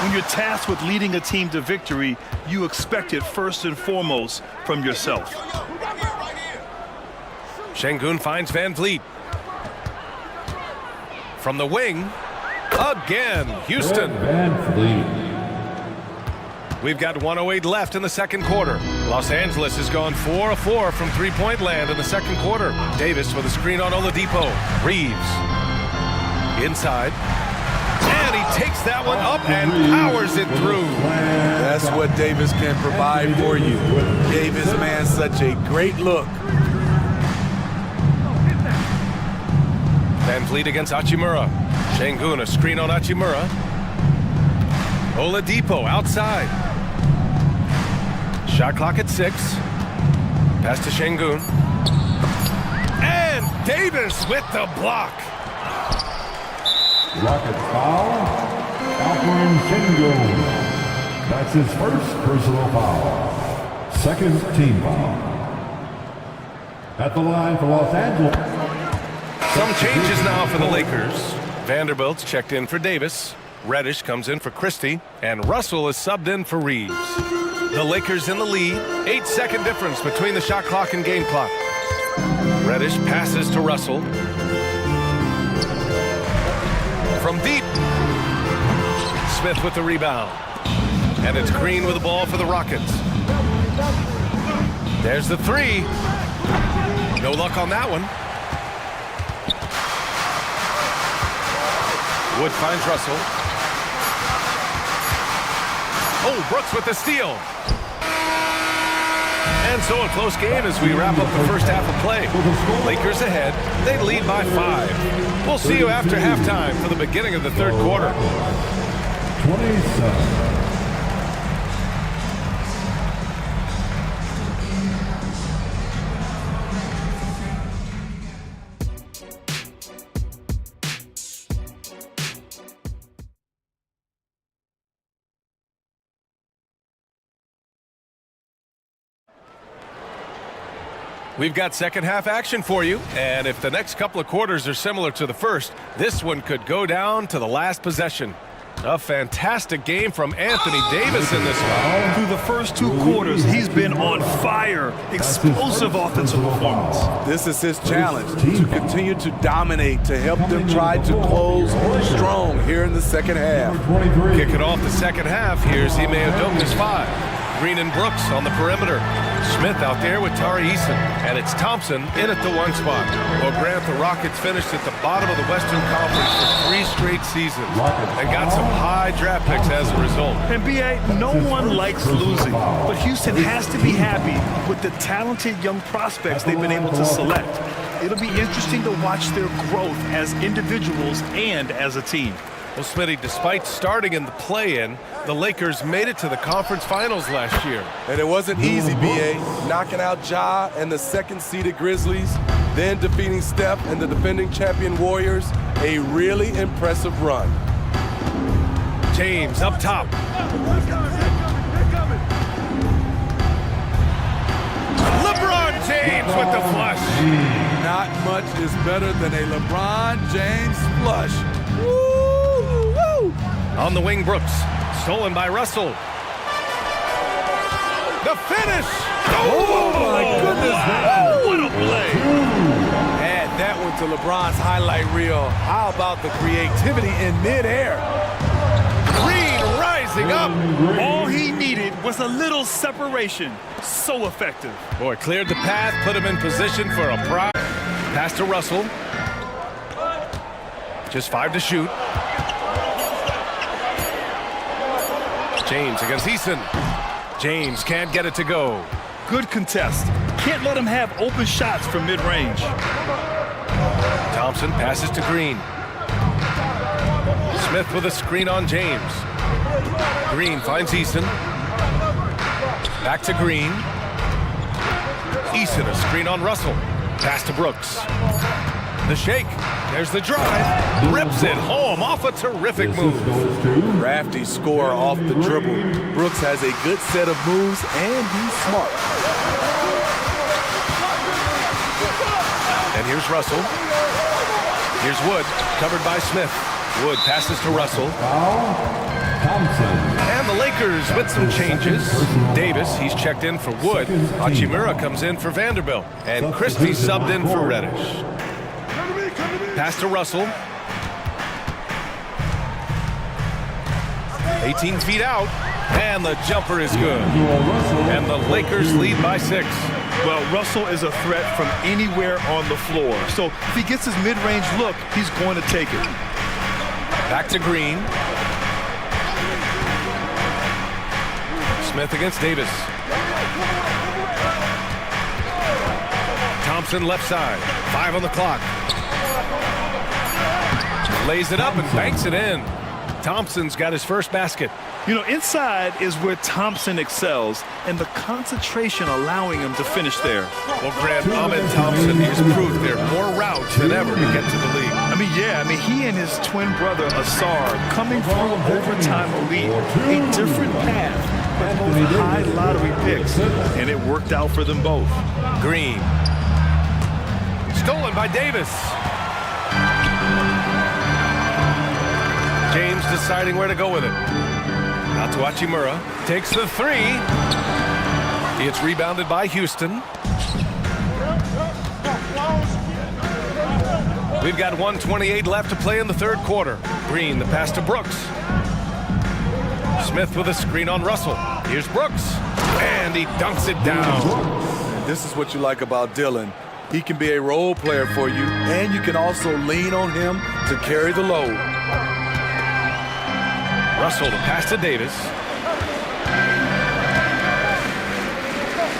When you're tasked with leading a team to victory, you expect it first and foremost from yourself. Şengün finds Van Vliet. From the wing, again, Houston. We've got 1:08 left in the second quarter. Los Angeles has gone 4 of 4 from three-point land in the second quarter. Davis with a screen on Oladipo. Reeves. Inside. And he takes that one up and powers it through. That's what Davis can provide for you. Gave his man such a great look. Van Vliet against Hachimura. Şengün, a screen on Hachimura. Oladipo outside. Shot clock at 6. Pass to Şengün. And Davis with the block. Rocket foul. Alperen Şengün. That's his first personal foul. Second team foul. At the line for Los Angeles. Some changes now for the Lakers. Vanderbilt's checked in for Davis. Reddish comes in for Christie. And Russell is subbed in for Reeves. The Lakers in the lead. 8-second difference between the shot clock and game clock. Reddish passes to Russell. From deep. Smith with the rebound. And it's Green with the ball for the Rockets. There's the three. No luck on that one. Wood finds Russell. Oh, Brooks with the steal. And so a close game as we wrap up the first half of play. Lakers ahead. They lead by 5. We'll see you after halftime for the beginning of the third quarter. 27. We've got second half action for you, and if the next couple of quarters are similar to the first, this one could go down to the last possession. A fantastic game from Anthony Davis in this one. Through the first 2 quarters, he's been on fire. Explosive offensive performance. This is his challenge, to continue to dominate, to help them try to close strong here in the second half. Kicking off the second half, here's Ime Udoka's 5. Green and Brooks on the perimeter. Smith out there with Tari Eason. And it's Thompson in at the 1 spot. Well, Grant, the Rockets finished at the bottom of the Western Conference for 3 straight seasons. And got some high draft picks as a result. And B.A., no one likes losing. But Houston has to be happy with the talented young prospects they've been able to select. It'll be interesting to watch their growth as individuals and as a team. Well, Smitty, despite starting in the play-in, the Lakers made it to the conference finals last year. And it wasn't easy, B.A. Knocking out Ja and the second-seeded Grizzlies, then defeating Steph and the defending champion Warriors. A really impressive run. James up top. LeBron James with the flush. Not much is better than a LeBron James flush. On the wing, Brooks. Stolen by Russell. The finish! Oh my goodness! What a play! Add that one to LeBron's highlight reel. How about the creativity in midair? Green rising up. All he needed was a little separation. So effective. Boy, cleared the path, put him in position for a prize. Pass to Russell. Just 5 to shoot. James against Eason. James can't get it to go. Good contest. Can't let him have open shots from mid-range. Thompson passes to Green. Smith with a screen on James. Green finds Eason. Back to Green. Eason, a screen on Russell. Pass to Brooks. The shake. There's the drive. Rips it home off a terrific move. Crafty score off the dribble. Brooks has a good set of moves, and he's smart. And here's Russell. Here's Wood, covered by Smith. Wood passes to Russell. And the Lakers with some changes. Davis, he's checked in for Wood. Hachimura comes in for Vanderbilt. And Christie subbed in for Reddish. Pass to Russell. 18 feet out. And the jumper is good. And the Lakers lead by 6. Well, Russell is a threat from anywhere on the floor. So if he gets his mid-range look, he's going to take it. Back to Green. Smith against Davis. Thompson left side. 5 on the clock. Lays it up and banks it in. Thompson's got his first basket. You know, inside is where Thompson excels, and the concentration allowing him to finish there. Well, Grant, Ahmed Thompson has proved there are more routes than ever to get to the league. I mean, he and his twin brother, Asar, coming from overtime elite, a different path, but both high lottery picks, and it worked out for them both. Green. Stolen by Davis. James deciding where to go with it. Out to Hachimura. Takes the 3. It's rebounded by Houston. We've got 1:28 left to play in the third quarter. Green, the pass to Brooks. Smith with a screen on Russell. Here's Brooks. And he dunks it down. This is what you like about Dylan. He can be a role player for you, and you can also lean on him to carry the load. Russell, the pass to Davis.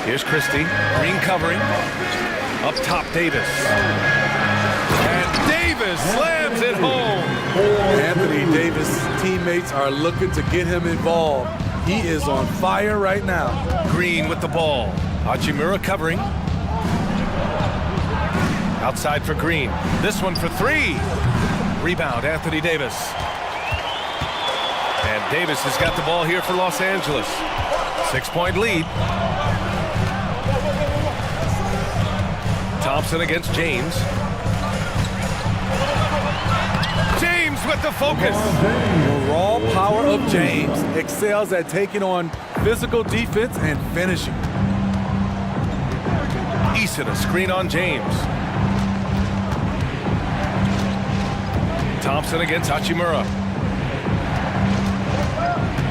Here's Christie. Green covering. Up top, Davis. And Davis slams it home. Anthony Davis' teammates are looking to get him involved. He is on fire right now. Green with the ball. Hachimura covering. Outside for Green. This one for 3. Rebound, Anthony Davis. And Davis has got the ball here for Los Angeles. 6-point lead. Thompson against James. James with the focus. The raw power of James excels at taking on physical defense and finishing. Eason, a screen on James. Thompson against Hachimura.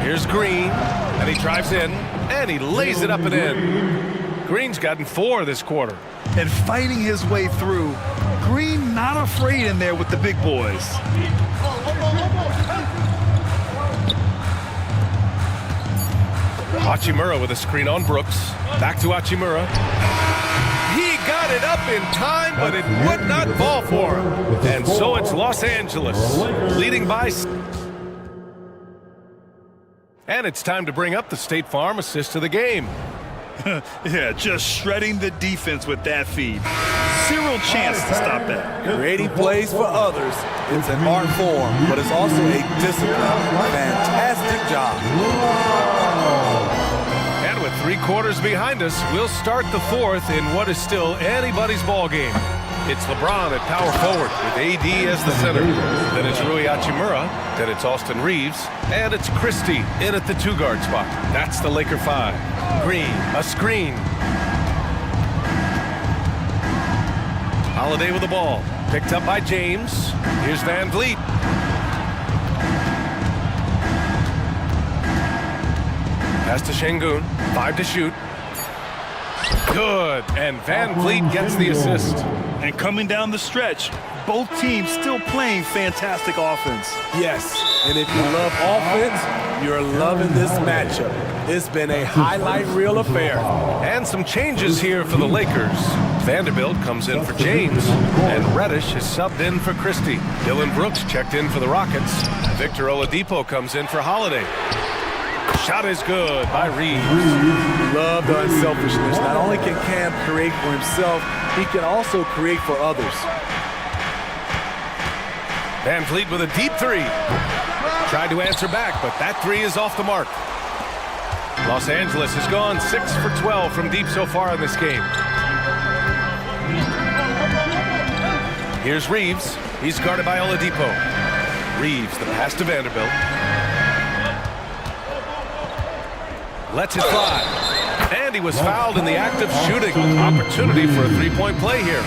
Here's Green, and he drives in, and he lays it up and in. Green's gotten 4 this quarter. And fighting his way through, Green not afraid in there with the big boys. Hachimura with a screen on Brooks. Back to Hachimura. He got it up in time, but it would not fall for him. And so it's Los Angeles, leading by... And it's time to bring up the State Farm assist of the game. Yeah, just shredding the defense with that feed. Zero chance to stop that. Creating plays for others. It's an art form, but it's also a discipline. Fantastic job. And with 3 quarters behind us, we'll start the 4th in what is still anybody's ball game. It's LeBron at power forward with AD as the center. Then it's Rui Hachimura. Then it's Austin Reeves. And it's Christie in at the 2-guard spot. That's the Laker 5. Green, a screen. Holiday with the ball. Picked up by James. Here's Van Vliet. Pass to Şengün. 5 to shoot. Good. And Van Vliet gets the assist. And coming down the stretch, both teams still playing fantastic offense. Yes, and if you love offense, you're loving this matchup. It's been a highlight reel affair. And some changes here for the Lakers. Vanderbilt comes in for James, and Reddish is subbed in for Christie. Dylan Brooks checked in for the Rockets. Victor Oladipo comes in for Holiday. Shot is good by Reeves. Love the unselfishness. Not only can Cam create for himself, he can also create for others. Van Vliet with a deep three. Tried to answer back, but that three is off the mark. Los Angeles has gone 6 for 12 from deep so far in this game. Here's Reeves. He's guarded by Oladipo. Reeves, the pass to Vanderbilt. Lets it fly. And he was fouled in the act of shooting. Opportunity for a three-point play here.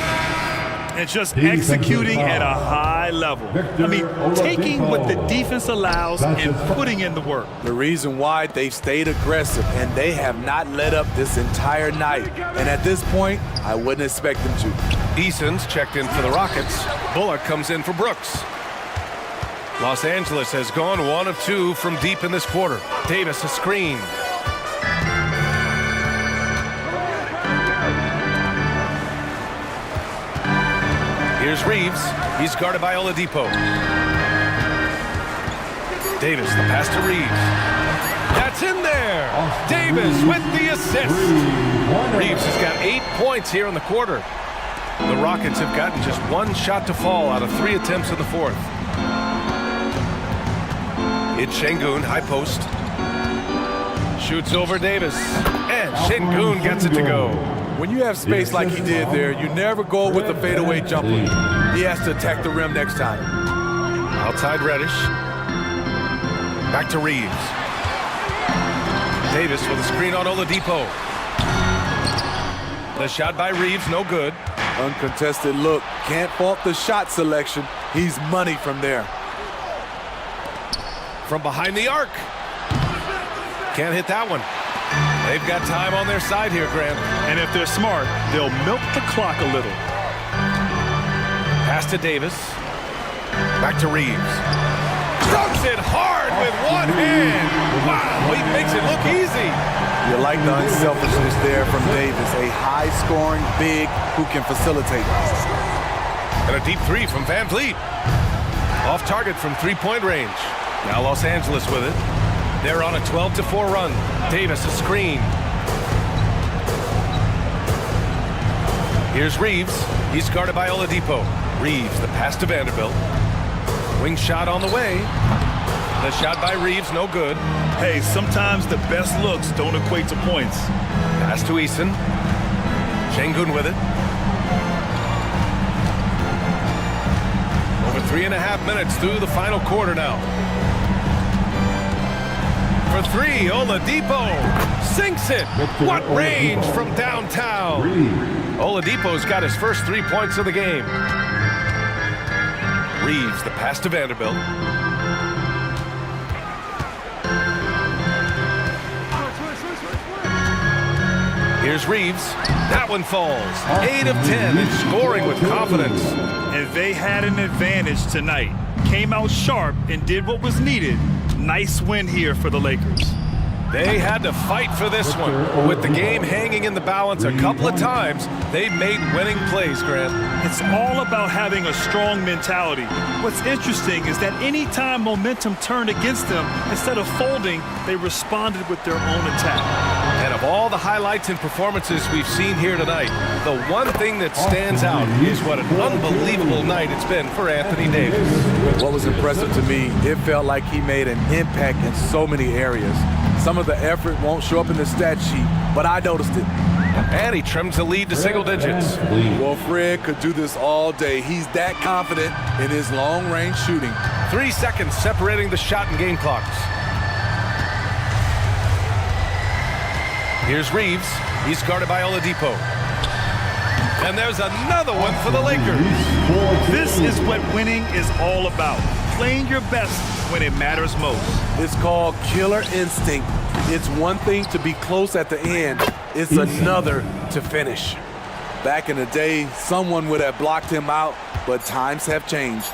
And just executing at a high level. I mean, taking what the defense allows and putting in the work. The reason why they've stayed aggressive, and they have not let up this entire night. And at this point, I wouldn't expect them to. Eason's checked in for the Rockets. Bullock comes in for Brooks. Los Angeles has gone 1 of 2 from deep in this quarter. Davis a screen. Here's Reeves. He's guarded by Oladipo. Davis, the pass to Reeves. That's in there. Davis with the assist. Reeves has got 8 points here in the quarter. The Rockets have gotten just 1 shot to fall out of 3 attempts in the fourth. It's Şengün, high post. Shoots over Davis. And Şengün gets it to go. When you have space like he did there, you never go with the fadeaway jumper. He has to attack the rim next time. Outside Reddish. Back to Reeves. Davis with a screen on Oladipo. The shot by Reeves, no good. Uncontested look. Can't fault the shot selection. He's money from there. From behind the arc. Can't hit that one. They've got time on their side here, Grant. And if they're smart, they'll milk the clock a little. Pass to Davis. Back to Reeves. Dunks it hard with one hand. Wow, he makes it look easy. You like the unselfishness there from Davis. A high-scoring big who can facilitate. And a deep three from Van Vliet. Off target from three-point range. Now Los Angeles with it. They're on a 12-4 run. Davis a screen. Here's Reeves. He's guarded by Oladipo. Reeves, the pass to Vanderbilt. Wing shot on the way. The shot by Reeves, no good. Hey, sometimes the best looks don't equate to points. Pass to Eason. Şengün with it. Over 3.5 minutes through the final quarter now. For three, Oladipo sinks it. What range from downtown. Oladipo's got his first 3 points of the game. Reeves, the pass to Vanderbilt. Here's Reeves. That one falls. 8 of 10 and scoring with confidence. And they had an advantage tonight. Came out sharp and did what was needed. Nice win here for the Lakers. They had to fight for this one. With the game hanging in the balance a couple of times, they've made winning plays, Grant. It's all about having a strong mentality. What's interesting is that any time momentum turned against them, instead of folding, they responded with their own attack. And of all the highlights and performances we've seen here tonight, the one thing that stands out is what an unbelievable night it's been for Anthony Davis. What was impressive to me, it felt like he made an impact in so many areas. Some of the effort won't show up in the stat sheet, but I noticed it. And he trims the lead to single digits. Well, Fred could do this all day. He's that confident in his long-range shooting. 3 seconds separating the shot and game clocks. Here's Reeves. He's guarded by Oladipo. And there's another one for the Lakers. This is what winning is all about. Playing your best when it matters most. It's called killer instinct. It's one thing to be close at the end. It's another to finish. Back in the day, someone would have blocked him out, but times have changed.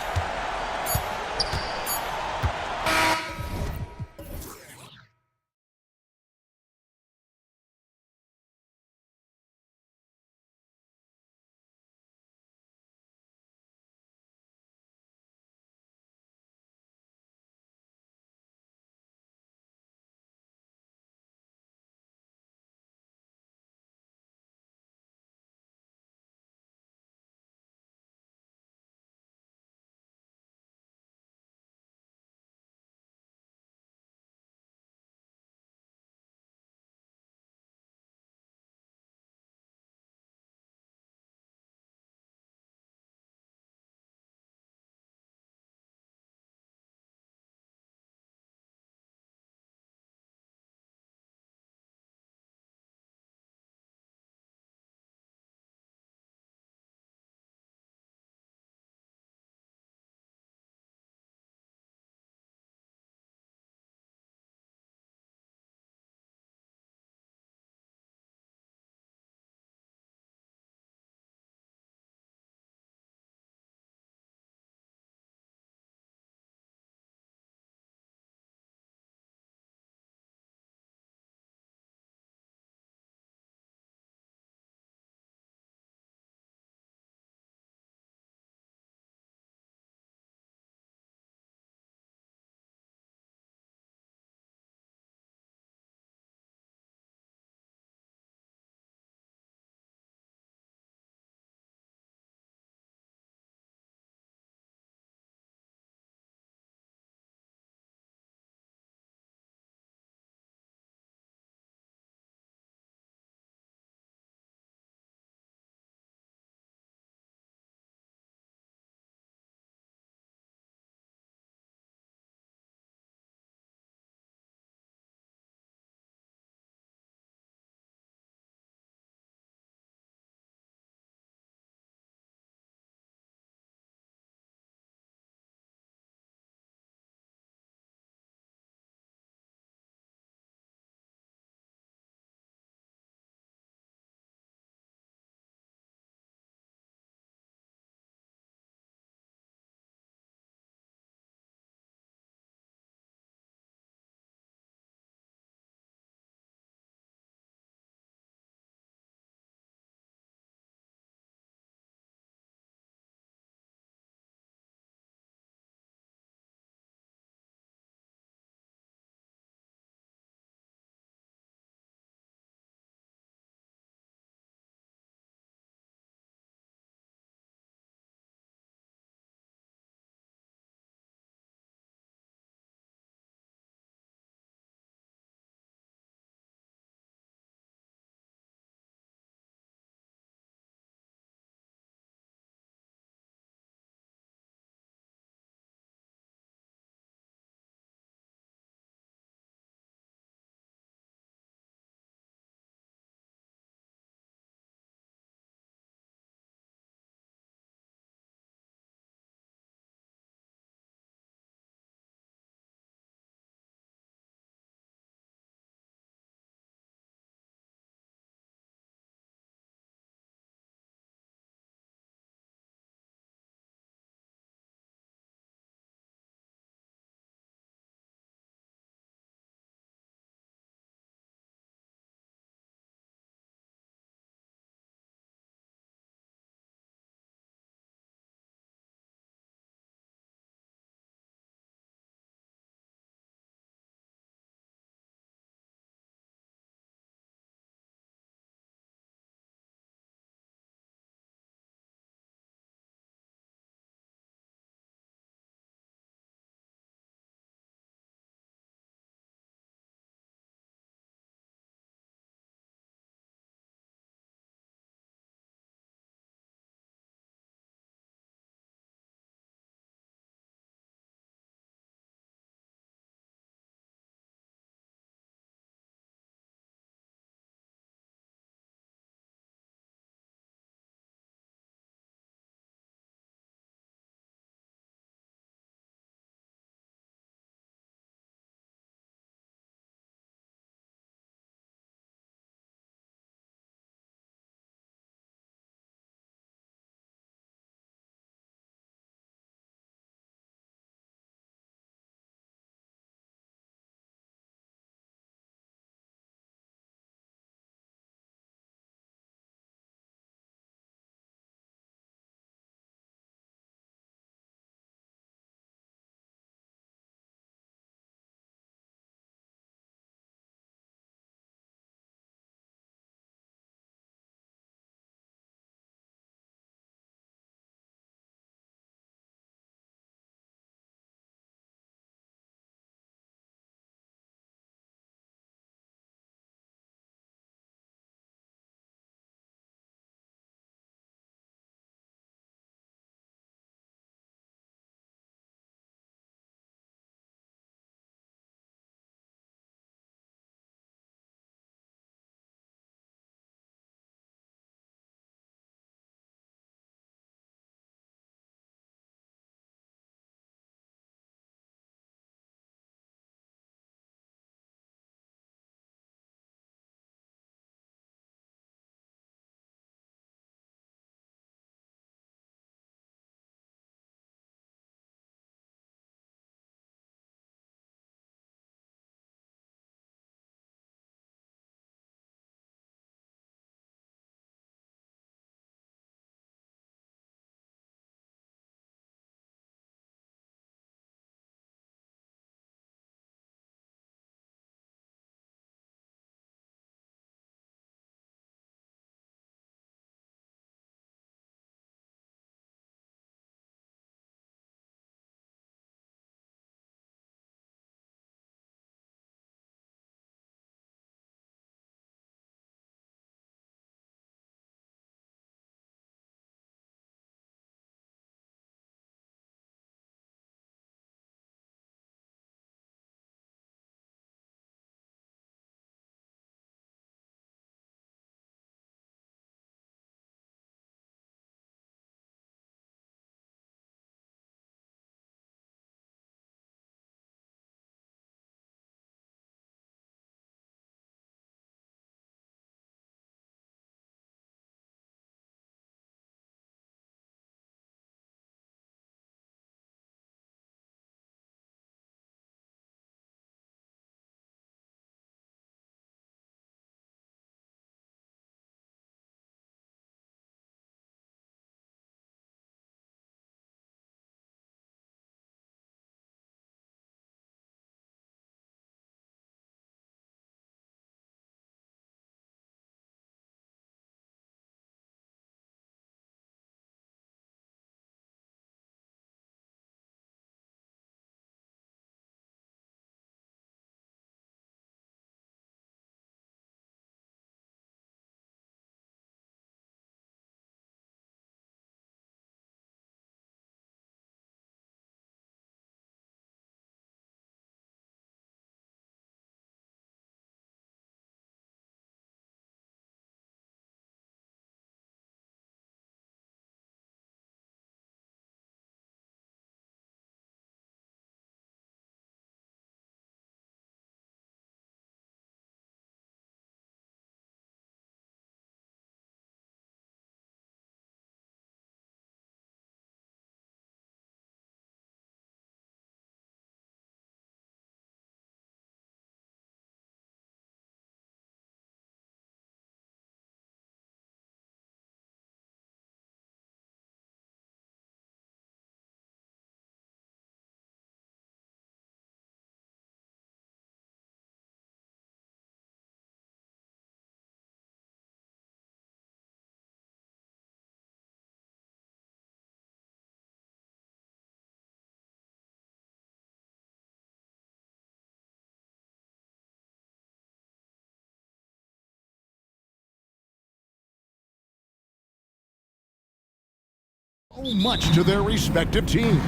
So much to their respective teams.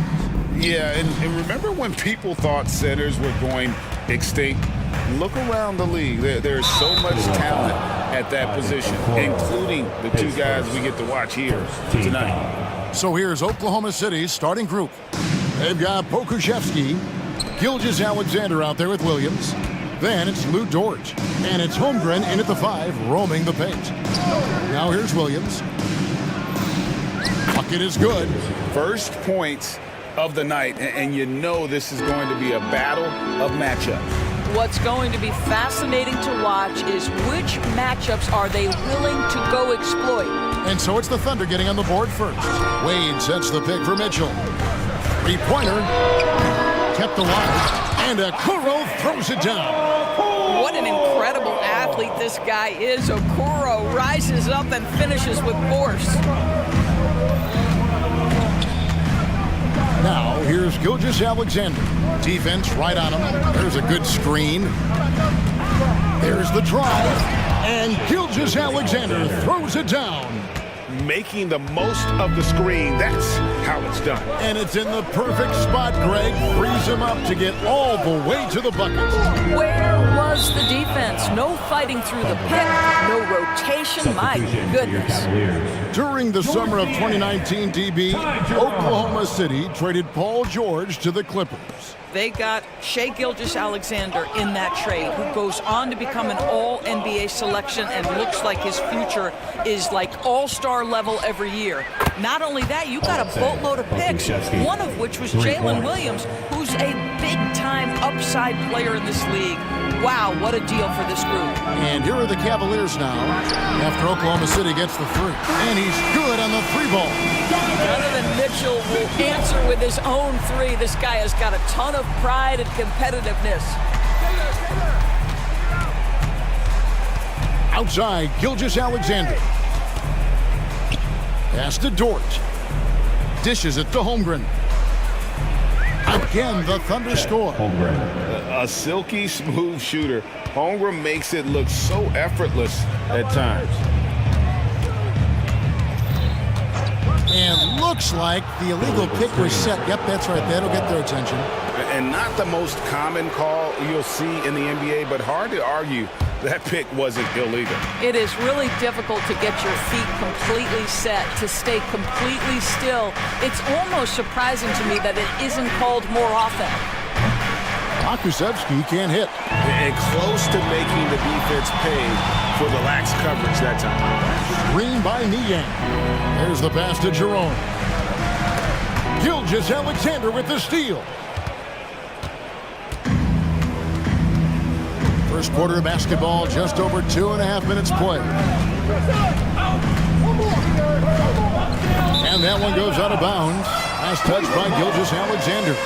Yeah, and remember when people thought centers were going extinct? Look around the league. There's so much talent at that position, including the two guys we get to watch here tonight. So here's Oklahoma City's starting group. They've got Pokushevsky, Gilgeous-Alexander out there with Williams. Then it's Lou Dort, and it's Holmgren in at the 5, roaming the paint. Now here's Williams. Bucket is good. First points of the night, and you know this is going to be a battle of matchups. What's going to be fascinating to watch is which matchups are they willing to go exploit. And so it's the Thunder getting on the board first. Wade sets the pick for Mitchell. Three-pointer, kept alive, and Okoro throws it down. What an incredible athlete this guy is. Okoro rises up and finishes with force. Now, here's Gilgeous-Alexander. Defense right on him. There's a good screen. There's the drive. And Gilgeous-Alexander throws it down. Making the most of the screen. That's how it's done. And it's in the perfect spot. Greg frees him up to get all the way to the bucket. Where was the defense? No fighting through the pick, no rotation. My goodness. During the summer of 2019, DB, Oklahoma City traded Paul George to the Clippers. They got Shai Gilgeous-Alexander in that trade, who goes on to become an all-NBA selection and looks like his future is like all-star level every year. Not only that, you got a boatload of picks, one of which was Jalen Williams, who's a big-time upside player in this league. Wow, what a deal for this group. And here are the Cavaliers now, after Oklahoma City gets the 3. And he's good on the 3-ball. Donovan Mitchell will answer with his own 3. This guy has got a ton of pride and competitiveness. Outside, Gilgeous-Alexander. Pass to Dort. Dishes it to Holmgren. Again, the Thunder score. A silky smooth shooter. Holmgren makes it look so effortless at times. And looks like the illegal pick was set. Yep, that's right. That'll get their attention. And not the most common call you'll see in the NBA, but hard to argue that pick wasn't illegal. It is really difficult to get your feet completely set, to stay completely still. It's almost surprising to me that it isn't called more often. Pokusevsky can't hit. And close to making the defense pay for the lax coverage that time. Screen by Niang. There's the pass to Jerome. Gilgeous-Alexander with the steal. First quarter of basketball, just over 2.5 minutes played. And that one goes out of bounds. Last touch by Gilgeous-Alexander.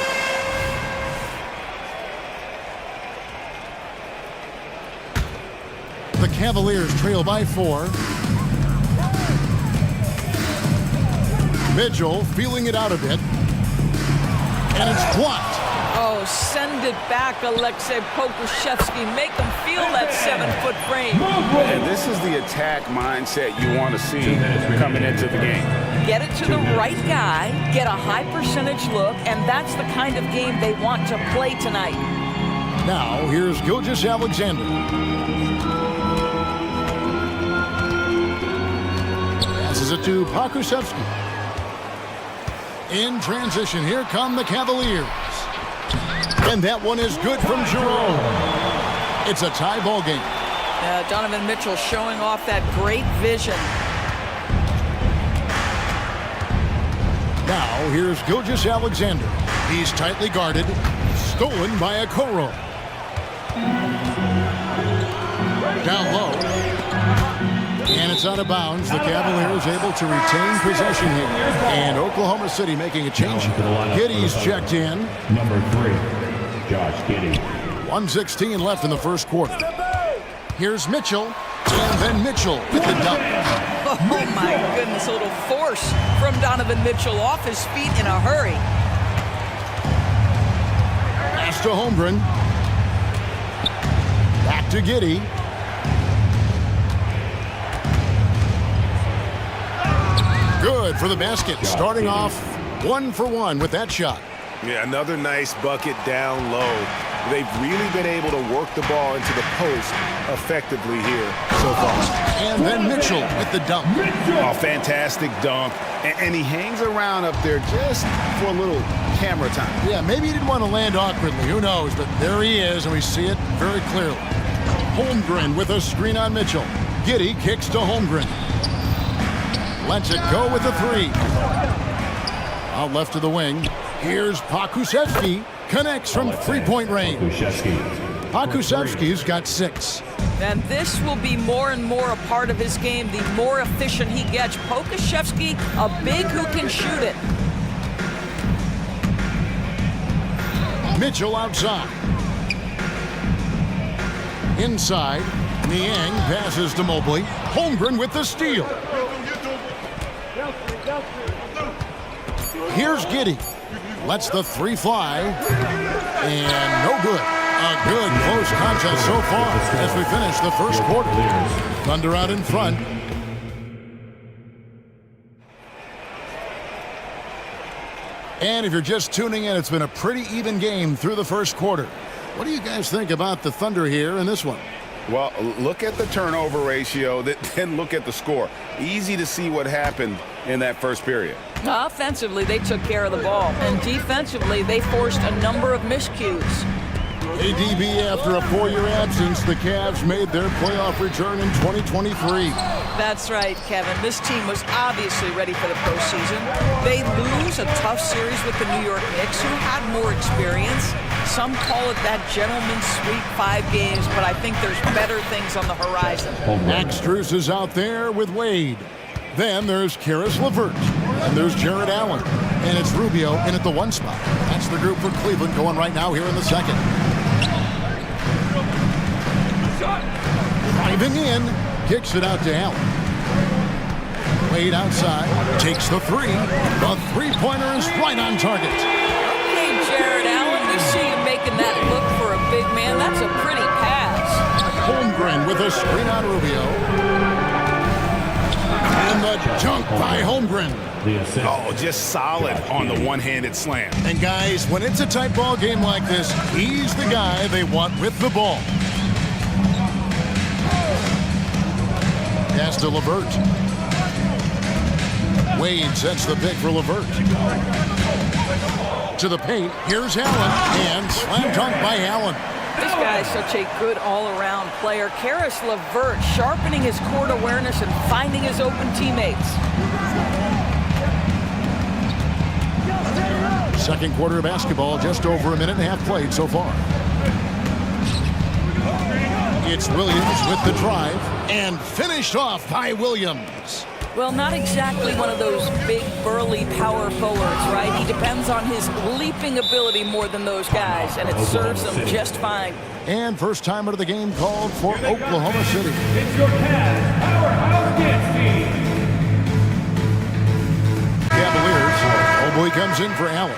The Cavaliers trail by 4. Mitchell feeling it out a bit. And it's blocked. Oh, send it back, Alexei Pokushevsky. Make him feel that 7-foot frame. And this is the attack mindset you want to see coming into the game. Get it to the right guy, get a high percentage look, and that's the kind of game they want to play tonight. Now, here's Gilgeous-Alexander. Passes it to Pokusevsky. In transition, here come the Cavaliers. And that one is good from Jerome. It's a tie ball game. Donovan Mitchell showing off that great vision. Now, here's Gilgeous-Alexander. He's tightly guarded. Stolen by Okoro. Down low. And it's out of bounds. The Cavaliers able to retain possession here. And Oklahoma City making a change. Giddey's checked in. Number 3, Josh Giddey. 1:16 left in the first quarter. Here's Mitchell. And then Mitchell with the dunk. Oh, my goodness. A little force from Donovan Mitchell off his feet in a hurry. Pass to Holmgren. Back to Giddey. Good for the basket. Starting off 1 for 1 with that shot. Yeah, another nice bucket down low. They've really been able to work the ball into the post effectively here so far. And then Mitchell with the dunk. Oh, fantastic dunk. And he hangs around up there just for a little camera time. Yeah, maybe he didn't want to land awkwardly. Who knows? But there he is, and we see it very clearly. Holmgren with a screen on Mitchell. Giddey kicks to Holmgren. Lets it go with a 3. Out left to the wing. Here's Pakusevsky. Connects from three-point range. Pakusevsky's got 6. And this will be more and more a part of his game. The more efficient he gets. Pokusevsky, a big who can shoot it. Mitchell outside. Inside, Niang passes to Mobley. Holmgren with the steal. Here's Giddey. Lets the 3 fly. And no good. A good close contest so far as we finish the first quarter. Thunder out in front. And if you're just tuning in, it's been a pretty even game through the first quarter. What do you guys think about the Thunder here in this one? Well, look at the turnover ratio, then look at the score. Easy to see what happened in that first period. Offensively, they took care of the ball. And defensively, they forced a number of miscues. ADB, after a 4-year absence, the Cavs made their playoff return in 2023. That's right, Kevin. This team was obviously ready for the postseason. They lose a tough series with the New York Knicks, who had more experience. Some call it that gentleman's sweep, 5 games, but I think there's better things on the horizon. Max Strus is out there with Wade. Then there's Karis LeVert. And there's Jared Allen. And it's Rubio in at the 1 spot. That's the group for Cleveland going right now here in the second. Driving in, kicks it out to Allen. Wade outside, takes the 3. The 3-pointer is right on target. Okay, Jared Allen, we see you making that look for a big man. That's a pretty pass. Holmgren with a screen on Rubio. And the dunk by Holmgren. Oh, just solid on the one-handed slam. And guys, when it's a tight ball game like this, he's the guy they want with the ball. Pass to LeVert. Wade sets the pick for LeVert. To the paint, here's Allen, and slam dunk by Allen. This guy is such a good all-around player. Karis LeVert sharpening his court awareness and finding his open teammates. Second quarter of basketball, just over a minute and a half played so far. It's Williams with the drive, and finished off by Williams. Well, not exactly one of those big, burly power forwards, right? He depends on his leaping ability more than those guys, and it serves him just fine. And first time out of the game called for Oklahoma City. It's your Cavs Powerhouse Dance Team. Cavaliers. Mobley comes in for Allen.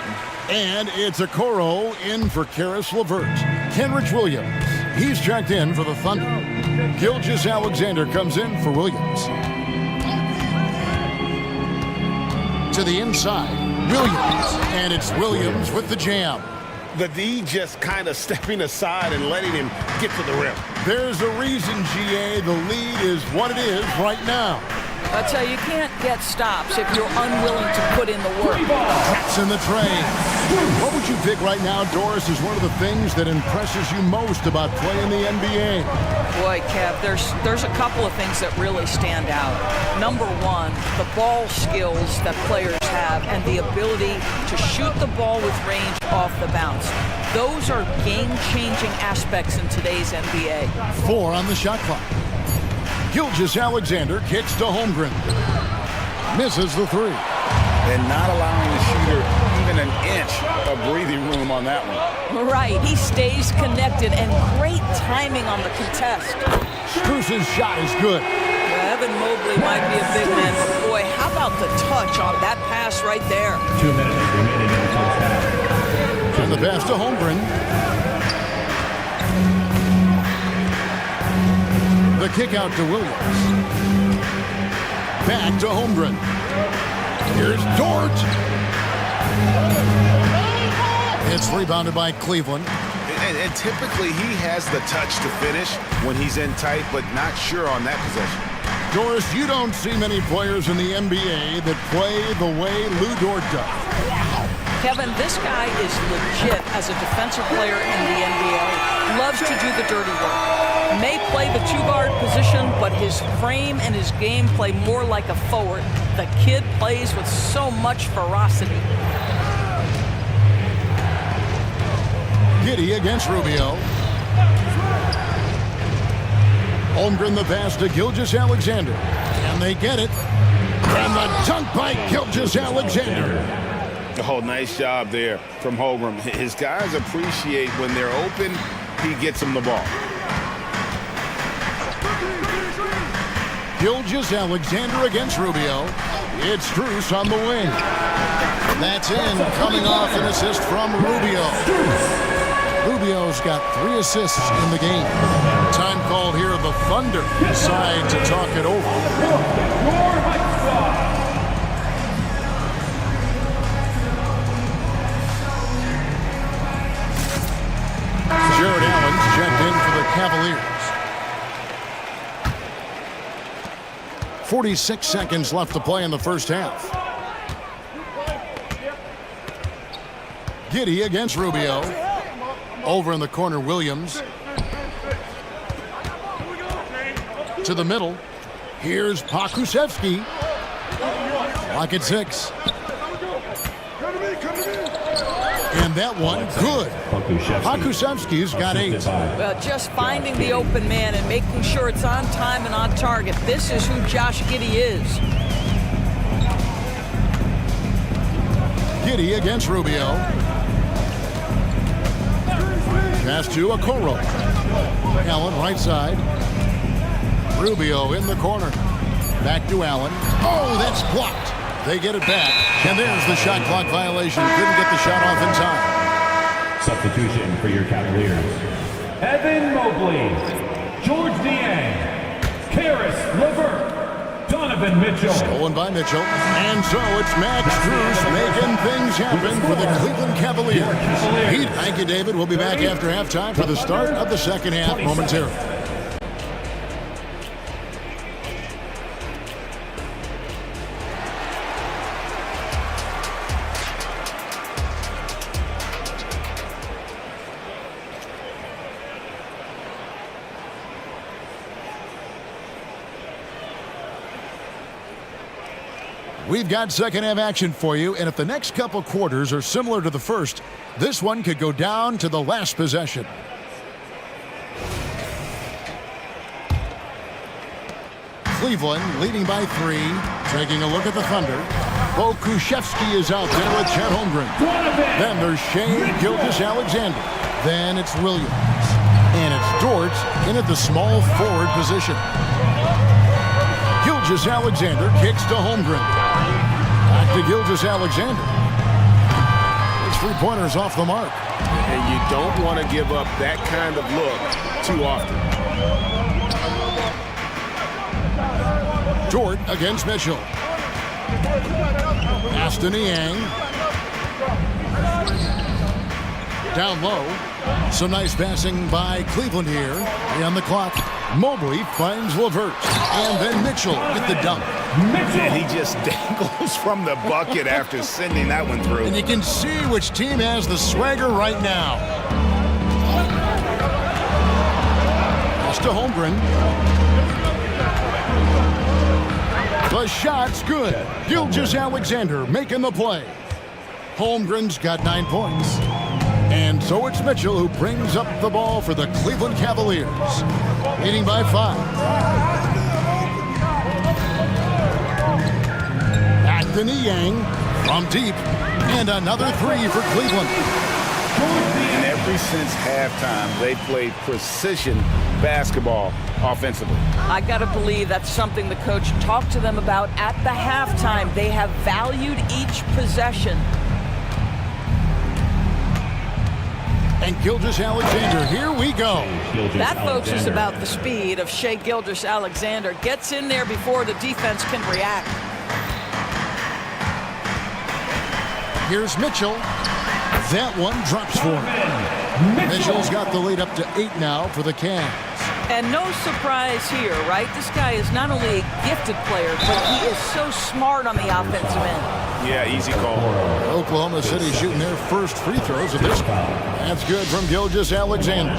And it's Okoro in for Karis LeVert. Kenrich Williams. He's checked in for the Thunder. Gilgeous-Alexander comes in for Williams. To the inside, Williams. And it's Williams with the jam. The D just kind of stepping aside and letting him get to the rim. There's a reason, GA, the lead is what it is right now. I tell you, you can't get stops if you're unwilling to put in the work. That's in the train. What would you pick right now, Doris, is one of the things that impresses you most about playing the NBA? Boy, Kev, there's a couple of things that really stand out. Number one, the ball skills that players have and the ability to shoot the ball with range off the bounce. Those are game-changing aspects in today's NBA. 4 on the shot clock. Gilgeous-Alexander kicks to Holmgren. Misses the 3. And not allowing the shooter even an inch of breathing room on that one. Right, he stays connected, and great timing on the contest. Strus's shot is good. Evan Mobley might be a big man, but boy, how about the touch on that pass right there? 2 minutes remaining in the first half. And the pass to Holmgren. The kick out to Williams. Back to Holmgren. Here's George. It's rebounded by Cleveland. And typically he has the touch to finish when he's in tight, but not sure on that possession. Doris, you don't see many players in the NBA that play the way Lou Dort does. Kevin, this guy is legit as a defensive player in the NBA. Loves to do the dirty work. May play the two-guard position, but his frame and his game play more like a forward. The kid plays with so much ferocity. Giddy against Rubio. Holmgren the pass to Gilgeous-Alexander. And they get it. And the dunk by Gilgeous-Alexander. Oh, nice job there from Holmgren. His guys appreciate when they're open, he gets them the ball. Gilgeous-Alexander against Rubio. It's Strus on the wing. That's in, coming off an assist from Rubio. Rubio's got 3 assists in the game. Time called here. The Thunder decide to talk it over. Jared Allen's checked in for the Cavaliers. 46 seconds left to play in the first half. Giddy against Rubio. Over in the corner, Williams. To the middle. Here's Pokusevski. Lock at 6. And that one, good. Pokusevski's got 8. Well, just finding the open man and making sure it's on time and on target. This is who Josh Giddey is. Giddey against Rubio. Pass to Okoro. Allen right side. Rubio in the corner. Back to Allen. Oh, that's blocked. They get it back. And there's the shot clock violation. Couldn't get the shot off in time. Substitution for your Cavaliers. Evan Mobley, George Niang, Karis LeVert, Donovan Mitchell. Stolen by Mitchell. And so it's Max Strus making things happen for the Cleveland Cavaliers. Pete, thank you, David. We'll be back after halftime for the start of the second half momentarily. We've got second half action for you, and if the next couple quarters are similar to the first, this one could go down to the last possession. Cleveland leading by 3, taking a look at the Thunder. Pokusevski is out there with Chet Holmgren. Then there's Shea Gilgeous-Alexander. Then it's Williams. And it's Dort in at the small forward position. Gilgeous-Alexander kicks to Holmgren. Back to Gilgeous-Alexander. His 3-pointers off the mark. And you don't want to give up that kind of look too often. Dort against Mitchell. Pass to Niang. Down low. Some nice passing by Cleveland here. On the clock. Mobley finds LeVert. And then Mitchell with the dunk. And he just dangles from the bucket after sending that one through. And you can see which team has the swagger right now. Pass to Holmgren. The shot's good. Gilgeous-Alexander making the play. Holmgren's got 9 points. And so it's Mitchell who brings up the ball for the Cleveland Cavaliers. Leading by 5. Back to Niang from deep. And another 3 for Cleveland. And ever since halftime, they played precision basketball offensively. I got to believe that's something the coach talked to them about at the halftime. They have valued each possession. And Gilgeous-Alexander, here we go. That, folks, is about the speed of Shea Gilgeous-Alexander. Gets in there before the defense can react. Here's Mitchell. That one drops for him. Mitchell's got the lead up to 8 now for the Cavs. And no surprise here, right? This guy is not only a gifted player, but he is so smart on the offensive end. Yeah, easy call. Oklahoma City shooting their first free throws of this game. That's good from Gilgeous-Alexander.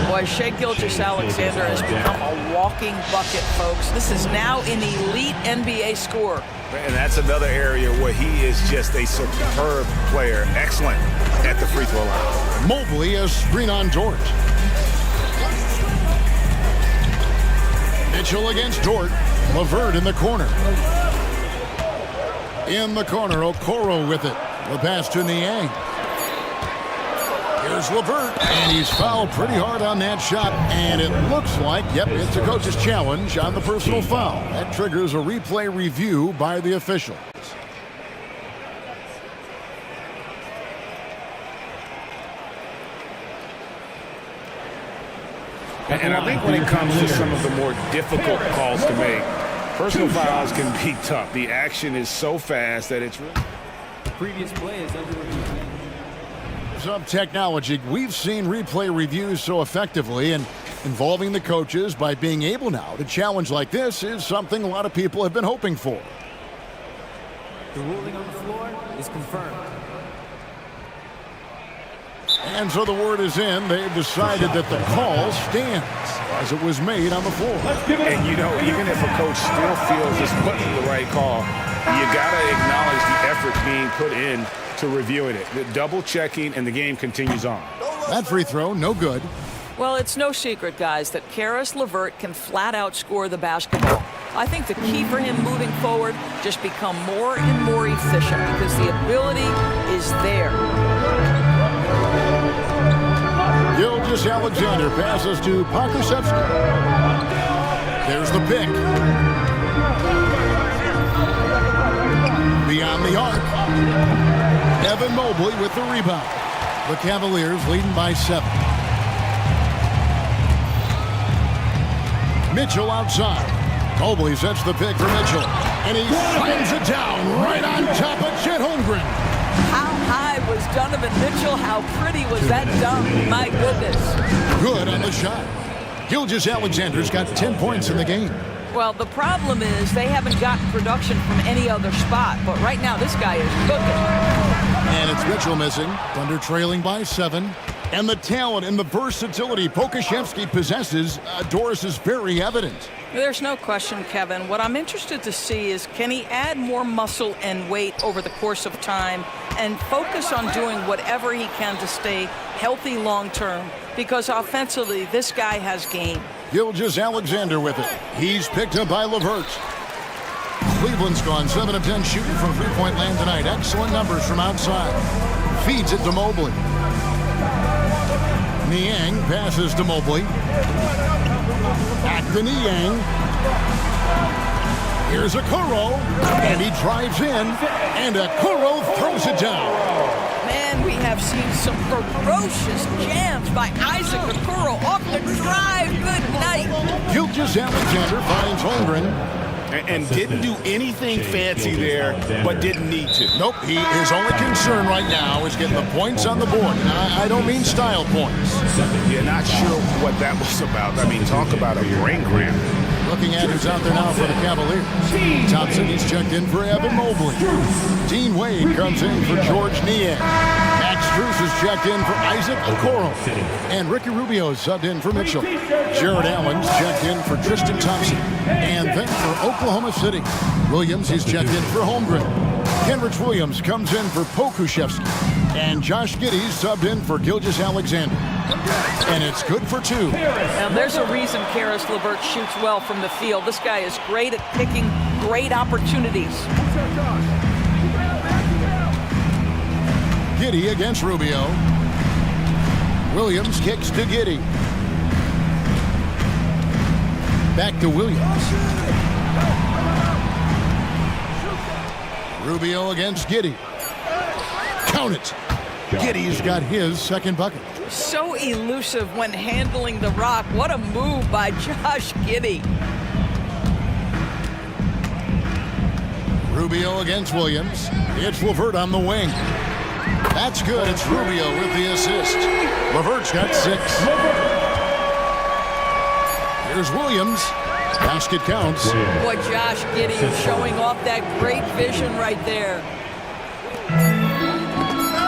Boy, Shai Gilgeous-Alexander has become a walking bucket, folks. This is now an elite NBA scorer. And that's another area where he is just a superb player. Excellent at the free throw line. Mobley a screen on Dort. Mitchell against Dort. LeVert in the corner. In the corner, Okoro with it. The pass to Niang. Here's LeVert, and he's fouled pretty hard on that shot. And it looks like, yep, it's a coach's challenge on the personal foul. That triggers a replay review by the officials. And I think when it comes to some of the more difficult calls to make, personal fouls can be tough. The action is so fast that it's really... Previous play is under review. Some technology. We've seen replay reviews so effectively, and involving the coaches by being able now to challenge like this is something a lot of people have been hoping for. The ruling on the floor is confirmed. And so the word is in. They've decided that the call stands as it was made on the floor. And you know, even if a coach still feels this wasn't the right call, you got to acknowledge the effort being put in to reviewing it. The double checking, and the game continues on. That free throw, no good. Well, it's no secret, guys, that Caris LeVert can flat out score the basketball. I think the key for him moving forward, just become more and more efficient because the ability is there. Gilgeous-Alexander passes to Pokusevski. There's the pick. Beyond the arc. Evan Mobley with the rebound. The Cavaliers leading by 7. Mitchell outside. Mobley sets the pick for Mitchell. And he slams it down right on top of Chet Holmgren. How high was Donovan Mitchell? How pretty was that dunk? My goodness. Good on the shot. Gilgeous-Alexander's got 10 points in the game. Well, the problem is they haven't gotten production from any other spot. But right now, this guy is cooking. And it's Mitchell missing. Thunder trailing by 7. And the talent and the versatility Pokusevski possesses, Doris, is very evident. There's no question, Kevin. What I'm interested to see is, can he add more muscle and weight over the course of time and focus on doing whatever he can to stay healthy long term? Because offensively, this guy has game. Gilgeous-Alexander with it. He's picked up by LeVert. Cleveland's gone 7 of 10 shooting from three-point land tonight. Excellent numbers from outside. Feeds it to Mobley. Niang passes to Mobley. Back to Niang. Here's Okoro, and he drives in, and Okoro throws it down. Man, we have seen some ferocious jams by Isaac Okoro off the drive. Good night. Gilgeous-Alexander finds Holmgren. And didn't do anything fancy there, but didn't need to. Nope, his only concern right now is getting the points on the board. And I don't mean style points. You're not sure what that was about. I mean, talk about a brain cramp. Looking at who's out there now for the Cavaliers. Thompson, he's checked in for Evan Mobley. Dean Wade comes in for George Niang. Max Strus is checked in for Isaac Okoro. And Ricky Rubio is subbed in for Mitchell. Jared Allen's checked in for Tristan Thompson. And then for Oklahoma City, Williams is checked in for Holmgren. Kenrich Williams comes in for Pokusevski. And Josh Giddey's subbed in for Gilgeous-Alexander. And it's good for 2. Now, there's a reason Caris LeVert shoots well from the field. This guy is great at picking great opportunities. Giddey against Rubio. Williams kicks to Giddey. Back to Williams. Rubio against Giddey. Count it. Giddey's got his second bucket. So elusive when handling the rock. What a move by Josh Giddey. Rubio against Williams. It's LeVert on the wing. That's good. It's Rubio with the assist. Levert's got 6. Here's Williams. Basket counts. Boy, Josh Giddey showing off that great vision right there.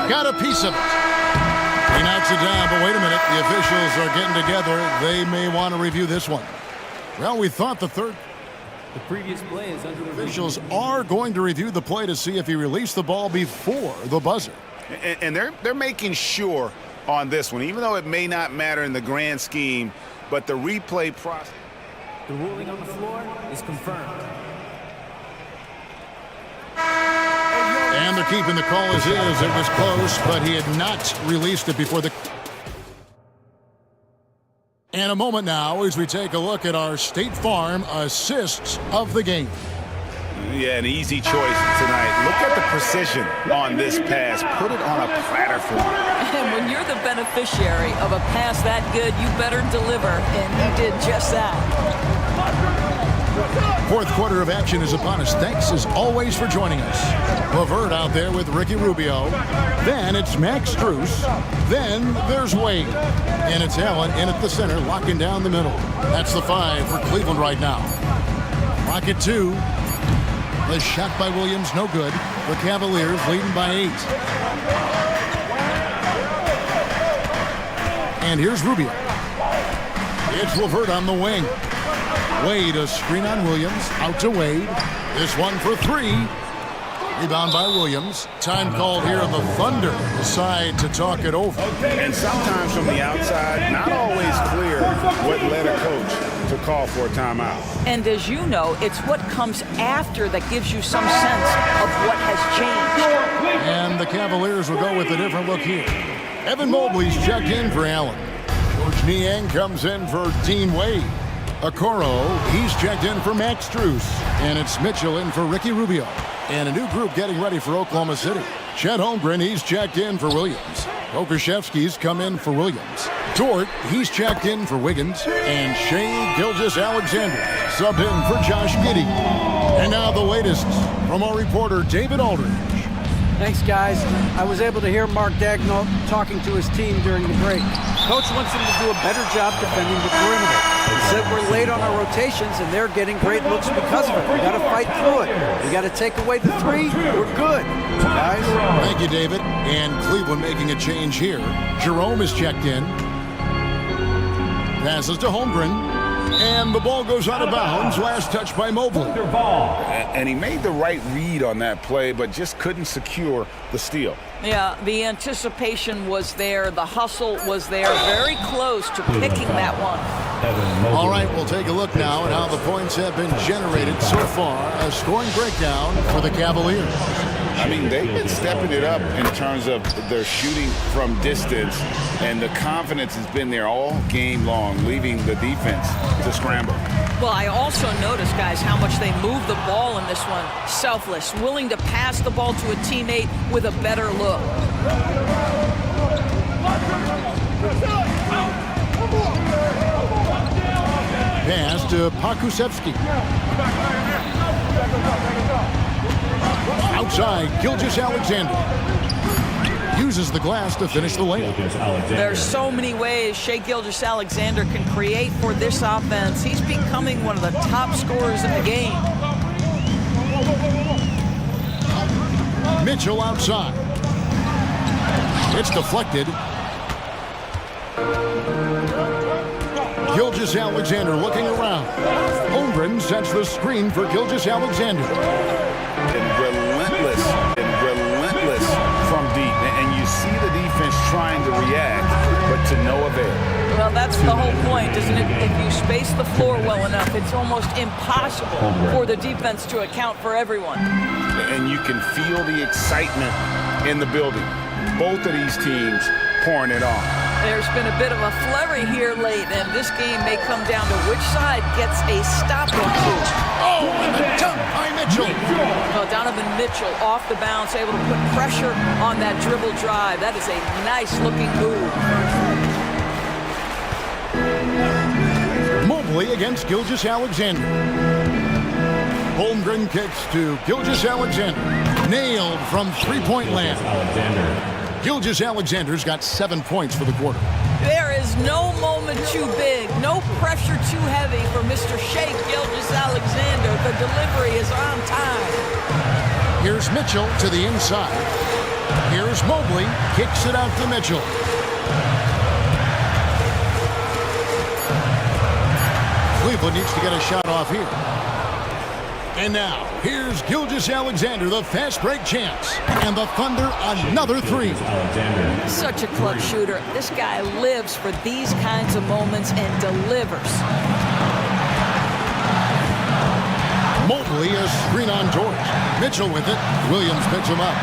Got a piece of it. He knocks it down, but wait a minute. The officials are getting together. They may want to review this one. Well, we thought the previous play is under review. Officials are going to review the play to see if he released the ball before the buzzer. And they're making sure on this one, even though it may not matter in the grand scheme, but the replay process. The ruling on the floor is confirmed. And they're keeping the call as is. It was close, but he had not released it before the... And a moment now as we take a look at our State Farm assists of the game. Yeah, an easy choice tonight. Look at the precision on this pass. Put it on a platter for him. And when you're the beneficiary of a pass that good, you better deliver, and he did just that. Fourth quarter of action is upon us. Thanks, as always, for joining us. Levert out there with Ricky Rubio. Then it's Max Strus. Then there's Wade. And it's Allen in at the center, locking down the middle. That's the 5 for Cleveland right now. Rocket 2. The shot by Williams, no good. The Cavaliers leading by 8. And here's Rubio. It's Levert on the wing. Wade, a screen on Williams. Out to Wade. This one for 3. Rebound by Williams. Time called here on the Thunder. Decide to talk it over. And sometimes from the outside, not always clear what led a coach to call for a timeout. And as you know, it's what comes after that gives you some sense of what has changed. And the Cavaliers will go with a different look here. Evan Mobley's checked in for Allen. Coach Niang comes in for Dean Wade. Okoro, he's checked in for Max Strus. And it's Mitchell in for Ricky Rubio. And a new group getting ready for Oklahoma City. Chet Holmgren, he's checked in for Williams. Okashevsky's come in for Williams. Dort, he's checked in for Wiggins. And Shea Gilgeous-Alexander subbed in for Josh Giddey. And now the latest from our reporter, David Aldridge. Thanks, guys. I was able to hear Mark Daigneault talking to his team during the break. Coach wants them to do a better job defending the perimeter. He said we're late on our rotations, and they're getting great looks because of it. We got to fight through it. We got to take away the 3. We're good, guys. Thank you, David. And Cleveland making a change here. Jerome is checked in. Passes to Holmgren. And the ball goes out of bounds. Last touch by Mobley. And he made the right read on that play, but just couldn't secure the steal. Yeah, the anticipation was there. The hustle was there. Very close to picking that one. All right, we'll take a look now at how the points have been generated so far. A scoring breakdown for the Cavaliers. I mean, they've been stepping it up in terms of their shooting from distance, and the confidence has been there all game long, leaving the defense to scramble. Well, I also noticed, guys, how much they move the ball in this one. Selfless, willing to pass the ball to a teammate with a better look. Pass to Pakusevsky. Outside, Gilgeous-Alexander. Uses the glass to finish the layup. There's so many ways Shea Gilgeous-Alexander can create for this offense. He's becoming one of the top scorers in the game. Mitchell outside. It's deflected. Gilgeous-Alexander looking around. Holmgren sets the screen for Gilgeous-Alexander. And relentless from deep. And you see the defense trying to react, but to no avail. Well, that's the whole point, isn't it? If you space the floor well enough, it's almost impossible for the defense to account for everyone. And you can feel the excitement in the building. Both of these teams pouring it on. There's been a bit of a flurry here late, and this game may come down to which side gets a stop or two. Oh, and the dunk by Mitchell. Well, Donovan Mitchell off the bounce, able to put pressure on that dribble drive. That is a nice-looking move. Mobley against Gilgeous-Alexander. Holmgren kicks to Gilgeous-Alexander. Nailed from three-point land. Gilgeous-Alexander's got 7 points for the quarter. There is no moment too big, no pressure too heavy for Mr. Shea Gilgeous-Alexander. The delivery is on time. Here's Mitchell to the inside. Here's Mobley, kicks it out to Mitchell. Cleveland needs to get a shot off here. And now, here's Gilgeous-Alexander, the fast break champs. And the Thunder, another three. Such a clutch shooter. This guy lives for these kinds of moments and delivers. Mobley, a screen on George. Mitchell with it. Williams picks him up.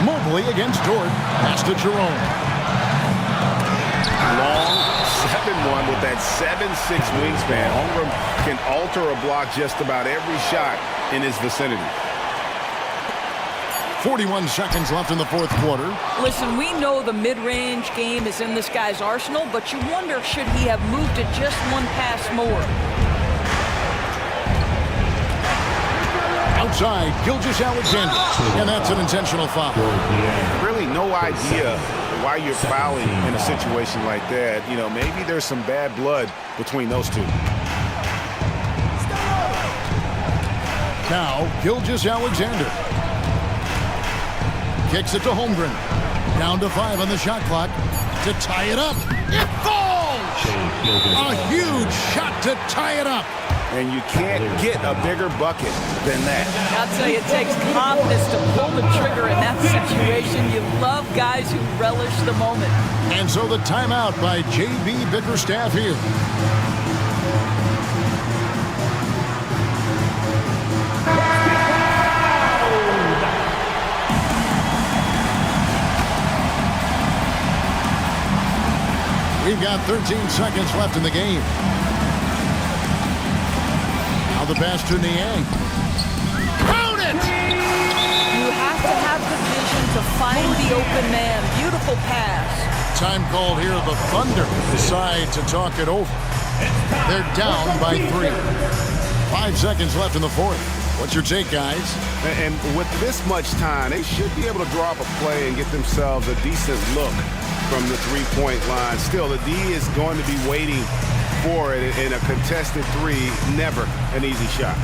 Mobley against George. Pass to Jerome. Long 7-1 with that 7'6" wingspan. Holmgren can alter a block just about every shot in his vicinity. 41 seconds left in the fourth quarter. Listen, we know the mid-range game is in this guy's arsenal, but you wonder, should he have moved it just one pass more? Outside, Gilgeous-Alexander. And that's an intentional foul. Really no idea why you're fouling in a situation like that. You know, maybe there's some bad blood between those two. Now, Gilgeous-Alexander. Kicks it to Holmgren. Down to 5 on the shot clock. To tie it up. It falls! A huge shot to tie it up. And you can't get a bigger bucket than that. I'll tell you, it takes confidence to pull the trigger in that situation. You love guys who relish the moment. And so the timeout by J.B. Bickerstaff here. We've got 13 seconds left in the game. Now the pass to Niang. Count it! You have to have the vision to find the open man. Beautiful pass. Time called here. The Thunder decide to talk it over. They're down by 3. 5 seconds left in the fourth. What's your take, guys? And with this much time, they should be able to draw up a play and get themselves a decent look from the three-point line. Still, the D is going to be waiting for it in a contested three. Never an easy shot.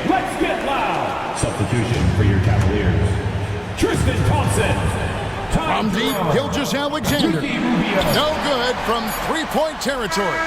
Let's get loud. Substitution for your Cavaliers. Tristan Thompson. From deep, Gilgeous-Alexander. No good from three-point territory.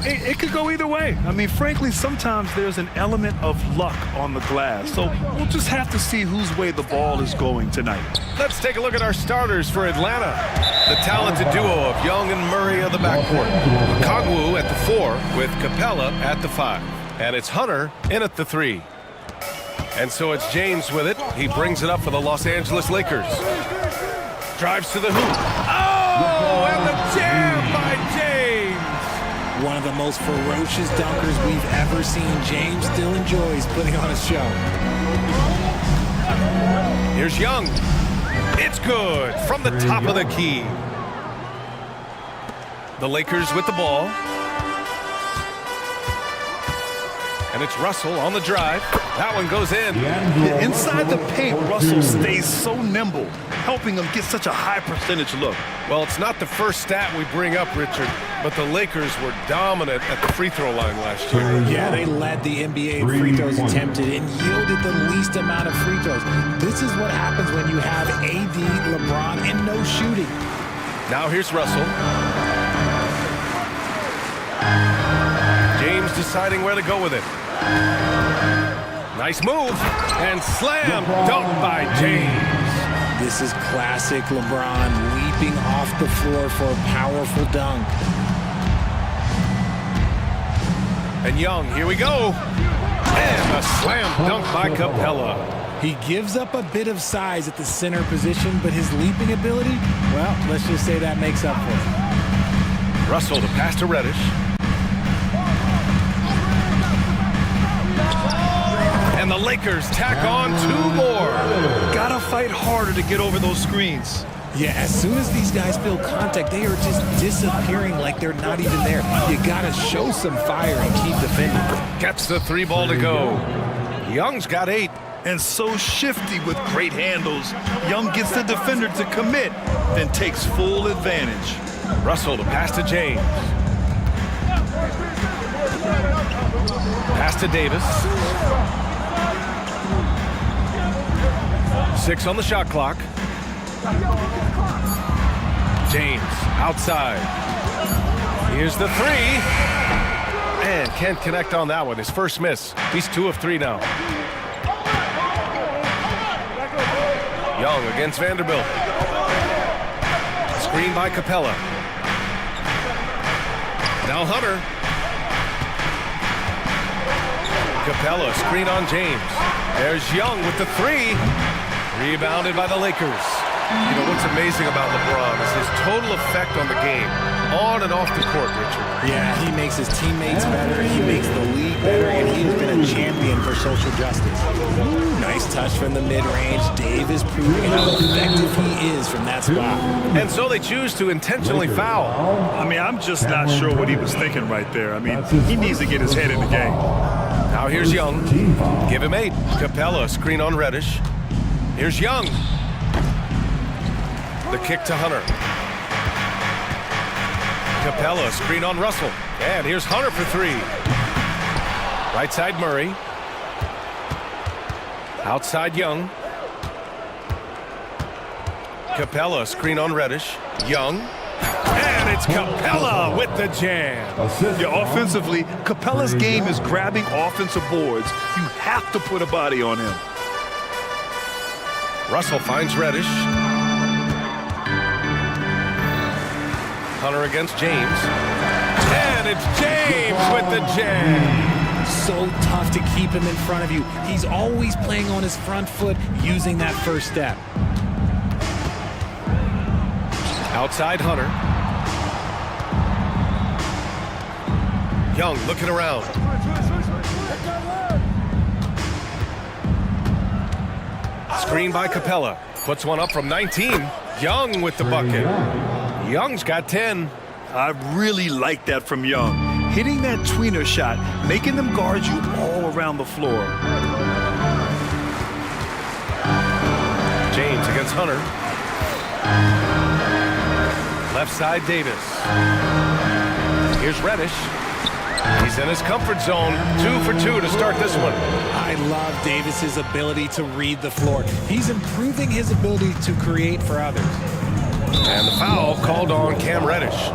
It could go either way. I mean, frankly, sometimes there's an element of luck on the glass. So we'll just have to see whose way the ball is going tonight. Let's take a look at our starters for Atlanta. The talented duo of Young and Murray of the backcourt. Kogwu at the 4 with Capella at the 5. And it's Hunter in at the 3. And so it's James with it. He brings it up for the Los Angeles Lakers. Drives to the hoop. Oh, and the jam by James. One of the most ferocious dunkers we've ever seen. James still enjoys putting on a show. Here's Young. It's good from the top of the key. The Lakers with the ball. And it's Russell on the drive. That one goes in. Inside the paint, Russell stays so nimble, helping him get such a high percentage look. Well, it's not the first stat we bring up, Richard, but the Lakers were dominant at the free throw line last year. Yeah, they led the NBA in free throws attempted and yielded the least amount of free throws. This is what happens when you have AD, LeBron, and no shooting. Now here's Russell. James deciding where to go with it. Nice move, and slam dunk by James. This is classic LeBron, leaping off the floor for a powerful dunk. And Young, here we go. And a slam dunk by Capella. He gives up a bit of size at the center position, but his leaping ability, well, let's just say that makes up for it. Russell to pass to Reddish. And the Lakers tack on 2 more. Gotta fight harder to get over those screens. Yeah, as soon as these guys feel contact, they are just disappearing like they're not even there. You gotta show some fire and keep defending. Gets the 3 ball to go. Young's got 8. And so shifty with great handles. Young gets the defender to commit, then takes full advantage. Russell to pass to James. Pass to Davis. 6 on the shot clock. James outside. Here's the 3. And can't connect on that one. His first miss. He's 2 of 3 now. Young against Vanderbilt. Screen by Capella. Now Hunter. Capella, screen on James. There's Young with the 3. Rebounded by the Lakers. You know, what's amazing about LeBron is his total effect on the game, on and off the court, Richard. Yeah, he makes his teammates better, he makes the league better, and he has been a champion for social justice. Nice touch from the mid-range. Dave is proving how effective he is from that spot. And so they choose to intentionally foul. I mean, I'm just not sure what he was thinking right there. I mean, he needs to get his head in the game. Now here's Young. Give him 8. Capella, screen on Reddish. Here's Young. The kick to Hunter. Capella, screen on Russell. And here's Hunter for 3. Right side Murray. Outside Young. Capella, screen on Reddish. Young. And it's Capella with the jam. Yeah, offensively, Capella's game is grabbing offensive boards. You have to put a body on him. Russell finds Reddish. Hunter against James. And it's James with the jam. So tough to keep him in front of you. He's always playing on his front foot, using that first step. Outside Hunter. Young looking around. Screen by Capella. Puts one up from 19. Young with the bucket. Young's got 10. I really like that from Young. Hitting that tweener shot, making them guard you all around the floor. James against Hunter. Left side Davis. Here's Reddish. He's in his comfort zone. 2 for 2 to start this one. I love Davis's ability to read the floor. He's improving his ability to create for others. And the foul called on Cam Reddish.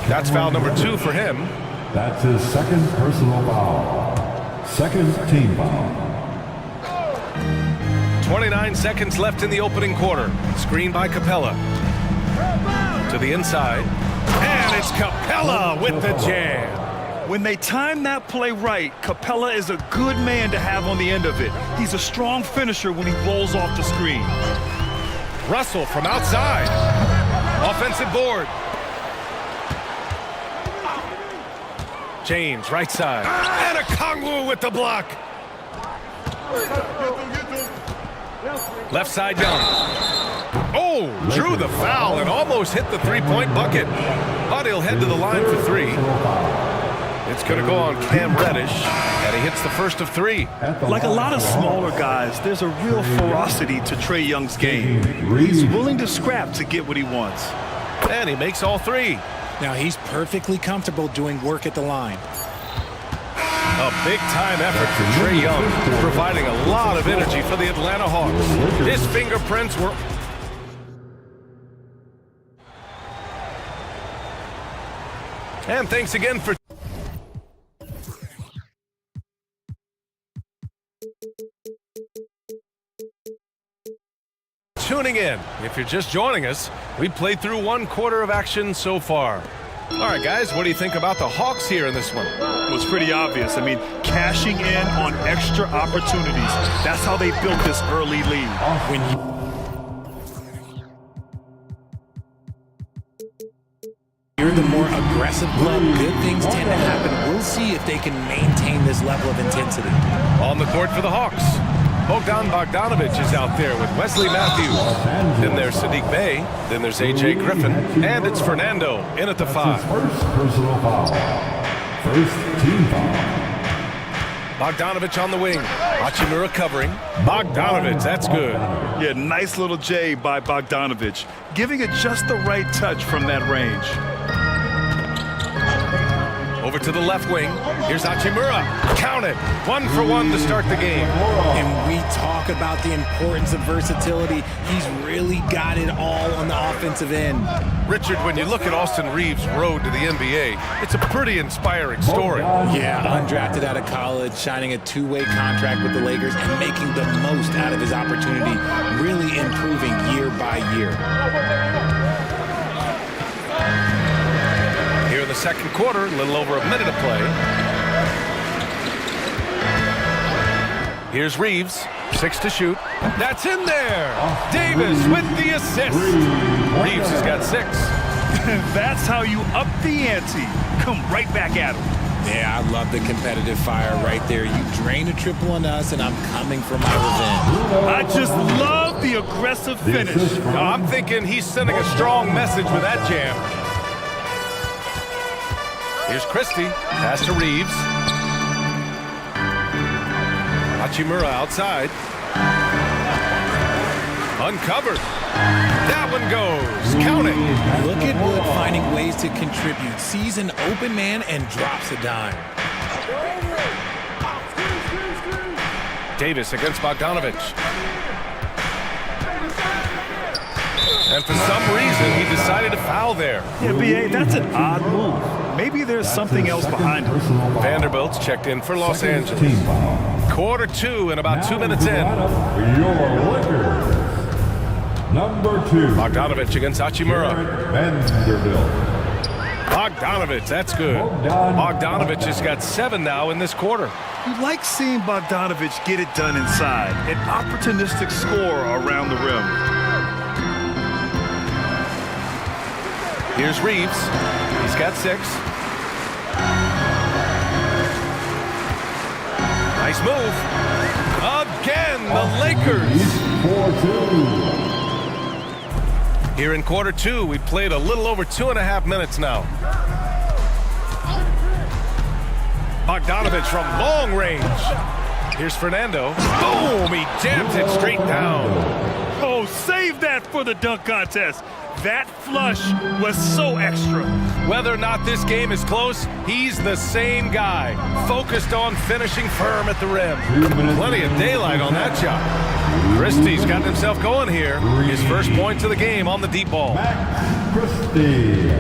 That's foul number 2 for him. That's his second personal foul. Second team foul. 29 seconds left in the opening quarter. Screen by Capella. To the inside. And it's Capella with the jam. When they time that play right, Capella is a good man to have on the end of it. He's a strong finisher when he rolls off the screen. Russell from outside. Offensive board. James, right side. And a Kongwu with the block. Left side Young. Oh, drew the foul and almost hit the three-point bucket. But he'll head to the line for three. It's going to go on Cam Reddish, and he hits the first of three. Like a lot of smaller guys, there's a real ferocity to Trae Young's game. He's willing to scrap to get what he wants. And he makes all three. Now he's perfectly comfortable doing work at the line. A big-time effort for Trae Young, providing a lot of energy for the Atlanta Hawks. His fingerprints were... And thanks again for... tuning in. If you're just joining us, we played through one quarter of action so far. All right, guys, what do you think about the Hawks here in this one? Well, it's pretty obvious. I mean, cashing in on extra opportunities. That's how they built this early lead. You're the more aggressive club, good things tend to happen. We'll see if they can maintain this level of intensity. On the court for the Hawks, Bogdan Bogdanovic is out there with Wesley Matthews. Then there's Sadiq Bey. Then there's A.J. Griffin. And it's Fernando in at the 5. First personal foul. First team foul. Bogdanovic on the wing. Hachimura covering. Bogdanovic, that's good. Yeah, nice little J by Bogdanovic, giving it just the right touch from that range. Over to the left wing. Here's Hachimura. Count it. 1 for 1 to start the game. And we talk about the importance of versatility. He's really got it all on the offensive end. Richard, when you look at Austin Reeves' road to the NBA, it's a pretty inspiring story. Yeah, undrafted out of college, signing a two-way contract with the Lakers and making the most out of his opportunity, really improving year by year. Here in the second quarter, a little over a minute of play. Here's Reeves, 6 to shoot. That's in there. Davis with the assist. Reeves has got 6. That's how you up the ante. Come right back at him. Yeah, I love the competitive fire right there. You drain a triple on us, and I'm coming for my revenge. I just love the aggressive finish. I'm thinking he's sending a strong message with that jam. Here's Christie. Pass to Reeves. Hachimura outside. Uncovered. That one goes. Count it. Look at Wood finding ways to contribute. Sees an open man and drops a dime. Davis against Bogdanovic. And for some reason, he decided to foul there. Yeah, B.A., that's an odd move. Maybe there's something else behind it. Vanderbilt's checked in for Los Angeles. Quarter 2 and about 2 minutes in. Your Lakers. Number 2. Bogdanovic against Hachimura. Vanderbilt. Bogdanovic, that's good. Bogdanovic has got 7 now in this quarter. You like seeing Bogdanovic get it done inside. An opportunistic scorer around the rim. Here's Reeves. He's got 6. Nice move. Again, the Lakers. 4-2. Here in quarter 2, we played a little over 2.5 minutes now. Bogdanovic from long range. Here's Fernando. Boom! He jams it straight down. Oh, save that for the dunk contest. That flush was so extra. Whether or not this game is close, he's the same guy, focused on finishing firm at the rim. Plenty of daylight on that shot. Christie's got himself going here. His first points of the game on the deep ball. Christie.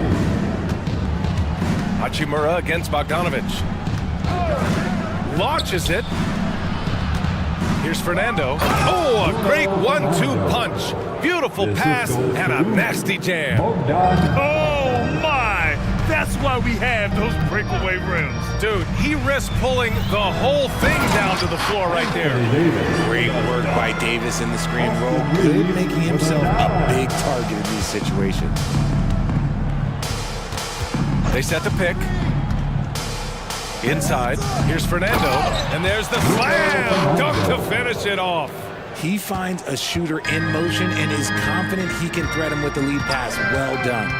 Hachimura against Bogdanovic. Launches it. Here's Fernando. Oh, a great 1-2 punch. Beautiful pass and a nasty jam. Oh, my. That's why we have those breakaway rims. Dude, he risked pulling the whole thing down to the floor right there. Great work by Davis in the screen roll. Good making himself a big target in these situations. They set the pick. Inside, here's Fernando, and there's the slam dunk to finish it off. He finds a shooter in motion and is confident he can thread him with the lead pass. Well done.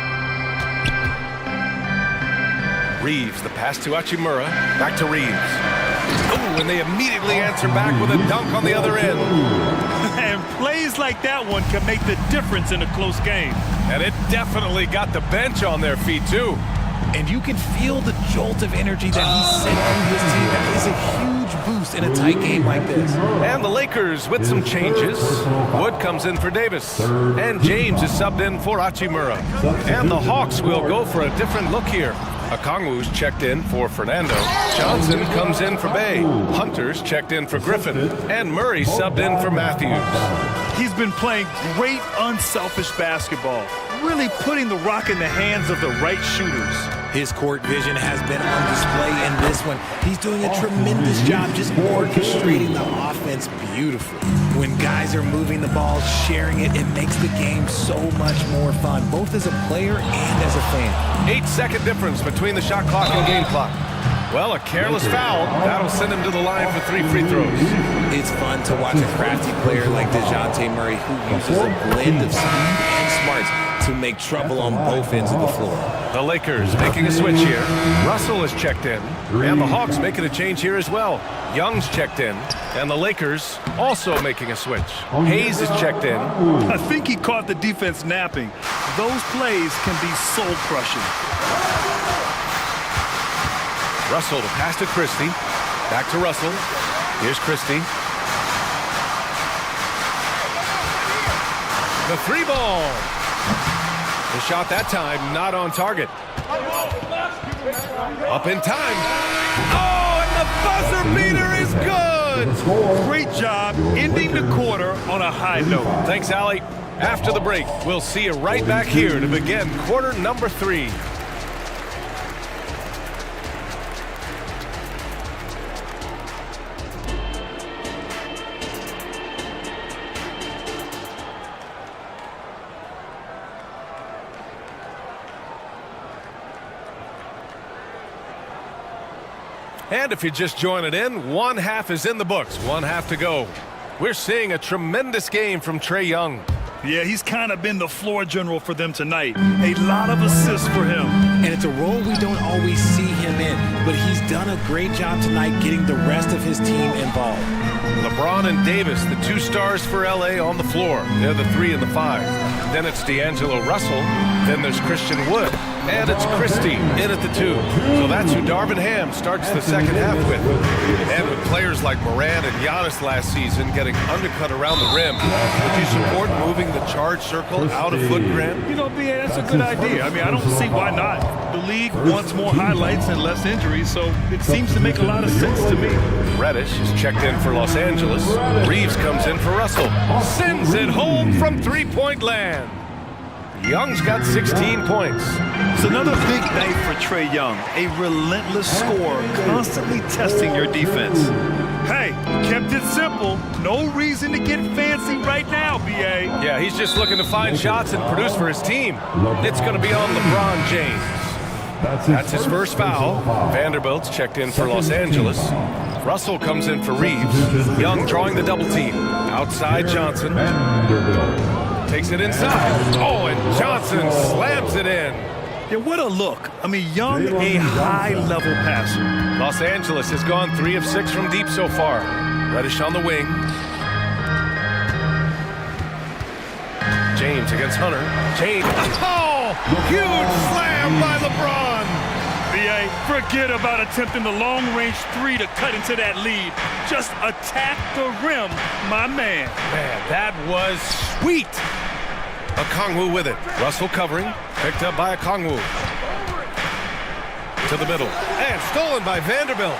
Reeves, the pass to Hachimura, back to Reeves. Oh, and they immediately answer back with a dunk on the other end. And plays like that one can make the difference in a close game. And it definitely got the bench on their feet, too. And you can feel the jolt of energy that he sent through his team. That is a huge boost in a tight game like this. And the Lakers with some changes. Wood comes in for Davis. And James is subbed in for Hachimura. And the Hawks will go for a different look here. Okongwu's checked in for Fernando. Johnson comes in for Bay. Hunter's checked in for Griffin. And Murray subbed in for Matthews. He's been playing great unselfish basketball, really putting the rock in the hands of the right shooters. His court vision has been on display in this one. He's doing a tremendous job just orchestrating the offense beautifully. When guys are moving the ball, sharing it, it makes the game so much more fun, both as a player and as a fan. 8-second difference between the shot clock and game clock. Well, a careless foul. That'll send him to the line for 3 free throws. It's fun to watch a crafty player like DeJounte Murray who uses a blend of speed and smarts to make trouble on both ends of the floor. The Lakers making a switch here. Russell is checked in. And the Hawks making a change here as well. Young's checked in. And the Lakers also making a switch. Hayes is checked in. I think he caught the defense napping. Those plays can be soul-crushing. Russell, the pass to Christie. Back to Russell. Here's Christie. The 3-ball. The shot that time, not on target. Up in time. Oh, and the buzzer beater is good. Great job ending the quarter on a high note. Thanks, Allie. After the break, we'll see you right back here to begin quarter number 3. And if you're just joining in, one half is in the books, one half to go. We're seeing a tremendous game from Trae Young. Yeah, he's kind of been the floor general for them tonight. A lot of assists for him. And it's a role we don't always see him in, but he's done a great job tonight getting the rest of his team involved. LeBron and Davis, the 2 stars for LA on the floor. They're the 3 and the 5. Then it's D'Angelo Russell. Then there's Christian Wood. And it's Christie in at the 2. So that's who Darvin Ham starts the second half with. And with players like Morant and Giannis last season getting undercut around the rim, would you support moving the charge circle out of Foot Graham? You know, BA, that's a good idea. I mean, I don't see why not. The league wants more highlights and less injuries, so it seems to make a lot of sense to me. Reddish is checked in for Los Angeles. Reeves comes in for Russell. Sends it home from 3-point land. Young's got 16 points. It's another big night for Trae Young. A relentless scorer, constantly testing your defense. Hey, kept it simple. No reason to get fancy right now, BA. Yeah, he's just looking to find shots and produce for his team. It's going to be on LeBron James. That's his first foul. Vanderbilt's checked in for Los Angeles. Russell comes in for Reeves. Young drawing the double team. Outside Johnson. Takes it inside. Oh, and Johnson slams it in. Yeah, what a look. I mean, Young, a high-level passer. Los Angeles has gone 3 of 6 from deep so far. Reddish on the wing. James against Hunter. James. Oh, huge slam by LeBron. BA, forget about attempting the long-range 3 to cut into that lead. Just attack the rim, my man. Man, that was sweet. Okongwu with it. Russell covering. Picked up by Okongwu. To the middle. And stolen by Vanderbilt.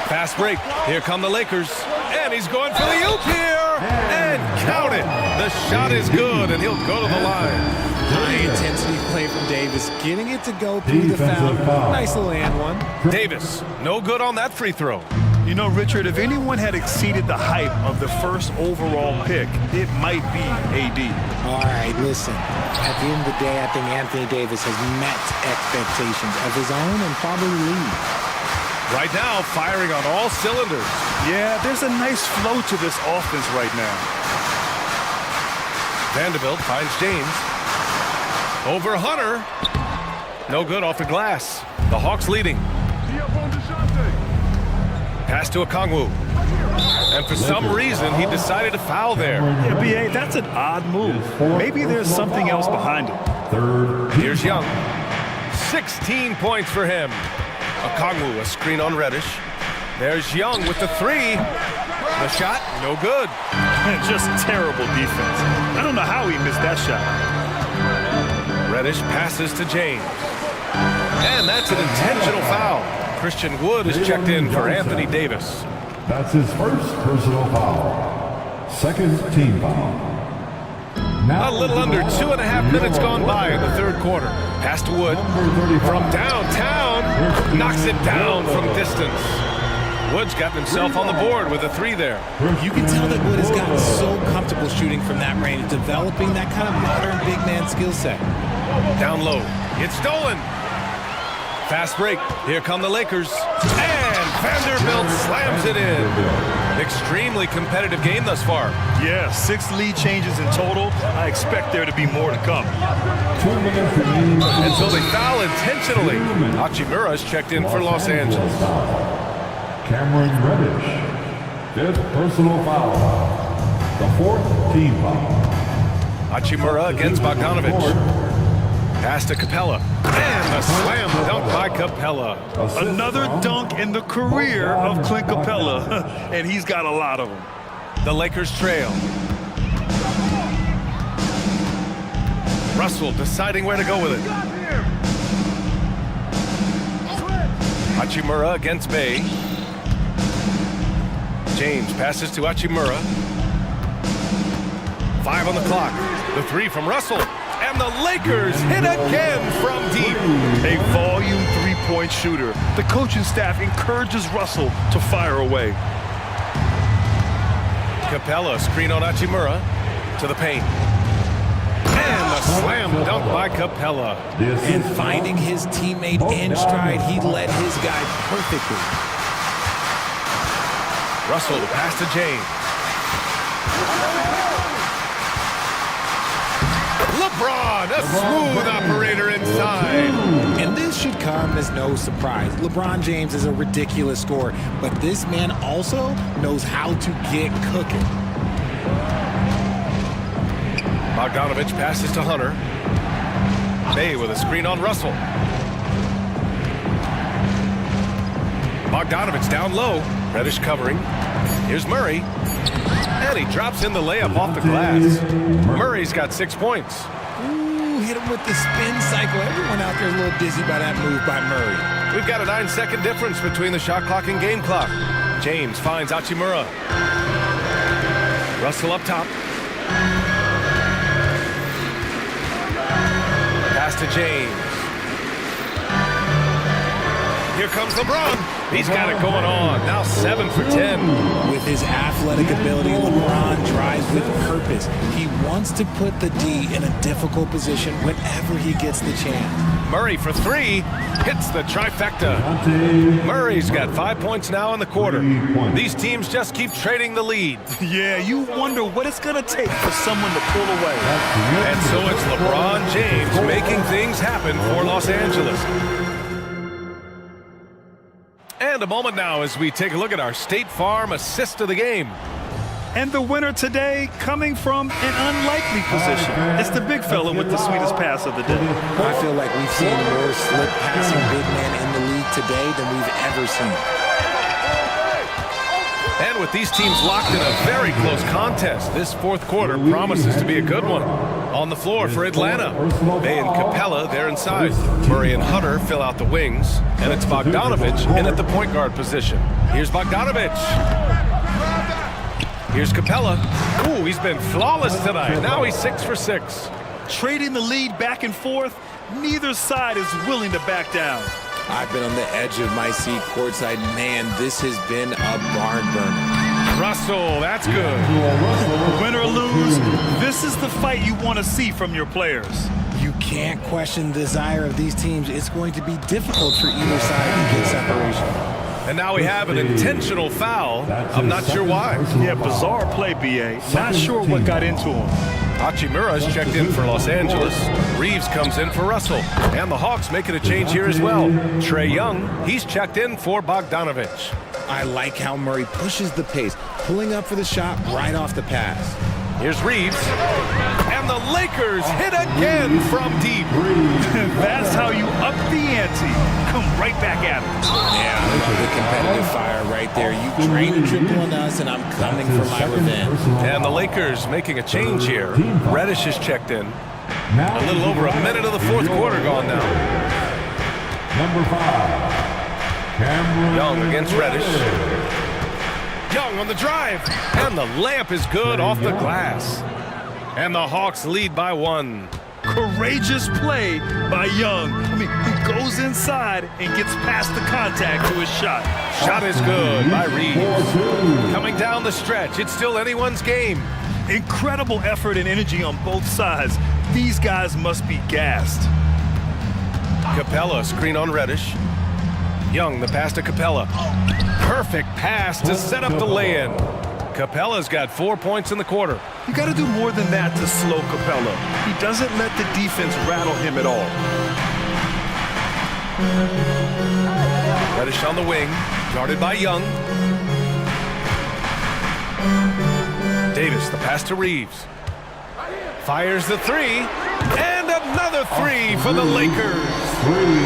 Fast break. Here come the Lakers. And he's going for the oop here. And count it. The shot is good, and he'll go to the line. High-intensity play from Davis, getting it to go through the foul. Nice little and one. Davis, no good on that free throw. You know, Richard, if anyone had exceeded the hype of the first overall pick, it might be AD. All right, listen. At the end of the day, I think Anthony Davis has met expectations of his own and probably lead. Right now, firing on all cylinders. Yeah, there's a nice flow to this offense right now. Vanderbilt finds James. Over Hunter. No good off the glass. The Hawks leading. Pass to Okongwu. And for some reason, he decided to foul there. Yeah, B.A., that's an odd move. Maybe there's something else behind it. Here's Young. 16 points for him. Okongwu, a screen on Reddish. There's Young with the three. The shot, no good. Just terrible defense. I don't know how he missed that shot. Reddish passes to James. And that's an intentional foul. Christian Wood is checked in for Anthony Davis. That's his first personal foul. Second team foul. A little under 2.5 minutes gone by in the third quarter. Pass to Wood from downtown. Knocks it down from distance. Wood's got himself on the board with a three there. You can tell that Wood has gotten so comfortable shooting from that range, developing that kind of modern big man skill set. Down low. It's stolen. Fast break. Here come the Lakers. And Vanderbilt slams it in. Extremely competitive game thus far. Yeah, 6 lead changes in total. I expect there to be more to come. Until they foul intentionally. Hachimura is checked in for Los Angeles. Cameron Reddish, 5th personal foul. The 4th team foul. Hachimura against Bogdanovich. Pass to Capella. And a slam dunk by Capella. Another dunk in the career of Clint Capella, and he's got a lot of them. The Lakers trail. Russell deciding where to go with it. Hachimura against Bay. James passes to Hachimura. 5 on the clock. The three from Russell. And the Lakers hit again from deep. A volume three-point shooter. The coaching staff encourages Russell to fire away. Capella, screen on Hachimura. To the paint. And a slam dunk by Capella. And finding his teammate in stride, he led his guy perfectly. Russell, the pass to James. LeBron, a smooth operator inside. And this should come as no surprise. LeBron James is a ridiculous scorer, but this man also knows how to get cooking. Bogdanovich passes to Hunter. Bay with a screen on Russell. Bogdanovich down low. Reddish covering. Here's Murray. And he drops in the layup off the glass. Murray's got 6 points. Ooh, hit him with the spin cycle. Everyone out there is a little dizzy by that move by Murray. We've got a 9-second difference between the shot clock and game clock. James finds Hachimura. Russell up top. Pass to James. Here comes LeBron. He's got it going on. Now 7 for 10. With his athletic ability, LeBron drives with purpose. He wants to put the D in a difficult position whenever he gets the chance. Murray for three. Hits the trifecta. Murray's got 5 points now in the quarter. These teams just keep trading the lead. Yeah, you wonder what it's going to take for someone to pull away. And so it's LeBron James making things happen for Los Angeles. And a moment now as we take a look at our State Farm assist of the game. And the winner today coming from an unlikely position. It's the big fella with the sweetest pass of the day. I feel like we've seen more slip passing big men in the league today than we've ever seen. And with these teams locked in a very close contest, this fourth quarter promises to be a good one. On the floor for Atlanta, Bay and Capella, they're inside. Murray and Hutter fill out the wings, and it's Bogdanovich in at the point guard position. Here's Bogdanovich. Here's Capella. Ooh, he's been flawless tonight. Now he's 6 for 6. Trading the lead back and forth, neither side is willing to back down. I've been on the edge of my seat courtside. Man, this has been a barn burner. Russell, that's good. Win or lose, this is the fight you want to see from your players. You can't question the desire of these teams. It's going to be difficult for either side to get separation. And now we have an intentional foul. I'm not sure why. Yeah, bizarre play, B.A. Not sure what got into him. Hachimura's checked in for Los Angeles. Reeves comes in for Russell. And the Hawks making a change here as well. Trae Young, he's checked in for Bogdanovich. I like how Murray pushes the pace, pulling up for the shot right off the pass. Here's Reeves. And the Lakers hit again from deep. That's how you up the ante. Come right back at him. Yeah, the competitive fire right there. You drain a triple on us, and I'm coming for my revenge. And the Lakers making a change here. Reddish is checked in. A little over a minute of the fourth quarter gone now. Number 5. Young against Reddish. Young on the drive. And the layup is good off the glass. And the Hawks lead by 1. Courageous play by Young. I mean, he goes inside and gets past the contact to his shot. Shot is good by Reeves. Coming down the stretch, it's still anyone's game. Incredible effort and energy on both sides. These guys must be gassed. Capella, screen on Reddish. Young, the pass to Capella. Perfect pass to set up the lay-in. Capella's got 4 points in the quarter. You got to do more than that to slow Capella. He doesn't let the defense rattle him at all. Reddish on the wing, guarded by Young. Davis, the pass to Reeves. Fires the three, and another three for the Lakers.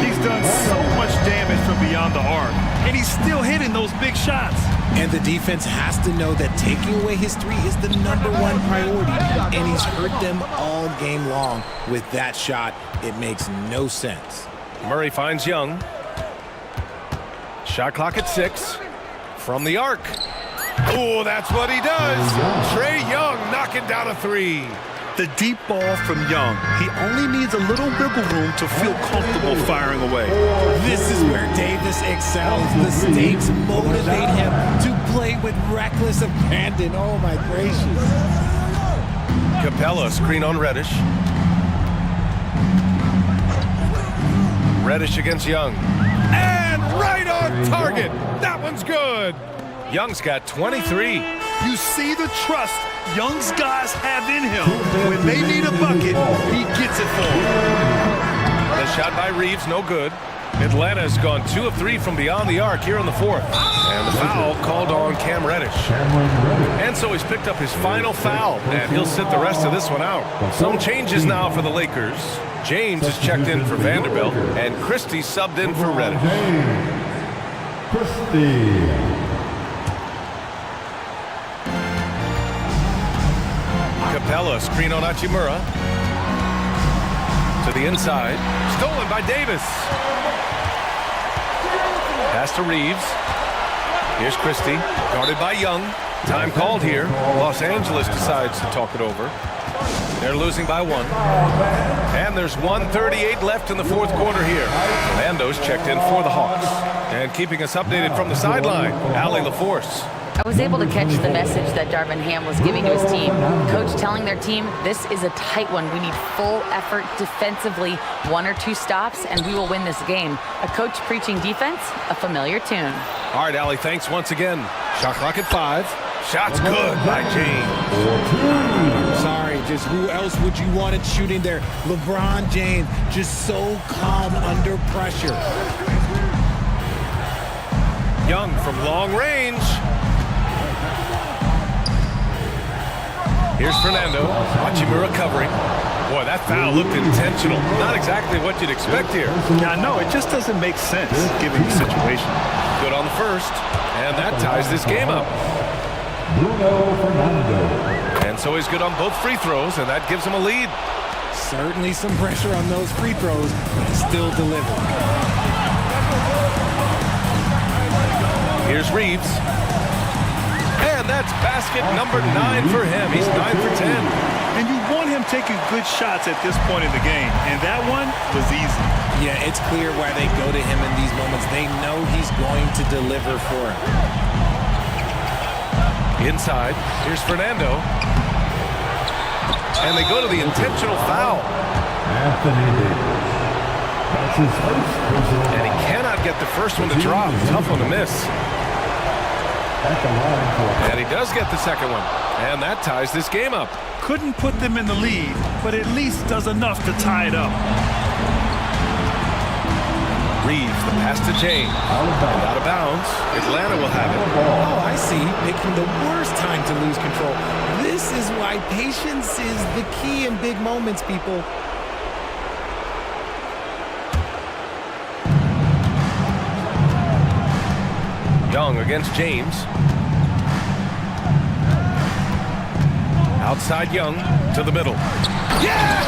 He's done so much damage from beyond the arc, and he's still hitting those big shots. And the defense has to know that taking away his three is the #1 priority, and he's hurt them all game long. With that shot, it makes no sense. Murray finds Young. Shot clock at 6. From the arc. Oh, that's what he does. Trae Young knocking down a three. The deep ball from Young. He only needs a little wiggle room to feel comfortable firing away. This is where Davis excels. The stakes motivate him to play with reckless abandon. Oh, my gracious. Capella, screen on Reddish. Reddish against Young. And right on target. That one's good. Young's got 23. You see the trust Young's guys have in him. When they need a bucket, he gets it for them. The shot by Reeves, no good. Atlanta's gone 2 of 3 from beyond the arc here in the fourth. And the foul called on Cam Reddish. And so he's picked up his final foul, and he'll sit the rest of this one out. Some changes now for the Lakers. James is checked in for Vanderbilt, and Christie subbed in for Reddish. Christie. Capella, screen on Hachimura. To the inside. Stolen by Davis. Pass to Reeves. Here's Christie. Guarded by Young. Time called here. Los Angeles decides to talk it over. They're losing by 1. And there's 1:38 left in the fourth quarter here. Orlando's checked in for the Hawks. And keeping us updated from the sideline, Allie LaForce. I was able to catch the message that Darvin Ham was giving to his team. Coach telling their team, this is a tight one. We need full effort defensively, 1 or 2 stops, and we will win this game. A coach preaching defense, a familiar tune. All right, Allie, thanks once again. Shot clock at 5. Shots good by James. Sorry, just who else would you want it shooting there? LeBron James, just so calm under pressure. Young from long range. Here's Fernando. Hachimura covering. Boy, that foul looked intentional. Not exactly what you'd expect here. Yeah, no, it just doesn't make sense given the situation. Good on the first. And that ties this game up. Bruno Fernando. And so he's good on both free throws, and that gives him a lead. Certainly some pressure on those free throws, but he still delivered. Here's Reeves. And that's basket number 9 for him. He's 9 for 10. And you want him taking good shots at this point in the game, and that one was easy. Yeah, it's clear why they go to him in these moments. They know he's going to deliver for him. Inside, here's Fernando. And they go to the intentional foul. Anthony Davis. That's his first personal foul. And he cannot get the first one to drop. Tough one to miss. At the line for And he does get the second one. And that ties this game up. Couldn't put them in the lead, but at least does enough to tie it up. Reeves, the pass to James. And out of bounds. Atlanta will have it. Oh, I see. Picking the worst time to lose control. This is why patience is the key in big moments, people. Young against James. Outside Young to the middle. Yes!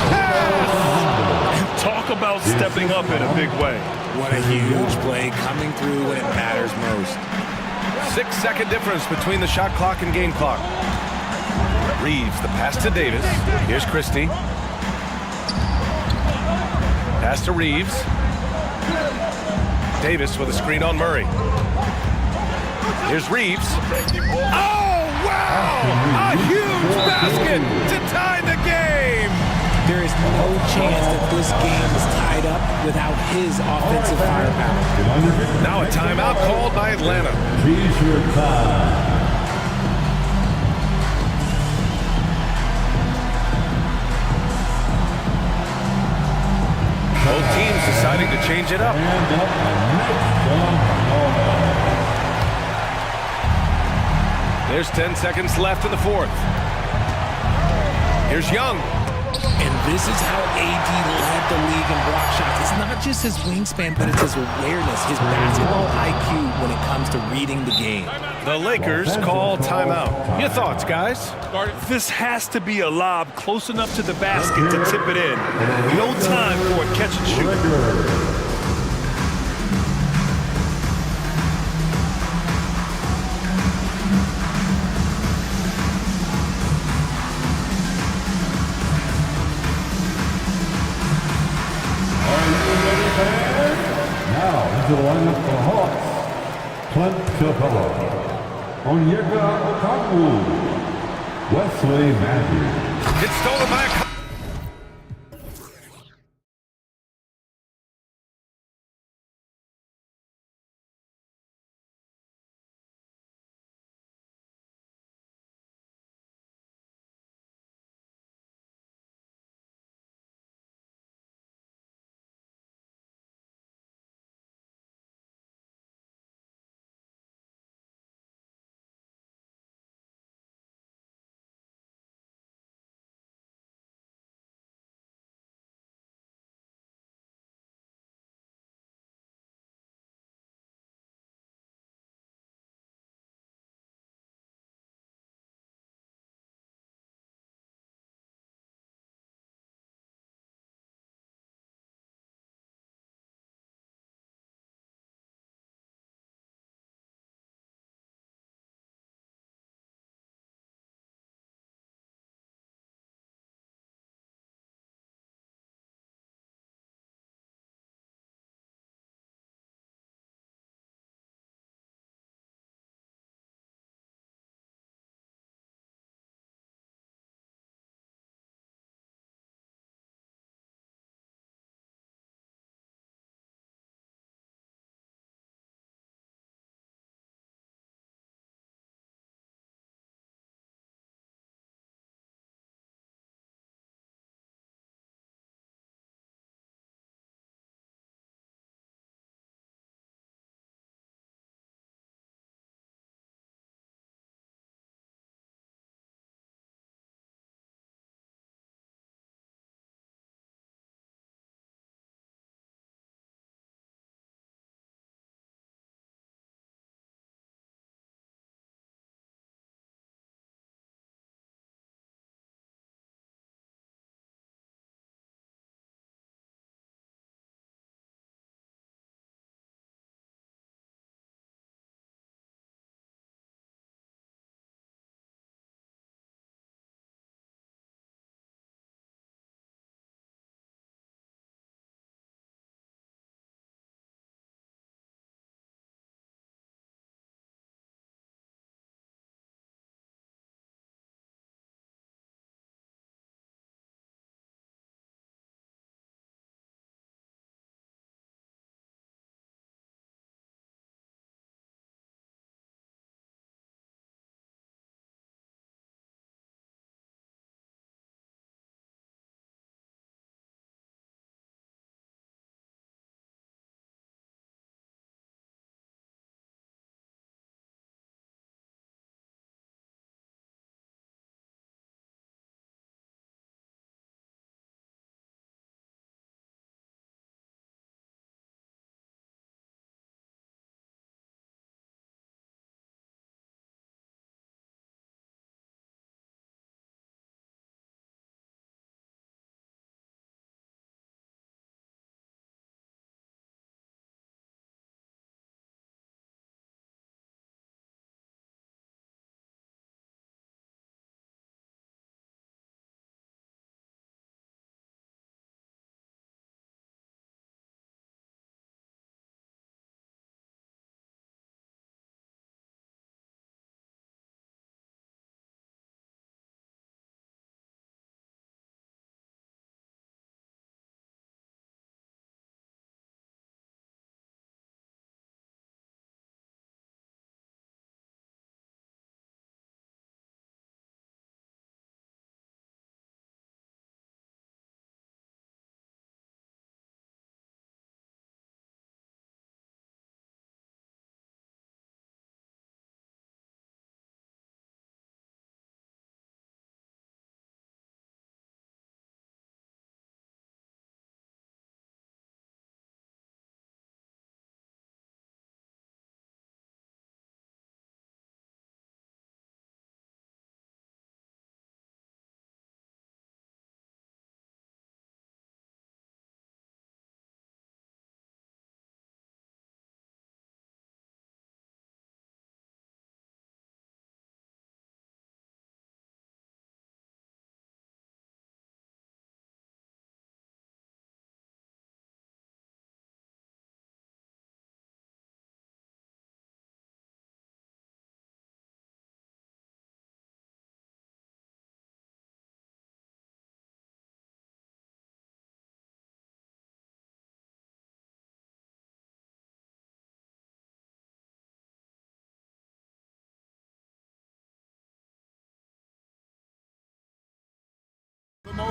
Talk about stepping up in a big way. What a huge play coming through when it matters most. 6-second difference between the shot clock and game clock. Reeves, the pass to Davis. Here's Christie. Pass to Reeves. Davis with a screen on Murray. Here's Reeves. Oh, wow! A huge basket to tie the game! There is no chance that this game is tied up without his offensive firepower. Now a timeout called by Atlanta. T-shirt time. Both teams deciding to change it up. There's 10 seconds left in the fourth. Here's Young. And this is how AD led the league in block shots. It's not just his wingspan, but it's his awareness, his basketball IQ when it comes to reading the game. The Lakers call timeout. Your thoughts, guys? This has to be a lob close enough to the basket to tip it in. No time for a catch and shoot. Now, into the lineup for Hawks. Clint Capella. Onyeka Okongwu. Wesley Matthews. It's stolen by a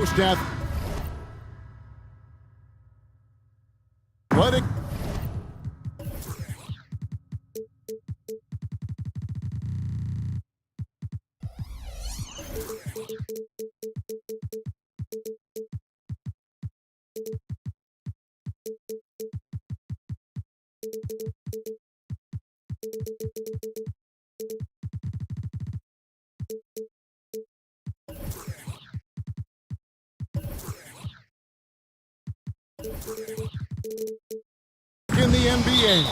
most athletic. In the NBA.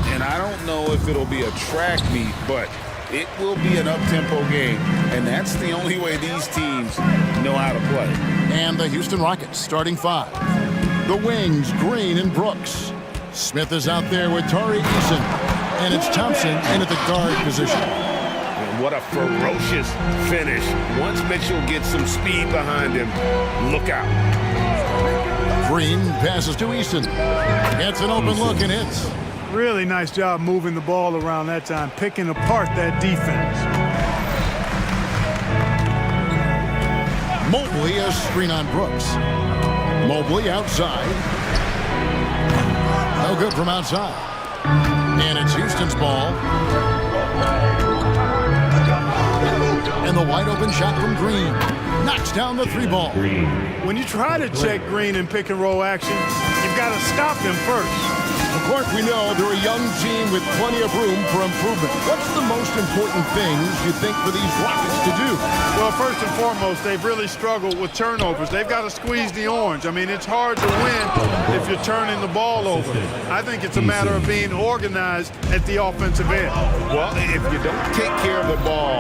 And I don't know if it'll be a track meet, but it will be an up-tempo game. And that's the only way these teams know how to play. And the Houston Rockets starting five. The wings, Green and Brooks. Smith is out there with Tari Eason. And it's Thompson in at the guard position. And what a ferocious finish. Once Mitchell gets some speed behind him, look out. Green passes to Easton. Gets an open look and hits. Really nice job moving the ball around that time, picking apart that defense. Mobley a screen on Brooks. Mobley outside. No good from outside. And it's Houston's ball. And the wide open shot from Green. Knocks down the three ball. When you try to check Green in pick and roll action, you've got to stop him first. Of course, we know they're a young team with plenty of room for improvement. What's the most important things you think for these Rockets to do? Well, first and foremost, they've really struggled with turnovers. They've got to squeeze the orange. I mean, it's hard to win if you're turning the ball over. I think it's a matter of being organized at the offensive end. Well, if you don't take care of the ball,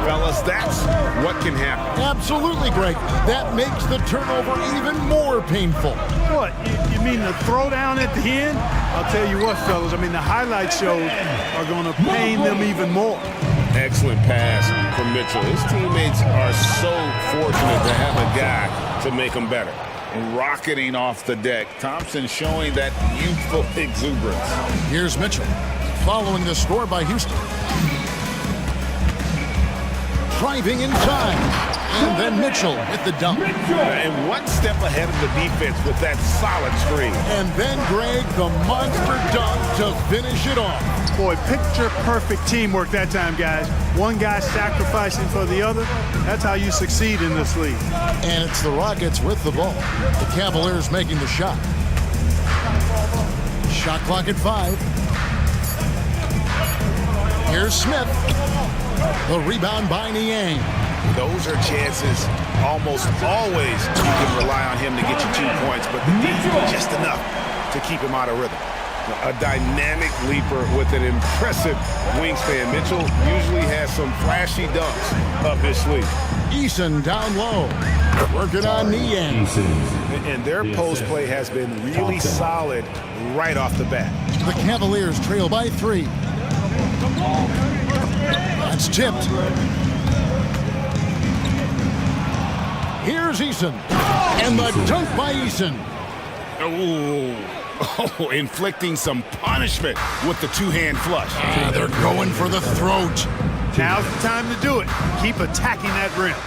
fellas, that's what can happen. Absolutely, Greg. That makes the turnover even more painful. What? You mean the throwdown at the end? I'll tell you what, fellas, I mean, the highlight shows are going to pain them even more. Excellent pass from Mitchell. His teammates are so fortunate to have a guy to make them better. Rocketing off the deck. Thompson showing that youthful exuberance. Here's Mitchell following the score by Houston. Driving in time. And then Mitchell hit the dunk. And one step ahead of the defense with that solid screen. And then, Greg, the monster dunk to finish it off. Boy, picture-perfect teamwork that time, guys. One guy sacrificing for the other. That's how you succeed in this league. And it's the Rockets with the ball. The Cavaliers making the shot. Shot clock at 5. Here's Smith. The rebound by Niang. Those are chances almost always you can rely on him to get you 2 points, but the D just enough to keep him out of rhythm. A dynamic leaper with an impressive wingspan. Mitchell usually has some flashy dunks up his sleeve. Eason down low. Working on Niang. And their post play has been really solid right off the bat. The Cavaliers trail by 3. That's tipped. Here's Eason. And the dunk by Eason. Oh, inflicting some punishment with the two-hand flush. They're going for the throat. Now's the time to do it. Keep attacking that rim.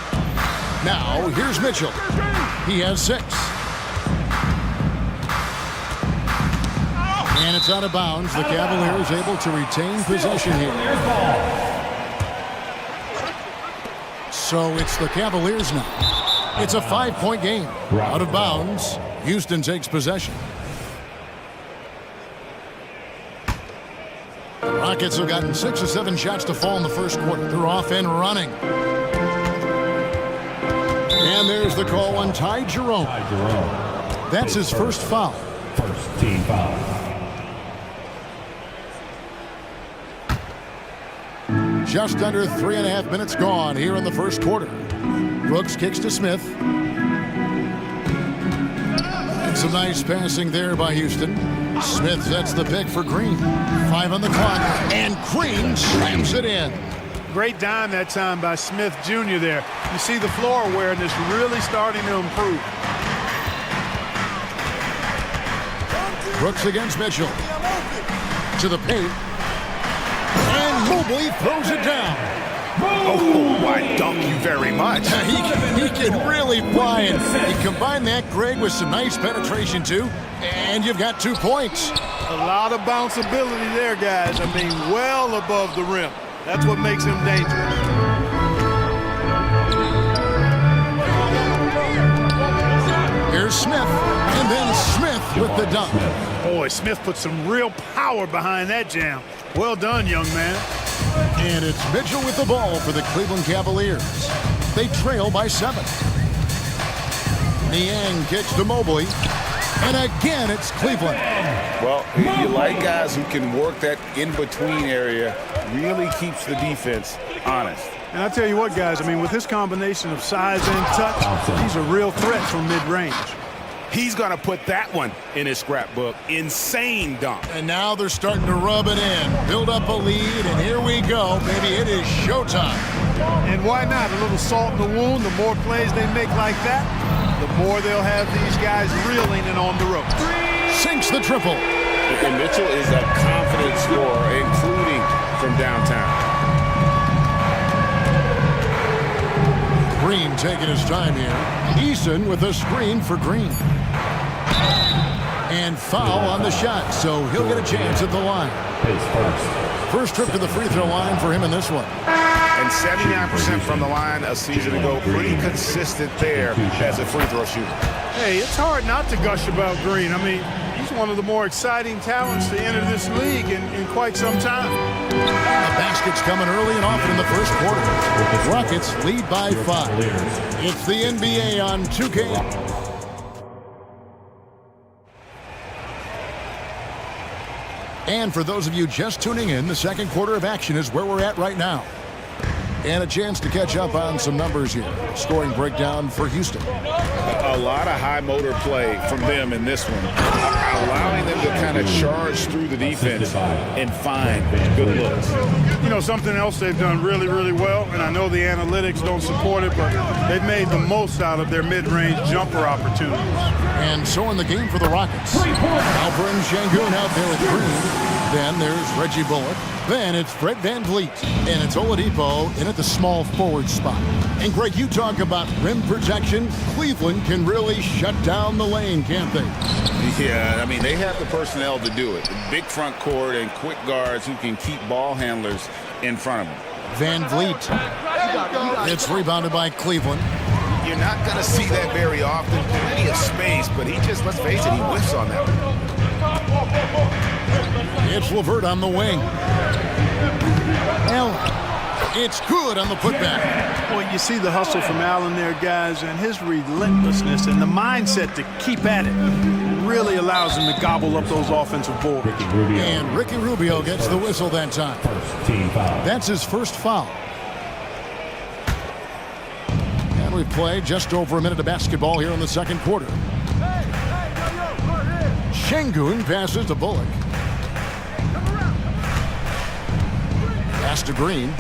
Now, here's Mitchell. He has 6. And it's out of bounds. The Cavaliers able to retain possession here. So it's the Cavaliers now. It's a 5-point game. Out of bounds. Houston takes possession. Rockets have gotten 6 or 7 shots to fall in the first quarter. They're off and running. And there's the call on Ty Jerome. That's his first foul. First team foul. Just under 3.5 minutes gone here in the first quarter. Brooks kicks to Smith. And some nice passing there by Houston. Smith sets the pick for Green. 5 on the clock, and Green slams it in. Great dime that time by Smith Jr. there. You see the floor awareness really starting to improve. Brooks against Mitchell. To the paint. And Mobley throws it down. Oh, why, dunk you very much. He can really fly, and you combine that, Greg, with some nice penetration, too, and you've got 2 points. A lot of bounceability there, guys. I mean, well above the rim. That's what makes him dangerous. Here's Smith, and then Smith with the dunk. Boy, Smith put some real power behind that jam. Well done, young man. And it's Mitchell with the ball for the Cleveland Cavaliers. They trail by 7. Niang kicks to Mobley. And again, it's Cleveland. Well, you like guys who can work that in-between area, really keeps the defense honest. And I'll tell you what, guys, I mean, with this combination of size and touch, he's a real threat from mid-range. He's going to put that one in his scrapbook. Insane dunk. And now they're starting to rub it in, build up a lead, and here we go. Maybe it is showtime. And why not? A little salt in the wound. The more plays they make like that, the more they'll have these guys reeling and on the ropes. Sinks the triple. And Mitchell is a confident scorer, including from downtown. Green taking his time here. Eason with a screen for Green. And foul on the shot, so he'll get a chance at the line. First trip to the free throw line for him in this one. And 79% from the line a season ago. Pretty consistent there as a free throw shooter. Hey, it's hard not to gush about Green. I mean, he's one of the more exciting talents to enter this league in quite some time. The basket's coming early and often in the first quarter. The Rockets lead by 5. It's the NBA on 2K. And for those of you just tuning in, the second quarter of action is where we're at right now. And a chance to catch up on some numbers here. Scoring breakdown for Houston. A lot of high motor play from them in this one. Allowing them to kind of charge through the defense and find good looks. You know, something else they've done really, really well, and I know the analytics don't support it, but they've made the most out of their mid-range jumper opportunities. And so in the game for the Rockets. Alper and Şengün out there with Green. Then there's Reggie Bullock. Then it's Fred VanVleet. And it's Oladipo in at the small forward spot. And Greg, you talk about rim protection. Cleveland can really shut down the lane, can't they? Yeah, I mean, they have the personnel to do it. Big front court and quick guards who can keep ball handlers in front of them. VanVleet. It's rebounded by Cleveland. You're not going to see that very often. Plenty of space, but he just, let's face it, he whiffs on that one. It's LeVert on the wing. Allen. It's good on the putback. Well, you see the hustle from Allen there, guys, and his relentlessness and the mindset to keep at it really allows him to gobble up those offensive boards. And Ricky Rubio gets the whistle that time. That's his first foul. And we've played just over a minute of basketball here in the second quarter. Şengün passes to Bullock. Pass to Green.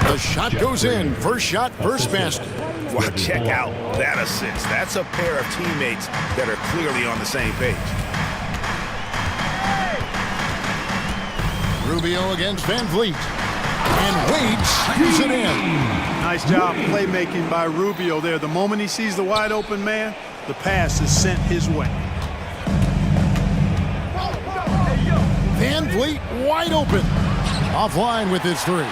The shot goes in. First shot, first basket. Well, check out that assist. That's a pair of teammates that are clearly on the same page. Rubio against VanVleet. And Wade screws it in. Nice job playmaking by Rubio there. The moment he sees the wide open man, the pass is sent his way. VanVleet wide open. Offline with his three.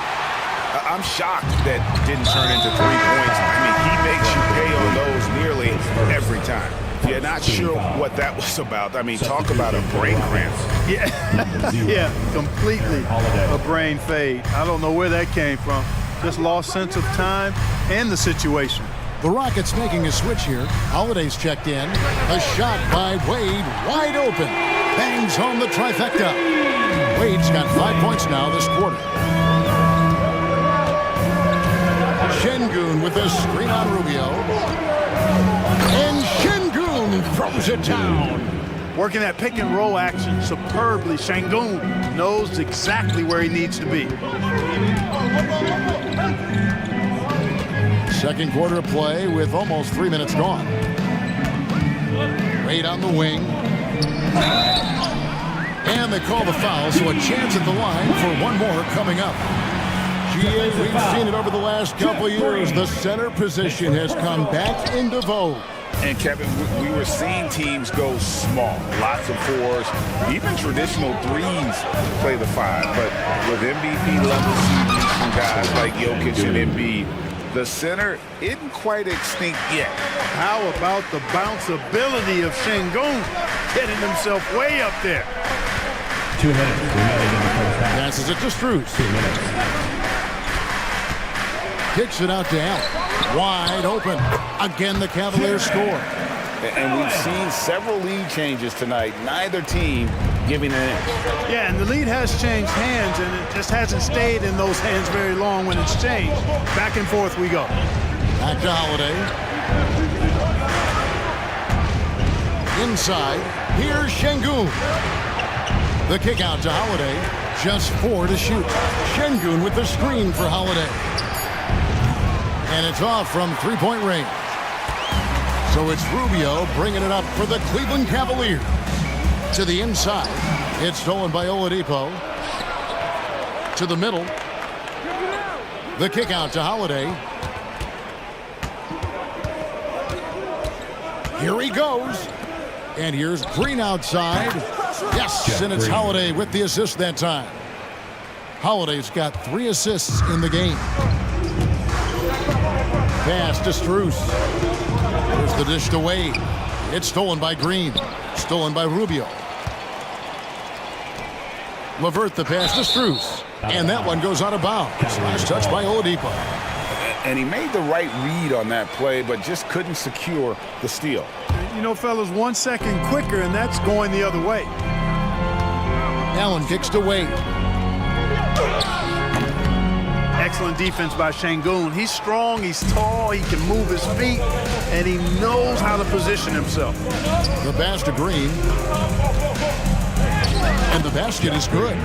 I'm shocked that didn't turn into 3 points. I mean, he makes you pay on those nearly every time. You're not sure what that was about. I mean, talk about a brain cramp. Yeah, yeah, completely a brain fade. I don't know where that came from. Just lost sense of time and the situation. The Rockets making a switch here. Holiday's checked in. A shot by Wade, wide open. Bangs home the trifecta. Wade's got 5 points now this quarter. Şengün with a screen on Rubio. And Şengün throws it down. Working that pick and roll action superbly. Şengün knows exactly where he needs to be. Second quarter of play with almost 3 minutes gone. Wade on the wing. And they call the foul, so a chance at the line for one more coming up. NBA, we've seen it over the last couple years. The center position has come back into vogue. And Kevin, we were seeing teams go small, lots of fours, even traditional threes play the five. But with MVP level CDs from guys like Jokic and Embiid, the center isn't quite extinct yet. How about the bounceability of Şengün getting himself way up there? 2 minutes remaining in the first half. Passes it to Strus. 2 minutes. Kicks it out to Allen. Wide open. Again, the Cavaliers score. And we've seen several lead changes tonight. Neither team giving an inch. Yeah, and the lead has changed hands, and it just hasn't stayed in those hands very long when it's changed. Back and forth we go. Back to Holiday. Inside. Here's Şengün. The kick out to Holiday. Just 4 to shoot. Şengün with the screen for Holiday. And it's off from three-point range. So it's Rubio bringing it up for the Cleveland Cavaliers. To the inside. It's stolen by Oladipo. To the middle. The kick out to Holiday. Here he goes. And here's Green outside. Yes, and it's Holiday with the assist that time. Holiday's got 3 assists in the game. Pass to Strus. There's the dish to Wade. It's stolen by Green. Stolen by Rubio. Levert the pass to Strus. And that one goes out of bounds. Last touch by Oladipo. And he made the right read on that play, but just couldn't secure the steal. You know, fellas, 1 second quicker, and that's going the other way. Allen kicks to Wade. Excellent defense by Şengün. He's strong, he's tall, he can move his feet, and he knows how to position himself. The pass to Green. And the basket is good.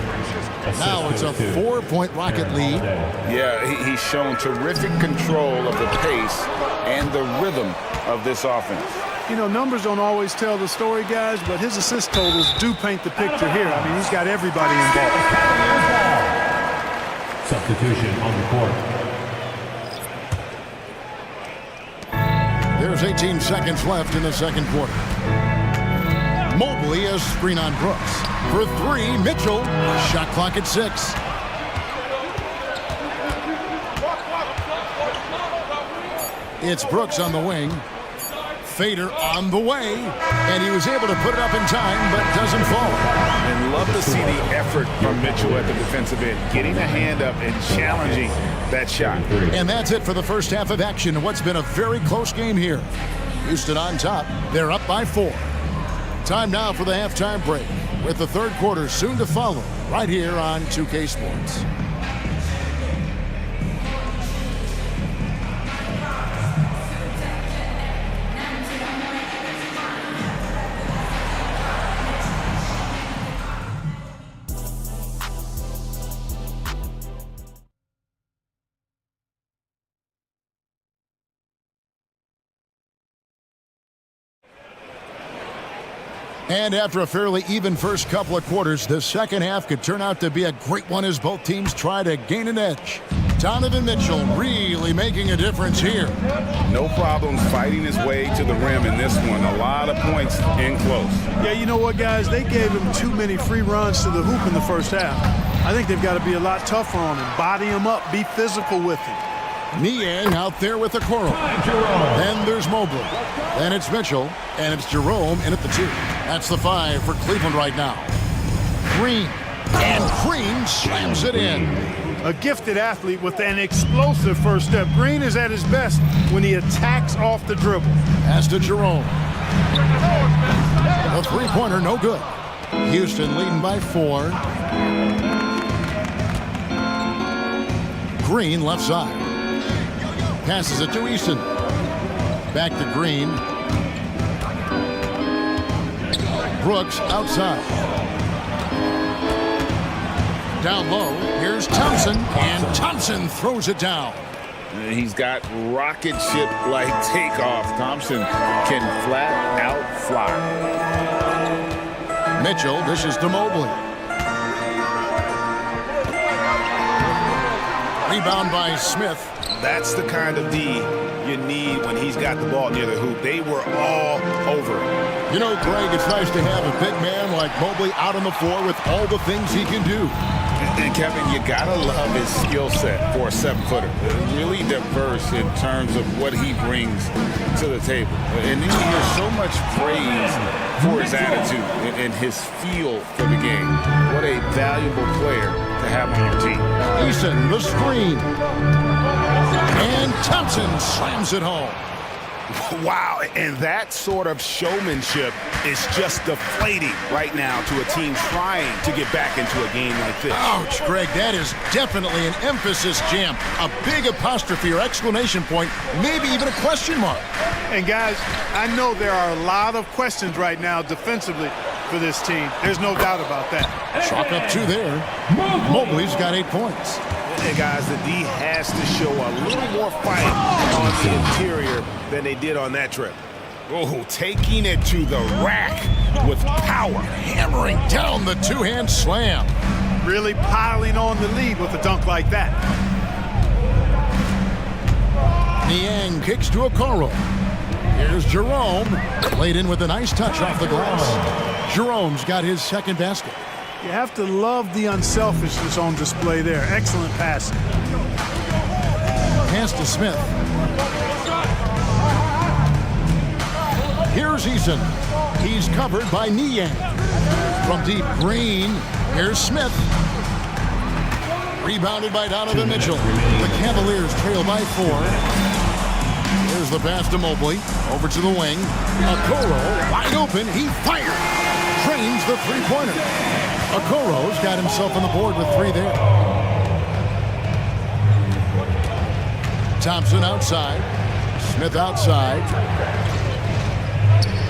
Now it's a 4-point Rocket lead. Yeah, he's shown terrific control of the pace and the rhythm of this offense. You know, numbers don't always tell the story, guys, but his assist totals do paint the picture here. I mean, he's got everybody involved. Substitution on the court. There's 18 seconds left in the second quarter. Mobley has screen on Brooks. For 3, Mitchell. Shot clock at 6. It's Brooks on the wing. Fader on the way. And he was able to put it up in time, but doesn't fall. And love to see the effort from Mitchell at the defensive end. Getting a hand up and challenging that shot. And that's it for the first half of action. What's been a very close game here. Houston on top. They're up by 4. Time now for the halftime break, with the third quarter soon to follow, right here on 2K Sports. And after a fairly even first couple of quarters, the second half could turn out to be a great one as both teams try to gain an edge. Donovan Mitchell really making a difference here. No problems fighting his way to the rim in this one. A lot of points in close. Yeah, you know what, guys? They gave him too many free runs to the hoop in the first half. I think they've got to be a lot tougher on him. Body him up. Be physical with him. Niang out there with the coral. Then there's Mobley. Then it's Mitchell. And it's Jerome in at the 2. That's the 5 for Cleveland right now. Green. And Green slams it in. A gifted athlete with an explosive first step. Green is at his best when he attacks off the dribble. Pass to Jerome. The three-pointer, no good. Houston leading by 4. Green left side. Passes it to Easton. Back to Green. Brooks outside. Down low, here's Thompson, and Thompson throws it down. He's got rocket ship-like takeoff. Thompson can flat out fly. Mitchell dishes to Mobley. Rebound by Smith. That's the kind of D you need when he's got the ball near the hoop. They were all over it. You know, Greg, it's nice to have a big man like Mobley out on the floor with all the things he can do. And Kevin, you gotta love his skill set for a 7-footer. Really diverse in terms of what he brings to the table. And then you hear so much praise for his attitude and his feel for the game. What a valuable player to have on your team. Eason, the screen. And Thompson slams it home. Wow, and that sort of showmanship is just deflating right now to a team trying to get back into a game like this. Ouch, Greg, that is definitely an emphasis jam. A big apostrophe or exclamation point, maybe even a question mark. And guys, I know there are a lot of questions right now defensively for this team. There's no doubt about that. Chalk up 2 there. Mobley's got 8 points. And guys, the D has to show a little more fight on the interior than they did on that trip. Oh, taking it to the rack with power. Hammering down the 2-hand slam. Really piling on the lead with a dunk like that. Niang kicks to Okoro. Here's Jerome. Laid in with a nice touch off the glass. Jerome's got his second basket. You have to love the unselfishness on display there. Excellent passing. Pass to Smith. Here's Eason. He's covered by Niang. From deep, Green. Here's Smith. Rebounded by Donovan Mitchell. The Cavaliers trail by 4. Here's the pass to Mobley. Over to the wing. Okoro wide open. He fired. Drains the three-pointer. Okoro's got himself on the board with 3 there. Thompson outside. Smith outside.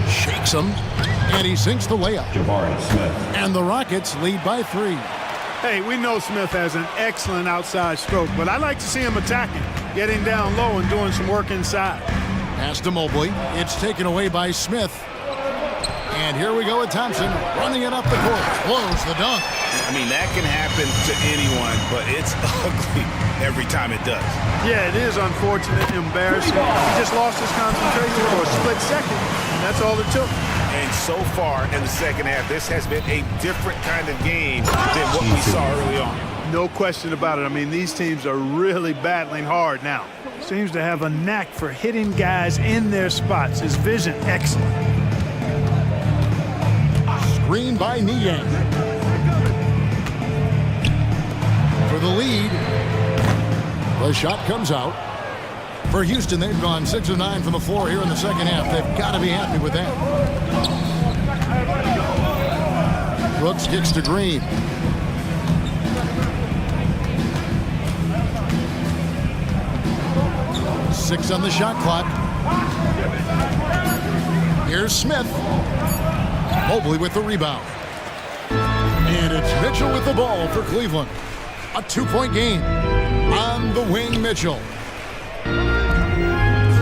Shakes him. And he sinks the layup. And the Rockets lead by 3. Hey, we know Smith has an excellent outside stroke, but I like to see him attacking, getting down low and doing some work inside. Pass to Mobley. It's taken away by Smith. And here we go with Thompson running it up the court. Blows the dunk. I mean, that can happen to anyone, but it's ugly every time it does. Yeah, it is unfortunate, embarrassing. He just lost his concentration for a split second. That's all it took. And so far in the second half, this has been a different kind of game than what we saw early on. No question about it. I mean, these teams are really battling hard now. Seems to have a knack for hitting guys in their spots. His vision, excellent. Screen by Niang. For the lead. The shot comes out. For Houston, they've gone 6 of 9 from the floor here in the second half. They've got to be happy with that. Brooks kicks to Green. Six on the shot clock. Here's Smith. Mobley with the rebound. And it's Mitchell with the ball for Cleveland. A 2-point game. On the wing, Mitchell.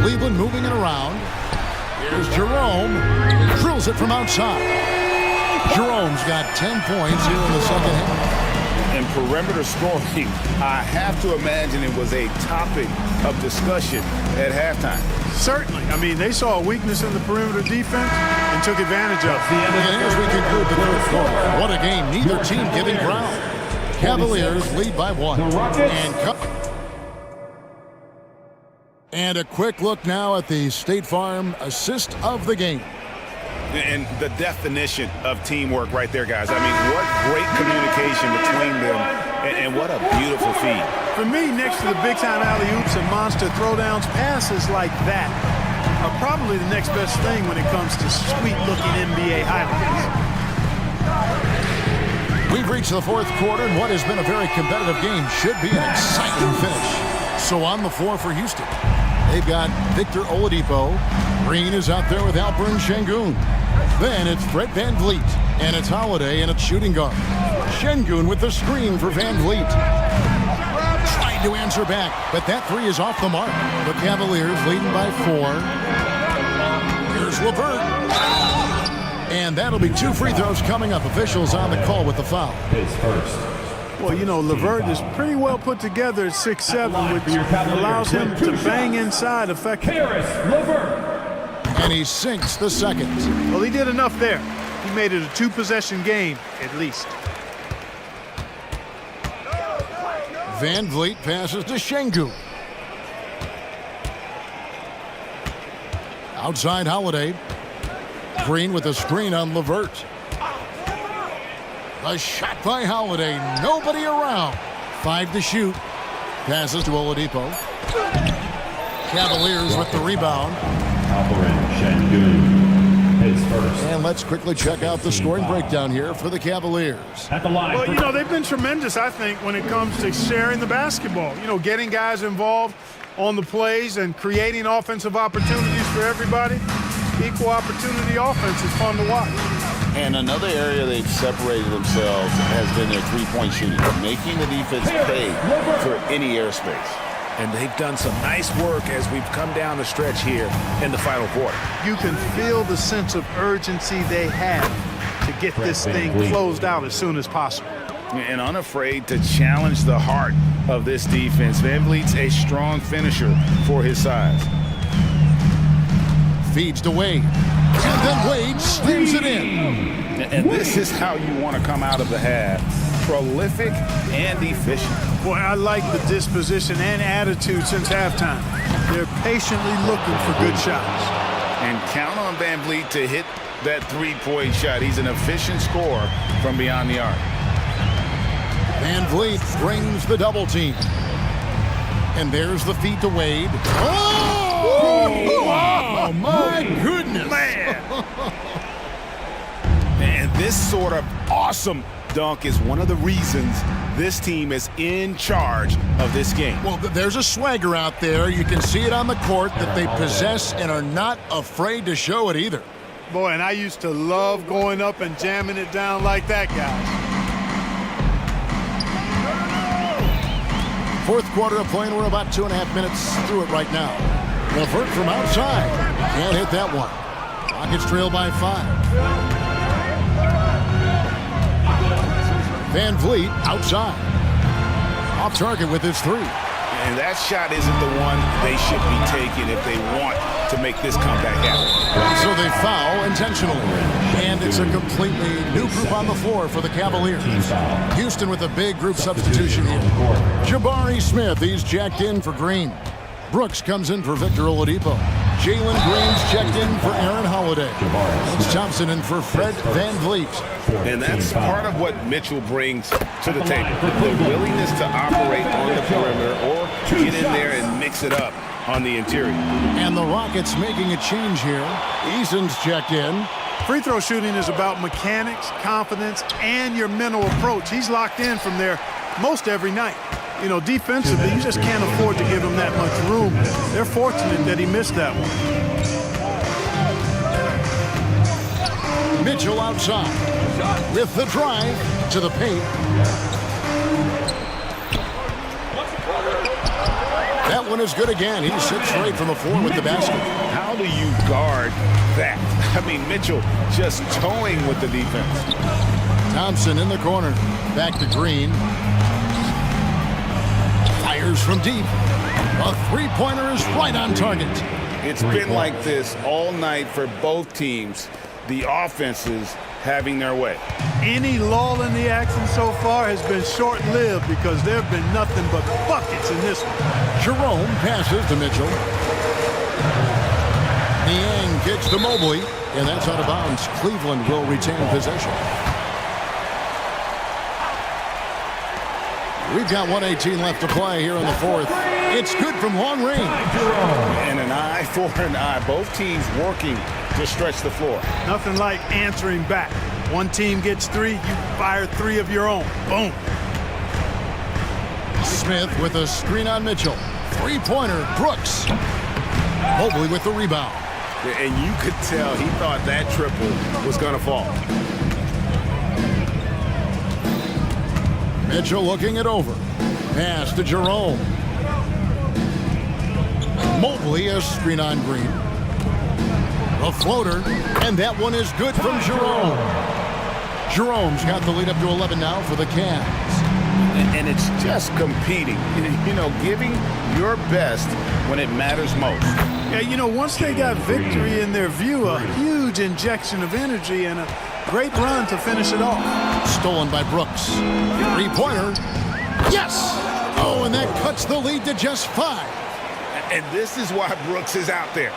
Cleveland moving it around. Here's Jerome. Drills it from outside. Jerome's got 10 points here in the second half. And perimeter scoring, I have to imagine it was a topic of discussion at halftime. Certainly. I mean, they saw a weakness in the perimeter defense and took advantage of it. And as we conclude the third quarter, what a game. Neither team giving ground. Cavaliers lead by 1. And a quick look now at the State Farm assist of the game. And the definition of teamwork right there, guys. I mean, what great communication between them, and what a beautiful feed. For me, next to the big-time alley-oops and monster throwdowns, passes like that are probably the next best thing when it comes to sweet-looking NBA highlights. We've reached the fourth quarter, and what has been a very competitive game should be an exciting finish. So on the floor for Houston, they've got Victor Oladipo. Green is out there with Alperen Şengün. Then it's Fred VanVleet, and it's Holiday, and it's shooting guard. Şengün with the screen for VanVleet. Tried to answer back, but that 3 is off the mark. The Cavaliers leading by 4. Here's LeVert. And that'll be 2 free throws coming up. Officials on the call with the foul. His first. Well, you know, Levert is pretty well put together at 6'7", which allows him to bang inside effectively. And he sinks the second. Well, he did enough there. He made it a two-possession game, at least. Van Vliet passes to Şengün. Outside Holiday. Green with a screen on Levert. A shot by Holiday. Nobody around. 5 to shoot. Passes to Oladipo. Cavaliers with the rebound. And let's quickly check out the scoring breakdown here for the Cavaliers. Well, you know, they've been tremendous, I think, when it comes to sharing the basketball. You know, getting guys involved on the plays and creating offensive opportunities for everybody. Equal opportunity offense is fun to watch. And another area they've separated themselves has been their three-point shooting, making the defense pay for any airspace. And they've done some nice work as we've come down the stretch here in the final quarter. You can feel the sense of urgency they have to get this thing closed out as soon as possible. And unafraid to challenge the heart of this defense. Van Vliet's a strong finisher for his size. Feeds to Wade. And then Wade slams it in. And this is how you want to come out of the half. Prolific and efficient. Boy, I like the disposition and attitude since halftime. They're patiently looking for good shots. And count on Van Vliet to hit that three-point shot. He's an efficient scorer from beyond the arc. Van Vliet brings the double team. And there's the feed to Wade. Oh! Oh, my goodness. Man, this sort of awesome dunk is one of the reasons this team is in charge of this game. Well, there's a swagger out there. You can see it on the court that they possess and are not afraid to show it either. Boy, and I used to love going up and jamming it down like that, guys. Fourth quarter of play, and we're about 2.5 minutes through it right now. Levert from outside. Can't hit that one. Rockets trail by 5. Van Vliet outside. Off target with his 3. And that shot isn't the one they should be taking if they want to make this comeback happen. So they foul intentionally. And it's a completely new group on the floor for the Cavaliers. Houston with a big group substitution here. Jabari Smith, he's checked in for Green. Brooks comes in for Victor Oladipo. Jalen Green's checked in for Aaron Holiday. It's Thompson in for Fred Van Vliet. And that's part of what Mitchell brings to the table. The willingness to operate on the perimeter or get in there and mix it up on the interior. And the Rockets making a change here. Eason's checked in. Free throw shooting is about mechanics, confidence, and your mental approach. He's locked in from there most every night. You know, defensively, you just can't afford to give him that much room. They're fortunate that he missed that one. Mitchell outside with the drive to the paint. That one is good again. He sits straight from the floor with the basket. How do you guard that? I mean, Mitchell just towing with the defense. Thompson in the corner. Back to Green. Fires from deep. A three-pointer is right on target. It's been like this all night for both teams. The offenses having their way. Any lull in the action so far has been short-lived because there have been nothing but buckets in this one. Jerome passes to Mitchell. Niang kicks to Mobley, and that's out of bounds. Cleveland will retain possession. We've got 1:18 left to play here in the fourth. It's good from long range. And an eye for an eye. Both teams working to stretch the floor. Nothing like answering back. One team gets 3, you fire 3 of your own. Boom. Smith with a screen on Mitchell. Three-pointer, Brooks. Mobley with the rebound. And you could tell he thought that triple was going to fall. Mitchell looking it over. Pass to Jerome. Mobley a screen on Green. A floater, and that one is good from Jerome. Jerome's got the lead up to 11 now for the Cavs. And it's just competing, you know, giving your best when it matters most. Yeah, you know, once they got victory in their view, a huge injection of energy and a great run to finish it off. Stolen by Brooks. Three-pointer. Yes! Oh, and that cuts the lead to just 5. And this is why Brooks is out there.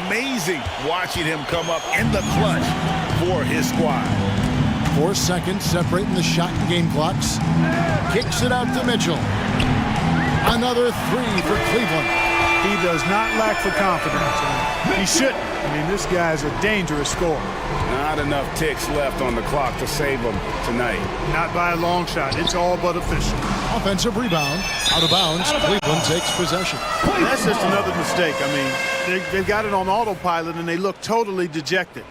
Amazing watching him come up in the clutch for his squad. 4 seconds separating the shot and game clocks. Kicks it out to Mitchell. Another 3 for Cleveland. He does not lack for confidence. He shouldn't. I mean, this guy's a dangerous scorer. Not enough ticks left on the clock to save him tonight. Not by a long shot. It's all but official. Offensive rebound. Out of bounds. Cleveland takes possession. That's just another mistake. I mean, they've got it on autopilot, and they look totally dejected.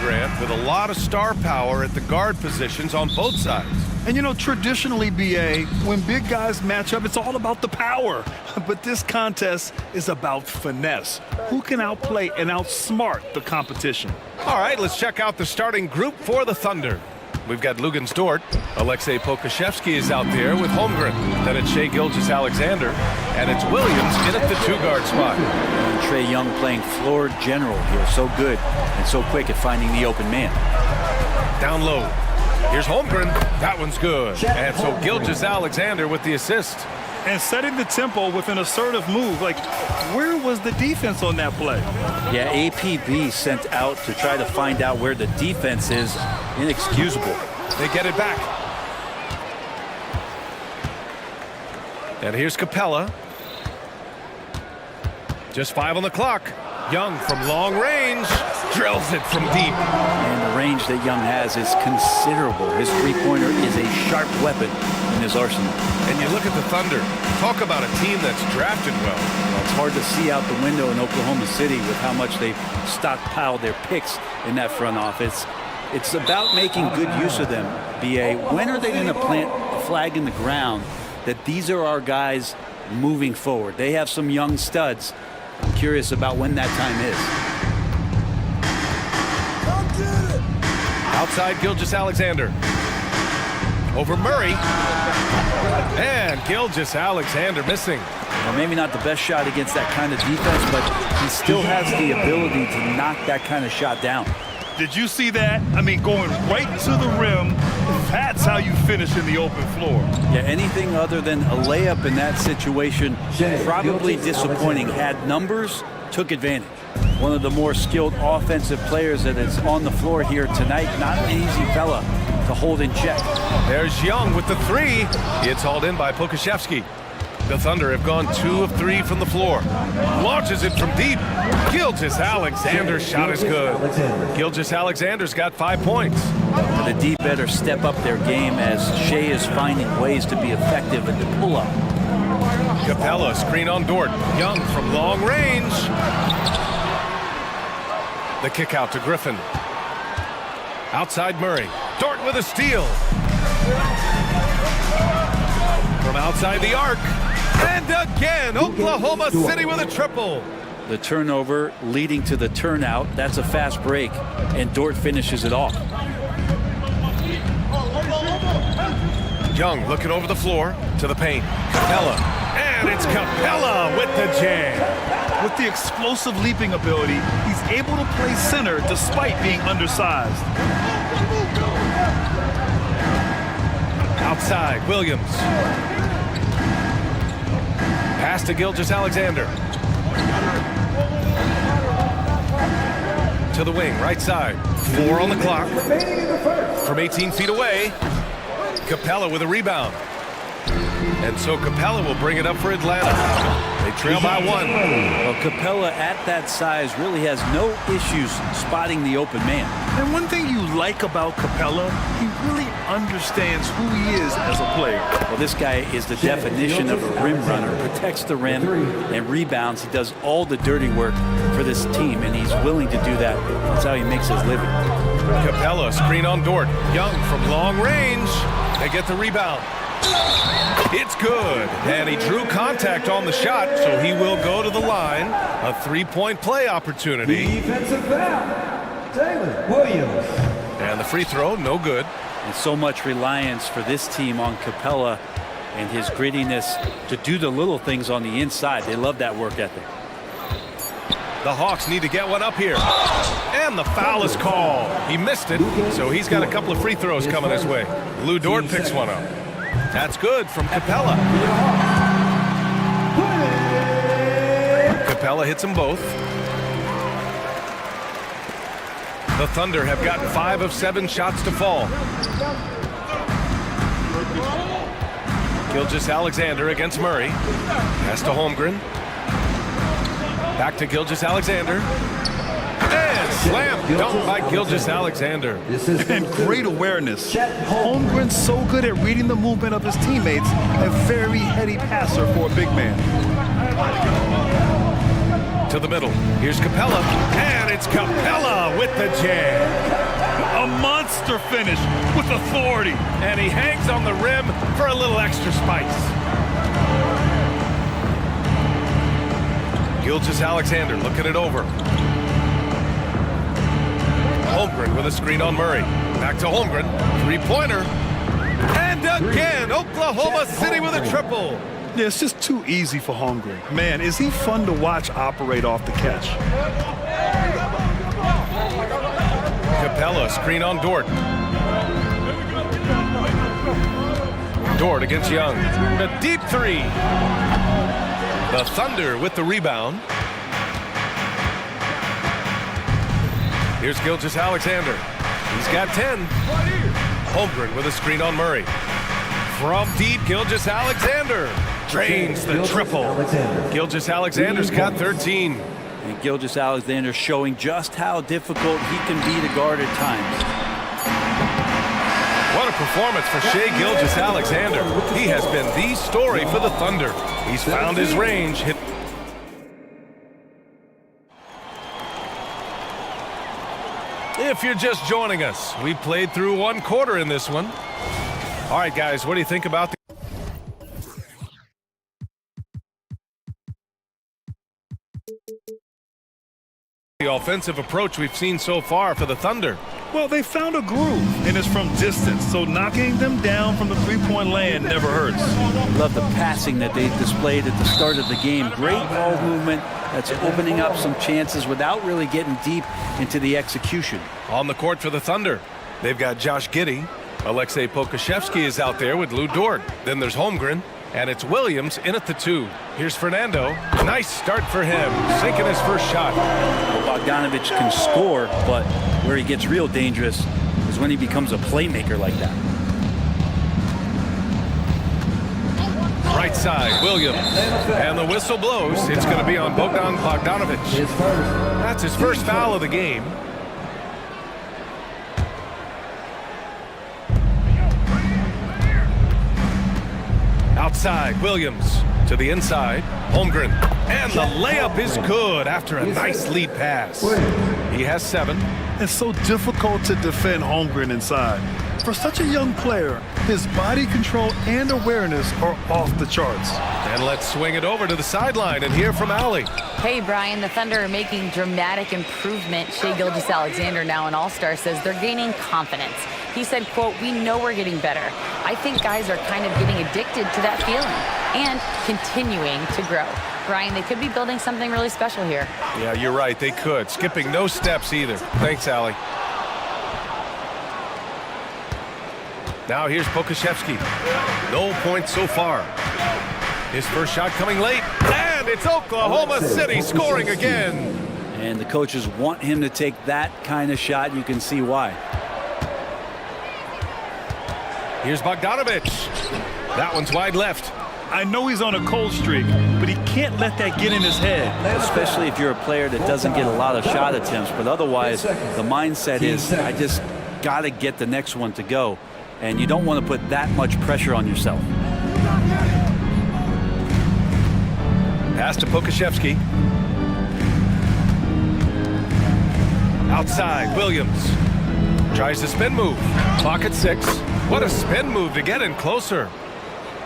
Grant, with a lot of star power at the guard positions on both sides. And you know, traditionally, BA, when big guys match up, it's all about the power. But this contest is about finesse. Who can outplay and outsmart the competition? All right, let's check out the starting group for the Thunder. We've got Lugan Stort. Alexei Pokashevsky is out there with Holmgren. Then it's Shai Gilgeous-Alexander. And it's Williams in at the two-guard spot. And Trae Young playing floor general here. So good and so quick at finding the open man. Down low. Here's Holmgren. That one's good. And so Gilgeous-Alexander with the assist. And setting the tempo with an assertive move. Like, where was the defense on that play? Yeah, APB sent out to try to find out where the defense is. Inexcusable. They get it back. And here's Capella. Just 5 on the clock. Young from long range drills it from deep. And the range that Young has is considerable. His three-pointer is a sharp weapon in his arsenal. And you look at the Thunder. Talk about a team that's drafted well. It's hard to see out the window in Oklahoma City with how much they've stockpiled their picks in that front office. It's about making good use of them, BA. When are they going to plant a flag in the ground that these are our guys moving forward? They have some young studs. I'm curious about when that time is. Outside Gilgeous-Alexander. Over Murray. And Gilgeous-Alexander missing. Well, maybe not the best shot against that kind of defense, but he still has the ability to knock that kind of shot down. Did you see that? I mean, going right to the rim, that's how you finish in the open floor. Yeah, anything other than a layup in that situation, probably disappointing. Had numbers, took advantage. One of the more skilled offensive players that is on the floor here tonight. Not an easy fella to hold in check. There's Young with the three. It's hauled in by Pokashevsky. The Thunder have gone 2 of 3 from the floor. Launches it from deep. Gilgeous-Alexander's shot is good. Gilgeous-Alexander's got 5 points. The D better step up their game as Shai is finding ways to be effective at the pull-up. Capella, screen on Dort. Young from long range. The kick out to Griffin. Outside Murray. Dort with a steal. From outside the arc. And again, Oklahoma City with a triple. The turnover leading to the turnout. That's a fast break, and Dort finishes it off. Young looking over the floor to the paint. Capella. And it's Capella with the jam. With the explosive leaping ability, he's able to play center despite being undersized. Outside, Williams. Pass to Gilgeous-Alexander. To the wing, right side. 4 on the clock. From 18 feet away, Capella with a rebound. And so Capella will bring it up for Atlanta. They trail by 1. Well, Capella at that size really has no issues spotting the open man. And one thing you like about Capella, he really understands who he is as a player. Well, this guy is the definition of a rim runner. Protects the rim and rebounds. He does all the dirty work for this team, and he's willing to do that. That's how he makes his living. Capella, screen on Dort. Young from long range. They get the rebound. It's good. And he drew contact on the shot, so he will go to the line. A 3-point play opportunity. Defensive foul. Taylor Williams. And the free throw, no good. And so much reliance for this team on Capella and his grittiness to do the little things on the inside. They love that work ethic. The Hawks need to get one up here. And the foul is called. He missed it, so he's got a couple of free throws coming his way. Lou Dort picks one up. That's good from Capella. Capella hits them both. The Thunder have gotten 5 of 7 shots to fall. Gilgeous-Alexander against Murray. Pass to Holmgren. Back to Gilgeous-Alexander. And slam dunk by Gilgeous-Alexander. And great awareness. Holmgren's so good at reading the movement of his teammates. A very heady passer for a big man. To the middle. Here's Capella. And it's Capella with the jam. A monster finish with authority. And he hangs on the rim for a little extra spice. Gilgeous-Alexander looking it over. Holmgren with a screen on Murray. Back to Holmgren. Three-pointer. And again, Oklahoma City with a triple. Yeah, it's just too easy for Holmgren. Man, is he fun to watch operate off the catch. Capella, screen on Dort. Dort against Young. A deep three. The Thunder with the rebound. Here's Gilgeous-Alexander. He's got 10. Holmgren with a screen on Murray. From deep, Gilgeous-Alexander drains the triple. Gilgeous-Alexander's got 13. And Gilgeous-Alexander showing just how difficult he can be to guard at times. What a performance for Shai Gilgeous-Alexander. He has been the story for the Thunder. He's found his range. If you're just joining us, we played through one quarter in this one. All right, guys, what do you think about the offensive approach we've seen so far for the Thunder? Well, they found a groove, and it's from distance, so knocking them down from the three-point land never hurts. Love the passing that they displayed at the start of the game. Great ball movement that's opening up some chances without really getting deep into the execution. On the court for the Thunder, they've got Josh Giddey. Alexei Pokusevski is out there with Lou Dort. Then there's Holmgren, and it's Williams in at the 2. Here's Fernando. Nice start for him, sinking his first shot. Well, Bogdanovich can score, but where he gets real dangerous is when he becomes a playmaker like that. Right side, Williams. And the whistle blows. It's going to be on Bogdan Bogdanovich. That's his first foul of the game. Outside, Williams to the inside. Holmgren. And the layup is good after a nice lead pass. He has 7. It's so difficult to defend Holmgren inside. For such a young player, his body control and awareness are off the charts. And let's swing it over to the sideline and hear from Allie. Hey, Brian, the Thunder are making dramatic improvement. Shai Gilgeous-Alexander, now an all-star, says they're gaining confidence. He said, quote, "We know we're getting better. I think guys are kind of getting addicted to that feeling and continuing to grow." Brian, they could be building something really special here. Yeah, you're right. They could. Skipping no steps either. Thanks, Allie. Now here's Pokusevski. No points so far. His first shot coming late. And it's Oklahoma City scoring again. And the coaches want him to take that kind of shot. You can see why. Here's Bogdanovich. That one's wide left. I know he's on a cold streak, but he can't let that get in his head. Especially if you're a player that doesn't get a lot of shot attempts. But otherwise, the mindset is, I just got to get the next one to go. And you don't want to put that much pressure on yourself. Pass to Pokusevski. Outside, Williams. Tries the spin move. Clock at 6. What a spin move to get in closer.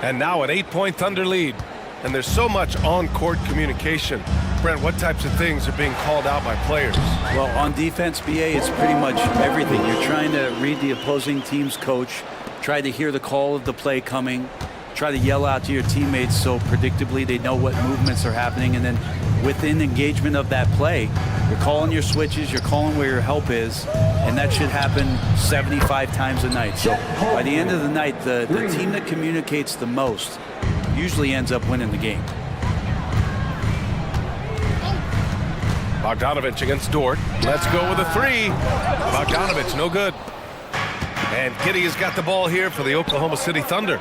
And now an 8-point Thunder lead. And there's so much on-court communication. Brent, what types of things are being called out by players? Well, on defense, BA, it's pretty much everything. You're trying to read the opposing team's coach, try to hear the call of the play coming, try to yell out to your teammates so predictably they know what movements are happening. And then within engagement of that play, you're calling your switches, you're calling where your help is, and that should happen 75 times a night. So by the end of the night, the team that communicates the most usually ends up winning the game. Bogdanovich against Dort. Let's go with a 3. Bogdanovich, no good. And Giddey has got the ball here for the Oklahoma City Thunder.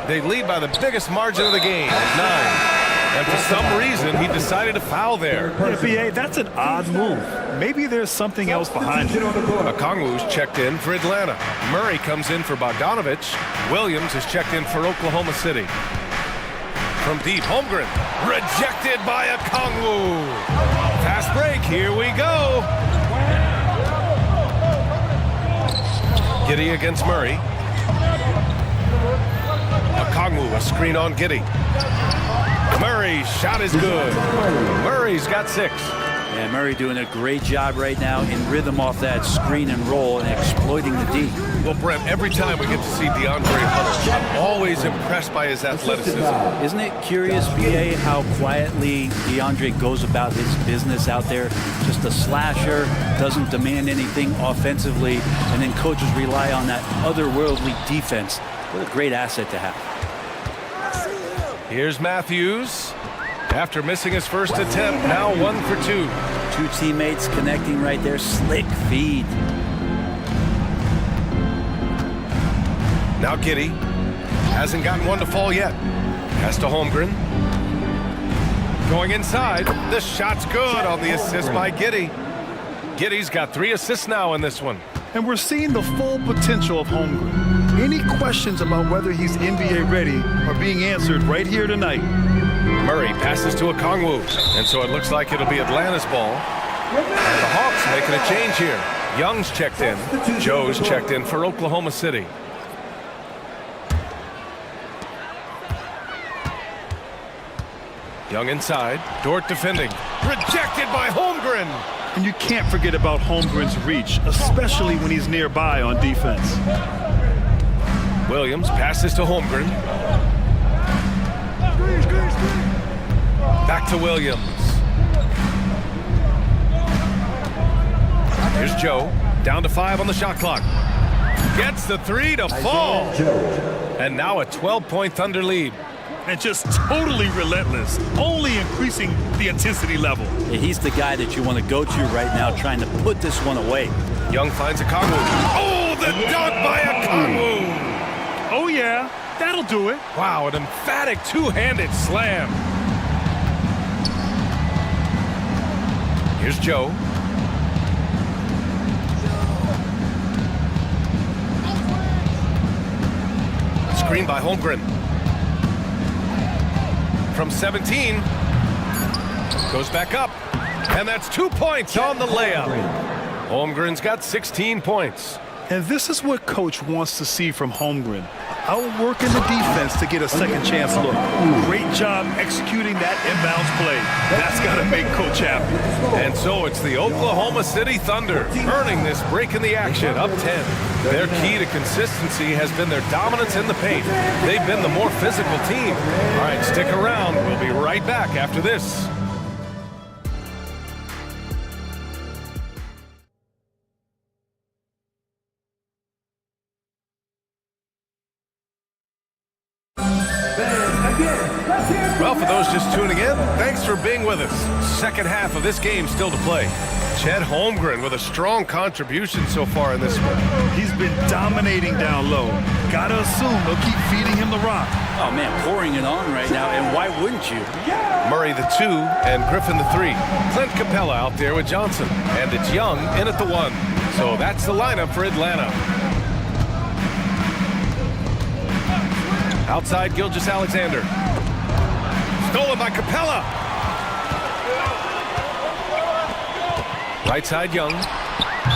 They lead by the biggest margin of the game at 9. And for some reason, he decided to foul there. BA, that's an odd move. Maybe there's something else behind it. Okongwu's checked in for Atlanta. Murray comes in for Bogdanovich. Williams is checked in for Oklahoma City. From deep, Holmgren. Rejected by a Kongwu. Fast break, here we go. Giddy against Murray. Okongwu, a screen on Giddy. Murray's shot is good. Murray's got 6. And Murray doing a great job right now in rhythm off that screen and roll and exploiting the D. Well, Brent, every time we get to see DeAndre Hunter, I'm always impressed by his athleticism. Isn't it curious, BA, how quietly DeAndre goes about his business out there? Just a slasher, doesn't demand anything offensively, and then coaches rely on that otherworldly defense. What a great asset to have. Here's Matthews. After missing his first attempt, now 1 for 2. 2 teammates connecting right there. Slick feed. Now Giddy. Hasn't gotten one to fall yet. Pass to Holmgren. Going inside. The shot's good on the assist by Giddy. Giddy's got 3 assists now in this one. And we're seeing the full potential of Holmgren. Any questions about whether he's NBA ready are being answered right here tonight. Murray passes to Okongwu, and so it looks like it'll be Atlanta's ball. And the Hawks making a change here. Young's checked in. Joe's checked in for Oklahoma City. Young inside. Dort defending. Rejected by Holmgren. And you can't forget about Holmgren's reach, especially when he's nearby on defense. Williams passes to Holmgren. Back to Williams. Here's Joe. Down to 5 on the shot clock. Gets the 3 to fall. And now a 12-point Thunder lead. And just totally relentless, only increasing the intensity level. Yeah, he's the guy that you want to go to right now, trying to put this one away. Young finds a Kongwu. Oh, the dunk by a Kongwu. Oh, yeah, that'll do it. Wow, an emphatic two-handed slam. Here's Joe. Screen by Holmgren. From 17. Goes back up. And that's 2 points on the layup. Holmgren's got 16 points. And this is what Coach wants to see from Holmgren. Outworking the defense to get a second chance look. Great job executing that inbounds play. That's got to make Coach happy. And so it's the Oklahoma City Thunder earning this break in the action, up 10. Their key to consistency has been their dominance in the paint. They've been the more physical team. All right, stick around. We'll be right back after this. Well, for those just tuning in, thanks for being with us. Second half of this game still to play. Chet Holmgren with a strong contribution so far in this one. He's been dominating down low. Gotta assume they'll keep feeding him the rock. Oh, man, pouring it on right now, and why wouldn't you? Murray the 2 and Griffin the 3. Clint Capella out there with Johnson. And it's Young in at the 1. So that's the lineup for Atlanta. Outside Gilgeous-Alexander. Stolen by Capella. Right side Young.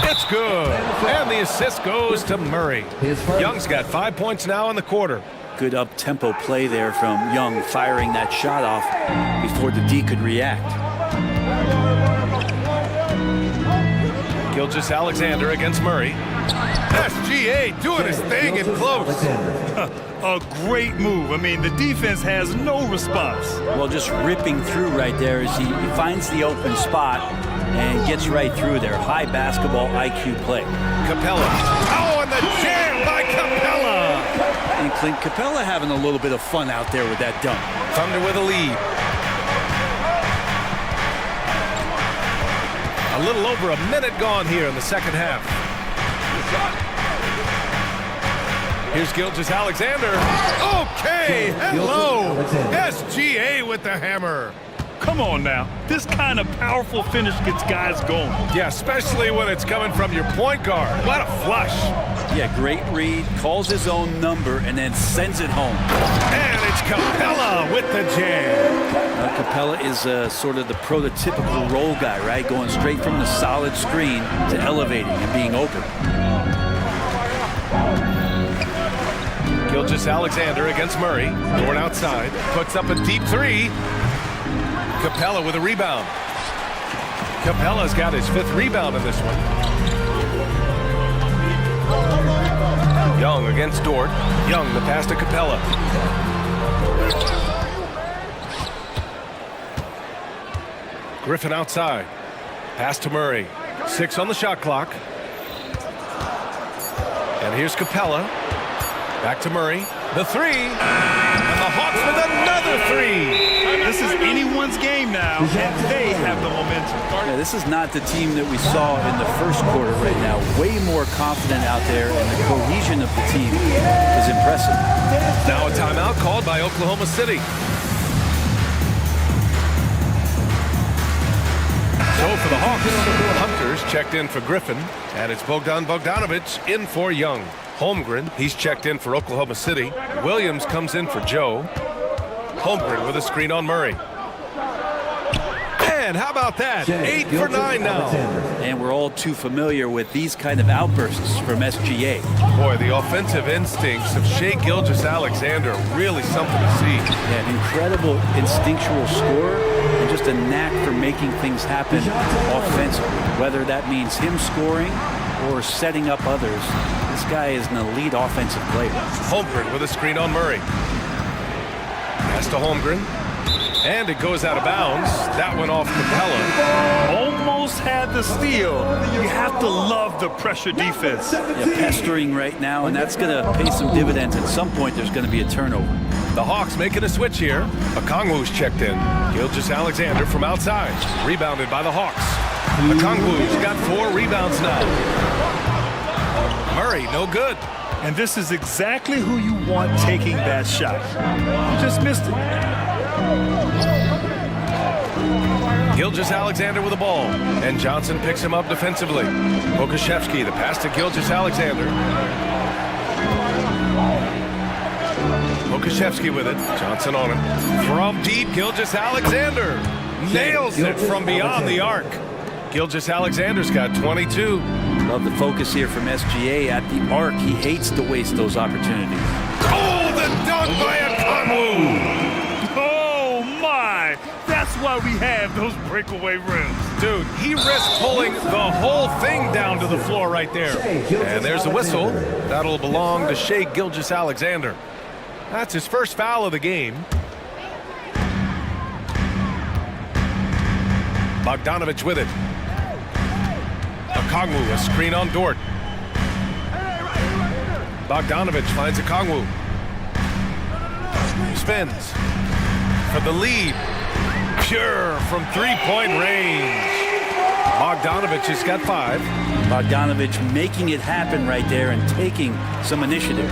It's good. And the assist goes to Murray. Young's got 5 points now in the quarter. Good up-tempo play there from Young, firing that shot off before the D could react. Gilgeous-Alexander against Murray. SGA doing his thing in close. A great move. I mean, the defense has no response. Well, just ripping through right there as he finds the open spot and gets right through there. High basketball IQ play. Capella. Oh, and the jam by Capella. And Clint Capella having a little bit of fun out there with that dunk. Thunder with a lead. A little over a minute gone here in the second half. Here's Gilgeous-Alexander. Okay, hello. SGA with the hammer. Come Come on now. This kind of powerful finish gets guys going. Yeah, especially when it's coming from your point guard. What a flush. Yeah, great read, calls his own number, and then sends it home. And it's Capella with the jam. Capella is sort of the prototypical role guy, right? Going straight from the solid screen to elevating and being open. Gilgeous-Alexander against Murray. Dort outside. Puts up a deep three. Capella with a rebound. Capella's got his 5th rebound in this one. Young against Dort. Young, the pass to Capella. Griffin outside. Pass to Murray. 6 on the shot clock. And here's Capella. Back to Murray. The 3. And the Hawks with another 3. This is anyone's game now, and they have the momentum. Yeah, this is not the team that we saw in the first quarter right now. Way more confident out there, and the cohesion of the team is impressive. Now a timeout called by Oklahoma City. So for the Hawks, Hunters checked in for Griffin, and it's Bogdan Bogdanovic in for Young. Holmgren, he's checked in for Oklahoma City. Williams comes in for Joe. Holmgren with a screen on Murray. And how about that? 8 for 9 now. And we're all too familiar with these kind of outbursts from SGA. Boy, the offensive instincts of Shai Gilgeous-Alexander, really something to see. Yeah, an incredible instinctual scorer and just a knack for making things happen offensively. Whether that means him scoring or setting up others, this guy is an elite offensive player. Holmgren with a screen on Murray. Pass to Holmgren. And it goes out of bounds. That went off Capella. Almost had the steal. You have to love the pressure defense. Yeah, pestering right now, and that's going to pay some dividends. At some point, there's going to be a turnover. The Hawks making a switch here. Okongwu's checked in. Gilgeous-Alexander from outside. Rebounded by the Hawks. Okongwu's got 4 rebounds now. Murray, no good. And this is exactly who you want taking that shot. You just missed it. Gilgeous-Alexander with the ball, and Johnson picks him up defensively. Pokashevsky, the pass to Gilgeous-Alexander. Pokashevsky with it. Johnson on him. From deep, Gilgeous-Alexander nails it from beyond the arc. Gilgeous-Alexander's got 22. Love the focus here from SGA at the arc. He hates to waste those opportunities. Oh, the dunk by Okongwu! Oh, my! That's why we have those breakaway rims. Dude, he risked pulling the whole thing down to the floor right there. And there's the whistle. That'll belong to Shai Gilgeous-Alexander. That's his first foul of the game. Bogdanovic with it. Okongwu, a screen on Dort. Bogdanovic finds Okongwu. Spins for the lead. Pure from 3-point range. Bogdanovic has got 5. Bogdanovic making it happen right there and taking some initiative.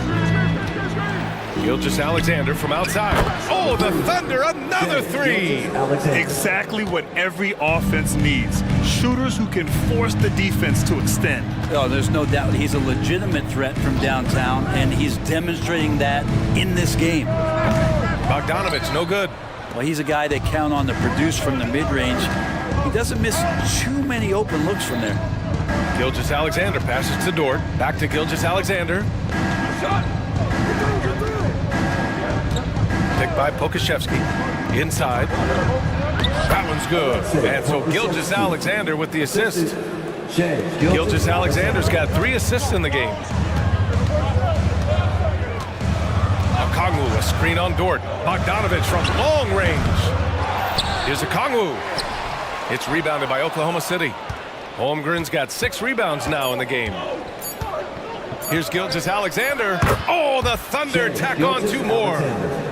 Gilgeous-Alexander from outside. Oh, the Thunder, another 3. Exactly what every offense needs. Shooters who can force the defense to extend. Oh, there's no doubt he's a legitimate threat from downtown, and he's demonstrating that in this game. Bogdanovic, no good. Well, he's a guy they count on to produce from the mid-range. He doesn't miss too many open looks from there. Gilgeous-Alexander passes to Dort. Back to Gilgeous-Alexander. Picked by Pokashevsky. Inside. That one's good. And so Gilgeous-Alexander with the assist. Gilgeous-Alexander's got 3 assists in the game. Okongwu, a screen on Dort. Bogdanovic from long range. Here's Okongwu. It's rebounded by Oklahoma City. Holmgren's got 6 rebounds now in the game. Here's Gilgeous-Alexander. Oh, the Thunder tack on 2 more.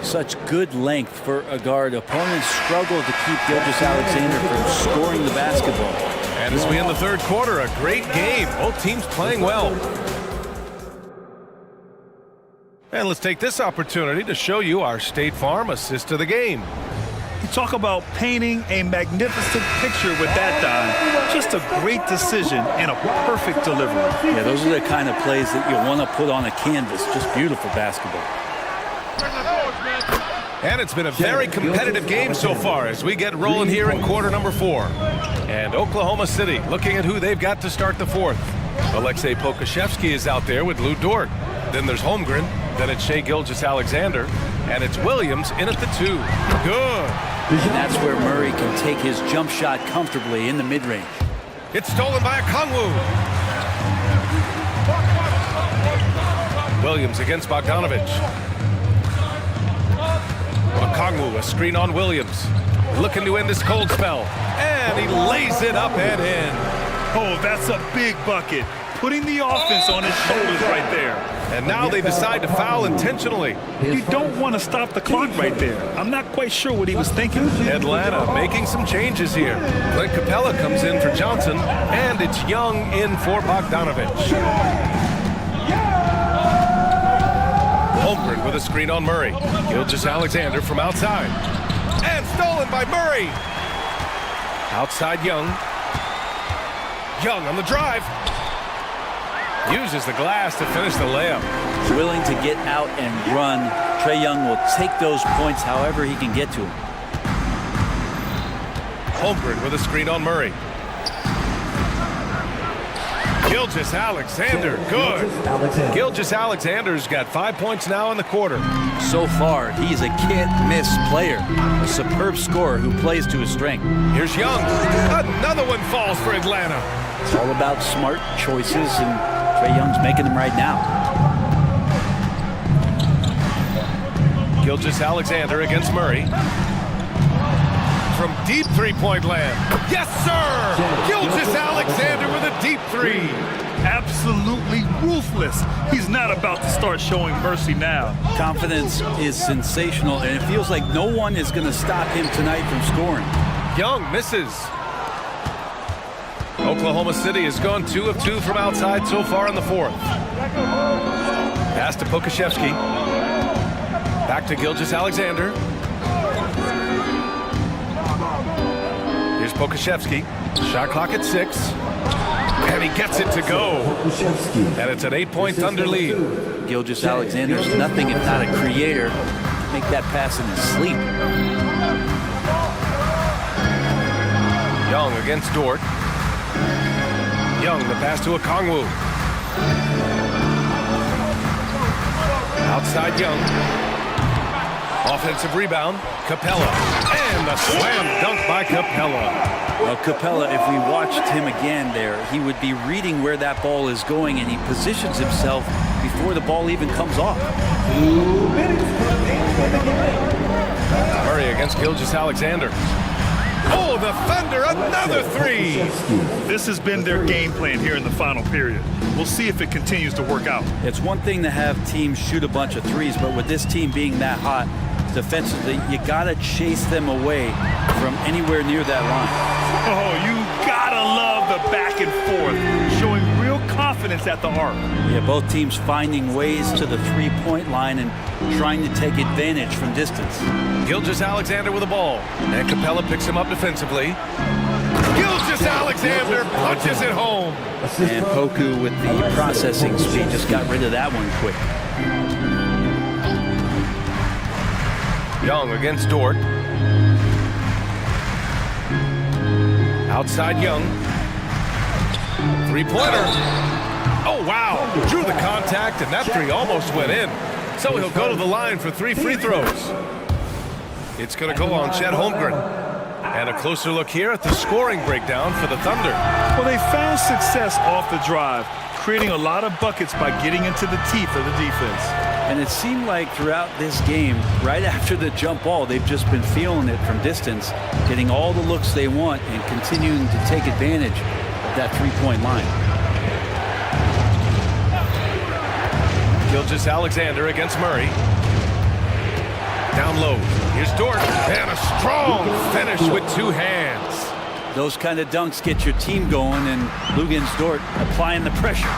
Such good length for a guard. Opponents struggle to keep Gilgeous-Alexander from scoring the basketball. And as we end the 3rd quarter, a great game. Both teams playing well. And let's take this opportunity to show you our State Farm assist of the game. You talk about painting a magnificent picture with that dime. Just a great decision and a perfect delivery. Yeah, those are the kind of plays that you want to put on a canvas. Just beautiful basketball. And it's been a very competitive game so far as we get rolling here in quarter number 4. And Oklahoma City looking at who they've got to start the 4th. Alexei Pokashevsky is out there with Lou Dort. Then there's Holmgren. Then it's Shai Gilgeous-Alexander. And it's Williams in at the 2. Good. And that's where Murray can take his jump shot comfortably in the mid-range. It's stolen by Okongwu. Williams against Bogdanovich. Okongwu, a screen on Williams. Looking to end this cold spell. And he lays it up and in. Oh, that's a big bucket. Putting the offense on his shoulders right there. And now they decide to foul intentionally. You don't want to stop the clock right there. I'm not quite sure what he was thinking. Atlanta making some changes here. Clint Capella comes in for Johnson, and it's Young in for Bogdanovich. Holmgren with a screen on Murray. Gilgeous-Alexander from outside. And stolen by Murray. Outside Young. Young on the drive. Uses the glass to finish the layup. Willing to get out and run. Trae Young will take those points however he can get to them. Holmgren with a screen on Murray. Gilgeous-Alexander, good. Gilgeous-Alexander's got 5 points now in the quarter. So far, he's a can't-miss player. A superb scorer who plays to his strength. Here's Young. Another one falls for Atlanta. It's all about smart choices, and Trae Young's making them right now. Gilgeous-Alexander against Murray. From deep three-point land. Yes, sir! Gilgeous-Alexander with a deep 3. Absolutely ruthless. He's not about to start showing mercy now. Confidence is sensational, and it feels like no one is going to stop him tonight from scoring. Young misses. Oklahoma City has gone 2 of 2 from outside so far in the 4th. Pass to Pokashevsky. Back to Gilgeous-Alexander. Here's Pokashevsky. Shot clock at 6. And he gets it to go. And it's an 8-point Thunder lead. Gilgeous-Alexander's nothing if not a creator. Make that pass in his sleep. Young against Dort. Young, the pass to Okongwu. Outside Young. Offensive rebound, Capella. And a slam dunk by Capella. Well, Capella, if we watched him again there, he would be reading where that ball is going, and he positions himself before the ball even comes off. Murray against Gilgeous-Alexander. Oh, the Thunder, another 3! This has been their game plan here in the final period. We'll see if it continues to work out. It's one thing to have teams shoot a bunch of threes, but with this team being that hot defensively, you gotta chase them away from anywhere near that line. Oh, you gotta love the back and forth, showing real confidence at the arc. Yeah, both teams finding ways to the three-point line and trying to take advantage from distance. Gilgeous-Alexander with the ball, and Capella picks him up defensively. Gilgeous-Alexander punches it home. And Poku with the processing speed just got rid of that one quick. Young against Dort. Outside Young. Three-pointer. Oh, wow. Drew the contact, and that 3 almost went in. So he'll go to the line for 3 free throws. It's going to go on Chet Holmgren. And a closer look here at the scoring breakdown for the Thunder. Well, they found success off the drive, creating a lot of buckets by getting into the teeth of the defense. And it seemed like throughout this game, right after the jump ball, they've just been feeling it from distance, getting all the looks they want and continuing to take advantage of that three-point line. Gilgeous-Alexander against Murray. Down low. Here's Dort. And a strong finish with 2 hands. Those kind of dunks get your team going, and Lugens Dort applying the pressure.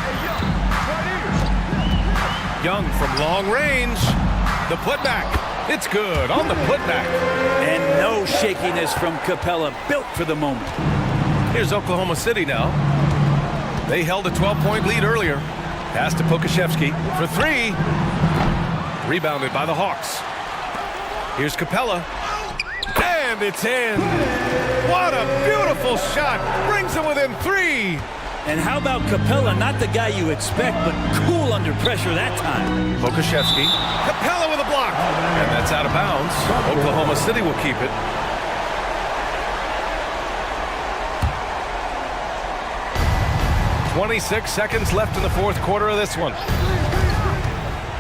Young from long range. The putback. It's good on the putback. And no shakiness from Capella, built for the moment. Here's Oklahoma City now. They held a 12-point lead earlier. Pass to Pokashevsky for three. Rebounded by the Hawks. Here's Capella. And it's in. What a beautiful shot. Brings them within three. And how about Capella, not the guy you expect, but cool under pressure that time. Pokashevsky. Capella with a block. And that's out of bounds. Oklahoma City will keep it. "26 seconds left in the fourth quarter of this one.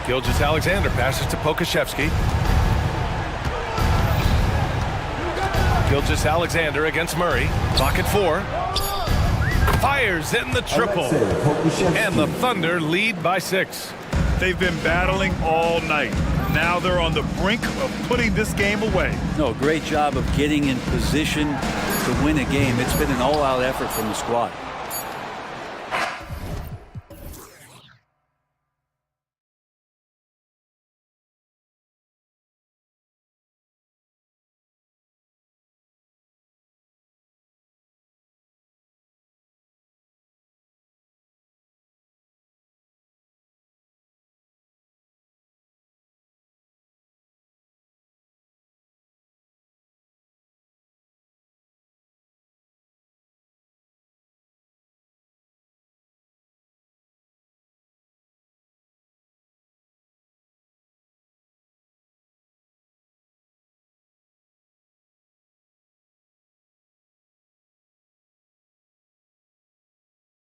Gilgeous-Alexander passes to Pokashevsky. Gilgeous-Alexander against Murray. Clock at 4. Fires in the triple. And the Thunder lead by 6. They've been battling all night. Now they're on the brink of putting this game away. No, great job of getting in position to win a game. It's been an all-out effort from the squad.